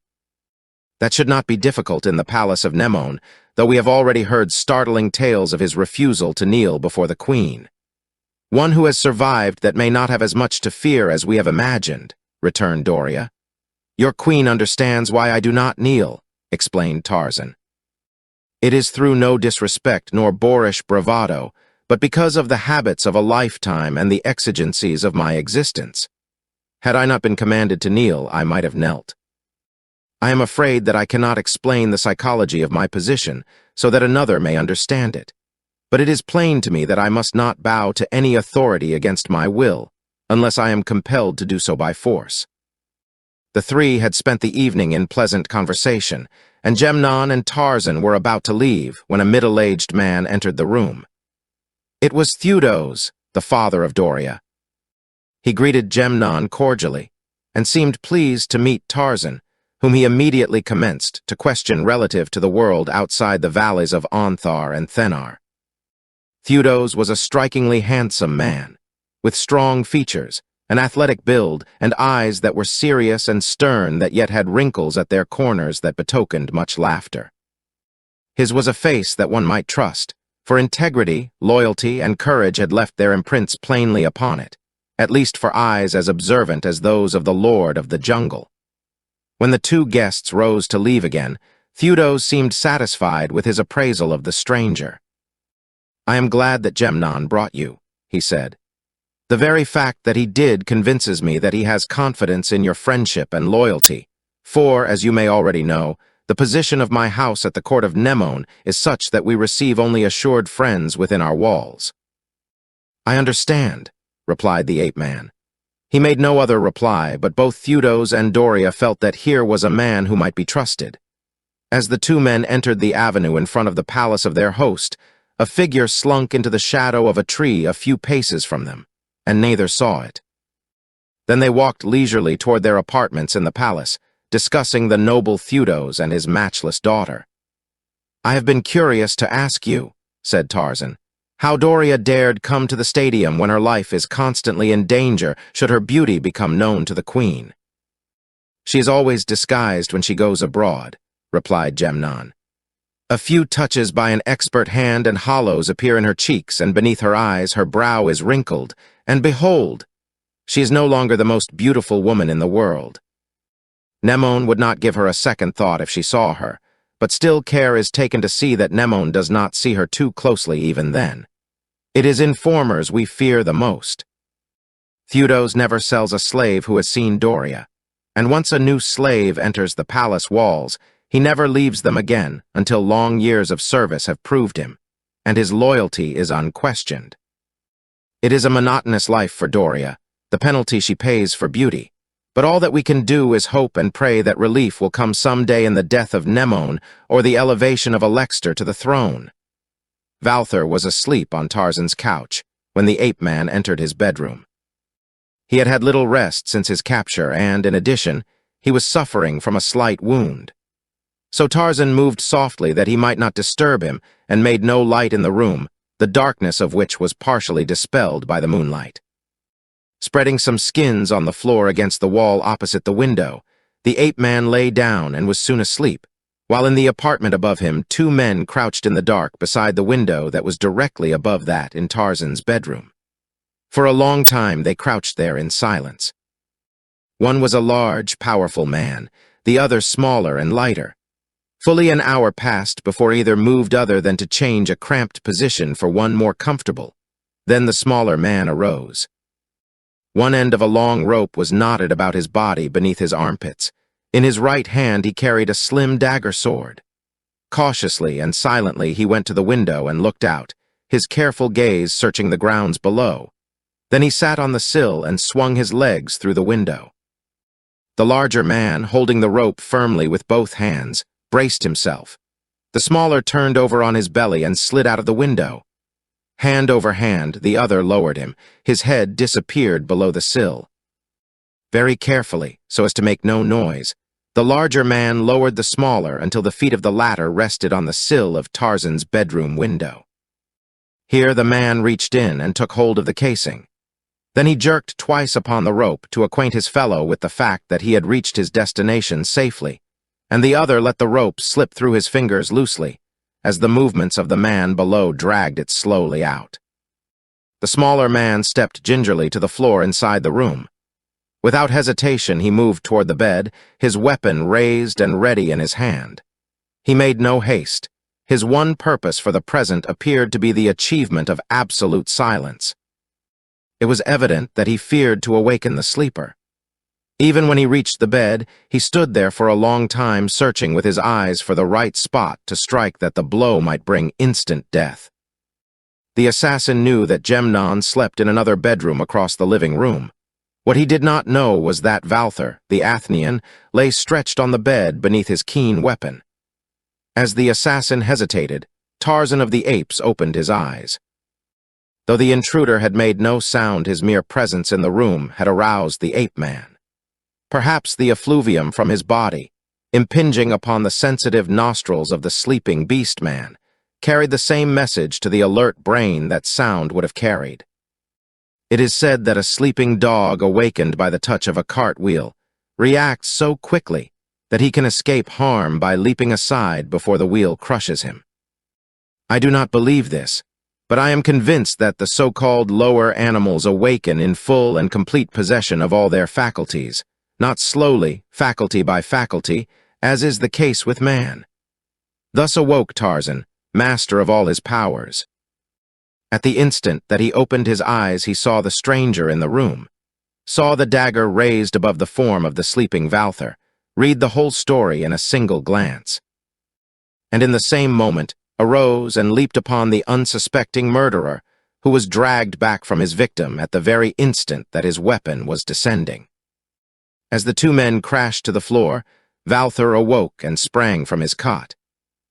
That should not be difficult in the palace of Nemone, though we have already heard startling tales of his refusal to kneel before the queen. One who has survived that may not have as much to fear as we have imagined, returned Doria. Your queen understands why I do not kneel, explained Tarzan. It is through no disrespect nor boorish bravado, but because of the habits of a lifetime and the exigencies of my existence. Had I not been commanded to kneel, I might have knelt. I am afraid that I cannot explain the psychology of my position so that another may understand it. But it is plain to me that I must not bow to any authority against my will, unless I am compelled to do so by force. The three had spent the evening in pleasant conversation, and Gemnon and Tarzan were about to leave when a middle-aged man entered the room. It was Theodos, the father of Doria. He greeted Gemnon cordially, and seemed pleased to meet Tarzan, whom he immediately commenced to question relative to the world outside the valleys of Onthar and Thenar. Theodos was a strikingly handsome man, with strong features, an athletic build, and eyes that were serious and stern that yet had wrinkles at their corners that betokened much laughter. His was a face that one might trust, for integrity, loyalty, and courage had left their imprints plainly upon it, at least for eyes as observant as those of the Lord of the Jungle. When the two guests rose to leave again, Theodos seemed satisfied with his appraisal of the stranger. I am glad that Gemnon brought you, he said. The very fact that he did convinces me that he has confidence in your friendship and loyalty, for, as you may already know, the position of my house at the court of Nemone is such that we receive only assured friends within our walls. I understand, replied the ape-man. He made no other reply, but both Theodos and Doria felt that here was a man who might be trusted. As the two men entered the avenue in front of the palace of their host, a figure slunk into the shadow of a tree a few paces from them, and neither saw it. Then they walked leisurely toward their apartments in the palace, discussing the noble Theodos and his matchless daughter. I have been curious to ask you, said Tarzan, how Doria dared come to the stadium when her life is constantly in danger should her beauty become known to the queen. She is always disguised when she goes abroad, replied Gemnon. A few touches by an expert hand and hollows appear in her cheeks, and beneath her eyes her brow is wrinkled, and behold, she is no longer the most beautiful woman in the world. Nemone would not give her a second thought if she saw her, but still care is taken to see that Nemone does not see her too closely even then. It is informers we fear the most. Theudos never sells a slave who has seen Doria, and once a new slave enters the palace walls, he never leaves them again until long years of service have proved him, and his loyalty is unquestioned. It is a monotonous life for Doria, the penalty she pays for beauty, but all that we can do is hope and pray that relief will come someday in the death of Mnemon or the elevation of Alexander to the throne. Valther was asleep on Tarzan's couch when the ape-man entered his bedroom. He had had little rest since his capture and, in addition, he was suffering from a slight wound. So Tarzan moved softly that he might not disturb him and made no light in the room, the darkness of which was partially dispelled by the moonlight. Spreading some skins on the floor against the wall opposite the window, the ape-man lay down and was soon asleep, while in the apartment above him 2 men crouched in the dark beside the window that was directly above that in Tarzan's bedroom. For a long time they crouched there in silence. One was a large, powerful man, the other smaller and lighter. Fully an hour passed before either moved other than to change a cramped position for one more comfortable. Then the smaller man arose. One end of a long rope was knotted about his body beneath his armpits. In his right hand he carried a slim dagger sword. Cautiously and silently he went to the window and looked out, his careful gaze searching the grounds below. Then he sat on the sill and swung his legs through the window. The larger man, holding the rope firmly with both hands, braced himself. The smaller turned over on his belly and slid out of the window. Hand over hand, the other lowered him. His head disappeared below the sill. Very carefully, so as to make no noise, the larger man lowered the smaller until the feet of the latter rested on the sill of Tarzan's bedroom window. Here the man reached in and took hold of the casing. Then he jerked twice upon the rope to acquaint his fellow with the fact that he had reached his destination safely, and the other let the rope slip through his fingers loosely, as the movements of the man below dragged it slowly out. The smaller man stepped gingerly to the floor inside the room. Without hesitation he moved toward the bed, his weapon raised and ready in his hand. He made no haste. His one purpose for the present appeared to be the achievement of absolute silence. It was evident that he feared to awaken the sleeper. Even when he reached the bed, he stood there for a long time searching with his eyes for the right spot to strike that the blow might bring instant death. The assassin knew that Gemnon slept in another bedroom across the living room. What he did not know was that Valther, the Athenian, lay stretched on the bed beneath his keen weapon. As the assassin hesitated, Tarzan of the Apes opened his eyes. Though the intruder had made no sound, his mere presence in the room had aroused the ape-man. Perhaps the effluvium from his body, impinging upon the sensitive nostrils of the sleeping beast-man, carried the same message to the alert brain that sound would have carried. It is said that a sleeping dog awakened by the touch of a cartwheel reacts so quickly that he can escape harm by leaping aside before the wheel crushes him. I do not believe this, but I am convinced that the so-called lower animals awaken in full and complete possession of all their faculties, not slowly, faculty by faculty, as is the case with man. Thus awoke Tarzan, master of all his powers. At the instant that he opened his eyes, he saw the stranger in the room, saw the dagger raised above the form of the sleeping Valther, read the whole story in a single glance. And in the same moment, arose and leaped upon the unsuspecting murderer, who was dragged back from his victim at the very instant that his weapon was descending. As the 2 men crashed to the floor, Valther awoke and sprang from his cot.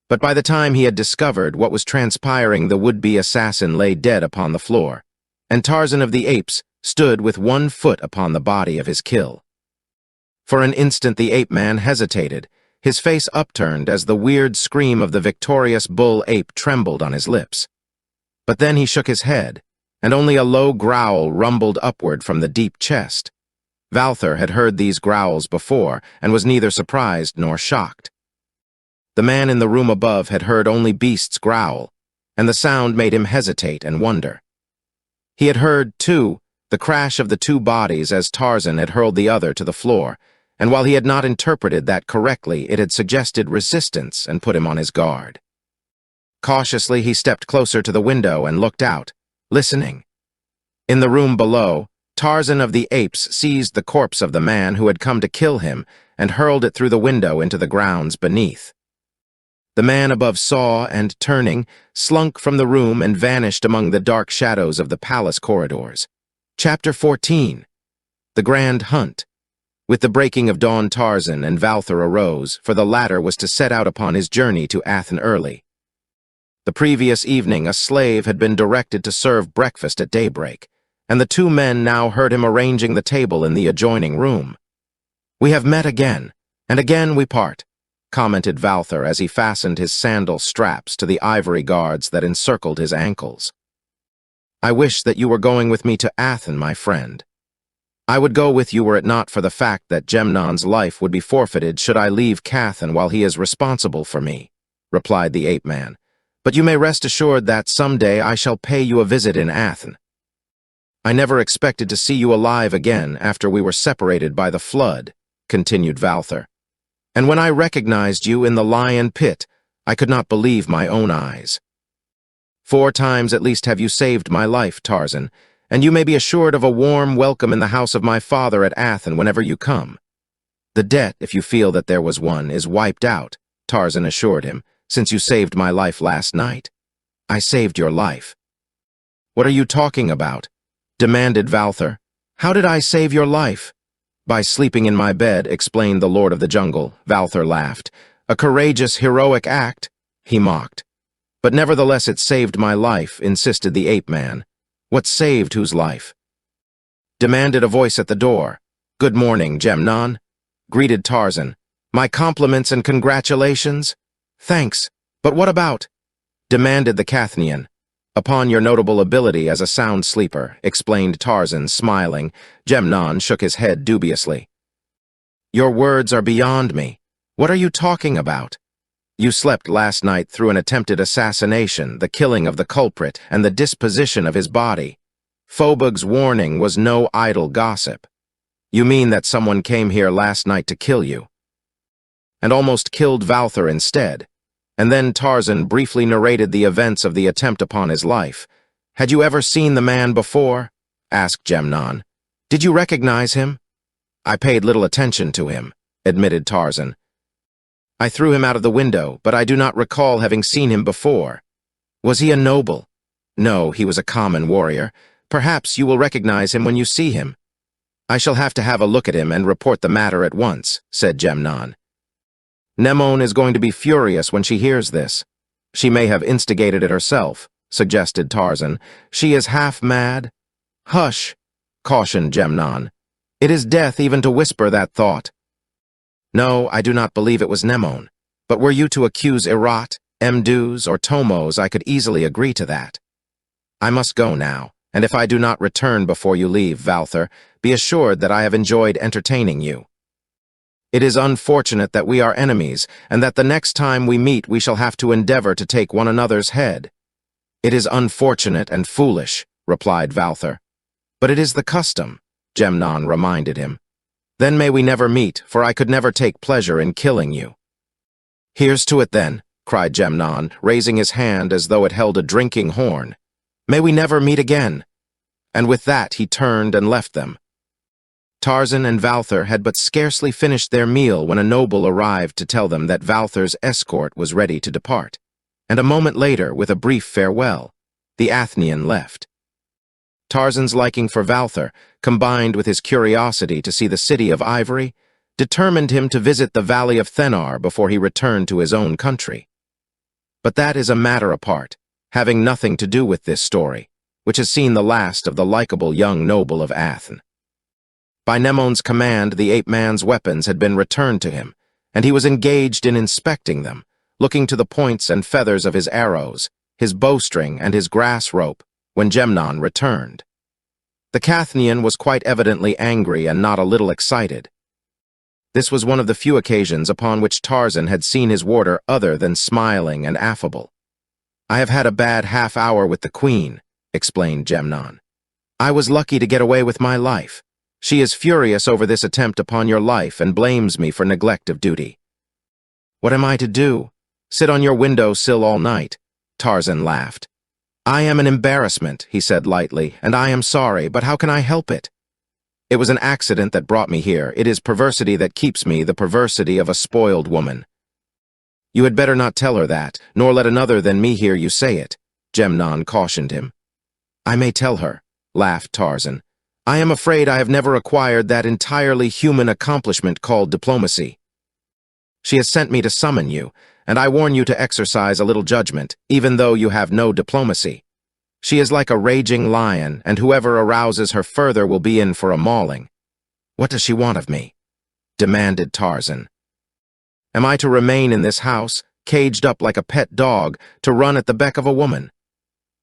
But by the time he had discovered what was transpiring, the would-be assassin lay dead upon the floor, and Tarzan of the Apes stood with 1 foot upon the body of his kill. For an instant the ape-man hesitated, his face upturned as the weird scream of the victorious bull-ape trembled on his lips. But then he shook his head, and only a low growl rumbled upward from the deep chest. Valther had heard these growls before, and was neither surprised nor shocked. The man in the room above had heard only beasts growl, and the sound made him hesitate and wonder. He had heard, too, the crash of the 2 bodies as Tarzan had hurled the other to the floor, and while he had not interpreted that correctly, it had suggested resistance and put him on his guard. Cautiously he stepped closer to the window and looked out, listening. In the room below, Tarzan of the Apes seized the corpse of the man who had come to kill him and hurled it through the window into the grounds beneath. The man above saw and, turning, slunk from the room and vanished among the dark shadows of the palace corridors. Chapter 14. The Grand Hunt. With the breaking of dawn, Tarzan and Valther arose, for the latter was to set out upon his journey to Athens early. The previous evening a slave had been directed to serve breakfast at daybreak, and the two men now heard him arranging the table in the adjoining room. "We have met again, and again we part," commented Valther as he fastened his sandal straps to the ivory guards that encircled his ankles. "I wish that you were going with me to Athens, my friend. I would go with you were it not for the fact that Gemnon's life would be forfeited should I leave Cathan while he is responsible for me," replied the ape-man. "But you may rest assured that someday I shall pay you a visit in Athens. I never expected to see you alive again after we were separated by the flood," continued Valther. "And when I recognized you in the lion pit, I could not believe my own eyes. 4 times at least have you saved my life, Tarzan, and you may be assured of a warm welcome in the house of my father at Athens whenever you come. The debt, if you feel that there was one, is wiped out," Tarzan assured him, "since you saved my life last night." "I saved your life." "What are you talking about?" demanded Valther. "How did I save your life?" "By sleeping in my bed," explained the Lord of the Jungle. Valther laughed. "A courageous, heroic act," he mocked. "But nevertheless it saved my life," insisted the ape-man. "What saved whose life?" demanded a voice at the door. "Good morning, Gemnon," greeted Tarzan. "My compliments and congratulations." "Thanks, but what about?" demanded the Cathnian. "Upon your notable ability as a sound sleeper," explained Tarzan, smiling. Gemnon shook his head dubiously. "Your words are beyond me. What are you talking about? You slept last night through an attempted assassination, the killing of the culprit, and the disposition of his body. Phobug's warning was no idle gossip. You mean that someone came here last night to kill you, and almost killed Valther instead?" And then Tarzan briefly narrated the events of the attempt upon his life. "Had you ever seen the man before?" asked Gemnon. "Did you recognize him?" "I paid little attention to him," admitted Tarzan. "I threw him out of the window, but I do not recall having seen him before." "Was he a noble?" "No, he was a common warrior. Perhaps you will recognize him when you see him." "I shall have to have a look at him and report the matter at once," said Gemnon. "Nemone is going to be furious when she hears this." "She may have instigated it herself," suggested Tarzan. "She is half mad." "Hush," cautioned Gemnon. "It is death even to whisper that thought." "No, I do not believe it was Nemone. But were you to accuse Irat, Mduz, or Tomos, I could easily agree to that. I must go now, and if I do not return before you leave, Valther, be assured that I have enjoyed entertaining you. It is unfortunate that we are enemies, and that the next time we meet we shall have to endeavor to take one another's head." "It is unfortunate and foolish," replied Valther. "But it is the custom," Gemnon reminded him. "Then may we never meet, for I could never take pleasure in killing you." "Here's to it then," cried Gemnon, raising his hand as though it held a drinking horn. "May we never meet again." And with that he turned and left them. Tarzan and Valther had but scarcely finished their meal when a noble arrived to tell them that Valther's escort was ready to depart, and a moment later, with a brief farewell, the Athenian left. Tarzan's liking for Valther, combined with his curiosity to see the city of Ivory, determined him to visit the Valley of Thennar before he returned to his own country. But that is a matter apart, having nothing to do with this story, which has seen the last of the likable young noble of Athens. By Nemone's command, the ape-man's weapons had been returned to him, and he was engaged in inspecting them, looking to the points and feathers of his arrows, his bowstring, and his grass rope, when Gemnon returned. The Cathnian was quite evidently angry and not a little excited. This was one of the few occasions upon which Tarzan had seen his warder other than smiling and affable. "I have had a bad half-hour with the Queen," explained Gemnon. "I was lucky to get away with my life. She is furious over this attempt upon your life and blames me for neglect of duty." "What am I to do? Sit on your window sill all night?" Tarzan laughed. "I am an embarrassment," he said lightly, "and I am sorry, but how can I help it? It was an accident that brought me here. It is perversity that keeps me, the perversity of a spoiled woman." "You had better not tell her that, nor let another than me hear you say it," Gemnon cautioned him. "I may tell her," laughed Tarzan. "I am afraid I have never acquired that entirely human accomplishment called diplomacy. She has sent me to summon you, and I warn you to exercise a little judgment, even though you have no diplomacy. She is like a raging lion, and whoever arouses her further will be in for a mauling." "What does she want of me?" demanded Tarzan. "Am I to remain in this house, caged up like a pet dog, to run at the beck of a woman?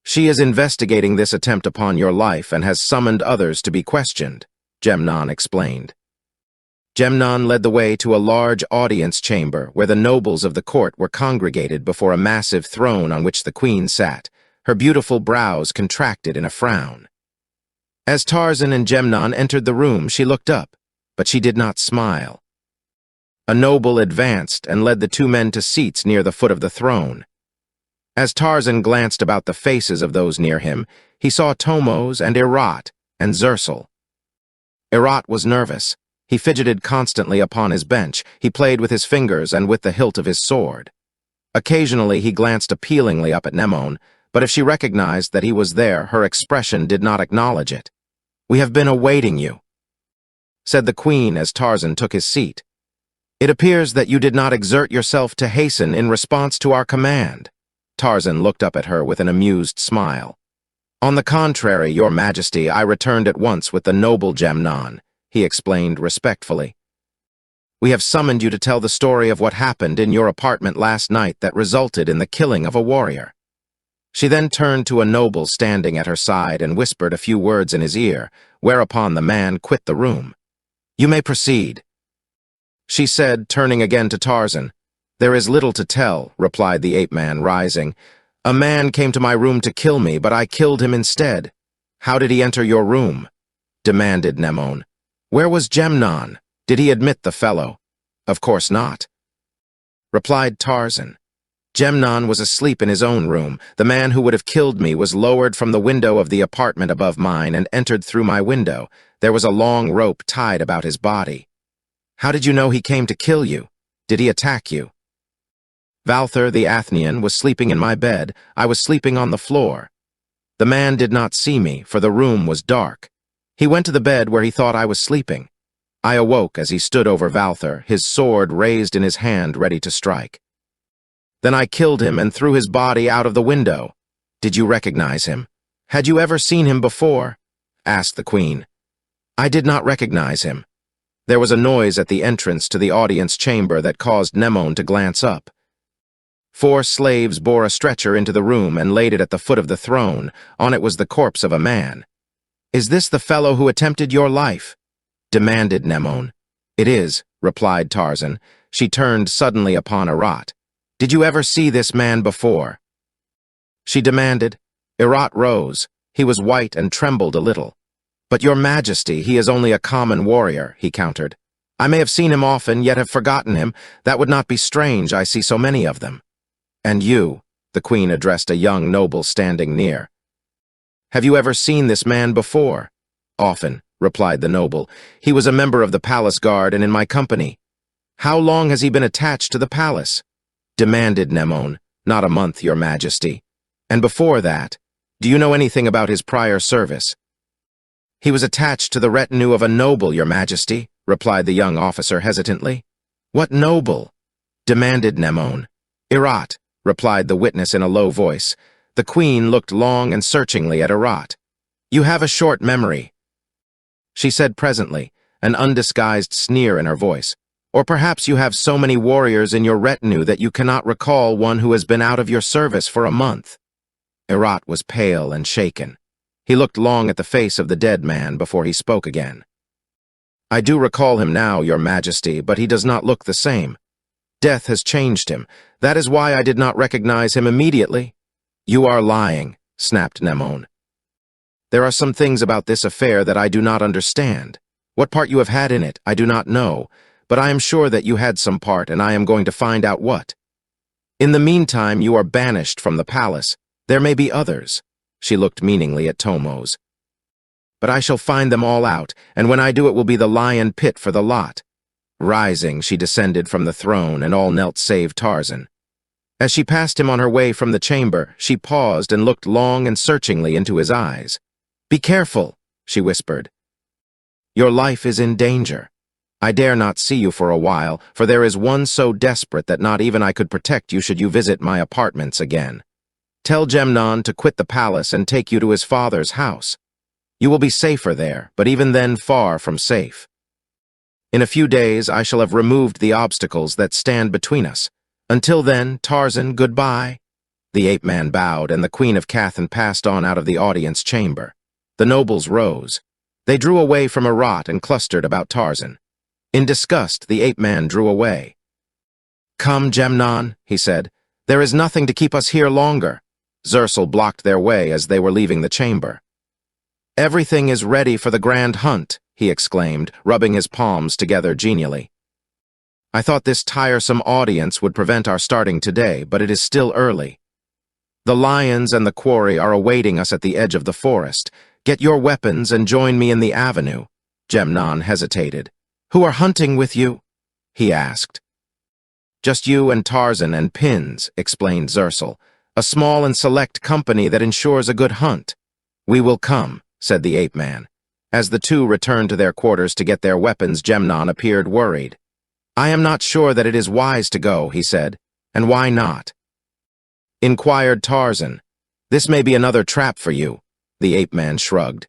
She is investigating this attempt upon your life and has summoned others to be questioned," Gemnon explained. Gemnon led the way to a large audience chamber where the nobles of the court were congregated before a massive throne on which the queen sat, her beautiful brows contracted in a frown. As Tarzan and Gemnon entered the room, she looked up, but she did not smile. A noble advanced and led the two men to seats near the foot of the throne. As Tarzan glanced about the faces of those near him, he saw Tomos and Irat and Zersil. Irat was nervous. He fidgeted constantly upon his bench. He played with his fingers and with the hilt of his sword. Occasionally he glanced appealingly up at Nemon, but if she recognized that he was there, her expression did not acknowledge it. "We have been awaiting you," said the queen as Tarzan took his seat. "It appears that you did not exert yourself to hasten in response to our command." Tarzan looked up at her with an amused smile. "On the contrary, your majesty, I returned at once with the noble Gemnon," he explained respectfully. "We have summoned you to tell the story of what happened in your apartment last night that resulted in the killing of a warrior." She then turned to a noble standing at her side and whispered a few words in his ear, whereupon the man quit the room. "You may proceed," she said, turning again to Tarzan. "There is little to tell," replied the ape-man, rising. "A man came to my room to kill me, but I killed him instead." "How did he enter your room?" demanded Nemon. "Where was Gemnon? Did he admit the fellow?" "Of course not," replied Tarzan. "Gemnon was asleep in his own room. The man who would have killed me was lowered from the window of the apartment above mine and entered through my window. There was a long rope tied about his body." "How did you know he came to kill you? Did he attack you?" "Valther the Athenian was sleeping in my bed. I was sleeping on the floor. The man did not see me, for the room was dark. He went to the bed where he thought I was sleeping. I awoke as he stood over Valther, his sword raised in his hand ready to strike. Then I killed him and threw his body out of the window." "Did you recognize him? Had you ever seen him before?" asked the queen. "I did not recognize him." There was a noise at the entrance to the audience chamber that caused Nemon to glance up. 4 slaves bore a stretcher into the room and laid it at the foot of the throne. On it was the corpse of a man. "Is this the fellow who attempted your life?" demanded Nemon. "It is," replied Tarzan. She turned suddenly upon Irat. "Did you ever see this man before?" she demanded. Irat rose. He was white and trembled a little. "But your majesty, he is only a common warrior," he countered. "I may have seen him often, yet have forgotten him. That would not be strange, I see so many of them." "And you," the queen addressed a young noble standing near. "Have you ever seen this man before?" "Often," replied the noble. "He was a member of the palace guard and in my company." "How long has he been attached to the palace?" demanded Nemon. "Not a month, your majesty." "And before that, do you know anything about his prior service?" "He was attached to the retinue of a noble, your majesty," replied the young officer hesitantly. "What noble?" demanded Nemon. "Irat," replied the witness in a low voice. The queen looked long and searchingly at Irat. "You have a short memory," she said presently, an undisguised sneer in her voice. "Or perhaps you have so many warriors in your retinue that you cannot recall one who has been out of your service for a month." Irat was pale and shaken. He looked long at the face of the dead man before he spoke again. "I do recall him now, your majesty, but he does not look the same. Death has changed him. That is why I did not recognize him immediately." "You are lying," snapped Nemon. "There are some things about this affair that I do not understand. What part you have had in it, I do not know, but I am sure that you had some part, and I am going to find out what. In the meantime, you are banished from the palace. There may be others. She looked meaningly at Tomos. "But I shall find them all out, and when I do it will be the lion pit for the lot." Rising, she descended from the throne, and all knelt save Tarzan. As she passed him on her way from the chamber, she paused and looked long and searchingly into his eyes. "Be careful," she whispered. "Your life is in danger. I dare not see you for a while, for there is one so desperate that not even I could protect you should you visit my apartments again. Tell Gemnon to quit the palace and take you to his father's house. You will be safer there, but even then far from safe. In a few days I shall have removed the obstacles that stand between us. Until then, Tarzan, goodbye." The ape-man bowed, and the Queen of Cathan passed on out of the audience chamber. The nobles rose. They drew away from Arat and clustered about Tarzan. In disgust, the ape-man drew away. "Come, Gemnon," he said. "There is nothing to keep us here longer." Zersul blocked their way as they were leaving the chamber. "Everything is ready for the grand hunt," he exclaimed, rubbing his palms together genially. "I thought this tiresome audience would prevent our starting today, but it is still early. The lions and the quarry are awaiting us at the edge of the forest. Get your weapons and join me in the avenue." Gemnon hesitated. "Who are hunting with you?" he asked. "Just you and Tarzan and Pins," explained Zersul. "A small and select company that ensures a good hunt." "We will come," said the ape-man. As the two returned to their quarters to get their weapons, Gemnon appeared worried. "I am not sure that it is wise to go," he said. "And why not?" inquired Tarzan. "This may be another trap for you." The ape-man shrugged.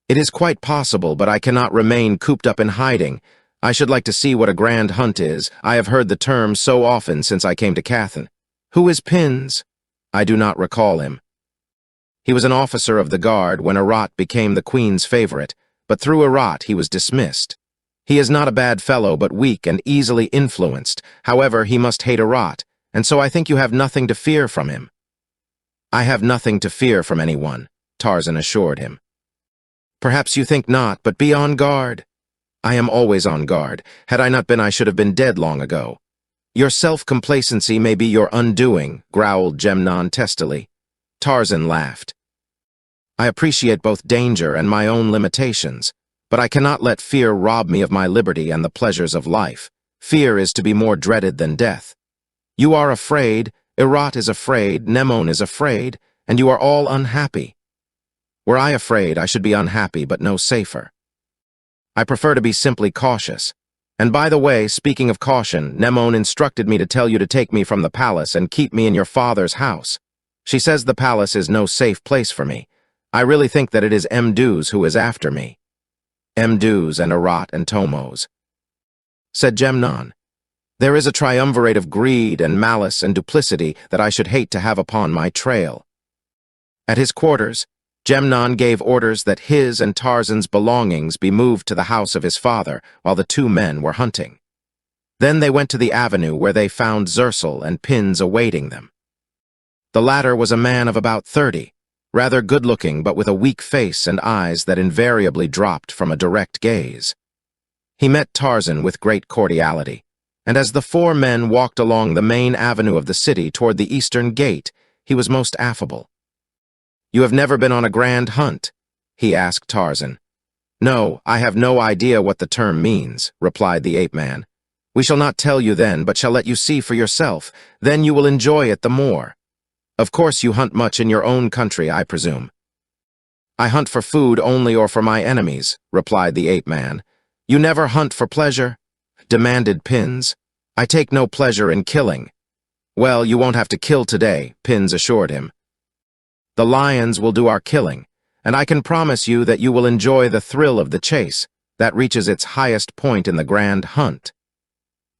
"It is quite possible, but I cannot remain cooped up in hiding. I should like to see what a grand hunt is. I have heard the term so often since I came to Cathan." "Who is Pins?" "I do not recall him. He was an officer of the guard when Arat became the queen's favorite, but through Arat he was dismissed. He is not a bad fellow, but weak and easily influenced. However, he must hate Arat, and so I think you have nothing to fear from him." "I have nothing to fear from anyone," Tarzan assured him. "Perhaps you think not, but be on guard." "I am always on guard. Had I not been, I should have been dead long ago." "Your self-complacency may be your undoing," growled Gemnon testily. Tarzan laughed. "I appreciate both danger and my own limitations, but I cannot let fear rob me of my liberty and the pleasures of life. Fear is to be more dreaded than death. You are afraid, Arat is afraid, Nemon is afraid, and you are all unhappy. Were I afraid, I should be unhappy, but no safer. I prefer to be simply cautious. And by the way, speaking of caution, Nemon instructed me to tell you to take me from the palace and keep me in your father's house. She says the palace is no safe place for me. I really think that it is Mduz who is after me." "Mduz and Arat and Tomos," said Gemnon. "There is a triumvirate of greed and malice and duplicity that I should hate to have upon my trail." At his quarters, Gemnon gave orders that his and Tarzan's belongings be moved to the house of his father while the two men were hunting. Then they went to the avenue where they found Zersul and Pins awaiting them. The latter was a man of about 30, rather good-looking but with a weak face and eyes that invariably dropped from a direct gaze. He met Tarzan with great cordiality, and as the four men walked along the main avenue of the city toward the eastern gate, he was most affable. "You have never been on a grand hunt?" he asked Tarzan. "No, I have no idea what the term means," replied the ape-man. "We shall not tell you then, but shall let you see for yourself. Then you will enjoy it the more. Of course you hunt much in your own country, I presume." "I hunt for food only or for my enemies," replied the ape-man. "You never hunt for pleasure?" demanded Pins. "I take no pleasure in killing." "Well, you won't have to kill today," Pins assured him. "The lions will do our killing, and I can promise you that you will enjoy the thrill of the chase that reaches its highest point in the grand hunt."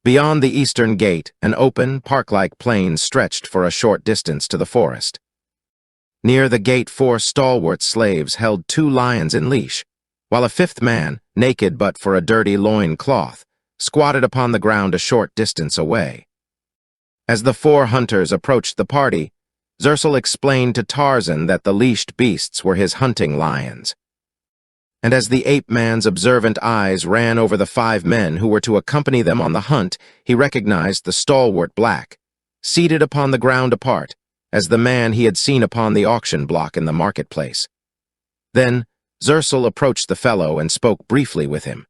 Beyond the eastern gate, an open, park-like plain stretched for a short distance to the forest. Near the gate, 4 stalwart slaves held 2 lions in leash, while a 5th man, naked but for a dirty loin cloth, squatted upon the ground a short distance away. As the 4 hunters approached the party, Zersul explained to Tarzan that the leashed beasts were his hunting lions. And as the ape-man's observant eyes ran over the 5 men who were to accompany them on the hunt, he recognized the stalwart black, seated upon the ground apart, as the man he had seen upon the auction block in the marketplace. Then Zersul approached the fellow and spoke briefly with him,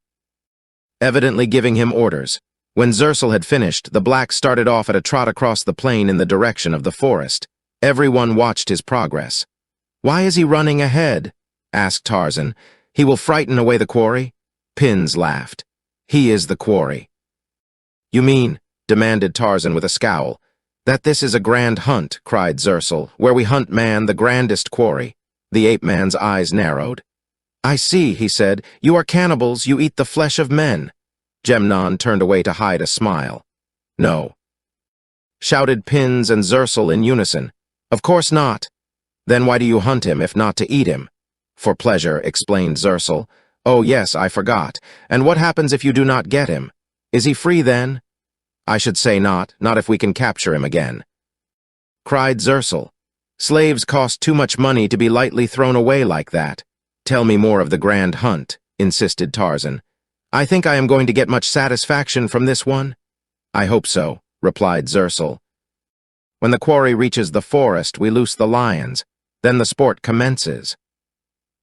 evidently giving him orders. When Zersul had finished, the black started off at a trot across the plain in the direction of the forest. Everyone watched his progress. "Why is he running ahead?" asked Tarzan. "He will frighten away the quarry?" Pins laughed. "He is the quarry." "You mean," demanded Tarzan with a scowl, "that this is a grand hunt," cried Zersul, "where we hunt man, the grandest quarry." The ape-man's eyes narrowed. "I see," he said. "You are cannibals, you eat the flesh of men." Gemnon turned away to hide a smile. "No," shouted Pins and Zersul in unison. "Of course not." "Then why do you hunt him, if not to eat him?" "For pleasure," explained Zersul. "Oh yes, I forgot. And what happens if you do not get him? Is he free then?" "I should say not if we can capture him again," cried Zersul. "Slaves cost too much money to be lightly thrown away like that." "Tell me more of the grand hunt," insisted Tarzan. "I think I am going to get much satisfaction from this one." "I hope so," replied Zersul. "When the quarry reaches the forest, we loose the lions. Then the sport commences."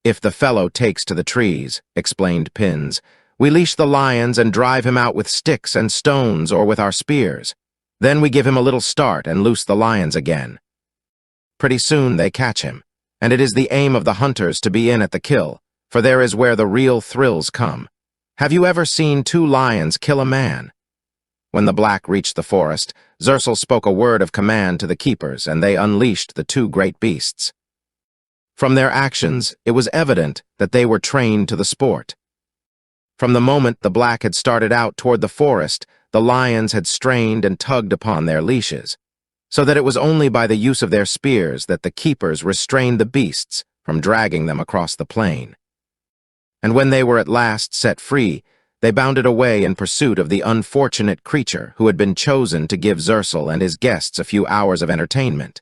"If the fellow takes to the trees," explained Pins, "we leash the lions and drive him out with sticks and stones or with our spears. Then we give him a little start and loose the lions again. Pretty soon they catch him, and it is the aim of the hunters to be in at the kill, for there is where the real thrills come. Have you ever seen two lions kill a man?" When the black reached the forest, Zersul spoke a word of command to the keepers, and they unleashed the two great beasts. From their actions, it was evident that they were trained to the sport. From the moment the black had started out toward the forest, the lions had strained and tugged upon their leashes, so that it was only by the use of their spears that the keepers restrained the beasts from dragging them across the plain. And when they were at last set free, they bounded away in pursuit of the unfortunate creature who had been chosen to give Zersul and his guests a few hours of entertainment.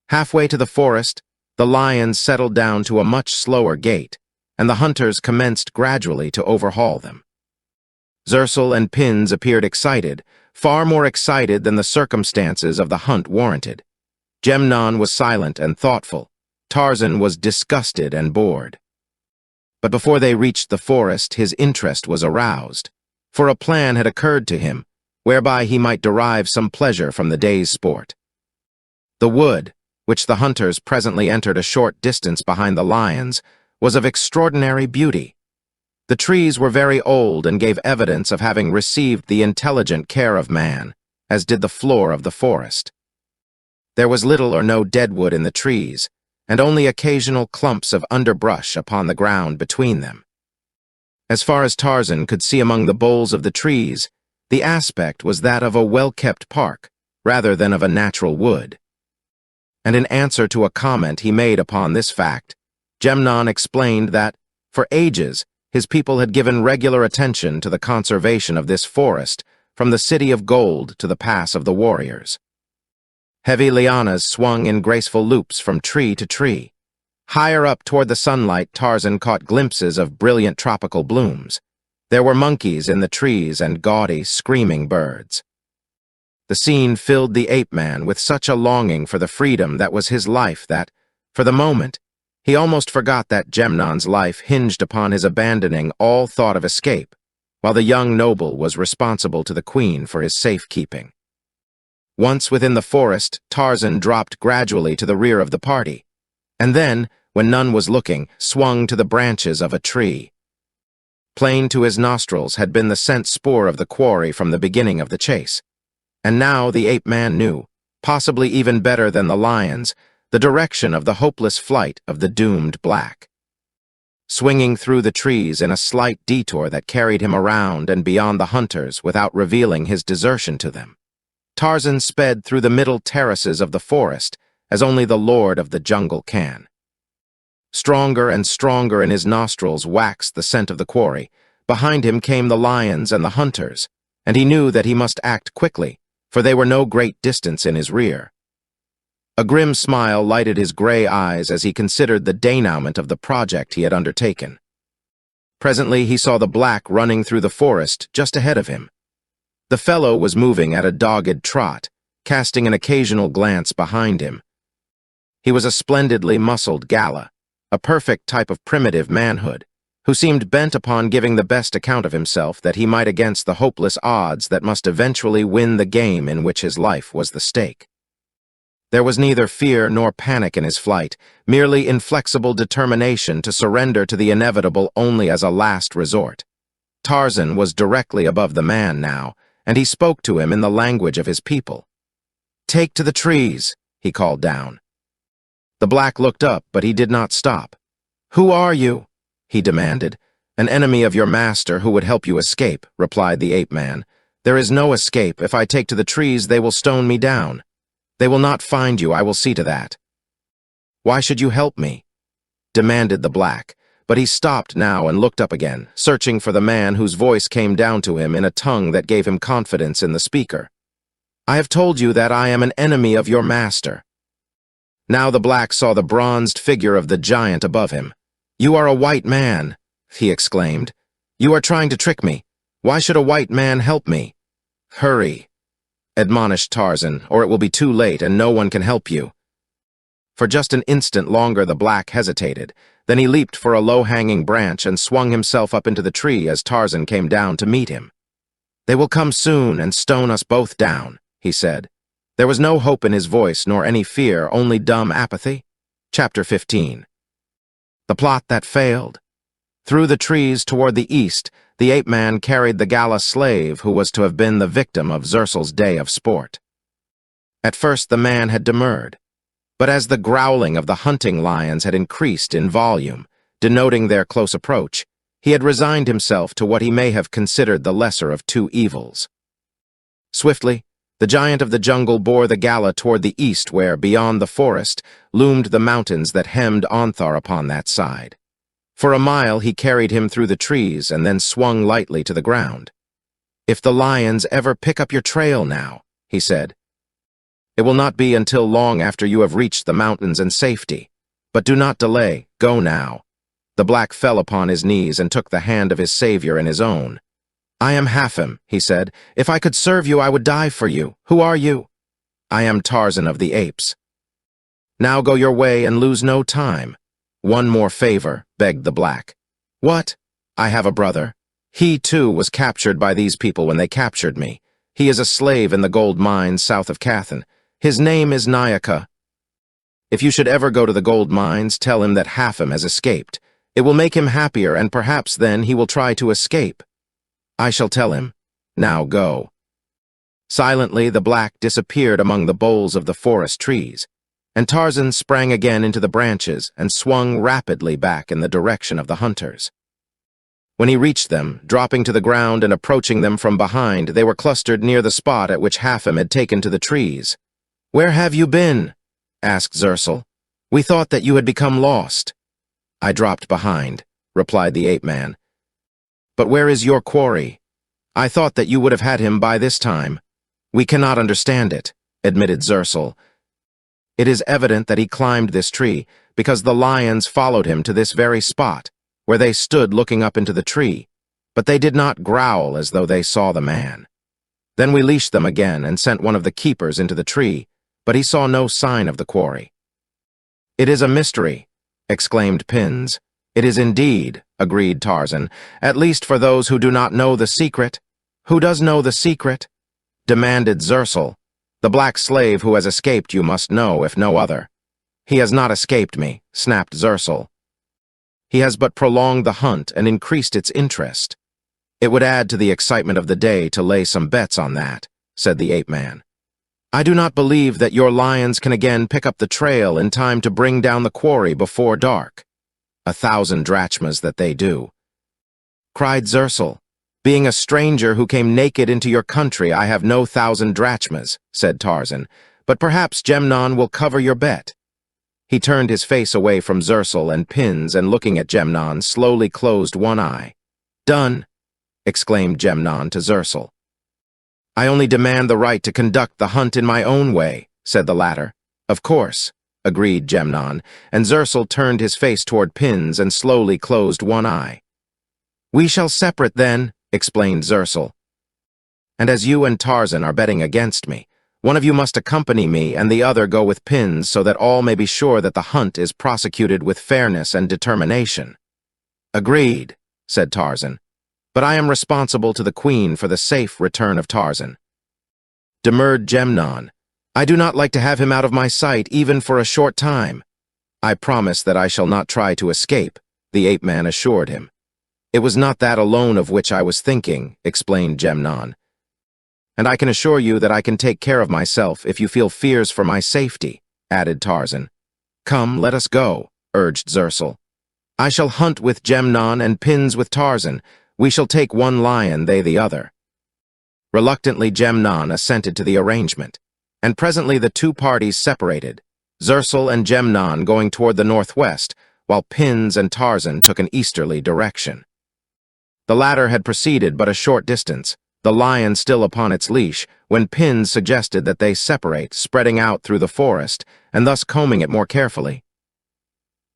Halfway to the forest, the lions settled down to a much slower gait, and the hunters commenced gradually to overhaul them. Zersul and Pins appeared excited, far more excited than the circumstances of the hunt warranted. Gemnon was silent and thoughtful. Tarzan was disgusted and bored. But before they reached the forest, his interest was aroused, for a plan had occurred to him, whereby he might derive some pleasure from the day's sport. The wood, which the hunters presently entered a short distance behind the lions, was of extraordinary beauty. The trees were very old and gave evidence of having received the intelligent care of man, as did the floor of the forest. There was little or no deadwood in the trees, and only occasional clumps of underbrush upon the ground between them. As far as Tarzan could see among the boles of the trees, the aspect was that of a well-kept park, rather than of a natural wood. And in answer to a comment he made upon this fact, Gemnon explained that, for ages, his people had given regular attention to the conservation of this forest, from the City of Gold to the Pass of the Warriors. Heavy lianas swung in graceful loops from tree to tree. Higher up toward the sunlight, Tarzan caught glimpses of brilliant tropical blooms. There were monkeys in the trees and gaudy, screaming birds. The scene filled the ape-man with such a longing for the freedom that was his life that, for the moment, he almost forgot that Gemnon's life hinged upon his abandoning all thought of escape, while the young noble was responsible to the queen for his safekeeping. Once within the forest, Tarzan dropped gradually to the rear of the party, and then, when none was looking, swung to the branches of a tree. Plain to his nostrils had been the scent spoor of the quarry from the beginning of the chase, and now the ape-man knew, possibly even better than the lions, the direction of the hopeless flight of the doomed black. Swinging through the trees in a slight detour that carried him around and beyond the hunters without revealing his desertion to them, Tarzan sped through the middle terraces of the forest as only the lord of the jungle can. Stronger and stronger in his nostrils waxed the scent of the quarry. Behind him came the lions and the hunters, and he knew that he must act quickly, for they were no great distance in his rear. A grim smile lighted his gray eyes as he considered the denouement of the project he had undertaken. Presently he saw the black running through the forest just ahead of him. The fellow was moving at a dogged trot, casting an occasional glance behind him, He was a splendidly muscled gala, a perfect type of primitive manhood, who seemed bent upon giving the best account of himself that he might against the hopeless odds that must eventually win the game in which his life was the stake. There was neither fear nor panic in his flight, merely inflexible determination to surrender to the inevitable only as a last resort. Tarzan was directly above the man now, and he spoke to him in the language of his people. "Take to the trees," he called down. The black looked up, but he did not stop. "Who are you?" he demanded. "An enemy of your master who would help you escape," replied the ape-man. "There is no escape. If I take to the trees, they will stone me down. They will not find you, I will see to that." "Why should you help me?" demanded the black, but he stopped now and looked up again, searching for the man whose voice came down to him in a tongue that gave him confidence in the speaker. "I have told you that I am an enemy of your master." Now the black saw the bronzed figure of the giant above him. "You are a white man," he exclaimed. "You are trying to trick me. Why should a white man help me?" "Hurry," admonished Tarzan, "or it will be too late and no one can help you." For just an instant longer the black hesitated. Then he leaped for a low-hanging branch and swung himself up into the tree as Tarzan came down to meet him. "They will come soon and stone us both down," he said. There was no hope in his voice nor any fear, only dumb apathy. Chapter 15. The plot that failed. Through the trees toward the east, the ape-man carried the gala slave who was to have been the victim of Zersel's day of sport. At first the man had demurred, but as the growling of the hunting lions had increased in volume, denoting their close approach, he had resigned himself to what he may have considered the lesser of two evils. Swiftly, the giant of the jungle bore the gala toward the east where, beyond the forest, loomed the mountains that hemmed Onthar upon that side. For a mile he carried him through the trees and then swung lightly to the ground. "If the lions ever pick up your trail now," he said, "it will not be until long after you have reached the mountains and safety. But do not delay, go now." The black fell upon his knees and took the hand of his savior in his own. "I am Hafim," he said. "If I could serve you, I would die for you. Who are you?" "I am Tarzan of the Apes." "Now go your way and lose no time." "One more favor," begged the black. "What?" "I have a brother. He, too, was captured by these people when they captured me. He is a slave in the gold mines south of Cathan. His name is Nyaka. If you should ever go to the gold mines, tell him that Hafim has escaped. It will make him happier, and perhaps then he will try to escape." "I shall tell him. Now go." Silently, the black disappeared among the boles of the forest trees, and Tarzan sprang again into the branches and swung rapidly back in the direction of the hunters. When he reached them, dropping to the ground and approaching them from behind, they were clustered near the spot at which Hafim had taken to the trees. "Where have you been?" asked Zersel. "We thought that you had become lost." "I dropped behind," replied the ape-man. "But where is your quarry? I thought that you would have had him by this time." "We cannot understand it," admitted Zersel. "It is evident that he climbed this tree, because the lions followed him to this very spot, where they stood looking up into the tree, but they did not growl as though they saw the man. Then we leashed them again and sent one of the keepers into the tree, but he saw no sign of the quarry." "It is a mystery," exclaimed Pins. "It is indeed," agreed Tarzan, "at least for those who do not know the secret." "Who does know the secret?" demanded Zersel. "The black slave who has escaped you must know, if no other." "He has not escaped me," snapped Zersel. "He has but prolonged the hunt and increased its interest." "It would add to the excitement of the day to lay some bets on that," said the ape-man. "I do not believe that your lions can again pick up the trail in time to bring down the quarry before dark." "1,000 drachmas that they do," cried Zersel. "Being a stranger who came naked into your country, I have no 1,000 drachmas," said Tarzan, "but perhaps Gemnon will cover your bet." He turned his face away from Zersel and Pins and looking at Gemnon, slowly closed one eye. "Done," exclaimed Gemnon to Zersel. "I only demand the right to conduct the hunt in my own way," said the latter. "Of course," agreed Gemnon, and Zersel turned his face toward Pins and slowly closed one eye. "We shall separate then," explained Zersel. "And as you and Tarzan are betting against me, One of you must accompany me and the other go with Pins so that all may be sure that the hunt is prosecuted with fairness and determination." "Agreed," said Tarzan. "But I am responsible to the Queen for the safe return of Tarzan." Demurred Gemnon. "I do not like to have him out of my sight even for a short time." "I promise that I shall not try to escape," the ape-man assured him. "It was not that alone of which I was thinking," explained Gemnon. "And I can assure you that I can take care of myself if you feel fears for my safety," added Tarzan. "Come, let us go," urged Zersul. "I shall hunt with Gemnon and Pins with Tarzan. We shall take one lion, they the other." Reluctantly, Gemnon assented to the arrangement, and presently the two parties separated, Zersul and Gemnon going toward the northwest, while Pins and Tarzan took an easterly direction. The latter had proceeded but a short distance, the lion still upon its leash, when Pins suggested that they separate, spreading out through the forest, and thus combing it more carefully.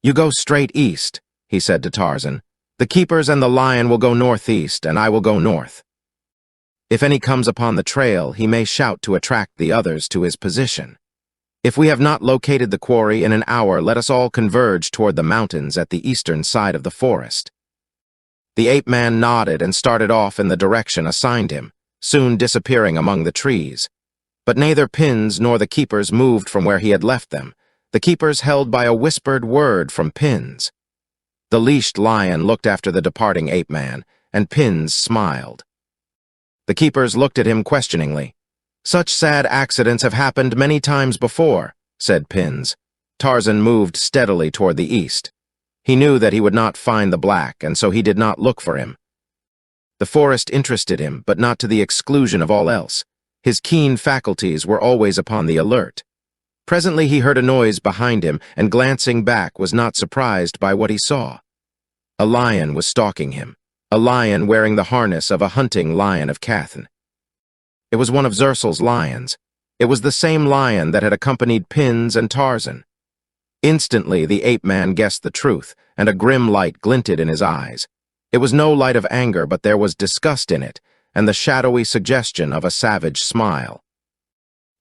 "You go straight east," he said to Tarzan. "The keepers and the lion will go northeast, and I will go north. If any comes upon the trail, he may shout to attract the others to his position. If we have not located the quarry in an hour, let us all converge toward the mountains at the eastern side of the forest." The ape-man nodded and started off in the direction assigned him, soon disappearing among the trees. But neither Pins nor the keepers moved from where he had left them, the keepers held by a whispered word from Pins. The leashed lion looked after the departing ape-man, and Pins smiled. The keepers looked at him questioningly. "Such sad accidents have happened many times before," said Pins. Tarzan moved steadily toward the east. He knew that he would not find the black, and so he did not look for him. The forest interested him, but not to the exclusion of all else. His keen faculties were always upon the alert. Presently he heard a noise behind him, and glancing back was not surprised by what he saw. A lion was stalking him, a lion wearing the harness of a hunting lion of Cathan. It was one of Zersul's lions. It was the same lion that had accompanied Pins and Tarzan. Instantly, the ape-man guessed the truth, and a grim light glinted in his eyes. It was no light of anger, but there was disgust in it, and the shadowy suggestion of a savage smile.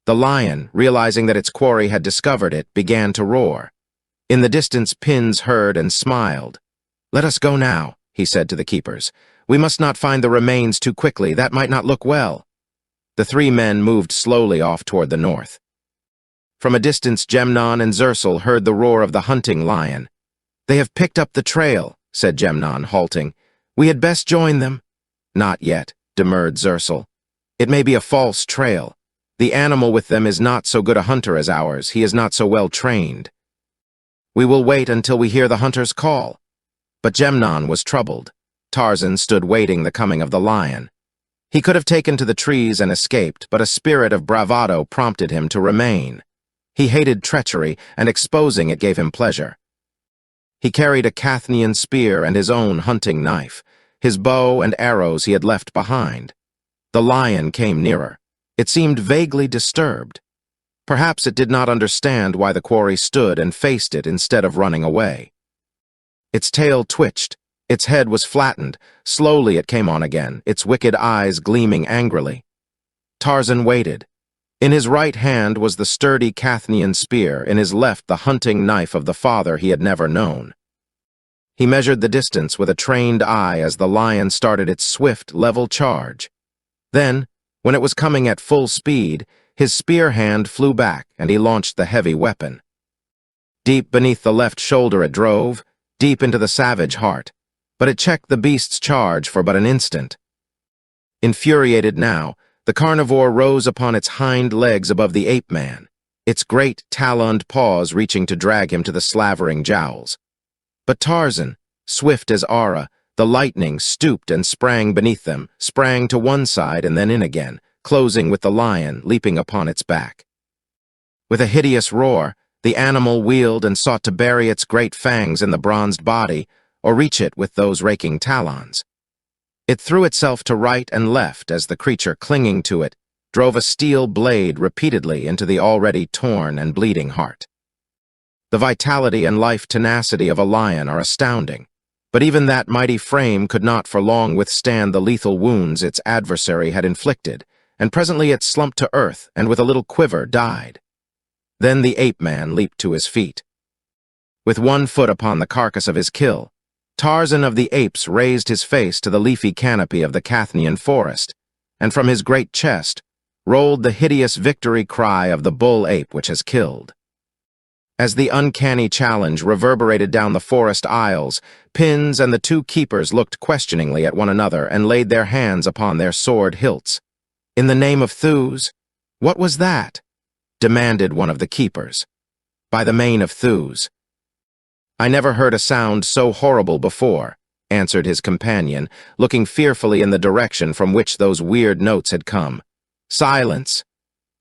The lion, realizing that its quarry had discovered it, began to roar. In the distance, Pins heard and smiled. "Let us go now," he said to the keepers. "We must not find the remains too quickly. That might not look well." The three men moved slowly off toward the north. From a distance, Gemnon and Zersul heard the roar of the hunting lion. "They have picked up the trail," said Gemnon, halting. "We had best join them." "Not yet," demurred Zersul. "It may be a false trail. The animal with them is not so good a hunter as ours. He is not so well trained." "We will wait until we hear the hunter's call." But Gemnon was troubled. Tarzan stood waiting the coming of the lion. He could have taken to the trees and escaped, but a spirit of bravado prompted him to remain. He hated treachery, and exposing it gave him pleasure. He carried a Cathanian spear and his own hunting knife. His bow and arrows he had left behind. The lion came nearer. It seemed vaguely disturbed. Perhaps it did not understand why the quarry stood and faced it instead of running away. Its tail twitched. Its head was flattened. Slowly it came on again, its wicked eyes gleaming angrily. Tarzan waited. In his right hand was the sturdy Cathanian spear, in his left the hunting knife of the father he had never known. He measured the distance with a trained eye as the lion started its swift, level charge. Then, when it was coming at full speed, his spear hand flew back and he launched the heavy weapon. Deep beneath the left shoulder it drove, deep into the savage heart, but it checked the beast's charge for but an instant. Infuriated now, the carnivore rose upon its hind legs above the ape-man, its great taloned paws reaching to drag him to the slavering jowls. But Tarzan, swift as Ara, the lightning stooped and sprang beneath them, sprang to one side and then in again, closing with the lion, leaping upon its back. With a hideous roar, the animal wheeled and sought to bury its great fangs in the bronzed body, or reach it with those raking talons. It threw itself to right and left as the creature clinging to it drove a steel blade repeatedly into the already torn and bleeding heart. The vitality and life tenacity of a lion are astounding, but even that mighty frame could not for long withstand the lethal wounds its adversary had inflicted, and presently it slumped to earth and with a little quiver died. Then the ape-man leaped to his feet. With one foot upon the carcass of his kill, Tarzan of the Apes raised his face to the leafy canopy of the Cathnian forest, and from his great chest rolled the hideous victory cry of the bull ape which has killed. As the uncanny challenge reverberated down the forest aisles, Pins and the two keepers looked questioningly at one another and laid their hands upon their sword hilts. "In the name of Thews, what was that?" demanded one of the keepers. "By the mane of Thews." "I never heard a sound so horrible before," answered his companion, looking fearfully in the direction from which those weird notes had come. "Silence!"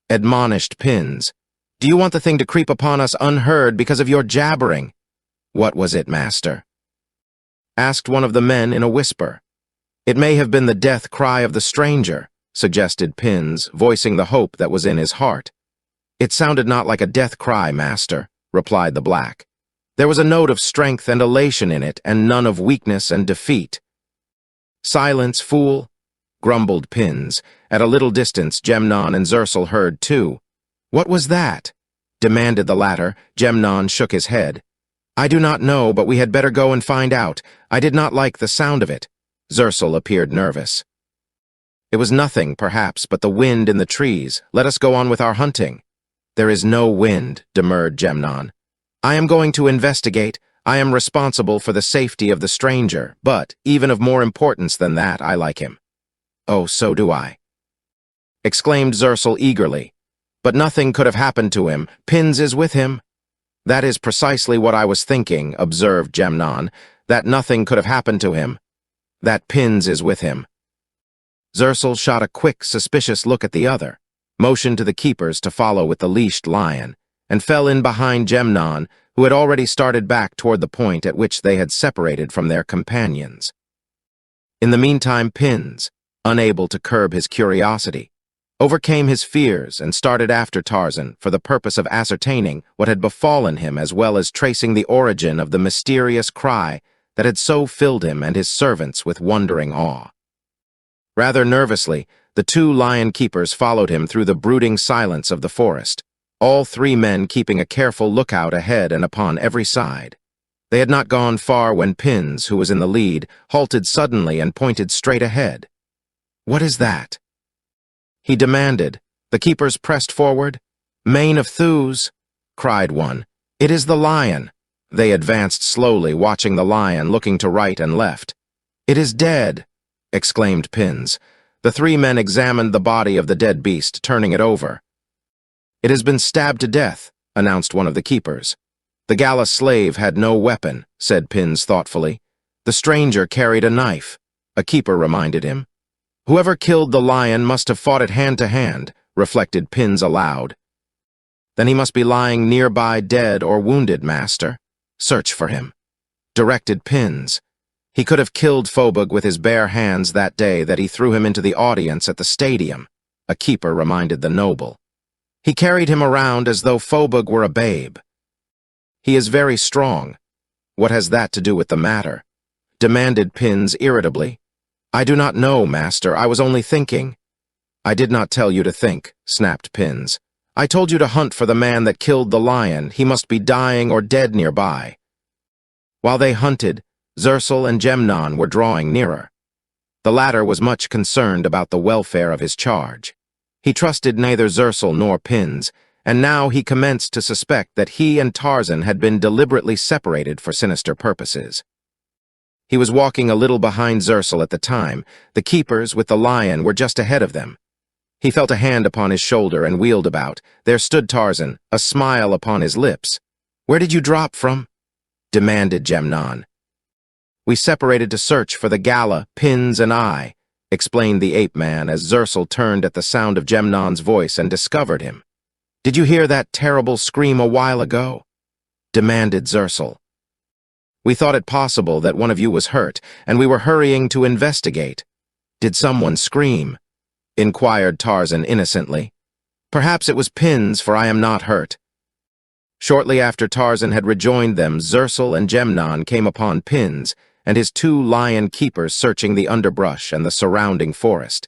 admonished Pins. "Do you want the thing to creep upon us unheard because of your jabbering?" "What was it, master?" asked one of the men in a whisper. "It may have been the death cry of the stranger," suggested Pins, voicing the hope that was in his heart. "It sounded not like a death cry, master," replied the black. "There was a note of strength and elation in it, and none of weakness and defeat." "Silence, fool," grumbled Pins. At a little distance, Gemnon and Zersul heard too. "What was that?" demanded the latter. Gemnon shook his head. "I do not know, but we had better go and find out. I did not like the sound of it." Zersul appeared nervous. "It was nothing, perhaps, but the wind in the trees. Let us go on with our hunting." "There is no wind," demurred Gemnon. "I am going to investigate. I am responsible for the safety of the stranger, but, even of more importance than that, I like him." "Oh, so do I," exclaimed Zersul eagerly. "But nothing could have happened to him. Pins is with him." "That is precisely what I was thinking," observed Gemnon, "that nothing could have happened to him. That Pins is with him." Zersul shot a quick, suspicious look at the other, motioned to the keepers to follow with the leashed lion, and fell in behind Gemnon, who had already started back toward the point at which they had separated from their companions. In the meantime, Pins, unable to curb his curiosity, overcame his fears and started after Tarzan for the purpose of ascertaining what had befallen him as well as tracing the origin of the mysterious cry that had so filled him and his servants with wondering awe. Rather nervously, the two lion keepers followed him through the brooding silence of the forest, all three men keeping a careful lookout ahead and upon every side. They had not gone far when Pins, who was in the lead, halted suddenly and pointed straight ahead. "What is that?" he demanded. The keepers pressed forward. "Mane of Thews," cried one. "It is the lion." They advanced slowly, watching the lion, looking to right and left. "It is dead," exclaimed Pins. The three men examined the body of the dead beast, turning it over. "It has been stabbed to death," announced one of the keepers. "The gala slave had no weapon," said Pins thoughtfully. "The stranger carried a knife," a keeper reminded him. "Whoever killed the lion must have fought it hand to hand," reflected Pins aloud. "Then he must be lying nearby dead or wounded, master. Search for him," directed Pins. "He could have killed Phobug with his bare hands that day that he threw him into the audience at the stadium," a keeper reminded the noble. "He carried him around as though Phobug were a babe." "He is very strong. What has that to do with the matter?" demanded Pins irritably. "I do not know, master. I was only thinking." "I did not tell you to think," snapped Pins. "I told you to hunt for the man that killed the lion. He must be dying or dead nearby." While they hunted, Zersul and Gemnon were drawing nearer. The latter was much concerned about the welfare of his charge. He trusted neither Zersul nor Pins, and now he commenced to suspect that he and Tarzan had been deliberately separated for sinister purposes. He was walking a little behind Zersul at the time. The keepers, with the lion, were just ahead of them. He felt a hand upon his shoulder and wheeled about. There stood Tarzan, a smile upon his lips. "Where did you drop from?" demanded Gemnon. "We separated to search for the gala, Pins and I," explained the ape-man as Zersul turned at the sound of Gemnon's voice and discovered him. "Did you hear that terrible scream a while ago?" demanded Zersul. "We thought it possible that one of you was hurt, and we were hurrying to investigate." "Did someone scream?" inquired Tarzan innocently. "Perhaps it was Pins, for I am not hurt." Shortly after Tarzan had rejoined them, Zersul and Gemnon came upon Pins and his two lion keepers searching the underbrush and the surrounding forest.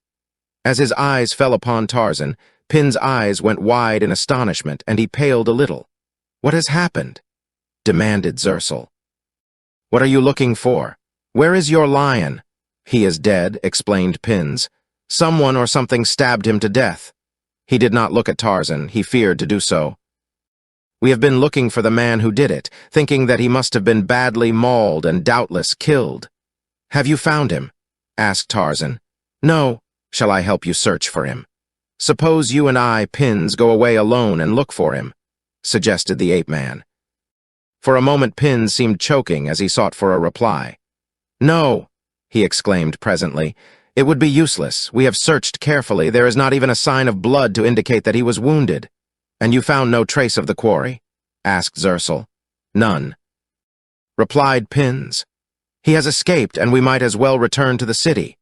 As his eyes fell upon Tarzan, Pin's eyes went wide in astonishment, and he paled a little. "What has happened?" demanded Zersul. "What are you looking for? Where is your lion?" "He is dead," explained Pins. "Someone or something stabbed him to death." He did not look at Tarzan. He feared to do so. "We have been looking for the man who did it, thinking that he must have been badly mauled and doubtless killed." "Have you found him?" asked Tarzan. "No. Shall I help you search for him?" "Suppose you and I, Pins, go away alone and look for him," suggested the ape-man. For a moment Pins seemed choking as he sought for a reply. "No," he exclaimed presently. "It would be useless. We have searched carefully. There is not even a sign of blood to indicate that he was wounded." "And you found no trace of the quarry?" asked Zersul. "None," replied Pins. "He has escaped, and we might as well return to the city."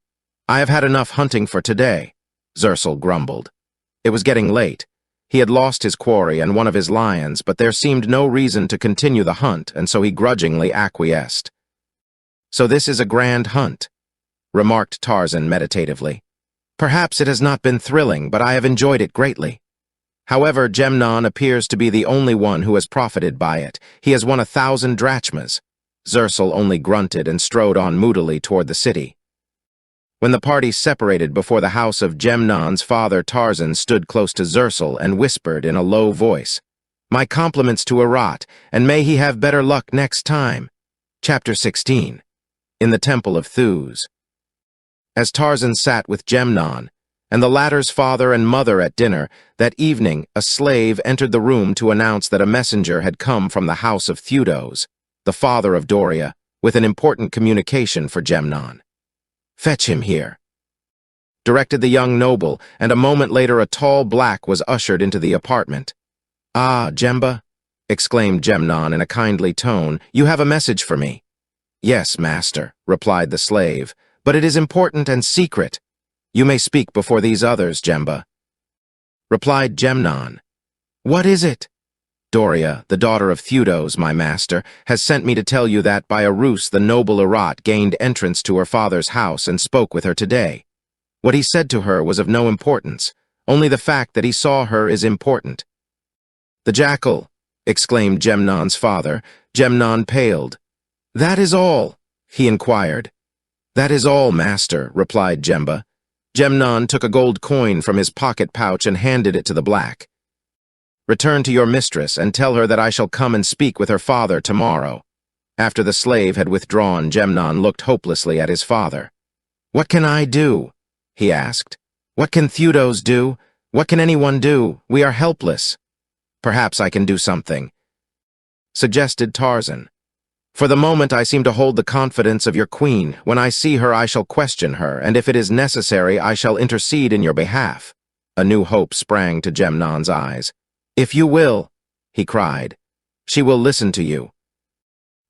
"I have had enough hunting for today," Zersul grumbled. It was getting late. He had lost his quarry and one of his lions, but there seemed no reason to continue the hunt, and so he grudgingly acquiesced. "So this is a grand hunt," remarked Tarzan meditatively. "Perhaps it has not been thrilling, but I have enjoyed it greatly. However, Gemnon appears to be the only one who has profited by it. He has won 1,000 drachmas." Zersul only grunted and strode on moodily toward the city. When the party separated before the house of Gemnon's father, Tarzan stood close to Zersul and whispered in a low voice, "My compliments to Arat, and may he have better luck next time." Chapter 16. In the Temple of Thus. As Tarzan sat with Gemnon, and the latter's father and mother at dinner, that evening a slave entered the room to announce that a messenger had come from the house of Theudos, the father of Doria, with an important communication for Gemnon. "Fetch him here," directed the young noble, and a moment later a tall black was ushered into the apartment. "Ah, Gemba," exclaimed Gemnon in a kindly tone, "you have a message for me." "Yes, master," replied the slave, "but it is important and secret." "You may speak before these others, Gemba," replied Gemnon. "What is it?" "Doria, the daughter of Theudos, my master, has sent me to tell you that by a ruse the noble Arat gained entrance to her father's house and spoke with her today. What he said to her was of no importance. Only the fact that he saw her is important." "The jackal!" exclaimed Gemnon's father. Gemnon paled. "That is all?" he inquired. "That is all, master," replied Gemba. Gemnon took a gold coin from his pocket pouch and handed it to the black. "Return to your mistress and tell her that I shall come and speak with her father tomorrow." After the slave had withdrawn, Gemnon looked hopelessly at his father. "What can I do?" he asked. "What can Theudos do? What can anyone do? We are helpless." "Perhaps I can do something," suggested Tarzan. "For the moment I seem to hold the confidence of your queen. When I see her I shall question her, and if it is necessary I shall intercede in your behalf." A new hope sprang to Gemnon's eyes. "If you will," he cried, "she will listen to you.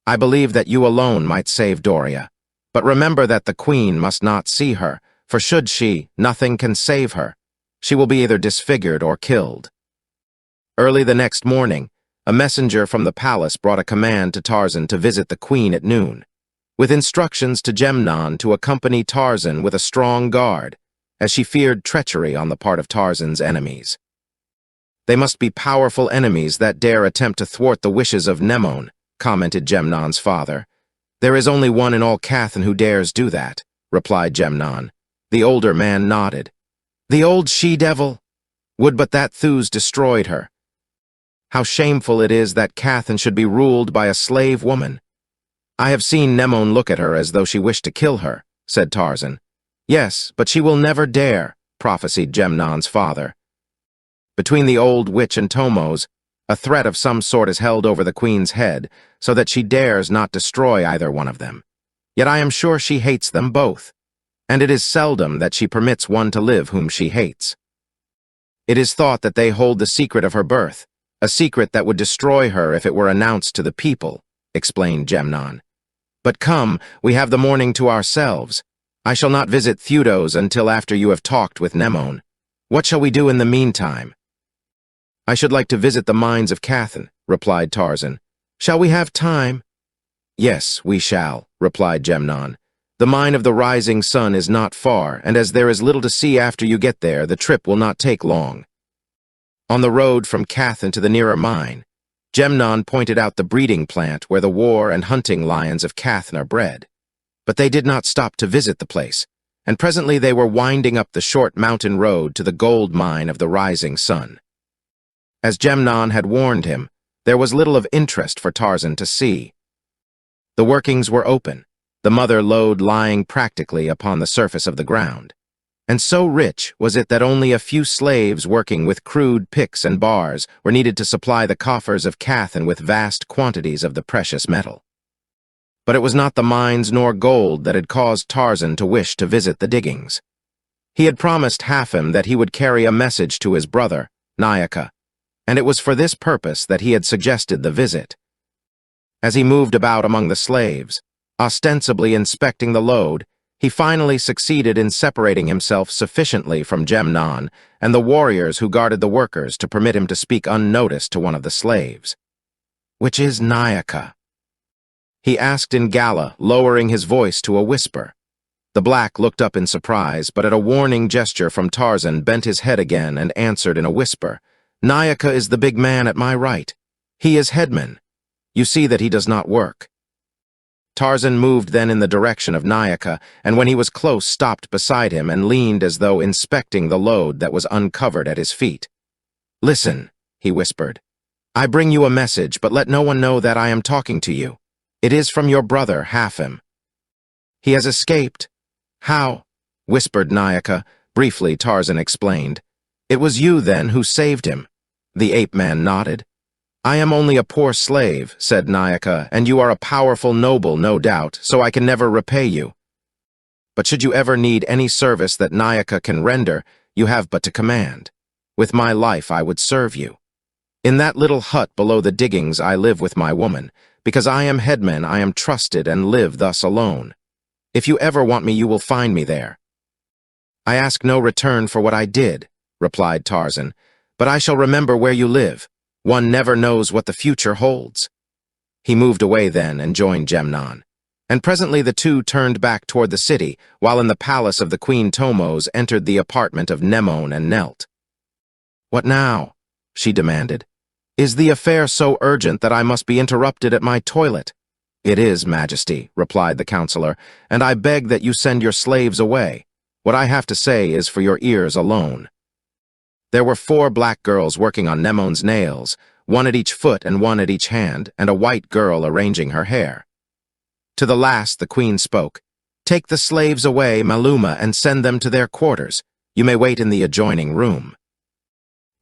I believe that you alone might save Doria. But remember that the queen must not see her, for should she, nothing can save her. She will be either disfigured or killed." Early the next morning, a messenger from the palace brought a command to Tarzan to visit the queen at noon, with instructions to Gemnon to accompany Tarzan with a strong guard, as she feared treachery on the part of Tarzan's enemies. "They must be powerful enemies that dare attempt to thwart the wishes of Nemon," commented Gemnon's father. "There is only one in all Cathan who dares do that," replied Gemnon. The older man nodded. "The old she-devil! Would but that Thus destroyed her. How shameful it is that Cathan should be ruled by a slave woman." "I have seen Nemon look at her as though she wished to kill her," said Tarzan. "Yes, but she will never dare," prophesied Gemnon's father. "Between the old witch and Tomos, a threat of some sort is held over the queen's head, so that she dares not destroy either one of them. Yet I am sure she hates them both, and it is seldom that she permits one to live whom she hates. It is thought that they hold the secret of her birth, a secret that would destroy her if it were announced to the people," explained Gemnon. "But come, we have the morning to ourselves. I shall not visit Theudos until after you have talked with Nemon. What shall we do in the meantime?" "I should like to visit the mines of Cathan," replied Tarzan. "Shall we have time?" "Yes, we shall," replied Gemnon. The mine of the rising sun is not far, and as there is little to see after you get there, the trip will not take long. On the road from Cathan to the nearer mine, Gemnon pointed out the breeding plant where the war and hunting lions of Cathan are bred. But they did not stop to visit the place, and presently they were winding up the short mountain road to the gold mine of the rising sun. As Gemnon had warned him, there was little of interest for Tarzan to see. The workings were open, the mother lode lying practically upon the surface of the ground. And so rich was it that only a few slaves working with crude picks and bars were needed to supply the coffers of Cathan with vast quantities of the precious metal. But it was not the mines nor gold that had caused Tarzan to wish to visit the diggings. He had promised Hafim that he would carry a message to his brother, Nayaka, and it was for this purpose that he had suggested the visit. As he moved about among the slaves, ostensibly inspecting the load, he finally succeeded in separating himself sufficiently from Gemnon and the warriors who guarded the workers to permit him to speak unnoticed to one of the slaves. "Which is Nayaka?" he asked in Gala, lowering his voice to a whisper. The black looked up in surprise, but at a warning gesture from Tarzan bent his head again and answered in a whisper, "Nayaka is the big man at my right. He is headman. You see that he does not work." Tarzan moved then in the direction of Nayaka, and when he was close stopped beside him and leaned as though inspecting the load that was uncovered at his feet. "Listen," he whispered. "I bring you a message, but let no one know that I am talking to you. It is from your brother, Hafim. He has escaped." "How?" whispered Nayaka. Briefly, Tarzan explained. "It was you, then, who saved him." The ape-man nodded. "I am only a poor slave," said Nayaka, "and you are a powerful noble, no doubt, so I can never repay you. But should you ever need any service that Nayaka can render, you have but to command. With my life I would serve you. In that little hut below the diggings I live with my woman. Because I am headman, I am trusted and live thus alone. If you ever want me, you will find me there." "I ask no return for what I did," replied Tarzan, "but I shall remember where you live. One never knows what the future holds." He moved away then and joined Gemnon, and presently the two turned back toward the city, while in the palace of the Queen Tomos entered the apartment of Nemon and knelt. "What now?" she demanded. "Is the affair so urgent that I must be interrupted at my toilet?" "It is, Majesty," replied the counselor, "and I beg that you send your slaves away. What I have to say is for your ears alone." There were 4 black girls working on Nemon's nails, one at each foot and one at each hand, and a white girl arranging her hair. To the last the queen spoke. "Take the slaves away, Maluma, and send them to their quarters. You may wait in the adjoining room."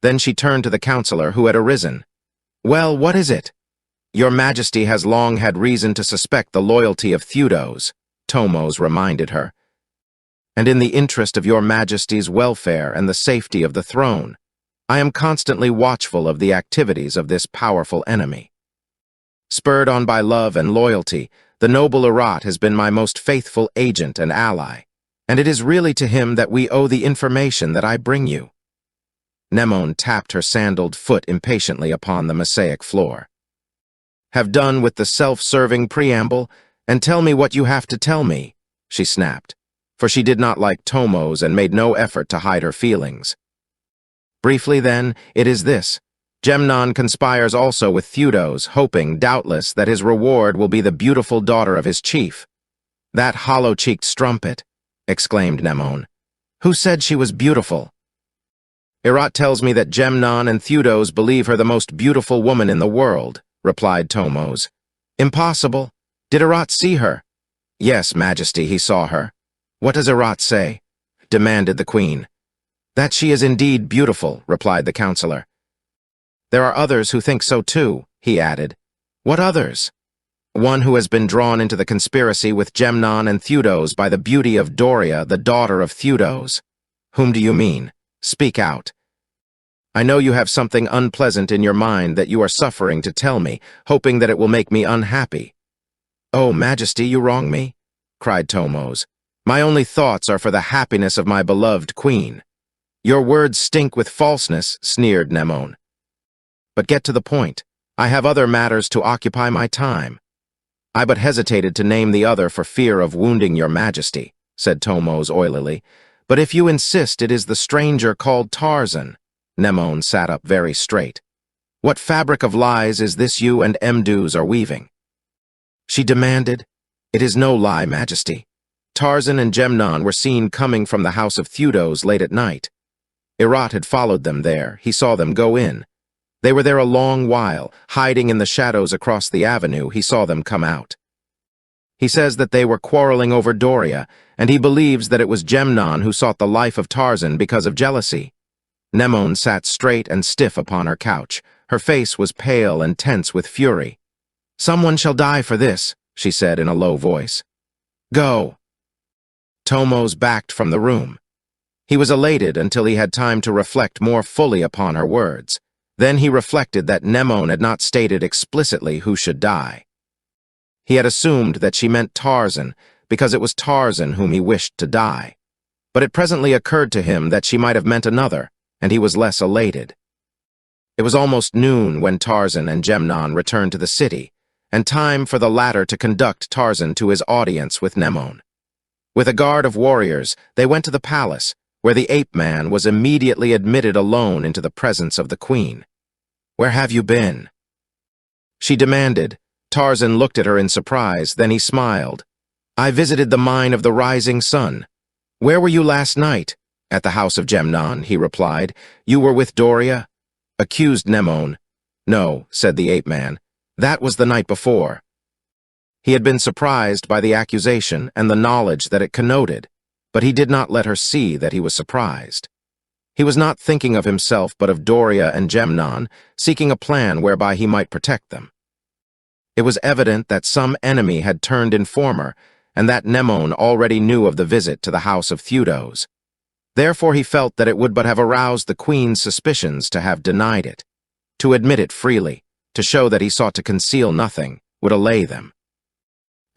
Then she turned to the counselor, who had arisen. "Well, what is it?" "Your Majesty has long had reason to suspect the loyalty of Theudos," Tomos reminded her. "And in the interest of your Majesty's welfare and the safety of the throne, I am constantly watchful of the activities of this powerful enemy. Spurred on by love and loyalty, the noble Erat has been my most faithful agent and ally, and it is really to him that we owe the information that I bring you." Nemon tapped her sandaled foot impatiently upon the mosaic floor. "Have done with the self-serving preamble, and tell me what you have to tell me," she snapped, for she did not like Tomos and made no effort to hide her feelings. "Briefly, then, it is this. Gemnon conspires also with Theudos, hoping, doubtless, that his reward will be the beautiful daughter of his chief." "That hollow-cheeked strumpet," exclaimed Nemon. "Who said she was beautiful?" "Erat tells me that Gemnon and Theudos believe her the most beautiful woman in the world," replied Tomos. "Impossible. Did Erat see her?" "Yes, Majesty, he saw her." "What does Erat say?" demanded the queen. "That she is indeed beautiful," replied the counselor. "There are others who think so too," he added. "What others?" "One who has been drawn into the conspiracy with Gemnon and Theudos by the beauty of Doria, the daughter of Theudos." "Whom do you mean? Speak out." "I know you have something unpleasant in your mind that you are suffering to tell me, hoping that it will make me unhappy." "Oh, Majesty, you wrong me," cried Tomos. "My only thoughts are for the happiness of my beloved queen." "Your words stink with falseness," sneered Nemon. "But get to the point. I have other matters to occupy my time." I but hesitated to name the other for fear of wounding your majesty, said Tomos oilily. But if you insist it is the stranger called Tarzan. Nemone sat up very straight. What fabric of lies is this you and Mdus are weaving? She demanded. It is no lie, majesty. Tarzan and Gemnon were seen coming from the house of Theudos late at night. Irat had followed them there. He saw them go in. They were there a long while, hiding in the shadows across the avenue. He saw them come out. He says that they were quarreling over Doria, and he believes that it was Gemnon who sought the life of Tarzan because of jealousy. Nemone sat straight and stiff upon her couch. Her face was pale and tense with fury. Someone shall die for this, she said in a low voice. Go. Tomos backed from the room. He was elated until he had time to reflect more fully upon her words. Then he reflected that Nemone had not stated explicitly who should die. He had assumed that she meant Tarzan, because it was Tarzan whom he wished to die. But it presently occurred to him that she might have meant another, and he was less elated. It was almost noon when Tarzan and Gemnon returned to the city, and time for the latter to conduct Tarzan to his audience with Nemone. With a guard of warriors, they went to the palace, where the ape-man was immediately admitted alone into the presence of the queen. Where have you been? She demanded. Tarzan looked at her in surprise, then he smiled. I visited the mine of the rising sun. Where were you last night? At the house of Gemnon, he replied. You were with Doria? Accused Nemone. No, said the ape-man. That was the night before. He had been surprised by the accusation and the knowledge that it connoted, but he did not let her see that he was surprised. He was not thinking of himself but of Doria and Gemnon, seeking a plan whereby he might protect them. It was evident that some enemy had turned informer, and that Nemone already knew of the visit to the house of Theudos. Therefore he felt that it would but have aroused the queen's suspicions to have denied it. To admit it freely, to show that he sought to conceal nothing, would allay them.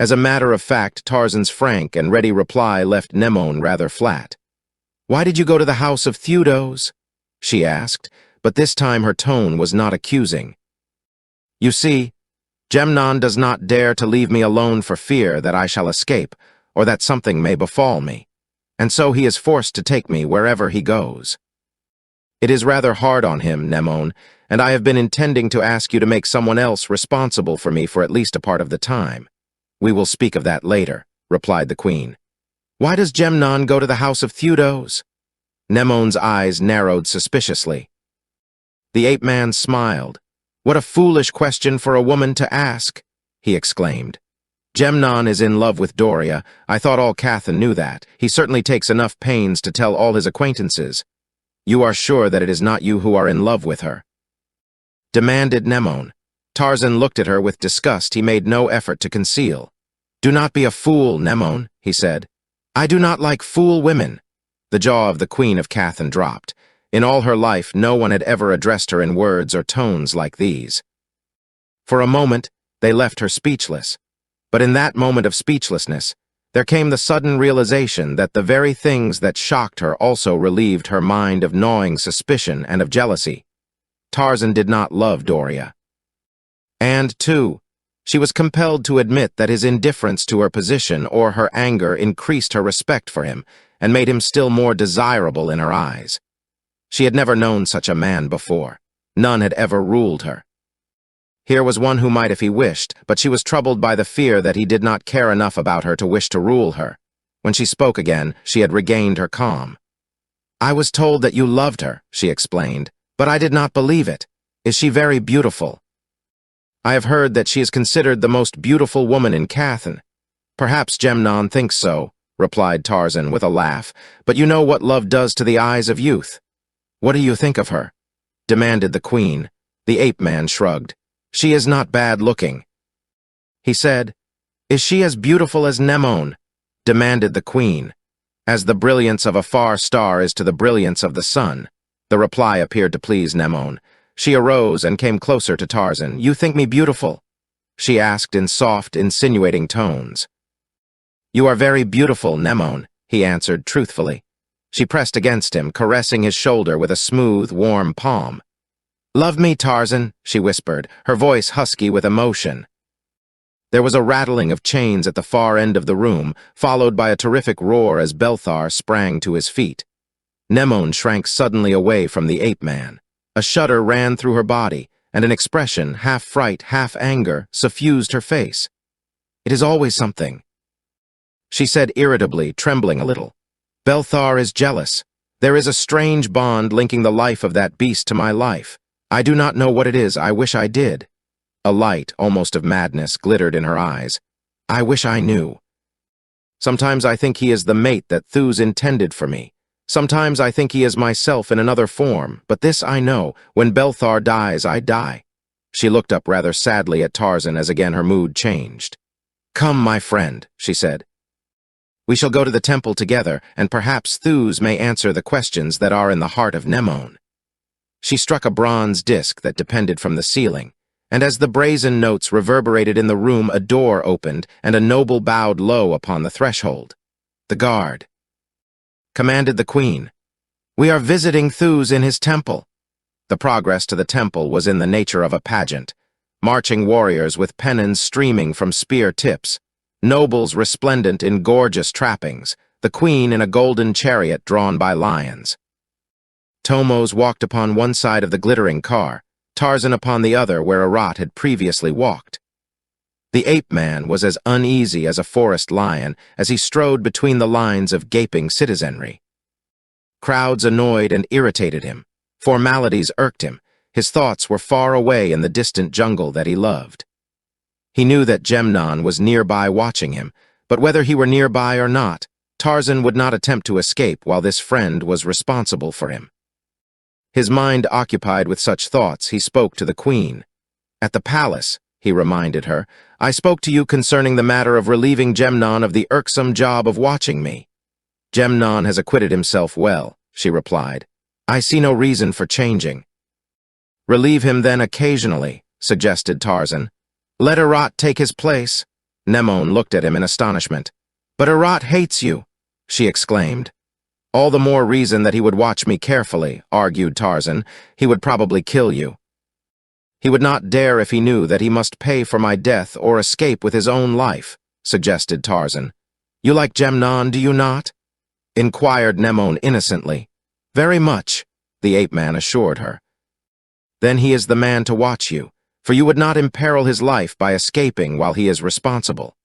As a matter of fact, Tarzan's frank and ready reply left Nemone rather flat. Why did you go to the house of Theudos? She asked, but this time her tone was not accusing. You see, Gemnon does not dare to leave me alone for fear that I shall escape, or that something may befall me, and so he is forced to take me wherever he goes. It is rather hard on him, Nemone, and I have been intending to ask you to make someone else responsible for me for at least a part of the time. We will speak of that later, replied the queen. Why does Gemnon go to the house of Theudos? Nemone's eyes narrowed suspiciously. The ape-man smiled. What a foolish question for a woman to ask, he exclaimed. Gemnon is in love with Doria. I thought all Cathan knew that. He certainly takes enough pains to tell all his acquaintances. You are sure that it is not you who are in love with her? Demanded Nemone. Tarzan looked at her with disgust he made no effort to conceal. Do not be a fool, Nemone, he said. I do not like fool women. The jaw of the queen of Cathan dropped. In all her life, no one had ever addressed her in words or tones like these. For a moment, they left her speechless. But in that moment of speechlessness, there came the sudden realization that the very things that shocked her also relieved her mind of gnawing suspicion and of jealousy. Tarzan did not love Doria. And, too, she was compelled to admit that his indifference to her position or her anger increased her respect for him and made him still more desirable in her eyes. She had never known such a man before. None had ever ruled her. Here was one who might if he wished, but she was troubled by the fear that he did not care enough about her to wish to rule her. When she spoke again, she had regained her calm. I was told that you loved her, she explained, but I did not believe it. Is she very beautiful? I have heard that she is considered the most beautiful woman in Cathan. Perhaps Gemnon thinks so, replied Tarzan with a laugh, but you know what love does to the eyes of youth. What do you think of her? Demanded the queen. The ape-man shrugged. She is not bad-looking. He said, Is she as beautiful as Nemone? Demanded the queen. As the brilliance of a far star is to the brilliance of the sun. The reply appeared to please Nemone. She arose and came closer to Tarzan. You think me beautiful? She asked in soft, insinuating tones. You are very beautiful, Nemone, he answered truthfully. She pressed against him, caressing his shoulder with a smooth, warm palm. Love me, Tarzan, she whispered, her voice husky with emotion. There was a rattling of chains at the far end of the room, followed by a terrific roar as Belthar sprang to his feet. Nemone shrank suddenly away from the ape-man. A shudder ran through her body, and an expression, half fright, half anger, suffused her face. "It is always something," she said irritably, trembling a little. "Belthar is jealous. There is a strange bond linking the life of that beast to my life. I do not know what it is. I wish I did." A light, almost of madness, glittered in her eyes. "I wish I knew. Sometimes I think he is the mate that Thus intended for me. Sometimes I think he is myself in another form, but this I know, when Belthar dies, I die." She looked up rather sadly at Tarzan as again her mood changed. "Come, my friend," she said. "We shall go to the temple together, and perhaps Thus may answer the questions that are in the heart of Nemone." She struck a bronze disc that depended from the ceiling, and as the brazen notes reverberated in the room, a door opened, and a noble bowed low upon the threshold. "The guard," commanded the queen. "We are visiting Thus in his temple." The progress to the temple was in the nature of a pageant. Marching warriors with pennons streaming from spear tips, nobles resplendent in gorgeous trappings, the queen in a golden chariot drawn by lions. Tomos walked upon one side of the glittering car, Tarzan upon the other where Arat had previously walked. The ape-man was as uneasy as a forest lion as he strode between the lines of gaping citizenry. Crowds annoyed and irritated him. Formalities irked him. His thoughts were far away in the distant jungle that he loved. He knew that Gemnon was nearby watching him, but whether he were nearby or not, Tarzan would not attempt to escape while this friend was responsible for him. His mind occupied with such thoughts, he spoke to the queen. "At the palace," he reminded her, "I spoke to you concerning the matter of relieving Gemnon of the irksome job of watching me." "Gemnon has acquitted himself well," she replied. "I see no reason for changing." "Relieve him then occasionally," suggested Tarzan. "Let Arat take his place." Nemone looked at him in astonishment. "But Arat hates you," she exclaimed. "All the more reason that he would watch me carefully," argued Tarzan. "He would probably kill you." "He would not dare if he knew that he must pay for my death or escape with his own life," suggested Tarzan. "You like Gemnon, do you not?" inquired Nemone innocently. "Very much," the ape-man assured her. "Then he is the man to watch you, for you would not imperil his life by escaping while he is responsible."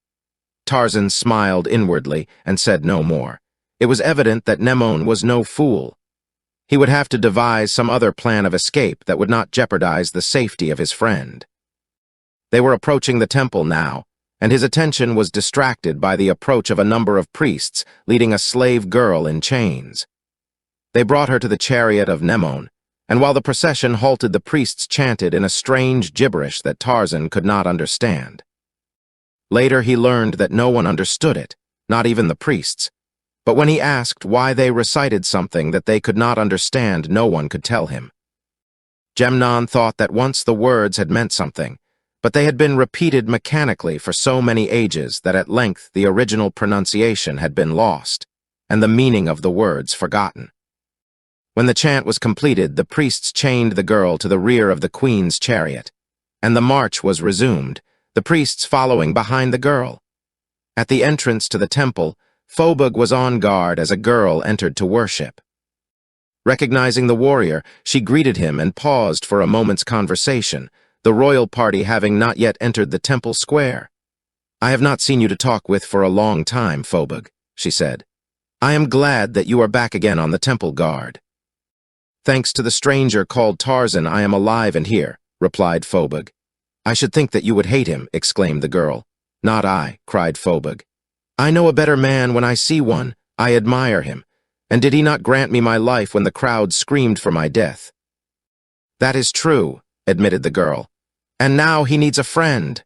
Tarzan smiled inwardly and said no more. It was evident that Nemone was no fool. He would have to devise some other plan of escape that would not jeopardize the safety of his friend. They were approaching the temple now, and his attention was distracted by the approach of a number of priests leading a slave girl in chains. They brought her to the chariot of Nemone, and while the procession halted, the priests chanted in a strange gibberish that Tarzan could not understand. Later he learned that no one understood it, not even the priests. But when he asked why they recited something that they could not understand, no one could tell him. Gemnon thought that once the words had meant something, but they had been repeated mechanically for so many ages that at length the original pronunciation had been lost, and the meaning of the words forgotten. When the chant was completed, the priests chained the girl to the rear of the queen's chariot, and the march was resumed, the priests following behind the girl. At the entrance to the temple, Phobug was on guard as a girl entered to worship. Recognizing the warrior, she greeted him and paused for a moment's conversation, the royal party having not yet entered the temple square. "I have not seen you to talk with for a long time, Phobug," she said. "I am glad that you are back again on the temple guard." "Thanks to the stranger called Tarzan, I am alive and here," replied Phobug. "I should think that you would hate him," exclaimed the girl. "Not I," cried Phobug. "I know a better man when I see one. I admire him. And did he not grant me my life when the crowd screamed for my death?" "That is true," admitted the girl. "And now he needs a friend."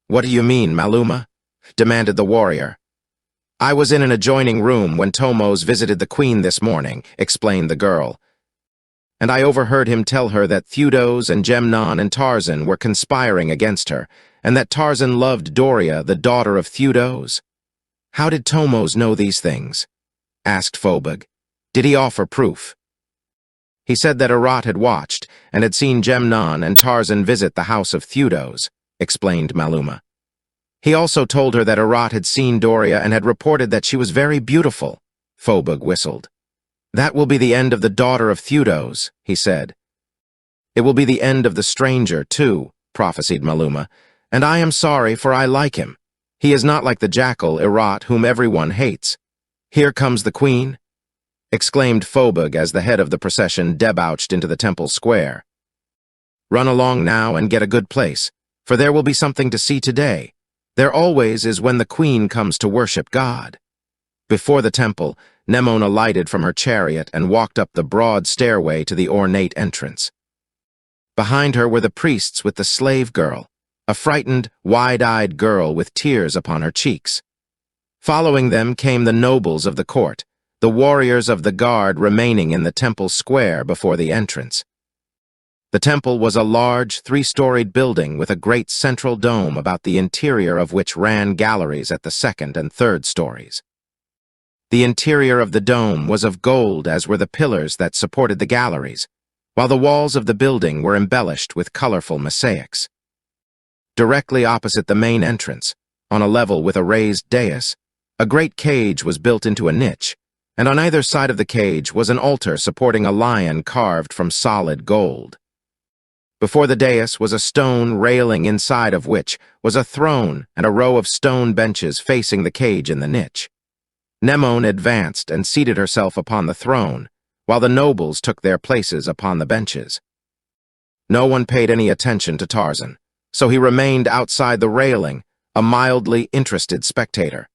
"What do you mean, Maluma?" demanded the warrior. "I was in an adjoining room when Tomos visited the queen this morning," explained the girl. "And I overheard him tell her that Theudos and Gemnon and Tarzan were conspiring against her, and that Tarzan loved Doria, the daughter of Theudos." "How did Tomos know these things?" asked Phobug. "Did he offer proof?" "He said that Arat had watched, and had seen Gemnon and Tarzan visit the house of Theudos," explained Maluma. He also told her that Erat had seen Doria and had reported that she was very beautiful. Phobug whistled. That will be the end of the daughter of Theudos, he said. It will be the end of the stranger, too, prophesied Maluma, and I am sorry, for I like him. He is not like the jackal, Erat, whom everyone hates. Here comes the queen, exclaimed Phobug as the head of the procession debouched into the temple square. Run along now and get a good place, for there will be something to see today. There always is when the queen comes to worship God. Before the temple, Mnemosyne alighted from her chariot and walked up the broad stairway to the ornate entrance. Behind her were the priests with the slave girl, a frightened, wide-eyed girl with tears upon her cheeks. Following them came the nobles of the court, the warriors of the guard remaining in the temple square before the entrance. The temple was a large, three-storied building with a great central dome about the interior of which ran galleries at the second and third stories. The interior of the dome was of gold, as were the pillars that supported the galleries, while the walls of the building were embellished with colorful mosaics. Directly opposite the main entrance, on a level with a raised dais, a great cage was built into a niche, and on either side of the cage was an altar supporting a lion carved from solid gold. Before the dais was a stone railing, inside of which was a throne and a row of stone benches facing the cage in the niche. Mnemosyne advanced and seated herself upon the throne, while the nobles took their places upon the benches. No one paid any attention to Tarzan, so he remained outside the railing, a mildly interested spectator.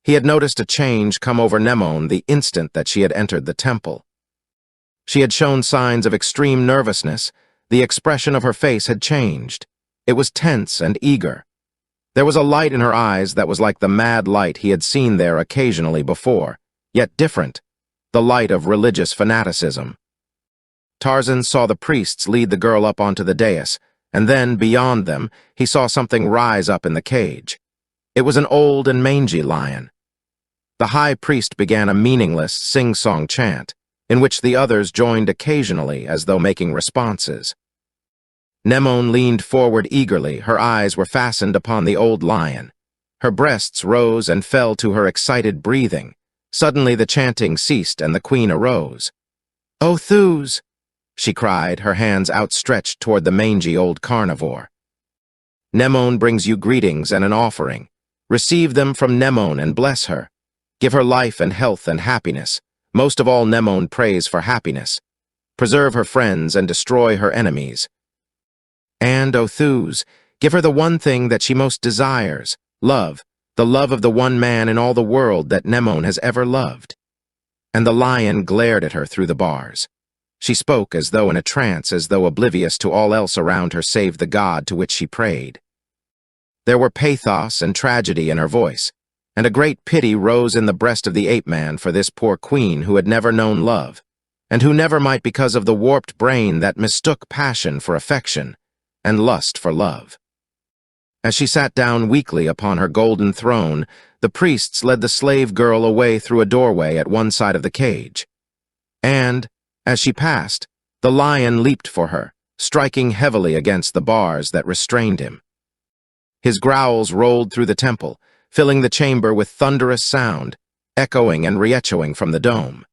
He had noticed a change come over Mnemosyne the instant that she had entered the temple. She had shown signs of extreme nervousness. The expression of her face had changed. It was tense and eager. There was a light in her eyes that was like the mad light he had seen there occasionally before, yet different, the light of religious fanaticism. Tarzan saw the priests lead the girl up onto the dais, and then, beyond them, he saw something rise up in the cage. It was an old and mangy lion. The high priest began a meaningless sing-song chant, in which the others joined occasionally as though making responses. Mnemosyne leaned forward eagerly. Her eyes were fastened upon the old lion. Her breasts rose and fell to her excited breathing. Suddenly the chanting ceased and the queen arose. "O Theus!" she cried, her hands outstretched toward the mangy old carnivore. "Mnemosyne brings you greetings and an offering. Receive them from Mnemosyne and bless her. Give her life and health and happiness. Most of all, Mnemosyne prays for happiness. Preserve her friends and destroy her enemies. And, O Theus, give her the one thing that she most desires, love, the love of the one man in all the world that Mnemosyne has ever loved." And the lion glared at her through the bars. She spoke as though in a trance, as though oblivious to all else around her save the God to which she prayed. There were pathos and tragedy in her voice, and a great pity rose in the breast of the ape-man for this poor queen who had never known love, and who never might because of the warped brain that mistook passion for affection and lust for love. As she sat down weakly upon her golden throne, the priests led the slave girl away through a doorway at one side of the cage. And, as she passed, the lion leaped for her, striking heavily against the bars that restrained him. His growls rolled through the temple, filling the chamber with thunderous sound, echoing and re-echoing from the dome.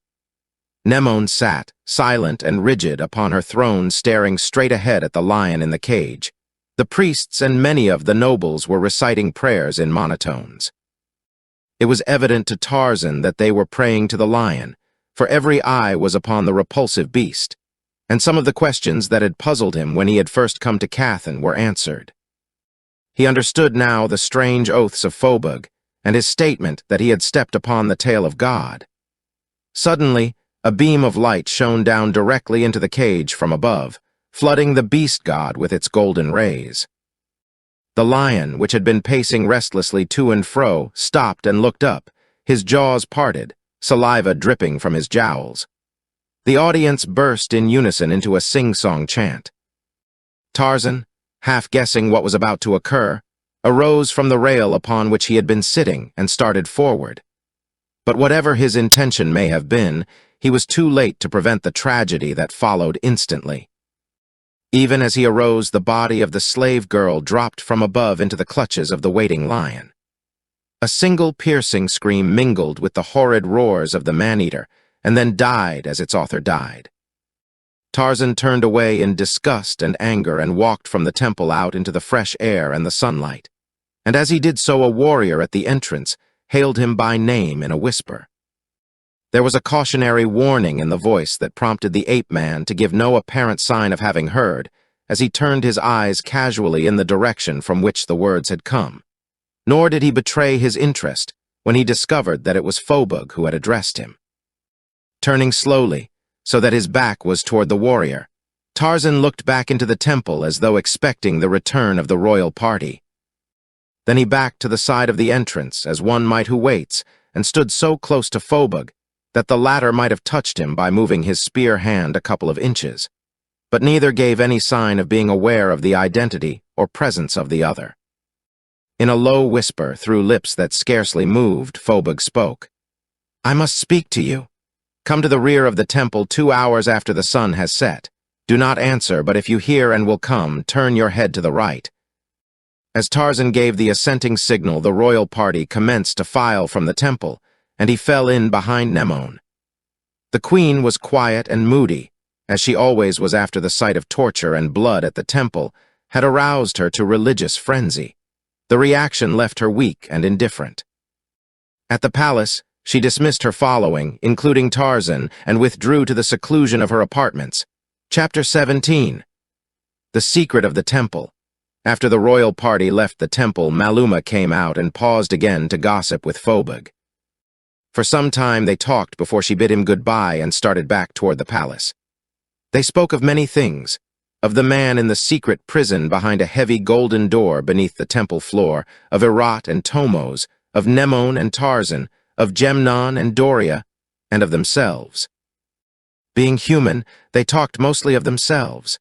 Mnemosyne sat, silent and rigid, upon her throne, staring straight ahead at the lion in the cage. The priests and many of the nobles were reciting prayers in monotones. It was evident to Tarzan that they were praying to the lion, for every eye was upon the repulsive beast, and some of the questions that had puzzled him when he had first come to Cathan were answered. He understood now the strange oaths of Phobug, and his statement that he had stepped upon the tail of God. Suddenly, a beam of light shone down directly into the cage from above, flooding the beast god with its golden rays. The lion, which had been pacing restlessly to and fro, stopped and looked up, his jaws parted, saliva dripping from his jowls. The audience burst in unison into a sing-song chant. Tarzan, half guessing what was about to occur, arose from the rail upon which he had been sitting and started forward. But whatever his intention may have been, he was too late to prevent the tragedy that followed instantly. Even as he arose, the body of the slave girl dropped from above into the clutches of the waiting lion. A single piercing scream mingled with the horrid roars of the man-eater, and then died as its author died. Tarzan turned away in disgust and anger and walked from the temple out into the fresh air and the sunlight. And as he did so, a warrior at the entrance hailed him by name in a whisper. There was a cautionary warning in the voice that prompted the ape-man to give no apparent sign of having heard, as he turned his eyes casually in the direction from which the words had come. Nor did he betray his interest when he discovered that it was Phobug who had addressed him. Turning slowly, so that his back was toward the warrior, Tarzan looked back into the temple as though expecting the return of the royal party. Then he backed to the side of the entrance, as one might who waits, and stood so close to Phobug that the latter might have touched him by moving his spear hand a couple of inches. But neither gave any sign of being aware of the identity or presence of the other. In a low whisper, through lips that scarcely moved, Phobug spoke. "I must speak to you. Come to the rear of the temple 2 hours after the sun has set. Do not answer, but if you hear and will come, turn your head to the right." As Tarzan gave the assenting signal, the royal party commenced to file from the temple, and he fell in behind Nemone. The queen was quiet and moody, as she always was after the sight of torture and blood at the temple had aroused her to religious frenzy. The reaction left her weak and indifferent. At the palace, she dismissed her following, including Tarzan, and withdrew to the seclusion of her apartments. Chapter 17. The Secret of the Temple. After the royal party left the temple, Maluma came out and paused again to gossip with Phobug. For some time they talked before she bid him goodbye and started back toward the palace. They spoke of many things, of the man in the secret prison behind a heavy golden door beneath the temple floor, of Herat and Tomos, of Nemone and Tarzan, of Gemnon and Doria, and of themselves. Being human, they talked mostly of themselves.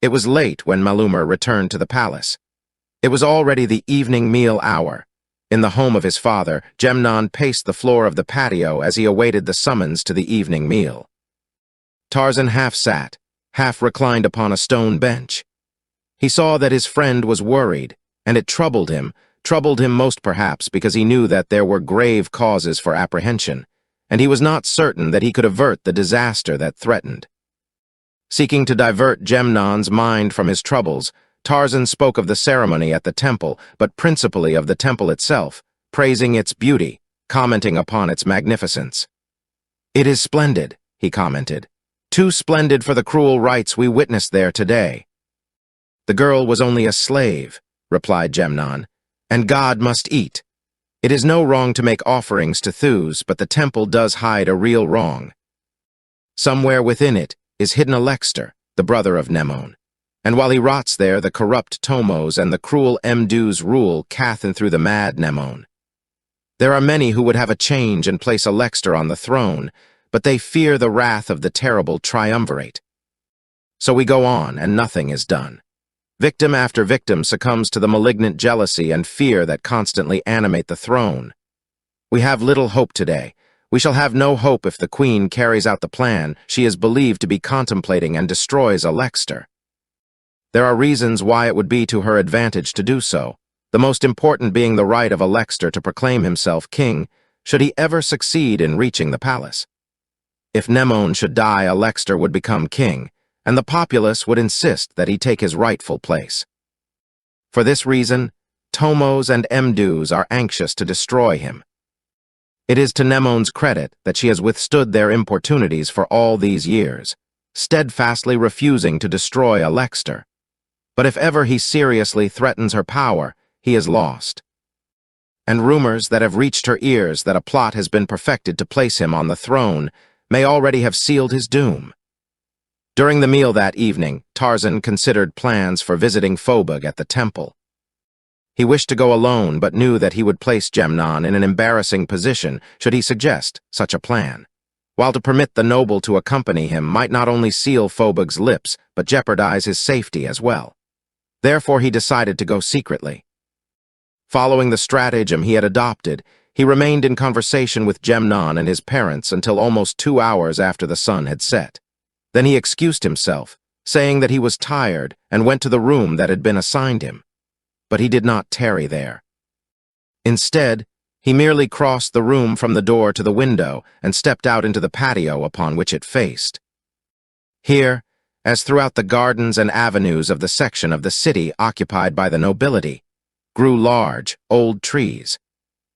It was late when Maluma returned to the palace. It was already the evening meal hour. In the home of his father, Gemnon paced the floor of the patio as he awaited the summons to the evening meal. Tarzan half sat, half reclined upon a stone bench. He saw that his friend was worried, and it troubled him most perhaps because he knew that there were grave causes for apprehension, and he was not certain that he could avert the disaster that threatened. Seeking to divert Gemnon's mind from his troubles, Tarzan spoke of the ceremony at the temple, but principally of the temple itself, praising its beauty, commenting upon its magnificence. "It is splendid," he commented. "Too splendid for the cruel rites we witnessed there today." "The girl was only a slave," replied Gemnon, "and God must eat. It is no wrong to make offerings to Thus, but the temple does hide a real wrong. Somewhere within it is hidden Alexter, the brother of Nemone, and while he rots there, the corrupt Tomos and the cruel Mdus rule Cathan through the mad Nemone. There are many who would have a change and place Alexter on the throne, but they fear the wrath of the terrible triumvirate. So we go on, and nothing is done. Victim after victim succumbs to the malignant jealousy and fear that constantly animate the throne. We have little hope today. We shall have no hope if the queen carries out the plan she is believed to be contemplating and destroys Alexter. There are reasons why it would be to her advantage to do so, the most important being the right of Alexter to proclaim himself king, should he ever succeed in reaching the palace. If Nemone should die, Alexter would become king, and the populace would insist that he take his rightful place. For this reason, Tomos and Mdus are anxious to destroy him. It is to Nemone's credit that she has withstood their importunities for all these years, steadfastly refusing to destroy Alexter. But if ever he seriously threatens her power, he is lost. And rumors that have reached her ears that a plot has been perfected to place him on the throne may already have sealed his doom. During the meal that evening, Tarzan considered plans for visiting Phobug at the temple. He wished to go alone, but knew that he would place Gemnon in an embarrassing position should he suggest such a plan, while to permit the noble to accompany him might not only seal Phobug's lips, but jeopardize his safety as well. Therefore he decided to go secretly. Following the stratagem he had adopted, he remained in conversation with Gemnon and his parents until almost 2 hours after the sun had set. Then he excused himself, saying that he was tired and went to the room that had been assigned him. But he did not tarry there. Instead, he merely crossed the room from the door to the window and stepped out into the patio upon which it faced. Here, as throughout the gardens and avenues of the section of the city occupied by the nobility, grew large, old trees,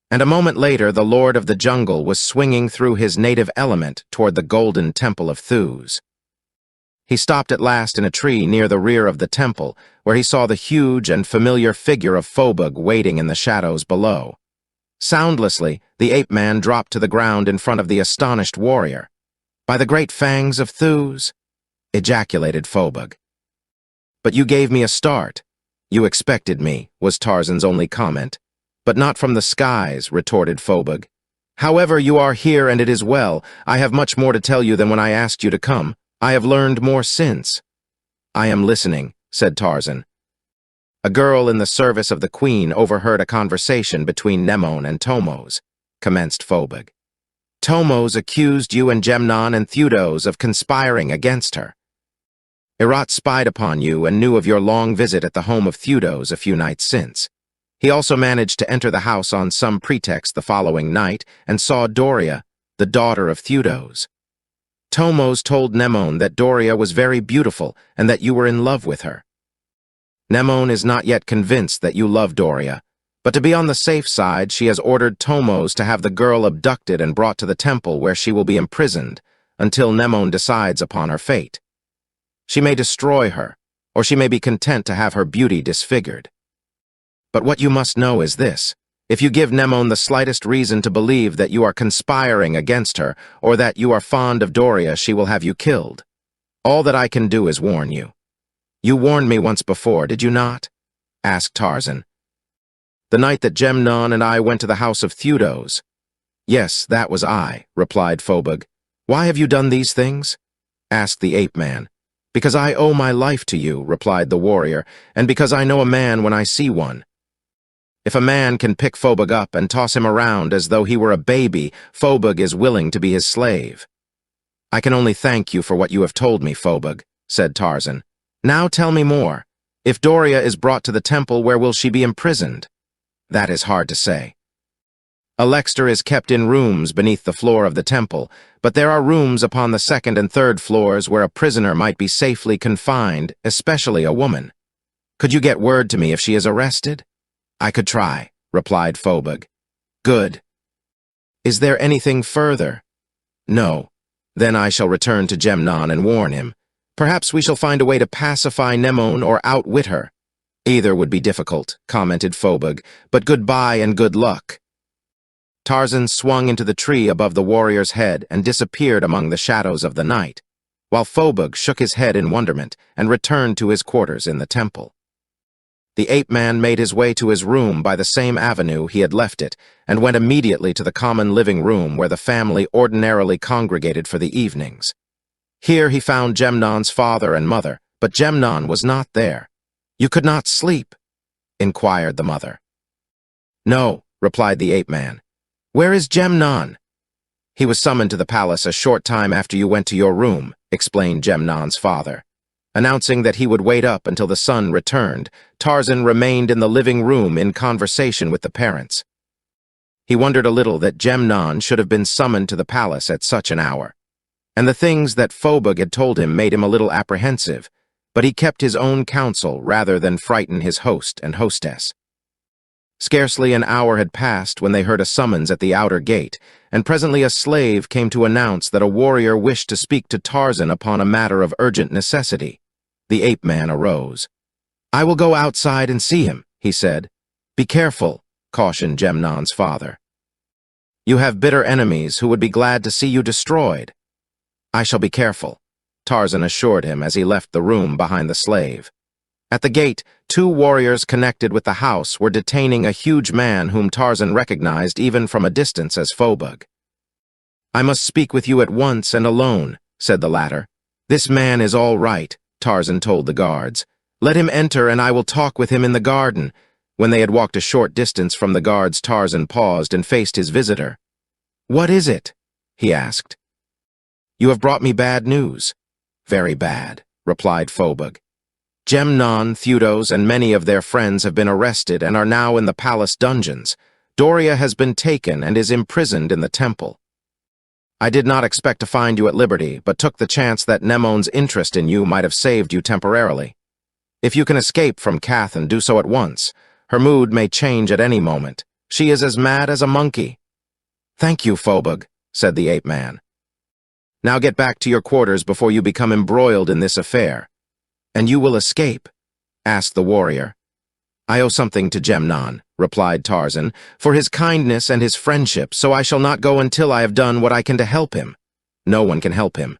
and a moment later the Lord of the Jungle was swinging through his native element toward the golden temple of Thus. He stopped at last in a tree near the rear of the temple, where he saw the huge and familiar figure of Phobug waiting in the shadows below. Soundlessly, the ape-man dropped to the ground in front of the astonished warrior. "By the great fangs of Thus," ejaculated Phobug. "But you gave me a start." "You expected me," was Tarzan's only comment. "But not from the skies," retorted Phobug. "However, you are here and it is well. I have much more to tell you than when I asked you to come. I have learned more since." "I am listening," said Tarzan. "A girl in the service of the queen overheard a conversation between Nemon and Tomos," commenced Phobug. "Tomos accused you and Gemnon and Theudos of conspiring against her. Erat spied upon you and knew of your long visit at the home of Theudos a few nights since. He also managed to enter the house on some pretext the following night and saw Doria, the daughter of Theudos. Tomos told Nemon that Doria was very beautiful and that you were in love with her. Nemon is not yet convinced that you love Doria, but to be on the safe side, she has ordered Tomos to have the girl abducted and brought to the temple where she will be imprisoned until Nemon decides upon her fate. She may destroy her, or she may be content to have her beauty disfigured. But what you must know is this: if you give Nemon the slightest reason to believe that you are conspiring against her, or that you are fond of Doria, she will have you killed. All that I can do is warn you." "You warned me once before, did you not?" asked Tarzan. "The night that Gemnon and I went to the house of Theudos." "Yes, that was I," replied Phobug. "Why have you done these things?" asked the ape-man. "Because I owe my life to you," replied the warrior, "and because I know a man when I see one. If a man can pick Phobug up and toss him around as though he were a baby, Phobug is willing to be his slave." "I can only thank you for what you have told me, Phobug," said Tarzan. "Now tell me more. If Doria is brought to the temple, where will she be imprisoned?" "That is hard to say. Alexter is kept in rooms beneath the floor of the temple, but there are rooms upon the second and third floors where a prisoner might be safely confined, especially a woman. Could you get word to me if she is arrested?" "I could try," replied Phobug. "Good. Is there anything further?" "No. Then I shall return to Gemnon and warn him. Perhaps we shall find a way to pacify Nemon or outwit her." "Either would be difficult," commented Phobug, "but goodbye and good luck." Tarzan swung into the tree above the warrior's head and disappeared among the shadows of the night, while Phobug shook his head in wonderment and returned to his quarters in the temple. The ape-man made his way to his room by the same avenue he had left it and went immediately to the common living room where the family ordinarily congregated for the evenings. Here he found Gemnon's father and mother, but Gemnon was not there. "You could not sleep?" inquired the mother. "No," replied the ape-man. "Where is Gemnon?" "He was summoned to the palace a short time after you went to your room," explained Gemnon's father. Announcing that he would wait up until the sun returned, Tarzan remained in the living room in conversation with the parents. He wondered a little that Gemnon should have been summoned to the palace at such an hour, and the things that Phobug had told him made him a little apprehensive, but he kept his own counsel rather than frighten his host and hostess. Scarcely an hour had passed when they heard a summons at the outer gate, and presently a slave came to announce that a warrior wished to speak to Tarzan upon a matter of urgent necessity. The ape-man arose. "I will go outside and see him," he said. "Be careful," cautioned Gemnon's father. "You have bitter enemies who would be glad to see you destroyed." "I shall be careful," Tarzan assured him as he left the room behind the slave. At the gate, two warriors connected with the house were detaining a huge man whom Tarzan recognized even from a distance as Phobug. "I must speak with you at once and alone," said the latter. "This man is all right," Tarzan told the guards. "Let him enter and I will talk with him in the garden." When they had walked a short distance from the guards, Tarzan paused and faced his visitor. "What is it?" he asked. "You have brought me bad news." "Very bad," replied Phobug. Gemnon, Theudos, and many of their friends have been arrested and are now in the palace dungeons. Doria has been taken and is imprisoned in the temple. I did not expect to find you at liberty, but took the chance that Nemon's interest in you might have saved you temporarily. If you can escape from Cathan, do so at once. Her mood may change at any moment. She is as mad as a monkey. Thank you, Phobug, said the ape-man. Now get back to your quarters before you become embroiled in this affair. And you will escape? Asked the warrior. I owe something to Gemnon, replied Tarzan, for his kindness and his friendship, so I shall not go until I have done what I can to help him. No one can help him.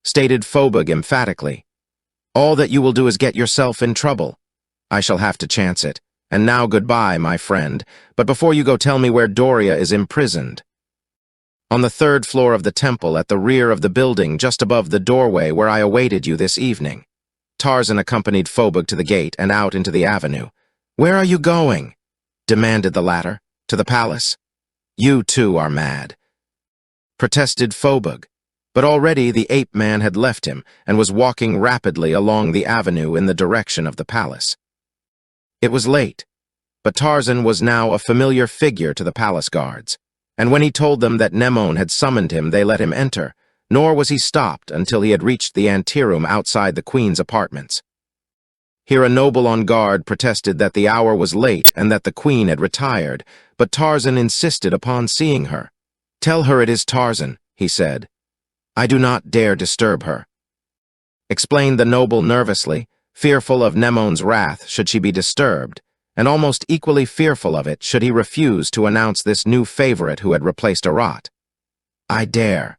Stated Phobug emphatically. All that you will do is get yourself in trouble. I shall have to chance it. And now goodbye, my friend, but before you go tell me where Doria is imprisoned. On the 3rd floor of the temple at the rear of the building just above the doorway where I awaited you this evening. Tarzan accompanied Phobug to the gate and out into the avenue. Where are you going? Demanded the latter. To the palace? You too are mad. Protested Phobug, but already the ape-man had left him and was walking rapidly along the avenue in the direction of the palace. It was late, but Tarzan was now a familiar figure to the palace guards, and when he told them that Nemon had summoned him, they let him enter, nor was he stopped until he had reached the anteroom outside the queen's apartments. Here a noble on guard protested that the hour was late and that the queen had retired, but Tarzan insisted upon seeing her. Tell her it is Tarzan, he said. I do not dare disturb her. Explained the noble nervously, fearful of Nemon's wrath should she be disturbed, and almost equally fearful of it should he refuse to announce this new favorite who had replaced Arat. I dare,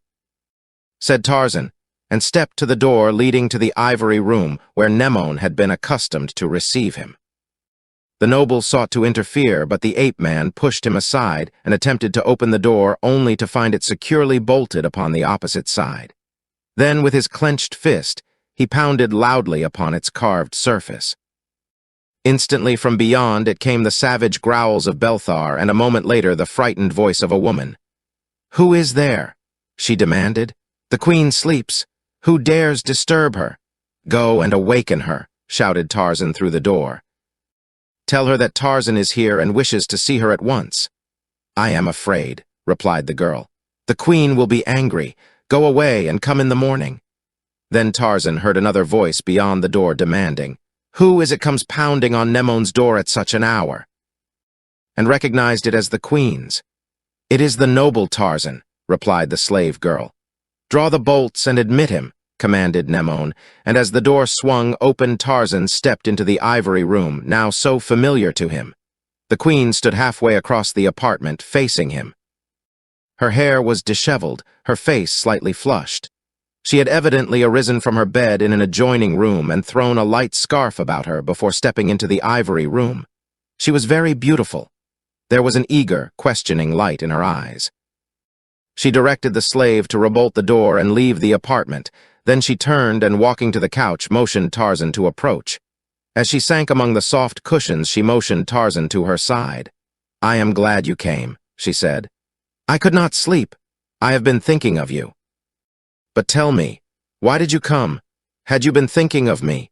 said Tarzan, and stepped to the door leading to the ivory room where Nemon had been accustomed to receive him. The noble sought to interfere, but the ape-man pushed him aside and attempted to open the door only to find it securely bolted upon the opposite side. Then, with his clenched fist, he pounded loudly upon its carved surface. Instantly from beyond it came the savage growls of Belthar, and a moment later the frightened voice of a woman. Who is there? She demanded. The queen sleeps. Who dares disturb her? Go and awaken her, shouted Tarzan through the door. Tell her that Tarzan is here and wishes to see her at once. I am afraid, replied the girl. The queen will be angry. Go away and come in the morning. Then Tarzan heard another voice beyond the door demanding, Who is it comes pounding on Nemon's door at such an hour? And recognized it as the queen's. It is the noble Tarzan, replied the slave girl. Draw the bolts and admit him, commanded Nemon, and as the door swung open, Tarzan stepped into the ivory room, now so familiar to him. The queen stood halfway across the apartment, facing him. Her hair was disheveled, her face slightly flushed. She had evidently arisen from her bed in an adjoining room and thrown a light scarf about her before stepping into the ivory room. She was very beautiful. There was an eager, questioning light in her eyes. She directed the slave to rebolt the door and leave the apartment. Then she turned and, walking to the couch, motioned Tarzan to approach. As she sank among the soft cushions, she motioned Tarzan to her side. I am glad you came, she said. I could not sleep. I have been thinking of you. But tell me, why did you come? Had you been thinking of me?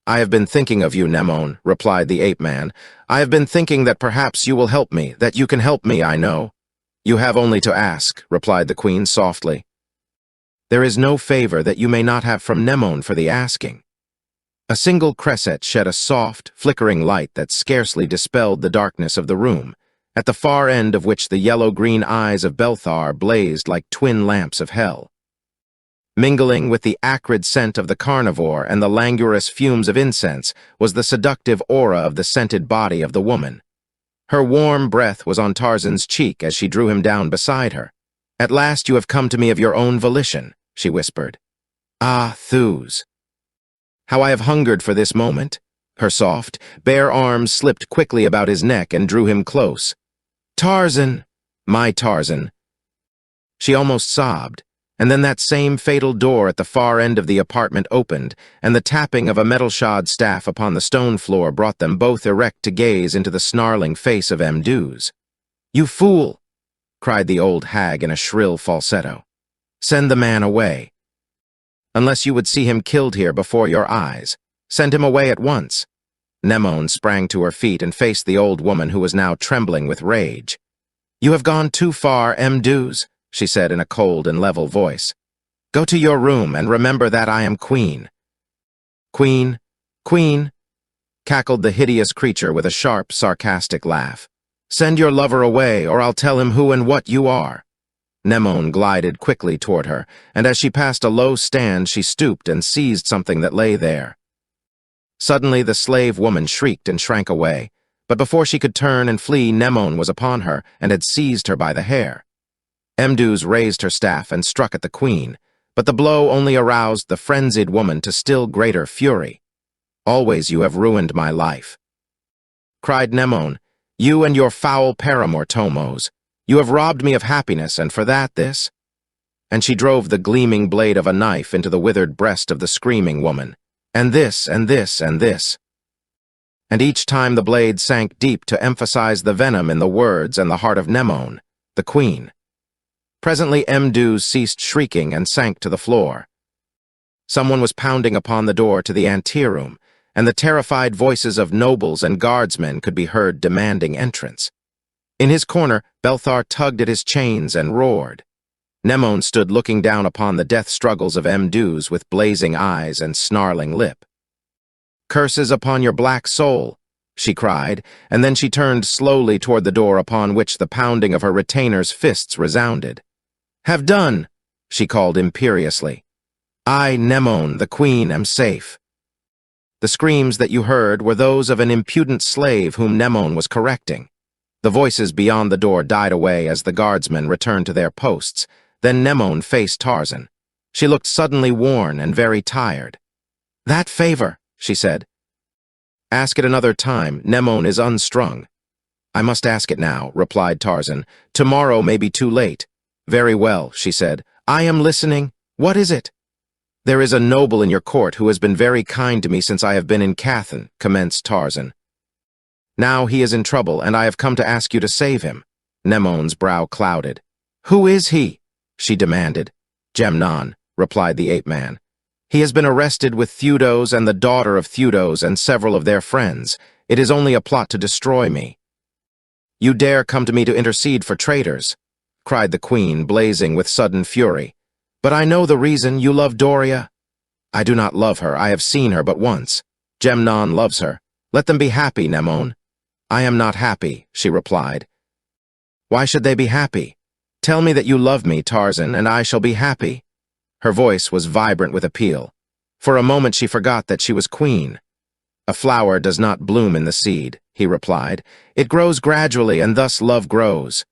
I have been thinking of you, Nemon, replied the ape-man. I have been thinking that perhaps you will help me, that you can help me, I know. You have only to ask, replied the queen softly. There is no favor that you may not have from Nemon for the asking. A single cresset shed a soft, flickering light that scarcely dispelled the darkness of the room, at the far end of which the yellow-green eyes of Belthar blazed like twin lamps of hell. Mingling with the acrid scent of the carnivore and the languorous fumes of incense was the seductive aura of the scented body of the woman. Her warm breath was on Tarzan's cheek as she drew him down beside her. At last you have come to me of your own volition, she whispered. Ah, Thews. How I have hungered for this moment. Her soft, bare arms slipped quickly about his neck and drew him close. Tarzan, my Tarzan. She almost sobbed, and then that same fatal door at the far end of the apartment opened, and the tapping of a metal-shod staff upon the stone floor brought them both erect to gaze into the snarling face of Thews. You fool! Cried the old hag in a shrill falsetto. Send the man away. unless you would see him killed here before your eyes. Send him away at once." Nemone sprang to her feet and faced the old woman who was now trembling with rage. "You have gone too far, Mduz," she said in a cold and level voice. "Go to your room and remember that I am queen." "Queen, queen," cackled the hideous creature with a sharp, sarcastic laugh. "Send your lover away, or I'll tell him who and what you are." Nemone glided quickly toward her, and as she passed a low stand, she stooped and seized something that lay there. Suddenly, the slave woman shrieked and shrank away, but before she could turn and flee, Nemone was upon her and had seized her by the hair. Mduz raised her staff and struck at the queen, but the blow only aroused the frenzied woman to still greater fury. "Always you have ruined my life," cried Nemone. "You and your foul paramour Tomos. You have robbed me of happiness, and for that this?" And she drove the gleaming blade of a knife into the withered breast of the screaming woman. "And this, and this, and this." And each time the blade sank deep to emphasize the venom in the words and the heart of Nemone, the queen. Presently Mduz ceased shrieking and sank to the floor. Someone was pounding upon the door to the anteroom, and the terrified voices of nobles and guardsmen could be heard demanding entrance. In his corner, Belthar tugged at his chains and roared. Nemone stood looking down upon the death struggles of Mduz with blazing eyes and snarling lip. "Curses upon your black soul," she cried, and then she turned slowly toward the door upon which the pounding of her retainers' fists resounded. "Have done," she called imperiously. "I, Nemone, the queen, am safe." The screams that you heard were those of an impudent slave whom Nemone was correcting. The voices beyond the door died away as the guardsmen returned to their posts. Then Nemone faced Tarzan. She looked suddenly worn and very tired. "That favor," she said. "Ask it another time. Nemone is unstrung." "I must ask it now," replied Tarzan. "Tomorrow may be too late." "Very well," she said. "I am listening. What is it?" "There is a noble in your court who has been very kind to me since I have been in Cathan," commenced Tarzan. "Now he is in trouble, and I have come to ask you to save him." Nemone's brow clouded. "Who is he?" she demanded. "Gemnon," replied the ape-man. "He has been arrested with Theudos and the daughter of Theudos and several of their friends. It is only a plot to destroy me." "You dare come to me to intercede for traitors?" cried the queen, blazing with sudden fury. "But I know the reason. You love Doria." "I do not love her. I have seen her but once. Gemnon loves her. Let them be happy, Nemone." "I am not happy," she replied. "Why should they be happy? Tell me that you love me, Tarzan, and I shall be happy." Her voice was vibrant with appeal. For a moment she forgot that she was queen. "A flower does not bloom in the seed," he replied. "It grows gradually, and thus love grows.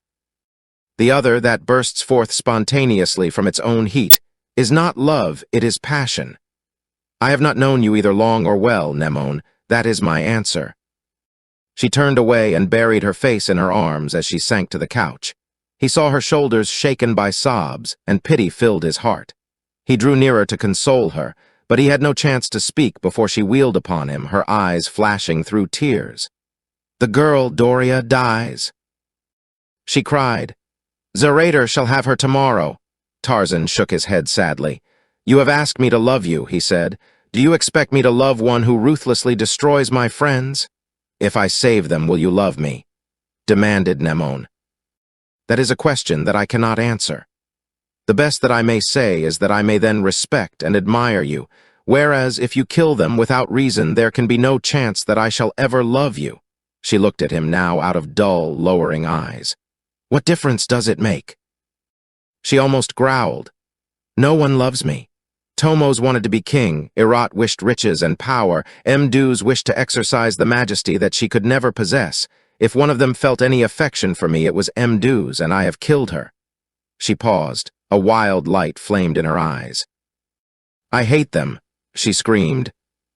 The other, that bursts forth spontaneously from its own heat, is not love, it is passion. I have not known you either long or well, Nemone. That is my answer." She turned away and buried her face in her arms as she sank to the couch. He saw her shoulders shaken by sobs, and pity filled his heart. He drew nearer to console her, but he had no chance to speak before she wheeled upon him, her eyes flashing through tears. "The girl, Doria, dies," she cried. "Zerator shall have her tomorrow." Tarzan shook his head sadly. "You have asked me to love you," he said. "Do you expect me to love one who ruthlessly destroys my friends?" "If I save them, will you love me?" demanded Nemone. "That is a question that I cannot answer. The best that I may say is that I may then respect and admire you, whereas if you kill them without reason, there can be no chance that I shall ever love you." She looked at him now out of dull, lowering eyes. "What difference does it make?" She almost growled. "No one loves me. Tomos wanted to be king, Irat wished riches and power, Mduz wished to exercise the majesty that she could never possess. If one of them felt any affection for me, it was Mduz, and I have killed her." She paused. A wild light flamed in her eyes. "I hate them," she screamed.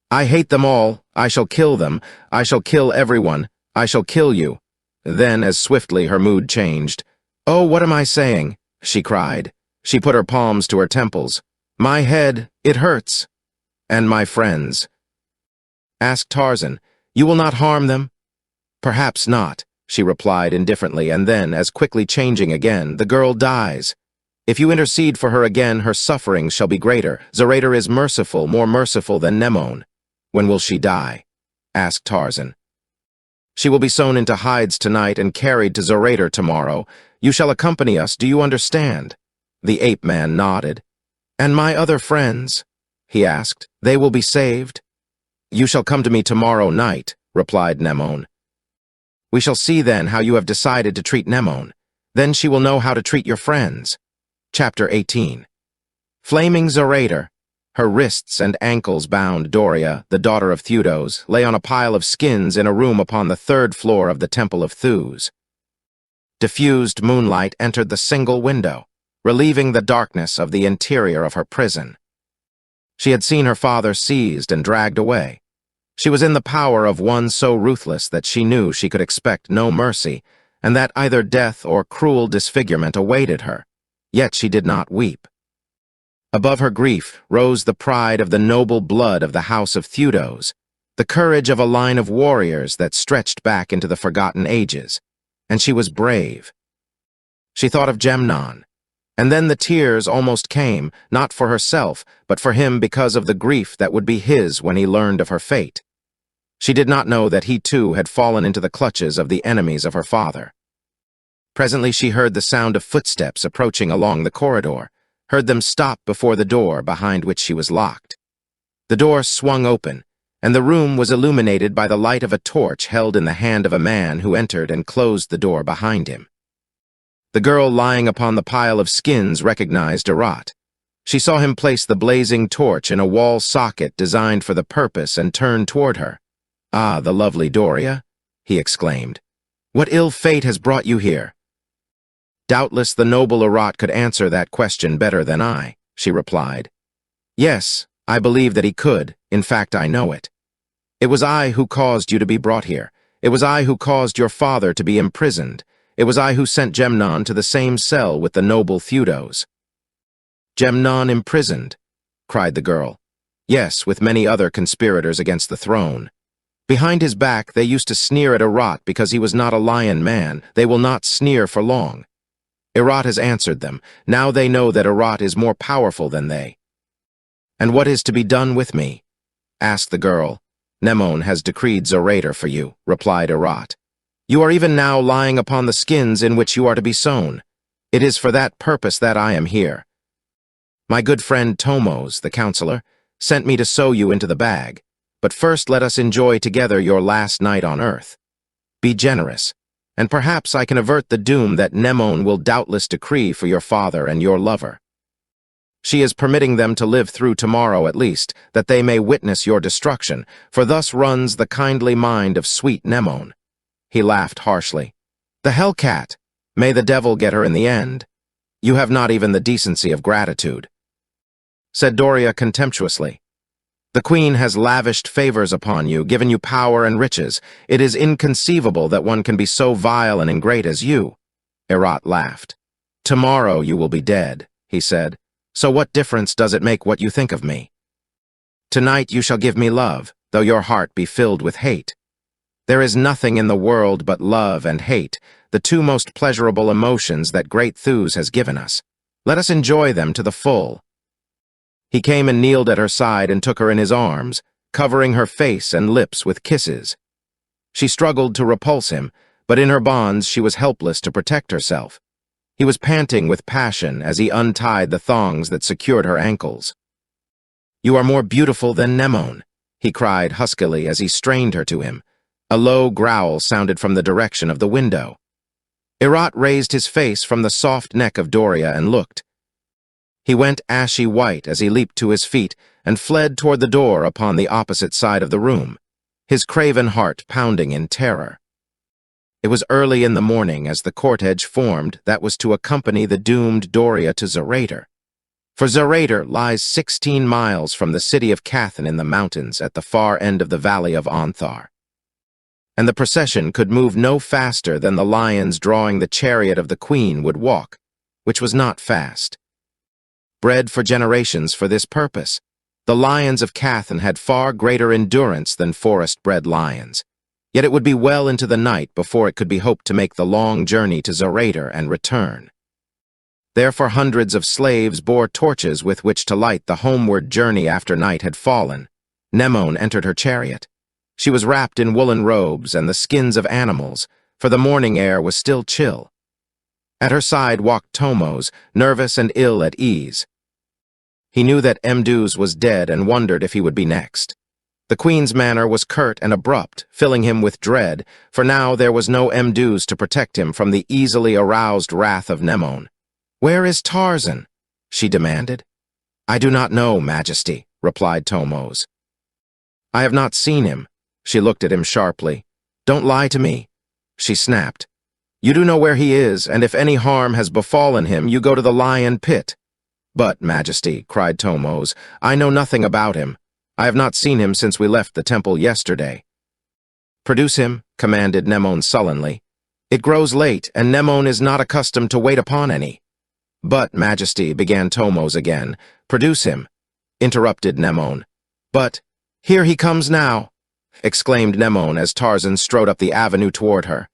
"I hate them all. I shall kill them. I shall kill everyone. I shall kill you." Then, as swiftly, her mood changed. "Oh, what am I saying?" she cried. She put her palms to her temples. "My head, it hurts. And my friends." Asked Tarzan, "You will not harm them?" "Perhaps not," she replied indifferently, and then, as quickly changing again, "The girl dies." If you intercede for her again, her sufferings shall be greater. Zoraida is merciful, more merciful than Mnemoane. When will she die? Asked Tarzan. She will be sewn into hides tonight and carried to Zoraida tomorrow. You shall accompany us, do you understand? The ape-man nodded. And my other friends? He asked. They will be saved? You shall come to me tomorrow night, replied Mnemoane. We shall see then how you have decided to treat Mnemoane. Then she will know how to treat your friends. Chapter 18. Flaming Zoraida, her wrists and ankles bound, Doria, the daughter of Theudos, lay on a pile of skins in a room upon the 3rd floor of the Temple of Theus. Diffused moonlight entered the single window, relieving the darkness of the interior of her prison. She had seen her father seized and dragged away. She was in the power of one so ruthless that she knew she could expect no mercy, and that either death or cruel disfigurement awaited her. Yet she did not weep. Above her grief rose the pride of the noble blood of the house of Theudos, the courage of a line of warriors that stretched back into the forgotten ages, and she was brave. She thought of Gemnon, and then the tears almost came, not for herself, but for him because of the grief that would be his when he learned of her fate. She did not know that he too had fallen into the clutches of the enemies of her father. Presently she heard the sound of footsteps approaching along the corridor, heard them stop before the door behind which she was locked. The door swung open, and the room was illuminated by the light of a torch held in the hand of a man who entered and closed the door behind him. The girl lying upon the pile of skins recognized Erat. She saw him place the blazing torch in a wall socket designed for the purpose and turned toward her. "Ah, the lovely Doria," he exclaimed. "What ill fate has brought you here?" "Doubtless the noble Erat could answer that question better than I," she replied. "Yes, I believe that he could. In fact, I know it. It was I who caused you to be brought here. It was I who caused your father to be imprisoned. It was I who sent Gemnon to the same cell with the noble Theudos." "Gemnon imprisoned?" cried the girl. "Yes, with many other conspirators against the throne. Behind his back they used to sneer at Erat because he was not a lion man. They will not sneer for long. Erat has answered them. Now they know that Erat is more powerful than they." "And what is to be done with me?" asked the girl. "Mnemoane has decreed Zoraida for you," replied Erat. "You are even now lying upon the skins in which you are to be sewn. It is for that purpose that I am here. My good friend Tomos, the counselor, sent me to sew you into the bag. But first let us enjoy together your last night on earth. Be generous, and perhaps I can avert the doom that Mnemoane will doubtless decree for your father and your lover. She is permitting them to live through tomorrow at least, that they may witness your destruction, for thus runs the kindly mind of sweet Mnemoane." He laughed harshly. "The hellcat! May the devil get her in the end. You have not even the decency of gratitude," said Doria contemptuously. "The queen has lavished favors upon you, given you power and riches. It is inconceivable that one can be so vile and ingrate as you." Erat laughed. "Tomorrow you will be dead," he said. "So what difference does it make what you think of me? Tonight you shall give me love, though your heart be filled with hate. There is nothing in the world but love and hate, the two most pleasurable emotions that great Theus has given us. Let us enjoy them to the full." He came and kneeled at her side and took her in his arms, covering her face and lips with kisses. She struggled to repulse him, but in her bonds she was helpless to protect herself. He was panting with passion as he untied the thongs that secured her ankles. "You are more beautiful than Mnemoane," he cried huskily as he strained her to him. A low growl sounded from the direction of the window. Erat raised his face from the soft neck of Doria and looked. He went ashy white as he leaped to his feet and fled toward the door upon the opposite side of the room, his craven heart pounding in terror. It was early in the morning as the cortege formed that was to accompany the doomed Doria to Zoraida. For Zoraida lies 16 miles from the city of Cathan in the mountains at the far end of the valley of Onthar. And the procession could move no faster than the lions drawing the chariot of the queen would walk, which was not fast. Bred for generations for this purpose, the lions of Cathan had far greater endurance than forest-bred lions. Yet it would be well into the night before it could be hoped to make the long journey to Zoraida and return. Therefore hundreds of slaves bore torches with which to light the homeward journey after night had fallen. Mnemoane entered her chariot. She was wrapped in woolen robes and the skins of animals, for the morning air was still chill. At her side walked Tomos, nervous and ill at ease. He knew that Mduz was dead and wondered if he would be next. The queen's manner was curt and abrupt, filling him with dread, for now there was no Mduz to protect him from the easily aroused wrath of Mnemoane. "Where is Tarzan?" she demanded. "I do not know, Majesty," replied Tomos. "I have not seen him." She looked at him sharply. "Don't lie to me," she snapped. "You do know where he is, and if any harm has befallen him, you go to the lion pit." "But, Majesty," cried Tomos, "I know nothing about him. I have not seen him since we left the temple yesterday." "Produce him," commanded Mnemoane sullenly. "It grows late, and Mnemoane is not accustomed to wait upon any." "But, Majesty," began Tomos again. "Produce him," interrupted Mnemoane. "But, here he comes now," exclaimed Mnemoane as Tarzan strode up the avenue toward her.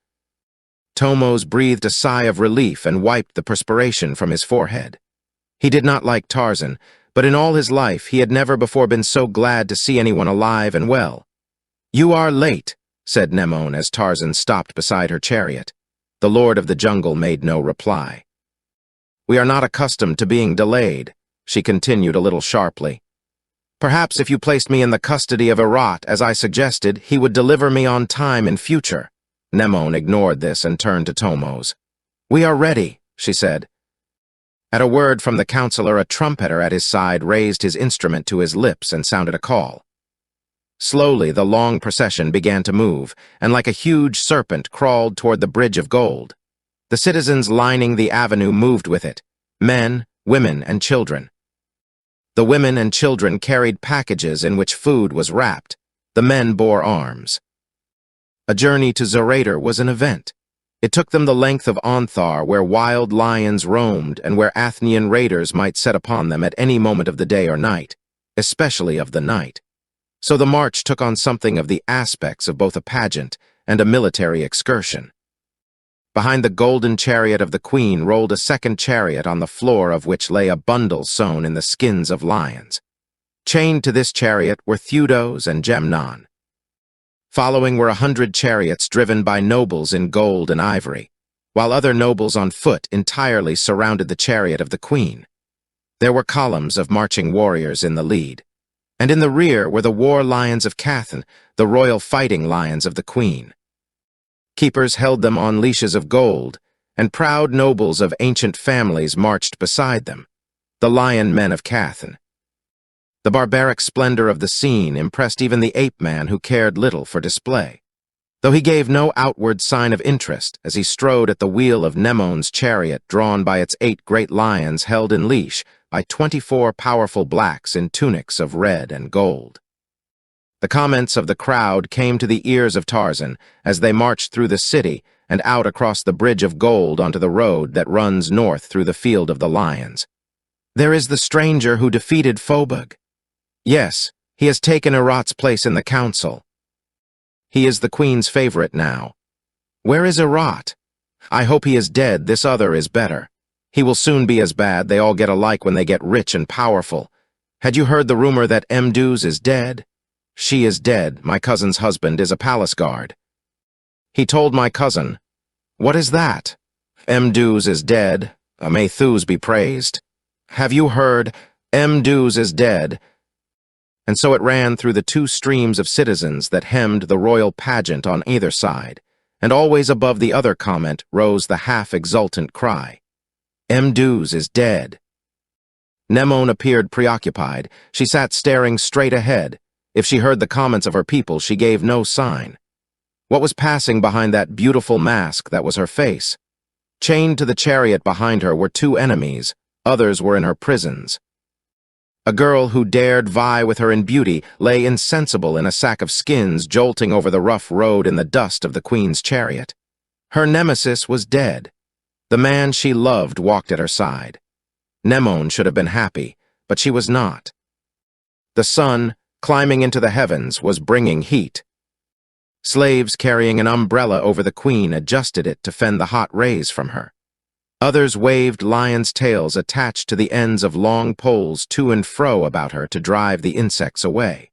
Tomos breathed a sigh of relief and wiped the perspiration from his forehead. He did not like Tarzan, but in all his life he had never before been so glad to see anyone alive and well. "You are late," said Mnemoane as Tarzan stopped beside her chariot. The Lord of the Jungle made no reply. "We are not accustomed to being delayed," she continued a little sharply. "Perhaps if you placed me in the custody of Herat, as I suggested, he would deliver me on time in future." Mnemoane ignored this and turned to Tomos. "We are ready," she said. At a word from the counselor, a trumpeter at his side raised his instrument to his lips and sounded a call. Slowly, the long procession began to move, and like a huge serpent crawled toward the bridge of gold. The citizens lining the avenue moved with it, men, women, and children. The women and children carried packages in which food was wrapped. The men bore arms. A journey to Zorater was an event. It took them the length of Onthar, where wild lions roamed and where Athenian raiders might set upon them at any moment of the day or night, especially of the night. So the march took on something of the aspects of both a pageant and a military excursion. Behind the golden chariot of the queen rolled a second chariot on the floor of which lay a bundle sewn in the skins of lions. Chained to this chariot were Theudos and Gemnon. Following were 100 chariots driven by nobles in gold and ivory, while other nobles on foot entirely surrounded the chariot of the queen. There were columns of marching warriors in the lead, and in the rear were the war lions of Cathan, the royal fighting lions of the queen. Keepers held them on leashes of gold, and proud nobles of ancient families marched beside them, the lion men of Cathan. The barbaric splendor of the scene impressed even the ape-man who cared little for display, though he gave no outward sign of interest as he strode at the wheel of Mnemoane's chariot drawn by its 8 great lions held in leash by 24 powerful blacks in tunics of red and gold. The comments of the crowd came to the ears of Tarzan as they marched through the city and out across the bridge of gold onto the road that runs north through the field of the lions. "There is the stranger who defeated Phobag. Yes, he has taken Herat's place in the council. He is the queen's favorite now. Where is Herat? I hope he is dead. This other is better. He will soon be as bad. They all get alike when they get rich and powerful. Had you heard the rumor that Mduz is dead? She is dead. My cousin's husband is a palace guard. He told my cousin. What is that? Mduz is dead. May Thus be praised. Have you heard? Mduz is dead. And so it ran through the 2 streams of citizens that hemmed the royal pageant on either side, and always above the other comment rose the half-exultant cry. Mduz is dead. Mnemoane appeared preoccupied. She sat staring straight ahead. If she heard the comments of her people, she gave no sign. What was passing behind that beautiful mask that was her face? Chained to the chariot behind her were 2 enemies. Others were in her prisons. A girl who dared vie with her in beauty lay insensible in a sack of skins jolting over the rough road in the dust of the queen's chariot. Her nemesis was dead. The man she loved walked at her side. Mnemoane should have been happy, but she was not. The sun, climbing into the heavens, was bringing heat. Slaves carrying an umbrella over the queen adjusted it to fend the hot rays from her. Others waved lions' tails attached to the ends of long poles to and fro about her to drive the insects away.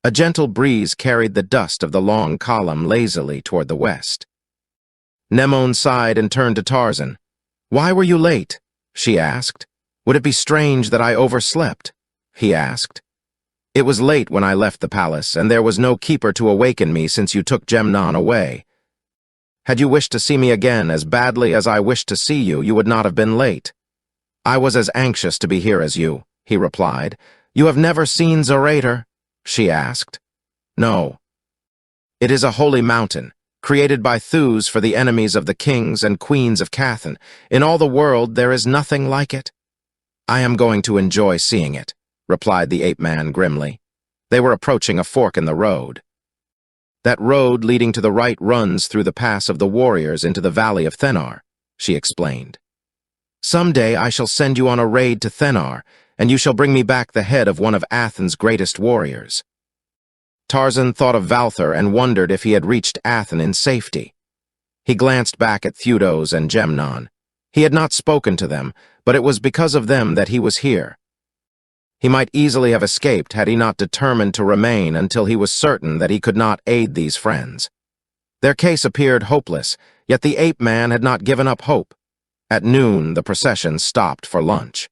A gentle breeze carried the dust of the long column lazily toward the west. Nemone sighed and turned to Tarzan. "Why were you late?" she asked. "Would it be strange that I overslept?" he asked. "It was late when I left the palace, and there was no keeper to awaken me since you took Gemnon away. Had you wished to see me again as badly as I wished to see you, you would not have been late." "I was as anxious to be here as you," he replied. "You have never seen Zorator?" she asked. "No. It is a holy mountain, created by Thus for the enemies of the kings and queens of Cathan. In all the world there is nothing like it." "I am going to enjoy seeing it," replied the ape-man grimly. They were approaching a fork in the road. "That road leading to the right runs through the pass of the warriors into the valley of Thenar," she explained. "Some day I shall send you on a raid to Thenar, and you shall bring me back the head of one of Athen's greatest warriors." Tarzan thought of Valther and wondered if he had reached Athen in safety. He glanced back at Theudos and Gemnon. He had not spoken to them, but it was because of them that he was here. He might easily have escaped had he not determined to remain until he was certain that he could not aid these friends. Their case appeared hopeless, yet the ape-man had not given up hope. At noon, the procession stopped for lunch.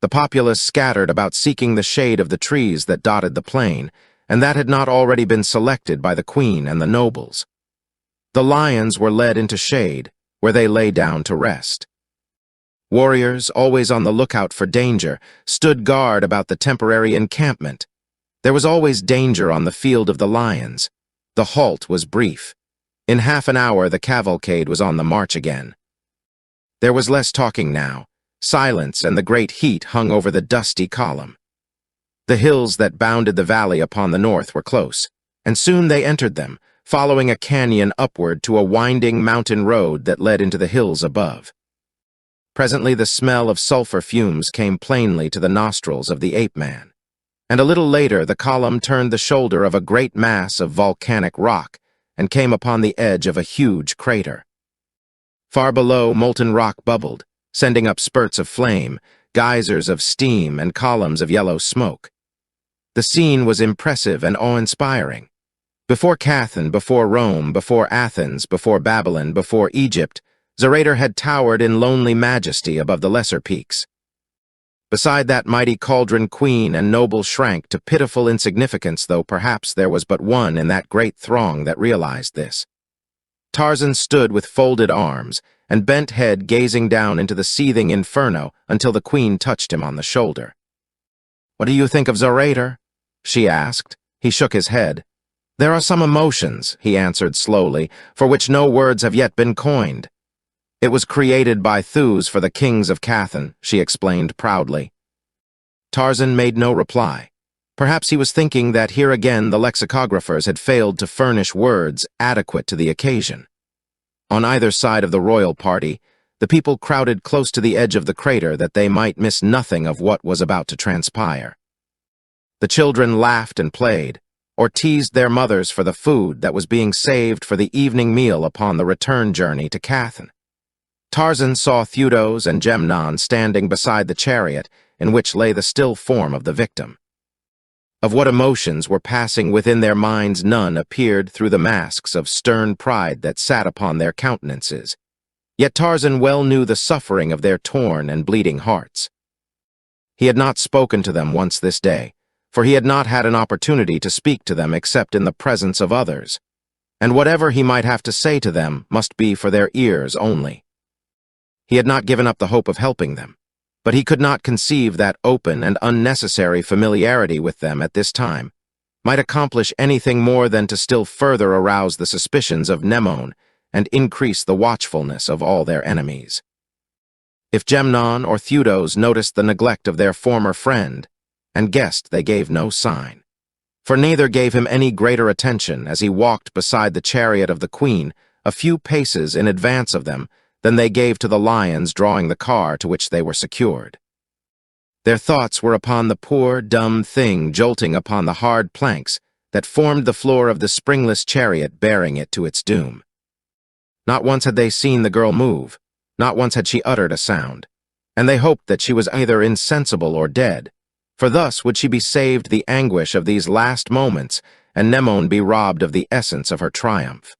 The populace scattered about seeking the shade of the trees that dotted the plain, and that had not already been selected by the queen and the nobles. The lions were led into shade, where they lay down to rest. Warriors, always on the lookout for danger, stood guard about the temporary encampment. There was always danger on the field of the lions. The halt was brief. In half an hour, the cavalcade was on the march again. There was less talking now. Silence and the great heat hung over the dusty column. The hills that bounded the valley upon the north were close, and soon they entered them, following a canyon upward to a winding mountain road that led into the hills above. Presently the smell of sulfur fumes came plainly to the nostrils of the ape-man, and a little later the column turned the shoulder of a great mass of volcanic rock and came upon the edge of a huge crater. Far below, molten rock bubbled, sending up spurts of flame, geysers of steam, and columns of yellow smoke. The scene was impressive and awe-inspiring. Before Cathan, before Rome, before Athens, before Babylon, before Egypt, Zorator had towered in lonely majesty above the lesser peaks. Beside that mighty cauldron queen and noble shrank to pitiful insignificance, though perhaps there was but one in that great throng that realized this. Tarzan stood with folded arms and bent head gazing down into the seething inferno until the queen touched him on the shoulder. "What do you think of Zorator?" she asked. He shook his head. "There are some emotions," he answered slowly, "for which no words have yet been coined." "It was created by Thus for the kings of Cathan," she explained proudly. Tarzan made no reply. Perhaps he was thinking that here again the lexicographers had failed to furnish words adequate to the occasion. On either side of the royal party, the people crowded close to the edge of the crater that they might miss nothing of what was about to transpire. The children laughed and played, or teased their mothers for the food that was being saved for the evening meal upon the return journey to Cathan. Tarzan saw Theudos and Gemnon standing beside the chariot in which lay the still form of the victim. Of what emotions were passing within their minds none appeared through the masks of stern pride that sat upon their countenances. Yet Tarzan well knew the suffering of their torn and bleeding hearts. He had not spoken to them once this day, for he had not had an opportunity to speak to them except in the presence of others, and whatever he might have to say to them must be for their ears only. He had not given up the hope of helping them, but he could not conceive that open and unnecessary familiarity with them at this time might accomplish anything more than to still further arouse the suspicions of Nemone and increase the watchfulness of all their enemies. If Gemnon or Theudos noticed the neglect of their former friend, and guessed they gave no sign, for neither gave him any greater attention as he walked beside the chariot of the queen a few paces in advance of them than they gave to the lions drawing the car to which they were secured. Their thoughts were upon the poor, dumb thing jolting upon the hard planks that formed the floor of the springless chariot bearing it to its doom. Not once had they seen the girl move, Not once had she uttered a sound, and they hoped that she was either insensible or dead, for thus would she be saved the anguish of these last moments and Mnemosyne be robbed of the essence of her triumph.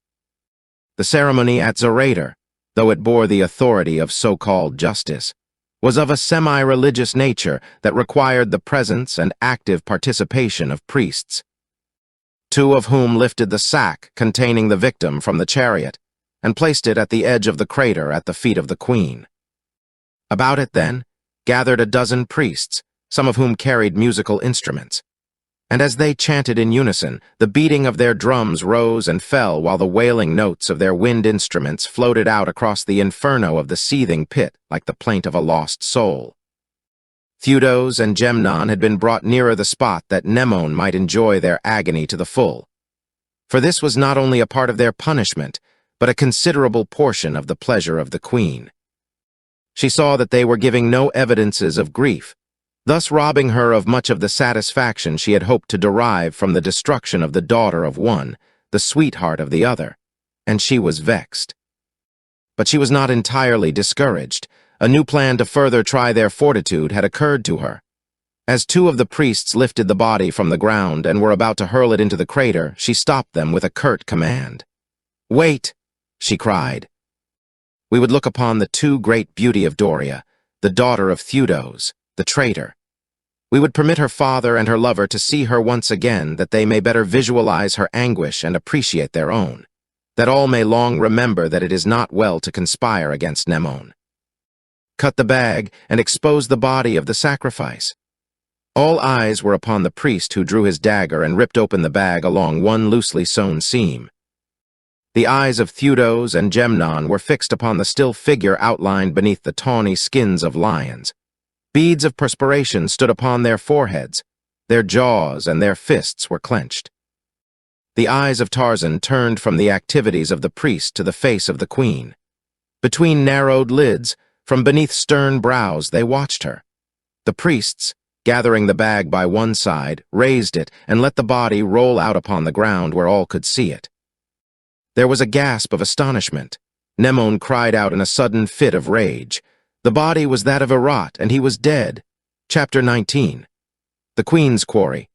The ceremony at Zorater, though it bore the authority of so-called justice, was of a semi-religious nature that required the presence and active participation of priests, two of whom lifted the sack containing the victim from the chariot and placed it at the edge of the crater at the feet of the queen. About it, then, gathered a dozen priests, some of whom carried musical instruments, and as they chanted in unison, the beating of their drums rose and fell while the wailing notes of their wind instruments floated out across the inferno of the seething pit like the plaint of a lost soul. Theudos and Gemnon had been brought nearer the spot that Mnemosyne might enjoy their agony to the full, for this was not only a part of their punishment, but a considerable portion of the pleasure of the queen. She saw that they were giving no evidences of grief, thus robbing her of much of the satisfaction she had hoped to derive from the destruction of the daughter of one, the sweetheart of the other, and she was vexed. But she was not entirely discouraged. A new plan to further try their fortitude had occurred to her. As two of the priests lifted the body from the ground and were about to hurl it into the crater, she stopped them with a curt command. "Wait," she cried. "We would look upon the too great beauty of Doria, the daughter of Theudos, the traitor. We would permit her father and her lover to see her once again, that they may better visualize her anguish and appreciate their own, that all may long remember that it is not well to conspire against Mnemosyne. Cut the bag and expose the body of the sacrifice." All eyes were upon the priest who drew his dagger and ripped open the bag along one loosely sewn seam. The eyes of Theudos and Gemnon were fixed upon the still figure outlined beneath the tawny skins of lions. Beads of perspiration stood upon their foreheads, their jaws and their fists were clenched. The eyes of Tarzan turned from the activities of the priest to the face of the queen. Between narrowed lids, from beneath stern brows, they watched her. The priests, gathering the bag by one side, raised it and let the body roll out upon the ground where all could see it. There was a gasp of astonishment. Mnemosyne cried out in a sudden fit of rage. The body was that of Herat, and he was dead. Chapter 19. The Queen's Quarry.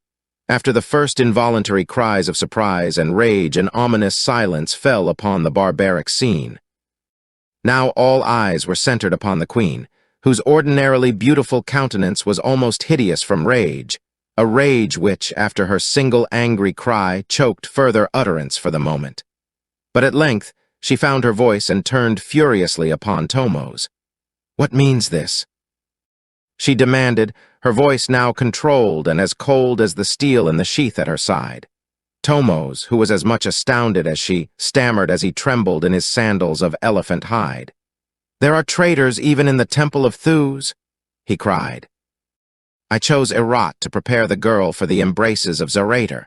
After the first involuntary cries of surprise and rage, an ominous silence fell upon the barbaric scene. Now all eyes were centered upon the queen, whose ordinarily beautiful countenance was almost hideous from rage, a rage which, after her single angry cry, choked further utterance for the moment. But at length she found her voice and turned furiously upon Tomos. "What means this?" she demanded, her voice now controlled and as cold as the steel in the sheath at her side. Tomos, who was as much astounded as she, stammered as he trembled in his sandals of elephant hide. "There are traitors even in the temple of Theus," he cried. "I chose Herat to prepare the girl for the embraces of Zorater,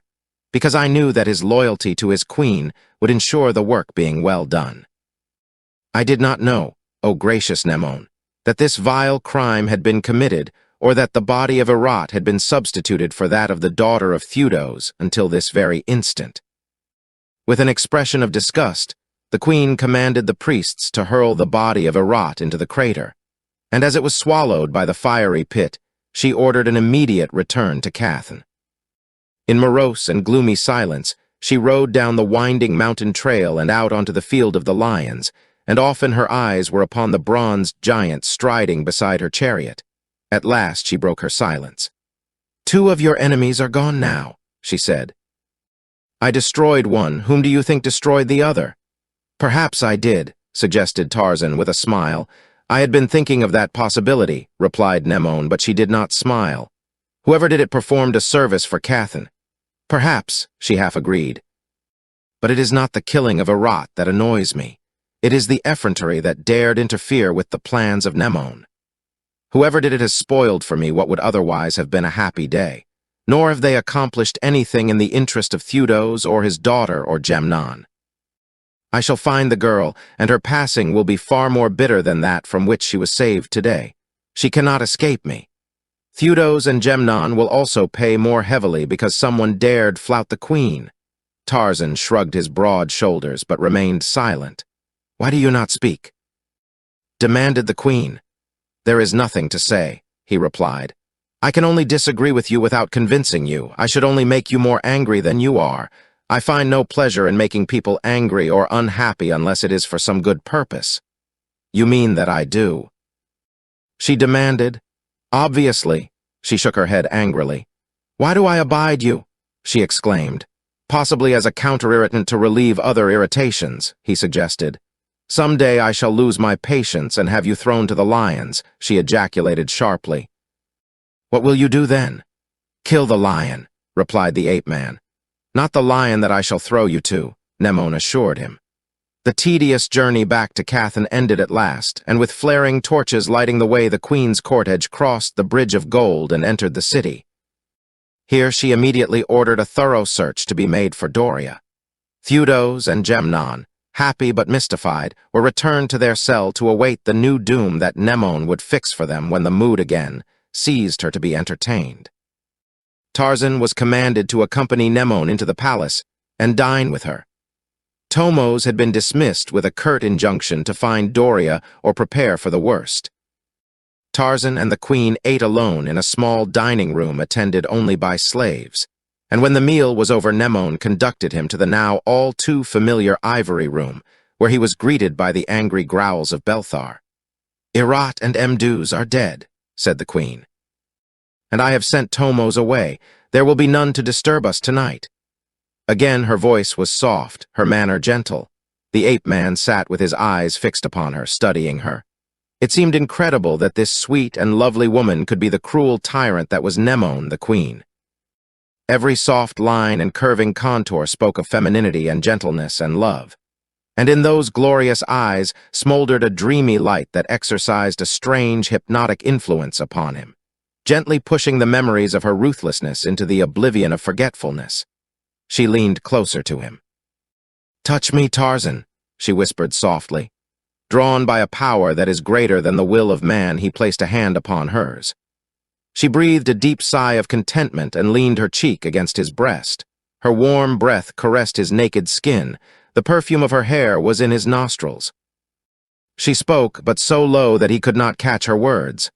because I knew that his loyalty to his queen would ensure the work being well done. I did not know, O gracious Mnemosyne, that this vile crime had been committed, or that the body of Herat had been substituted for that of the daughter of Theudos until this very instant." With an expression of disgust, the queen commanded the priests to hurl the body of Herat into the crater, and as it was swallowed by the fiery pit, she ordered an immediate return to Cathan. In morose and gloomy silence, she rode down the winding mountain trail and out onto the field of the lions, and often her eyes were upon the bronzed giant striding beside her chariot. At last she broke her silence. "Two of your enemies are gone now," she said. "I destroyed one. Whom do you think destroyed the other?" "Perhaps I did," suggested Tarzan with a smile. "I had been thinking of that possibility," replied Mnemosyne, but she did not smile. "Whoever did it performed a service for Cathan." "Perhaps," she half agreed. "But it is not the killing of Herat that annoys me. It is the effrontery that dared interfere with the plans of Mnemosyne. Whoever did it has spoiled for me what would otherwise have been a happy day, nor have they accomplished anything in the interest of Theudos or his daughter or Gemnon. I shall find the girl, and her passing will be far more bitter than that from which she was saved today. She cannot escape me. Theudos and Gemnon will also pay more heavily because someone dared flout the queen." Tarzan shrugged his broad shoulders but remained silent. "Why do you not speak?" demanded the queen. "There is nothing to say," he replied. "I can only disagree with you without convincing you. I should only make you more angry than you are. I find no pleasure in making people angry or unhappy unless it is for some good purpose." "You mean that I do?" she demanded. "Obviously." She shook her head angrily. "Why do I abide you?" she exclaimed. "Possibly as a counter-irritant to relieve other irritations," he suggested. "Some day I shall lose my patience and have you thrown to the lions," she ejaculated sharply. "What will you do then?" "Kill the lion," replied the ape-man. "Not the lion that I shall throw you to," Nemone assured him. The tedious journey back to Cathan ended at last, and with flaring torches lighting the way, the queen's cortege crossed the Bridge of Gold and entered the city. Here she immediately ordered a thorough search to be made for Doria. Theodos and Gemnon, happy but mystified, were returned to their cell to await the new doom that Nemone would fix for them when the mood again seized her to be entertained. Tarzan was commanded to accompany Nemone into the palace and dine with her. Tomos had been dismissed with a curt injunction to find Doria or prepare for the worst. Tarzan and the queen ate alone in a small dining room attended only by slaves, and when the meal was over, Nemone conducted him to the now all too familiar ivory room, where he was greeted by the angry growls of Belthar. "Irat and Mduz are dead," said the queen. "And I have sent Tomos away. There will be none to disturb us tonight." Again her voice was soft, her manner gentle. The ape-man sat with his eyes fixed upon her, studying her. It seemed incredible that this sweet and lovely woman could be the cruel tyrant that was Nemone, the queen. Every soft line and curving contour spoke of femininity and gentleness and love. And in those glorious eyes smoldered a dreamy light that exercised a strange, hypnotic influence upon him, gently pushing the memories of her ruthlessness into the oblivion of forgetfulness. She leaned closer to him. "Touch me, Tarzan," she whispered softly. Drawn by a power that is greater than the will of man, he placed a hand upon hers. She breathed a deep sigh of contentment and leaned her cheek against his breast. Her warm breath caressed his naked skin. The perfume of her hair was in his nostrils. She spoke, but so low that he could not catch her words.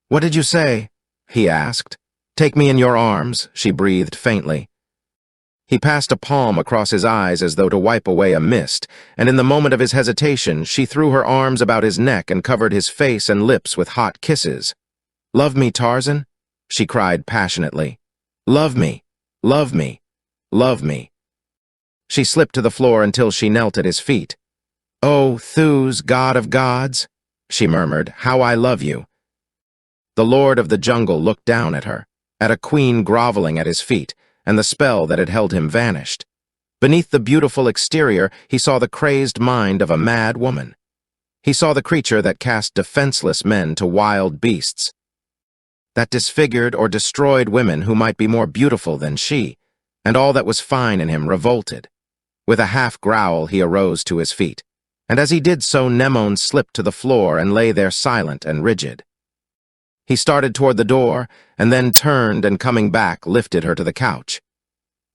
"What did you say?" he asked. "Take me in your arms," she breathed faintly. He passed a palm across his eyes as though to wipe away a mist, and in the moment of his hesitation, she threw her arms about his neck and covered his face and lips with hot kisses. "Love me, Tarzan," she cried passionately. "Love me, love me, love me." She slipped to the floor until she knelt at his feet. "Oh, Thus, god of gods," she murmured, "how I love you." The lord of the jungle looked down at her, at a queen groveling at his feet, and the spell that had held him vanished. Beneath the beautiful exterior, he saw the crazed mind of a mad woman. He saw the creature that cast defenseless men to wild beasts, that disfigured or destroyed women who might be more beautiful than she, and all that was fine in him revolted. With a half-growl, he arose to his feet, and as he did so, Nemone slipped to the floor and lay there silent and rigid. He started toward the door, and then turned and, coming back, lifted her to the couch.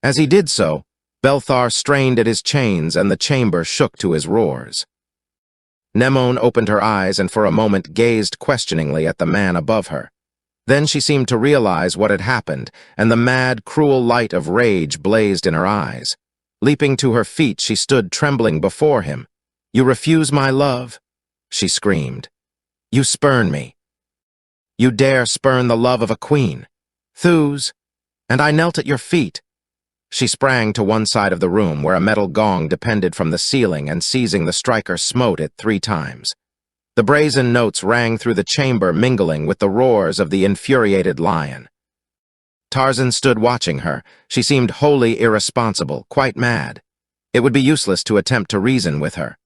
As he did so, Belthar strained at his chains and the chamber shook to his roars. Nemone opened her eyes and for a moment gazed questioningly at the man above her. Then she seemed to realize what had happened, and the mad, cruel light of rage blazed in her eyes. Leaping to her feet, she stood trembling before him. "You refuse my love?" she screamed. "You spurn me. You dare spurn the love of a queen. Thus, and I knelt at your feet." She sprang to one side of the room where a metal gong depended from the ceiling and seizing the striker smote it 3 times. The brazen notes rang through the chamber, mingling with the roars of the infuriated lion. Tarzan stood watching her. She seemed wholly irresponsible, quite mad. It would be useless to attempt to reason with her.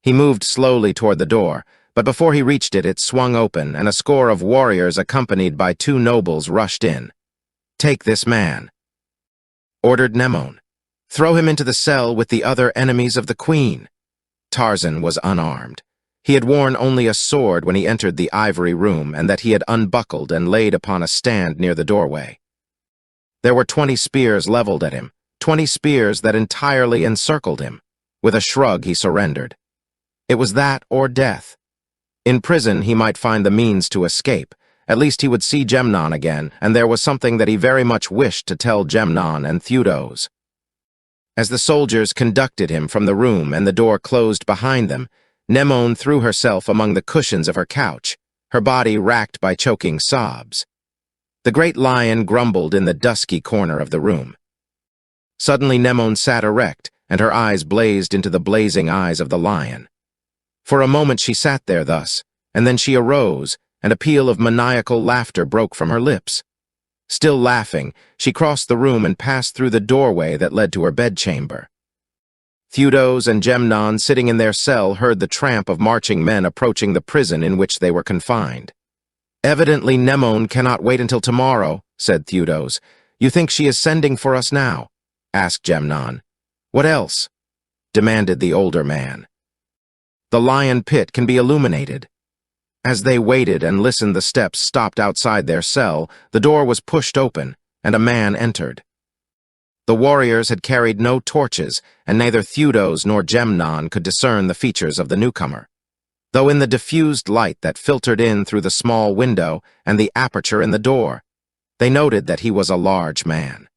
He moved slowly toward the door, but before he reached it, it swung open, and a score of warriors accompanied by 2 nobles rushed in. "Take this man," ordered Nemone. "Throw him into the cell with the other enemies of the queen." Tarzan was unarmed. He had worn only a sword when he entered the ivory room, and that he had unbuckled and laid upon a stand near the doorway. There were 20 spears leveled at him, 20 spears that entirely encircled him. With a shrug, he surrendered. It was that or death. In prison, he might find the means to escape. At least he would see Gemnon again, and there was something that he very much wished to tell Gemnon and Theudos. As the soldiers conducted him from the room and the door closed behind them, Mnemone threw herself among the cushions of her couch, her body racked by choking sobs. The great lion grumbled in the dusky corner of the room. Suddenly Mnemone sat erect, and her eyes blazed into the blazing eyes of the lion. For a moment she sat there thus, and then she arose, and a peal of maniacal laughter broke from her lips. Still laughing, she crossed the room and passed through the doorway that led to her bedchamber. Theudos and Gemnon, sitting in their cell, heard the tramp of marching men approaching the prison in which they were confined. "Evidently Mnemone cannot wait until tomorrow," said Theudos. "You think she is sending for us now?" asked Gemnon. "What else?" demanded the older man. "The lion pit can be illuminated." As they waited and listened, the steps stopped outside their cell, the door was pushed open, and a man entered. The warriors had carried no torches, and neither Theudos nor Gemnon could discern the features of the newcomer, though in the diffused light that filtered in through the small window and the aperture in the door, they noted that he was a large man.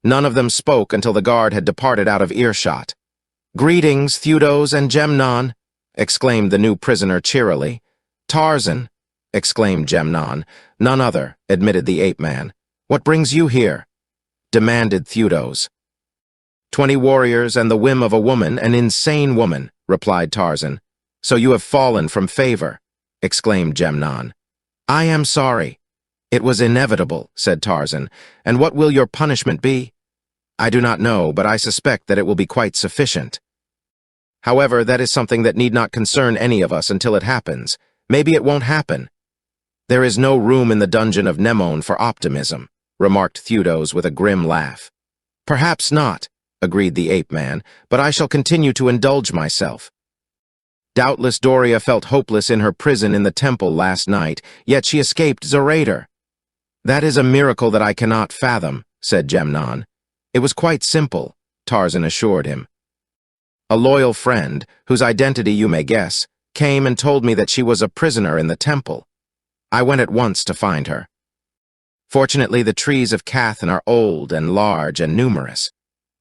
None of them spoke until the guard had departed out of earshot. "Greetings, Theudos and Gemnon," exclaimed the new prisoner cheerily. "Tarzan," exclaimed Gemnon. "None other," admitted the ape-man. "What brings you here?" demanded Theudos. 20 warriors and the whim of a woman, an insane woman," replied Tarzan. "So you have fallen from favor," exclaimed Gemnon. "I am sorry." "It was inevitable," said Tarzan. "And what will your punishment be?" "I do not know, but I suspect that it will be quite sufficient. However, that is something that need not concern any of us until it happens. Maybe it won't happen." "There is no room in the dungeon of Mnemone for optimism," remarked Theudos with a grim laugh. "Perhaps not," agreed the ape-man, "but I shall continue to indulge myself." Doubtless Doria felt hopeless in her prison in the temple last night, yet she escaped Zorator. "That is a miracle that I cannot fathom," said Gemnon. "It was quite simple," Tarzan assured him. "A loyal friend, whose identity you may guess, came and told me that she was a prisoner in the temple. I went at once to find her. Fortunately, the trees of Cathan are old and large and numerous.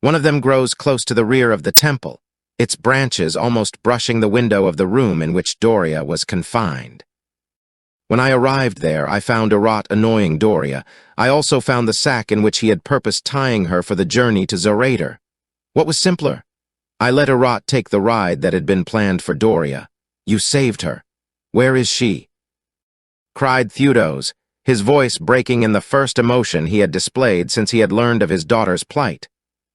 One of them grows close to the rear of the temple, its branches almost brushing the window of the room in which Doria was confined. When I arrived there, I found Erat annoying Doria. I also found the sack in which he had purposed tying her for the journey to Zorator. What was simpler? I let Erat take the ride that had been planned for Doria. You saved her. Where is she?" cried Theudos, his voice breaking in the first emotion he had displayed since he had learned of his daughter's plight.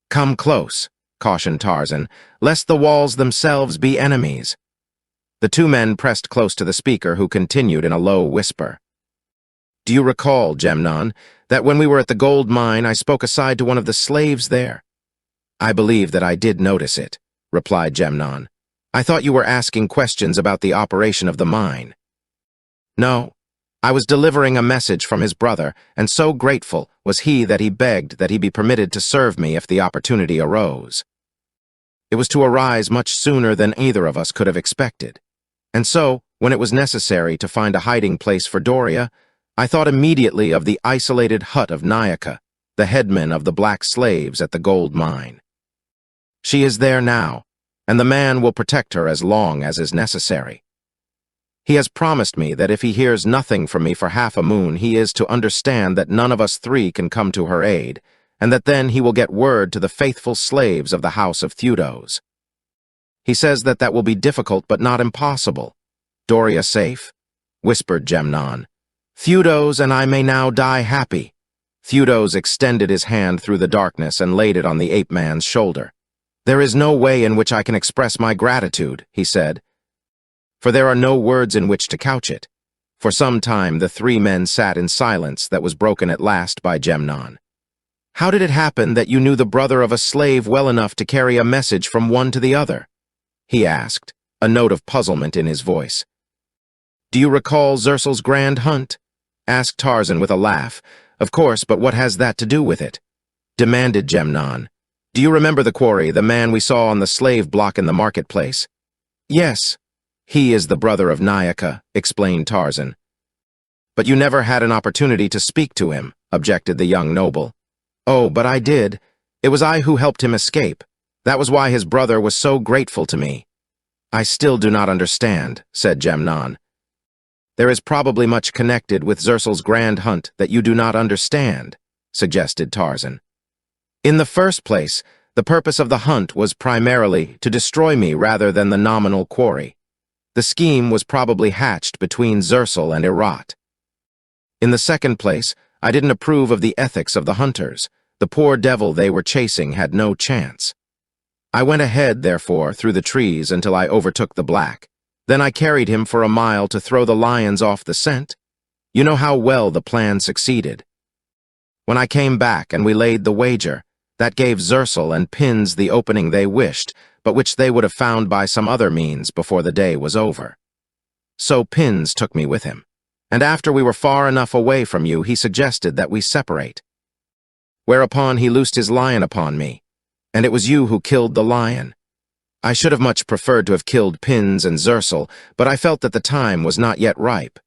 "Come close," cautioned Tarzan, "lest the walls themselves be enemies." The two men pressed close to the speaker, who continued in a low whisper. "Do you recall, Gemnon, that when we were at the gold mine I spoke aside to one of the slaves there?" "I believe that I did notice it," replied Gemnon. "I thought you were asking questions about the operation of the mine." "No. I was delivering a message from his brother, and so grateful was he that he begged that he be permitted to serve me if the opportunity arose. It was to arise much sooner than either of us could have expected. And so, when it was necessary to find a hiding place for Doria, I thought immediately of the isolated hut of Nayaka, the headman of the black slaves at the gold mine. She is there now, and the man will protect her as long as is necessary. He has promised me that if he hears nothing from me for half a moon, he is to understand that none of us three can come to her aid, and that then he will get word to the faithful slaves of the house of Theudos. He says that that will be difficult but not impossible. Doria safe?" whispered Gemnon. "Theudos and I may now die happy." Theudos extended his hand through the darkness and laid it on the ape-man's shoulder. "There is no way in which I can express my gratitude," he said, for there are no words in which to couch it. For some time the three men sat in silence that was broken at last by Gemnon. "How did it happen that you knew the brother of a slave well enough to carry a message from one to the other?" he asked, a note of puzzlement in his voice. "Do you recall Zersel's grand hunt?" asked Tarzan with a laugh. "Of course, but what has that to do with it?" demanded Gemnon. "Do you remember the quarry, the man we saw on the slave block in the marketplace?" "Yes." He is the brother of Nayaka, explained Tarzan. But you never had an opportunity to speak to him, objected the young noble. Oh, but I did. It was I who helped him escape. That was why his brother was so grateful to me. I still do not understand, said Gemnon. There is probably much connected with Zersel's grand hunt that you do not understand, suggested Tarzan. In the first place, the purpose of the hunt was primarily to destroy me rather than the nominal quarry. The scheme was probably hatched between Zersel and Irat. In the second place, I didn't approve of the ethics of the hunters. The poor devil they were chasing had no chance. I went ahead, therefore, through the trees until I overtook the black. Then I carried him for a mile to throw the lions off the scent. You know how well the plan succeeded. When I came back and we laid the wager, that gave Zersel and Pins the opening they wished, but which they would have found by some other means before the day was over. So Pins took me with him, and after we were far enough away from you, he suggested that we separate. Whereupon he loosed his lion upon me, and it was you who killed the lion. I should have much preferred to have killed Pins and Zersel, but I felt that the time was not yet ripe.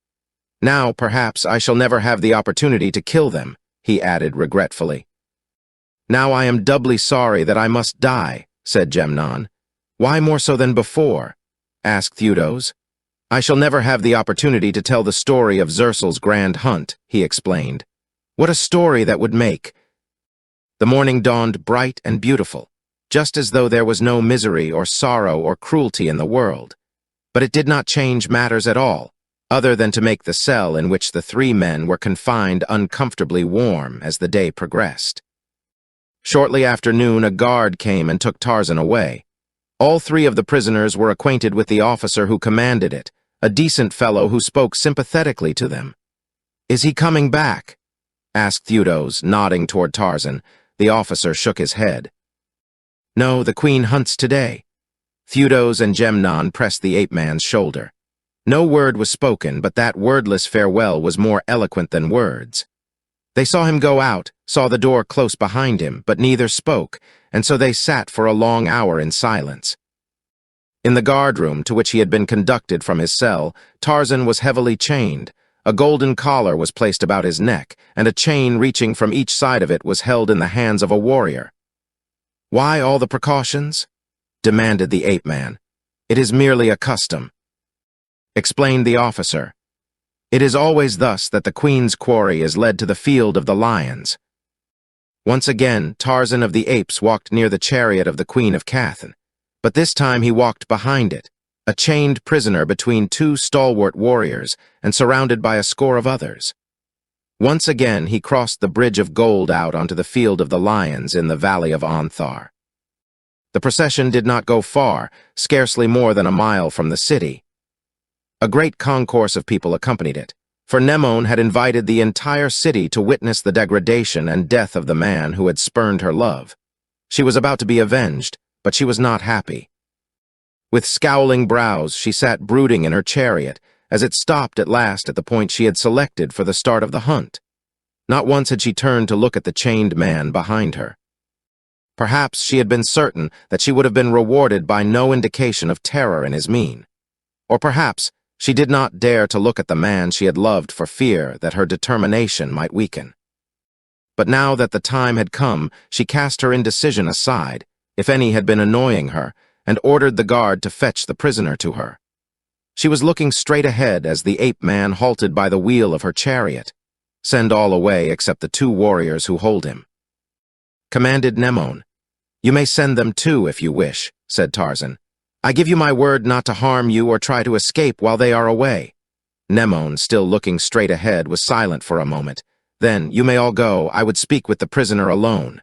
Now, perhaps, I shall never have the opportunity to kill them, he added regretfully. Now I am doubly sorry that I must die, said Gemnon. Why more so than before? Asked Theodos. I shall never have the opportunity to tell the story of Zersel's grand hunt, he explained. What a story that would make! The morning dawned bright and beautiful, just as though there was no misery or sorrow or cruelty in the world. But it did not change matters at all, other than to make the cell in which the three men were confined uncomfortably warm as the day progressed. Shortly after noon, a guard came and took Tarzan away. All three of the prisoners were acquainted with the officer who commanded it, a decent fellow who spoke sympathetically to them. Is he coming back? Asked Theodos, nodding toward Tarzan. The officer shook his head. No, the queen hunts today. Theodos and Gemnon pressed the ape-man's shoulder. No word was spoken, but that wordless farewell was more eloquent than words. They saw him go out, saw the door close behind him, but neither spoke, and so they sat for a long hour in silence. In the guard-room to which he had been conducted from his cell, Tarzan was heavily chained. A golden collar was placed about his neck, and a chain reaching from each side of it was held in the hands of a warrior. Why all the precautions? Demanded the ape-man. It is merely a custom. Explained the officer. It is always thus that the queen's quarry is led to the field of the lions. Once again, Tarzan of the Apes walked near the chariot of the Queen of Cathan, but this time he walked behind it, a chained prisoner between two stalwart warriors and surrounded by a score of others. Once again he crossed the bridge of gold out onto the field of the lions in the valley of Onthar. The procession did not go far, scarcely more than a mile from the city. A great concourse of people accompanied it, for Nemone had invited the entire city to witness the degradation and death of the man who had spurned her love. She was about to be avenged, but she was not happy. With scowling brows, she sat brooding in her chariot as it stopped at last at the point she had selected for the start of the hunt. Not once had she turned to look at the chained man behind her. Perhaps she had been certain that she would have been rewarded by no indication of terror in his mien. Or perhaps she did not dare to look at the man she had loved for fear that her determination might weaken. But now that the time had come, she cast her indecision aside, if any had been annoying her, and ordered the guard to fetch the prisoner to her. She was looking straight ahead as the ape-man halted by the wheel of her chariot. Send all away except the two warriors who hold him. Commanded Nemone. You may send them too if you wish, said Tarzan. I give you my word not to harm you or try to escape while they are away. Nemone, still looking straight ahead, was silent for a moment. Then, you may all go, I would speak with the prisoner alone.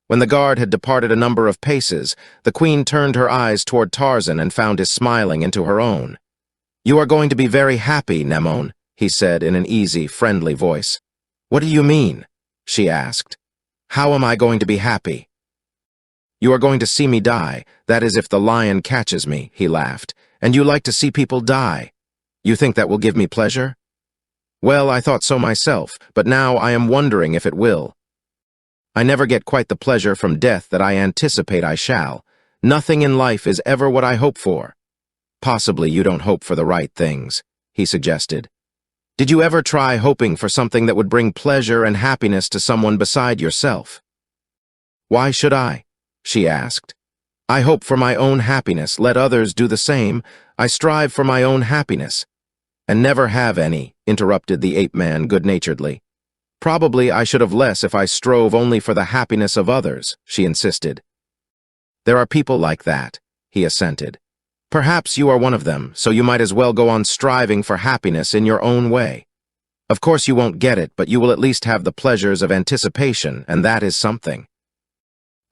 When the guard had departed a number of paces, the queen turned her eyes toward Tarzan and found his smiling into her own. You are going to be very happy, Nemone, he said in an easy, friendly voice. What do you mean? She asked. How am I going to be happy? You are going to see me die, that is if the lion catches me, he laughed, and you like to see people die. You think that will give me pleasure? Well, I thought so myself, but now I am wondering if it will. I never get quite the pleasure from death that I anticipate I shall. Nothing in life is ever what I hope for. Possibly you don't hope for the right things, he suggested. Did you ever try hoping for something that would bring pleasure and happiness to someone beside yourself? Why should I? She asked. I hope for my own happiness. Let others do the same. I strive for my own happiness. And never have any, interrupted the ape-man good-naturedly. Probably I should have less if I strove only for the happiness of others, she insisted. There are people like that, he assented. Perhaps you are one of them, so you might as well go on striving for happiness in your own way. Of course you won't get it, but you will at least have the pleasures of anticipation, and that is something.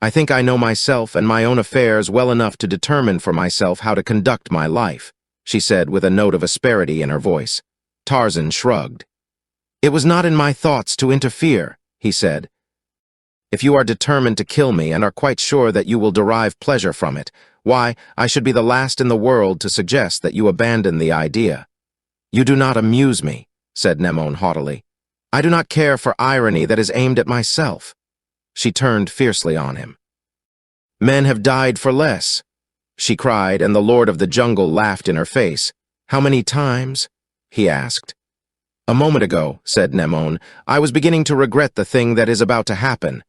I think I know myself and my own affairs well enough to determine for myself how to conduct my life, she said with a note of asperity in her voice. Tarzan shrugged. It was not in my thoughts to interfere, he said. If you are determined to kill me and are quite sure that you will derive pleasure from it, why, I should be the last in the world to suggest that you abandon the idea. You do not amuse me, said Nemone haughtily. I do not care for irony that is aimed at myself. She turned fiercely on him. Men have died for less, she cried, and the Lord of the Jungle laughed in her face. How many times? He asked. A moment ago, said Nemone, I was beginning to regret the thing that is about to happen.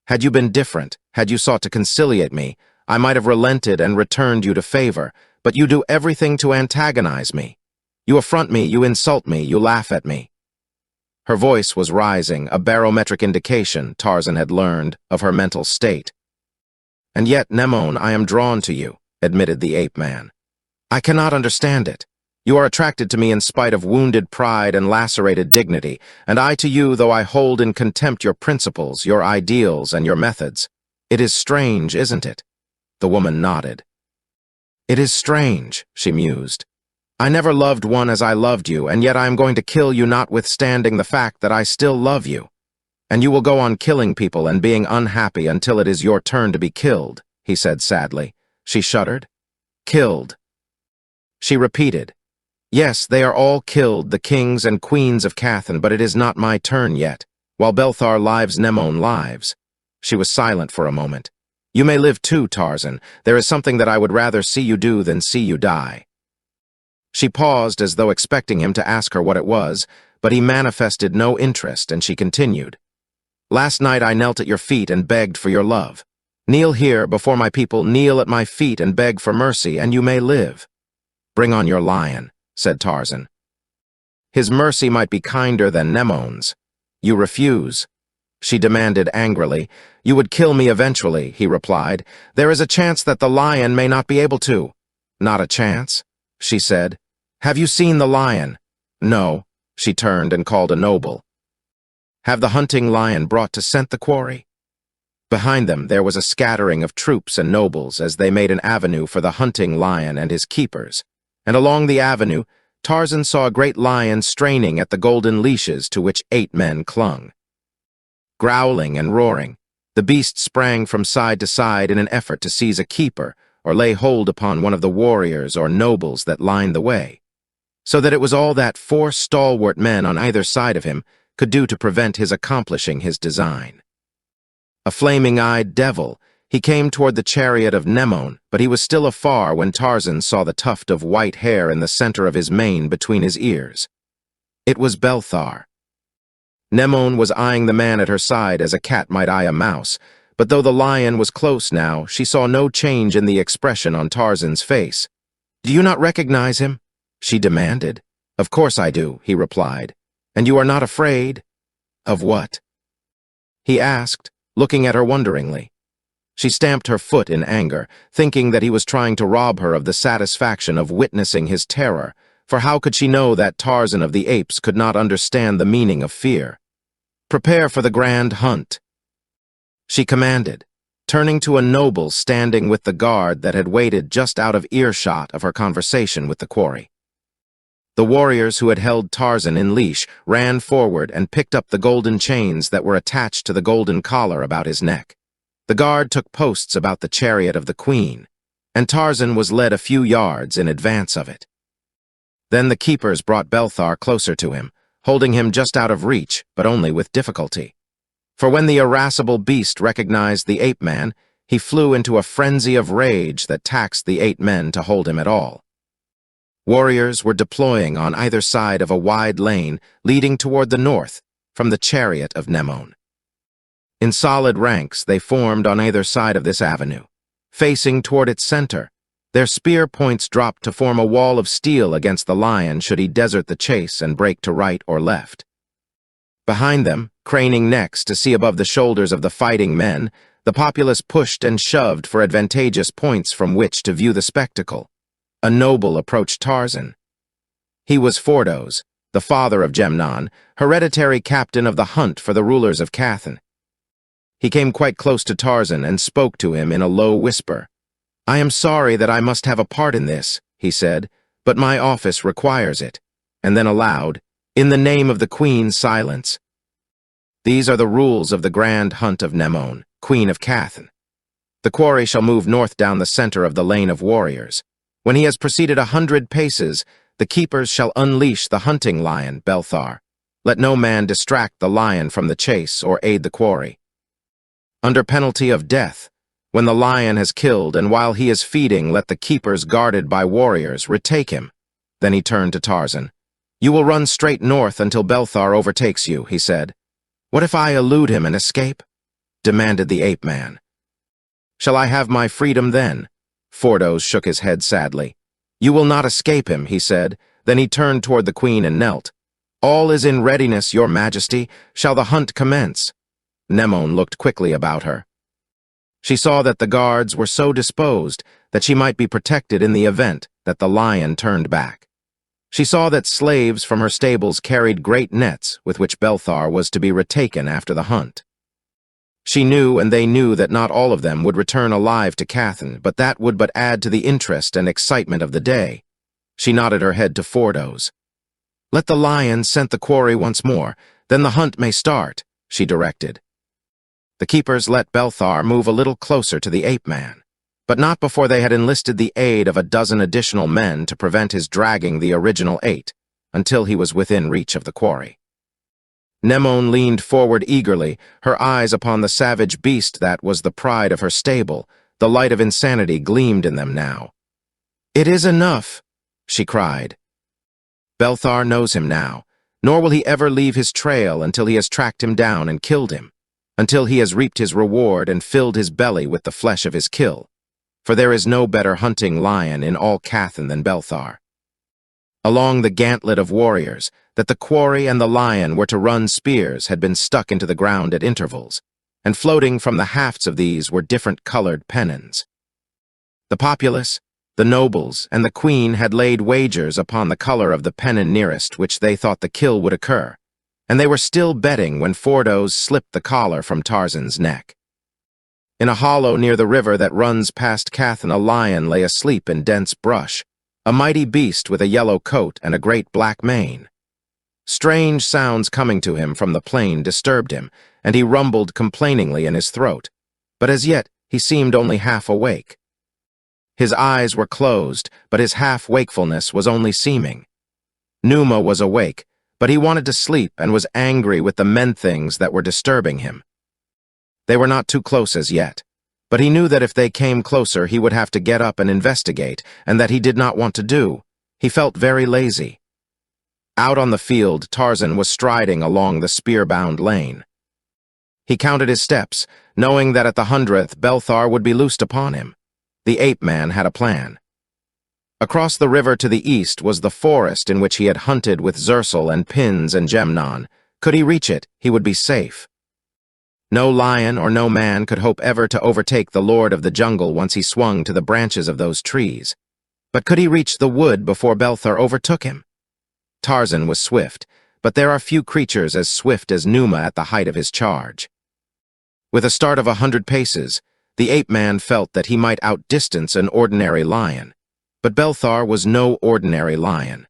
Had you been different, had you sought to conciliate me, I might have relented and returned you to favor, but you do everything to antagonize me. You affront me, you insult me, you laugh at me. Her voice was rising, a barometric indication, Tarzan had learned, of her mental state. And yet, Nemone, I am drawn to you, admitted the ape-man. I cannot understand it. You are attracted to me in spite of wounded pride and lacerated dignity, and I to you, though I hold in contempt your principles, your ideals, and your methods. It is strange, isn't it? The woman nodded. It is strange, she mused. I never loved one as I loved you, and yet I am going to kill you notwithstanding the fact that I still love you. And you will go on killing people and being unhappy until it is your turn to be killed, he said sadly. She shuddered. Killed. She repeated. Yes, they are all killed, the kings and queens of Cathan, but it is not my turn yet. While Belthar lives, Nemone lives. She was silent for a moment. You may live too, Tarzan. There is something that I would rather see you do than see you die. She paused as though expecting him to ask her what it was, but he manifested no interest, and she continued. Last night I knelt at your feet and begged for your love. Kneel here before my people, kneel at my feet and beg for mercy, and you may live. Bring on your lion, said Tarzan. His mercy might be kinder than Nemone's. You refuse. She demanded angrily. You would kill me eventually, he replied. There is a chance that the lion may not be able to. Not a chance, she said. Have you seen the lion? No, she turned and called a noble. Have the hunting lion brought to scent the quarry? Behind them there was a scattering of troops and nobles as they made an avenue for the hunting lion and his keepers, and along the avenue Tarzan saw a great lion straining at the golden leashes to which 8 men clung. Growling and roaring, the beast sprang from side to side in an effort to seize a keeper or lay hold upon one of the warriors or nobles that lined the way, so that it was all that 4 stalwart men on either side of him could do to prevent his accomplishing his design. A flaming-eyed devil, he came toward the chariot of Nemone, but he was still afar when Tarzan saw the tuft of white hair in the center of his mane between his ears. It was Belthar. Nemone was eyeing the man at her side as a cat might eye a mouse, but though the lion was close now, she saw no change in the expression on Tarzan's face. Do you not recognize him? She demanded. Of course I do, he replied. And you are not afraid? Of what? He asked, looking at her wonderingly. She stamped her foot in anger, thinking that he was trying to rob her of the satisfaction of witnessing his terror, for how could she know that Tarzan of the Apes could not understand the meaning of fear? Prepare for the grand hunt, she commanded, turning to a noble standing with the guard that had waited just out of earshot of her conversation with the quarry. The warriors who had held Tarzan in leash ran forward and picked up the golden chains that were attached to the golden collar about his neck. The guard took posts about the chariot of the queen, and Tarzan was led a few yards in advance of it. Then the keepers brought Belthar closer to him, holding him just out of reach, but only with difficulty. For when the irascible beast recognized the ape-man, He flew into a frenzy of rage that taxed the 8 men to hold him at all. Warriors were deploying on either side of a wide lane leading toward the north from the chariot of Mnemon. In solid ranks, they formed on either side of this avenue, facing toward its center. Their spear points dropped to form a wall of steel against the lion should he desert the chase and break to right or left. Behind them, craning necks to see above the shoulders of the fighting men, the populace pushed and shoved for advantageous points from which to view the spectacle. A noble approached Tarzan. He was Fordos, the father of Gemnon, hereditary captain of the hunt for the rulers of Cathan. He came quite close to Tarzan and spoke to him in a low whisper. "I am sorry that I must have a part in this," he said, "but my office requires it." And then aloud, "In the name of the Queen, silence. These are the rules of the grand hunt of Mnemon, Queen of Cathan. The quarry shall move north down the center of the lane of warriors. When he has proceeded 100 paces, the keepers shall unleash the hunting lion, Belthar. Let no man distract the lion from the chase or aid the quarry. Under penalty of death, when the lion has killed and while he is feeding, let the keepers guarded by warriors retake him." Then he turned to Tarzan. "You will run straight north until Belthar overtakes you," he said. "What if I elude him and escape?" demanded the ape-man. "Shall I have my freedom then?" Fordos shook his head sadly. "You will not escape him," he said. Then he turned toward the queen and knelt. "All is in readiness, your majesty. Shall the hunt commence?" Mnemon looked quickly about her. She saw that the guards were so disposed that she might be protected in the event that the lion turned back. She saw that slaves from her stables carried great nets with which Belthar was to be retaken after the hunt. She knew, and they knew, that not all of them would return alive to Cathan, but that would but add to the interest and excitement of the day. She nodded her head to Fordos. "Let the lion scent the quarry once more, then the hunt may start," she directed. The keepers let Belthar move a little closer to the ape-man, but not before they had enlisted the aid of a dozen additional men to prevent his dragging the original 8, until he was within reach of the quarry. Mnemon leaned forward eagerly, her eyes upon the savage beast that was the pride of her stable. The light of insanity gleamed in them now. "It is enough," she cried. "Belthar knows him now, nor will he ever leave his trail until he has tracked him down and killed him, until he has reaped his reward and filled his belly with the flesh of his kill. For there is no better hunting lion in all Cathan than Belthar." Along the gantlet of warriors, that the quarry and the lion were to run spears had been stuck into the ground at intervals, and floating from the hafts of these were different-colored pennons. The populace, the nobles, and the queen had laid wagers upon the color of the pennon nearest which they thought the kill would occur, and they were still betting when Fordos slipped the collar from Tarzan's neck. In a hollow near the river that runs past Cathan, a lion lay asleep in dense brush, a mighty beast with a yellow coat and a great black mane. Strange sounds coming to him from the plain disturbed him, and he rumbled complainingly in his throat, but as yet he seemed only half awake. His eyes were closed, but his half-wakefulness was only seeming. Numa was awake, but he wanted to sleep and was angry with the men-things that were disturbing him. They were not too close as yet, but he knew that if they came closer he would have to get up and investigate, and that he did not want to do. He felt very lazy. Out on the field, Tarzan was striding along the spear-bound lane. He counted his steps, knowing that at the 100th Belthar would be loosed upon him. The ape-man had a plan. Across the river to the east was the forest in which he had hunted with Zersil and Pins and Gemnon. Could he reach it, he would be safe. No lion or no man could hope ever to overtake the lord of the jungle once he swung to the branches of those trees. But could he reach the wood before Belthar overtook him? Tarzan was swift, but there are few creatures as swift as Numa at the height of his charge. With a start of 100 paces, the ape-man felt that he might outdistance an ordinary lion. But Belthar was no ordinary lion.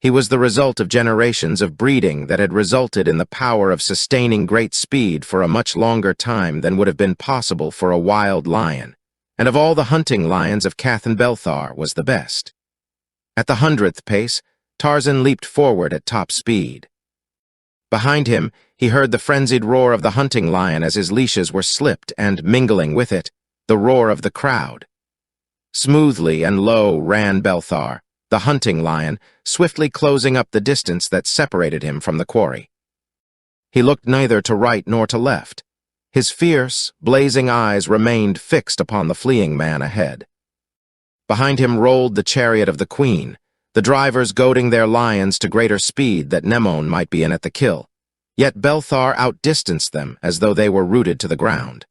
He was the result of generations of breeding that had resulted in the power of sustaining great speed for a much longer time than would have been possible for a wild lion, and of all the hunting lions of Cathan, Belthar was the best. At the 100th pace, Tarzan leaped forward at top speed. Behind him, He heard the frenzied roar of the hunting lion as his leashes were slipped and, mingling with it, the roar of the crowd. Smoothly and low ran Belthar, the hunting lion, swiftly closing up the distance that separated him from the quarry. He looked neither to right nor to left. His fierce, blazing eyes remained fixed upon the fleeing man ahead. Behind him rolled the chariot of the queen, the drivers goading their lions to greater speed that Nemon might be in at the kill. Yet Belthar outdistanced them as though they were rooted to the ground.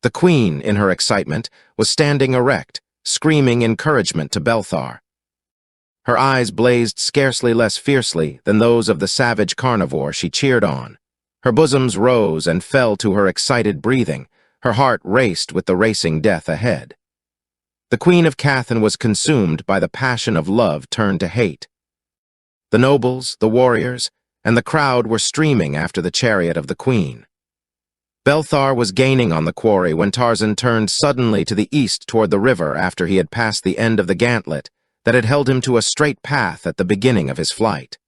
The queen, in her excitement, was standing erect, screaming encouragement to Belthar. Her eyes blazed scarcely less fiercely than those of the savage carnivore she cheered on. Her bosoms rose and fell to her excited breathing. Her heart raced with the racing death ahead. The Queen of Cathan was consumed by the passion of love turned to hate. The nobles, the warriors, and the crowd were streaming after the chariot of the queen. Belthar was gaining on the quarry when Tarzan turned suddenly to the east toward the river after he had passed the end of the gantlet that had held him to a straight path at the beginning of his flight.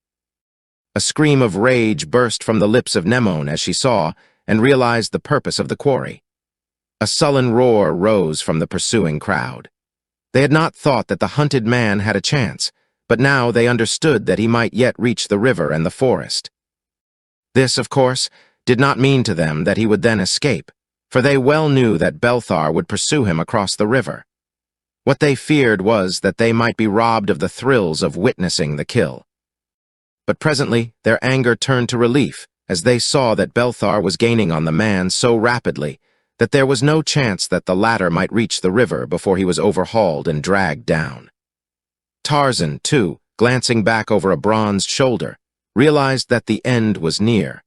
A scream of rage burst from the lips of Nemon as she saw and realized the purpose of the quarry. A sullen roar rose from the pursuing crowd. They had not thought that the hunted man had a chance, but now they understood that he might yet reach the river and the forest. This, of course, did not mean to them that he would then escape, for they well knew that Belthar would pursue him across the river. What they feared was that they might be robbed of the thrills of witnessing the kill. But presently their anger turned to relief as they saw that Belthar was gaining on the man so rapidly that there was no chance that the latter might reach the river before he was overhauled and dragged down. Tarzan, too, glancing back over a bronzed shoulder, realized that the end was near.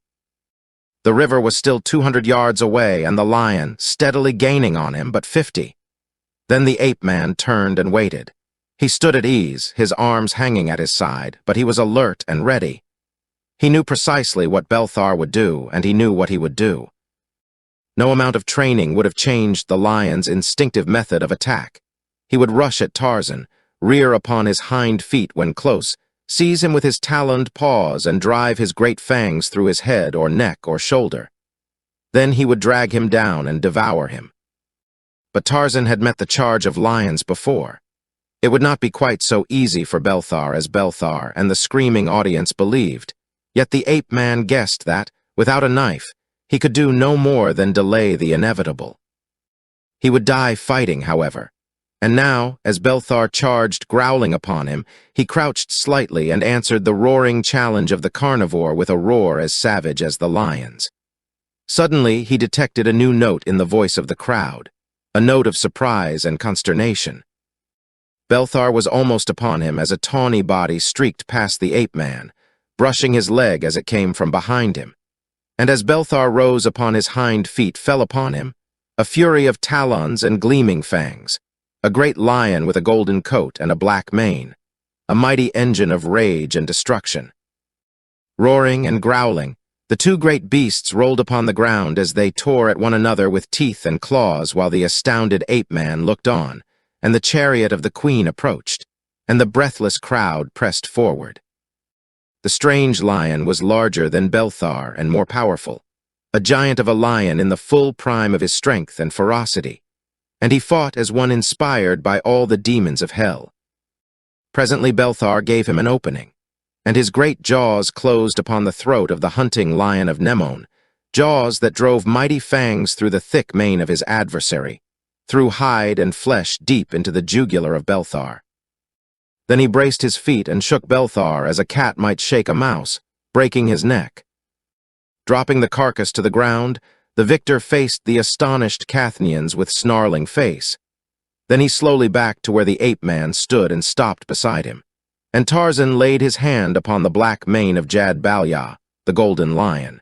The river was still 200 yards away and the lion steadily gaining on him, but 50. Then the ape-man turned and waited. He stood at ease, his arms hanging at his side, but he was alert and ready. He knew precisely what Belthar would do, and he knew what he would do. No amount of training would have changed the lion's instinctive method of attack. He would rush at Tarzan, rear upon his hind feet when close, seize him with his taloned paws and drive his great fangs through his head or neck or shoulder. Then he would drag him down and devour him. But Tarzan had met the charge of lions before. It would not be quite so easy for Belthar as Belthar and the screaming audience believed, yet the ape-man guessed that, without a knife, he could do no more than delay the inevitable. He would die fighting, however. And now, as Belthar charged, growling upon him, he crouched slightly and answered the roaring challenge of the carnivore with a roar as savage as the lion's. Suddenly, he detected a new note in the voice of the crowd, a note of surprise and consternation. Belthar was almost upon him as a tawny body streaked past the ape-man, brushing his leg as it came from behind him. And as Belthar rose upon his hind feet fell upon him, a fury of talons and gleaming fangs, a great lion with a golden coat and a black mane, a mighty engine of rage and destruction. Roaring and growling, the two great beasts rolled upon the ground as they tore at one another with teeth and claws while the astounded ape-man looked on, and the chariot of the queen approached, and the breathless crowd pressed forward. The strange lion was larger than Belthar and more powerful, a giant of a lion in the full prime of his strength and ferocity, and he fought as one inspired by all the demons of hell. Presently Belthar gave him an opening, and his great jaws closed upon the throat of the hunting lion of Nemon, jaws that drove mighty fangs through the thick mane of his adversary, through hide and flesh deep into the jugular of Belthar. Then he braced his feet and shook Belthar as a cat might shake a mouse, breaking his neck. Dropping the carcass to the ground, the victor faced the astonished Cathanians with snarling face. Then he slowly backed to where the ape-man stood and stopped beside him, and Tarzan laid his hand upon the black mane of Jad Balyah, the golden lion.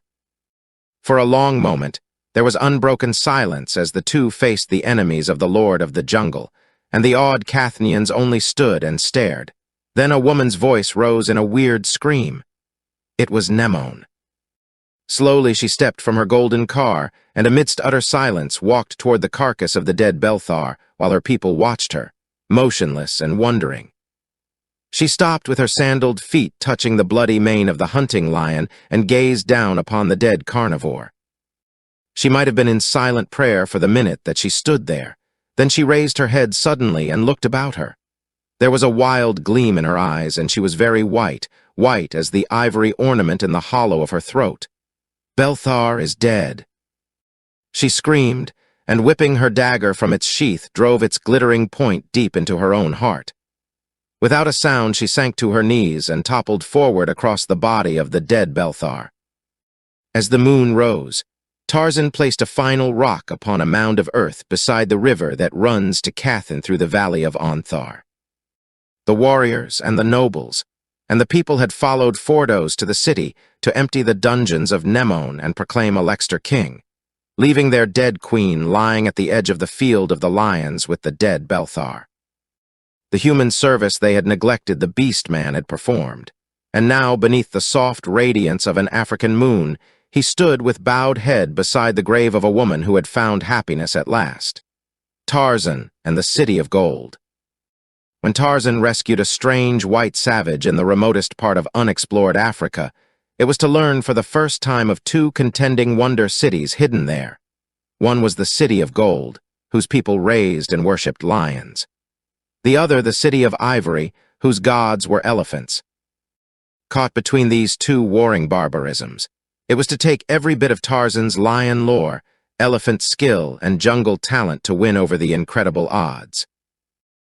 For a long moment, there was unbroken silence as the two faced the enemies of the Lord of the Jungle, and the awed Cathanians only stood and stared. Then a woman's voice rose in a weird scream. It was Nemon. Slowly she stepped from her golden car, and amidst utter silence walked toward the carcass of the dead Belthar, while her people watched her, motionless and wondering. She stopped with her sandaled feet touching the bloody mane of the hunting lion and gazed down upon the dead carnivore. She might have been in silent prayer for the minute that she stood there. Then she raised her head suddenly and looked about her. There was a wild gleam in her eyes, and she was very white, white as the ivory ornament in the hollow of her throat. "Belthar is dead." She screamed, and whipping her dagger from its sheath, drove its glittering point deep into her own heart. Without a sound, she sank to her knees and toppled forward across the body of the dead Belthar. As the moon rose, Tarzan placed a final rock upon a mound of earth beside the river that runs to Cathan through the valley of Onthar. The warriors and the nobles and the people had followed Fordos to the city to empty the dungeons of Nemon and proclaim Alexter king, leaving their dead queen lying at the edge of the field of the lions with the dead Belthar. The human service they had neglected the beast man had performed, and now beneath the soft radiance of an African moon, he stood with bowed head beside the grave of a woman who had found happiness at last. Tarzan and the City of Gold. When Tarzan rescued a strange white savage in the remotest part of unexplored Africa, it was to learn for the first time of two contending wonder cities hidden there. One was the City of Gold, whose people raised and worshipped lions. The other the City of Ivory, whose gods were elephants. Caught between these two warring barbarisms, it was to take every bit of Tarzan's lion lore, elephant skill, and jungle talent to win over the incredible odds.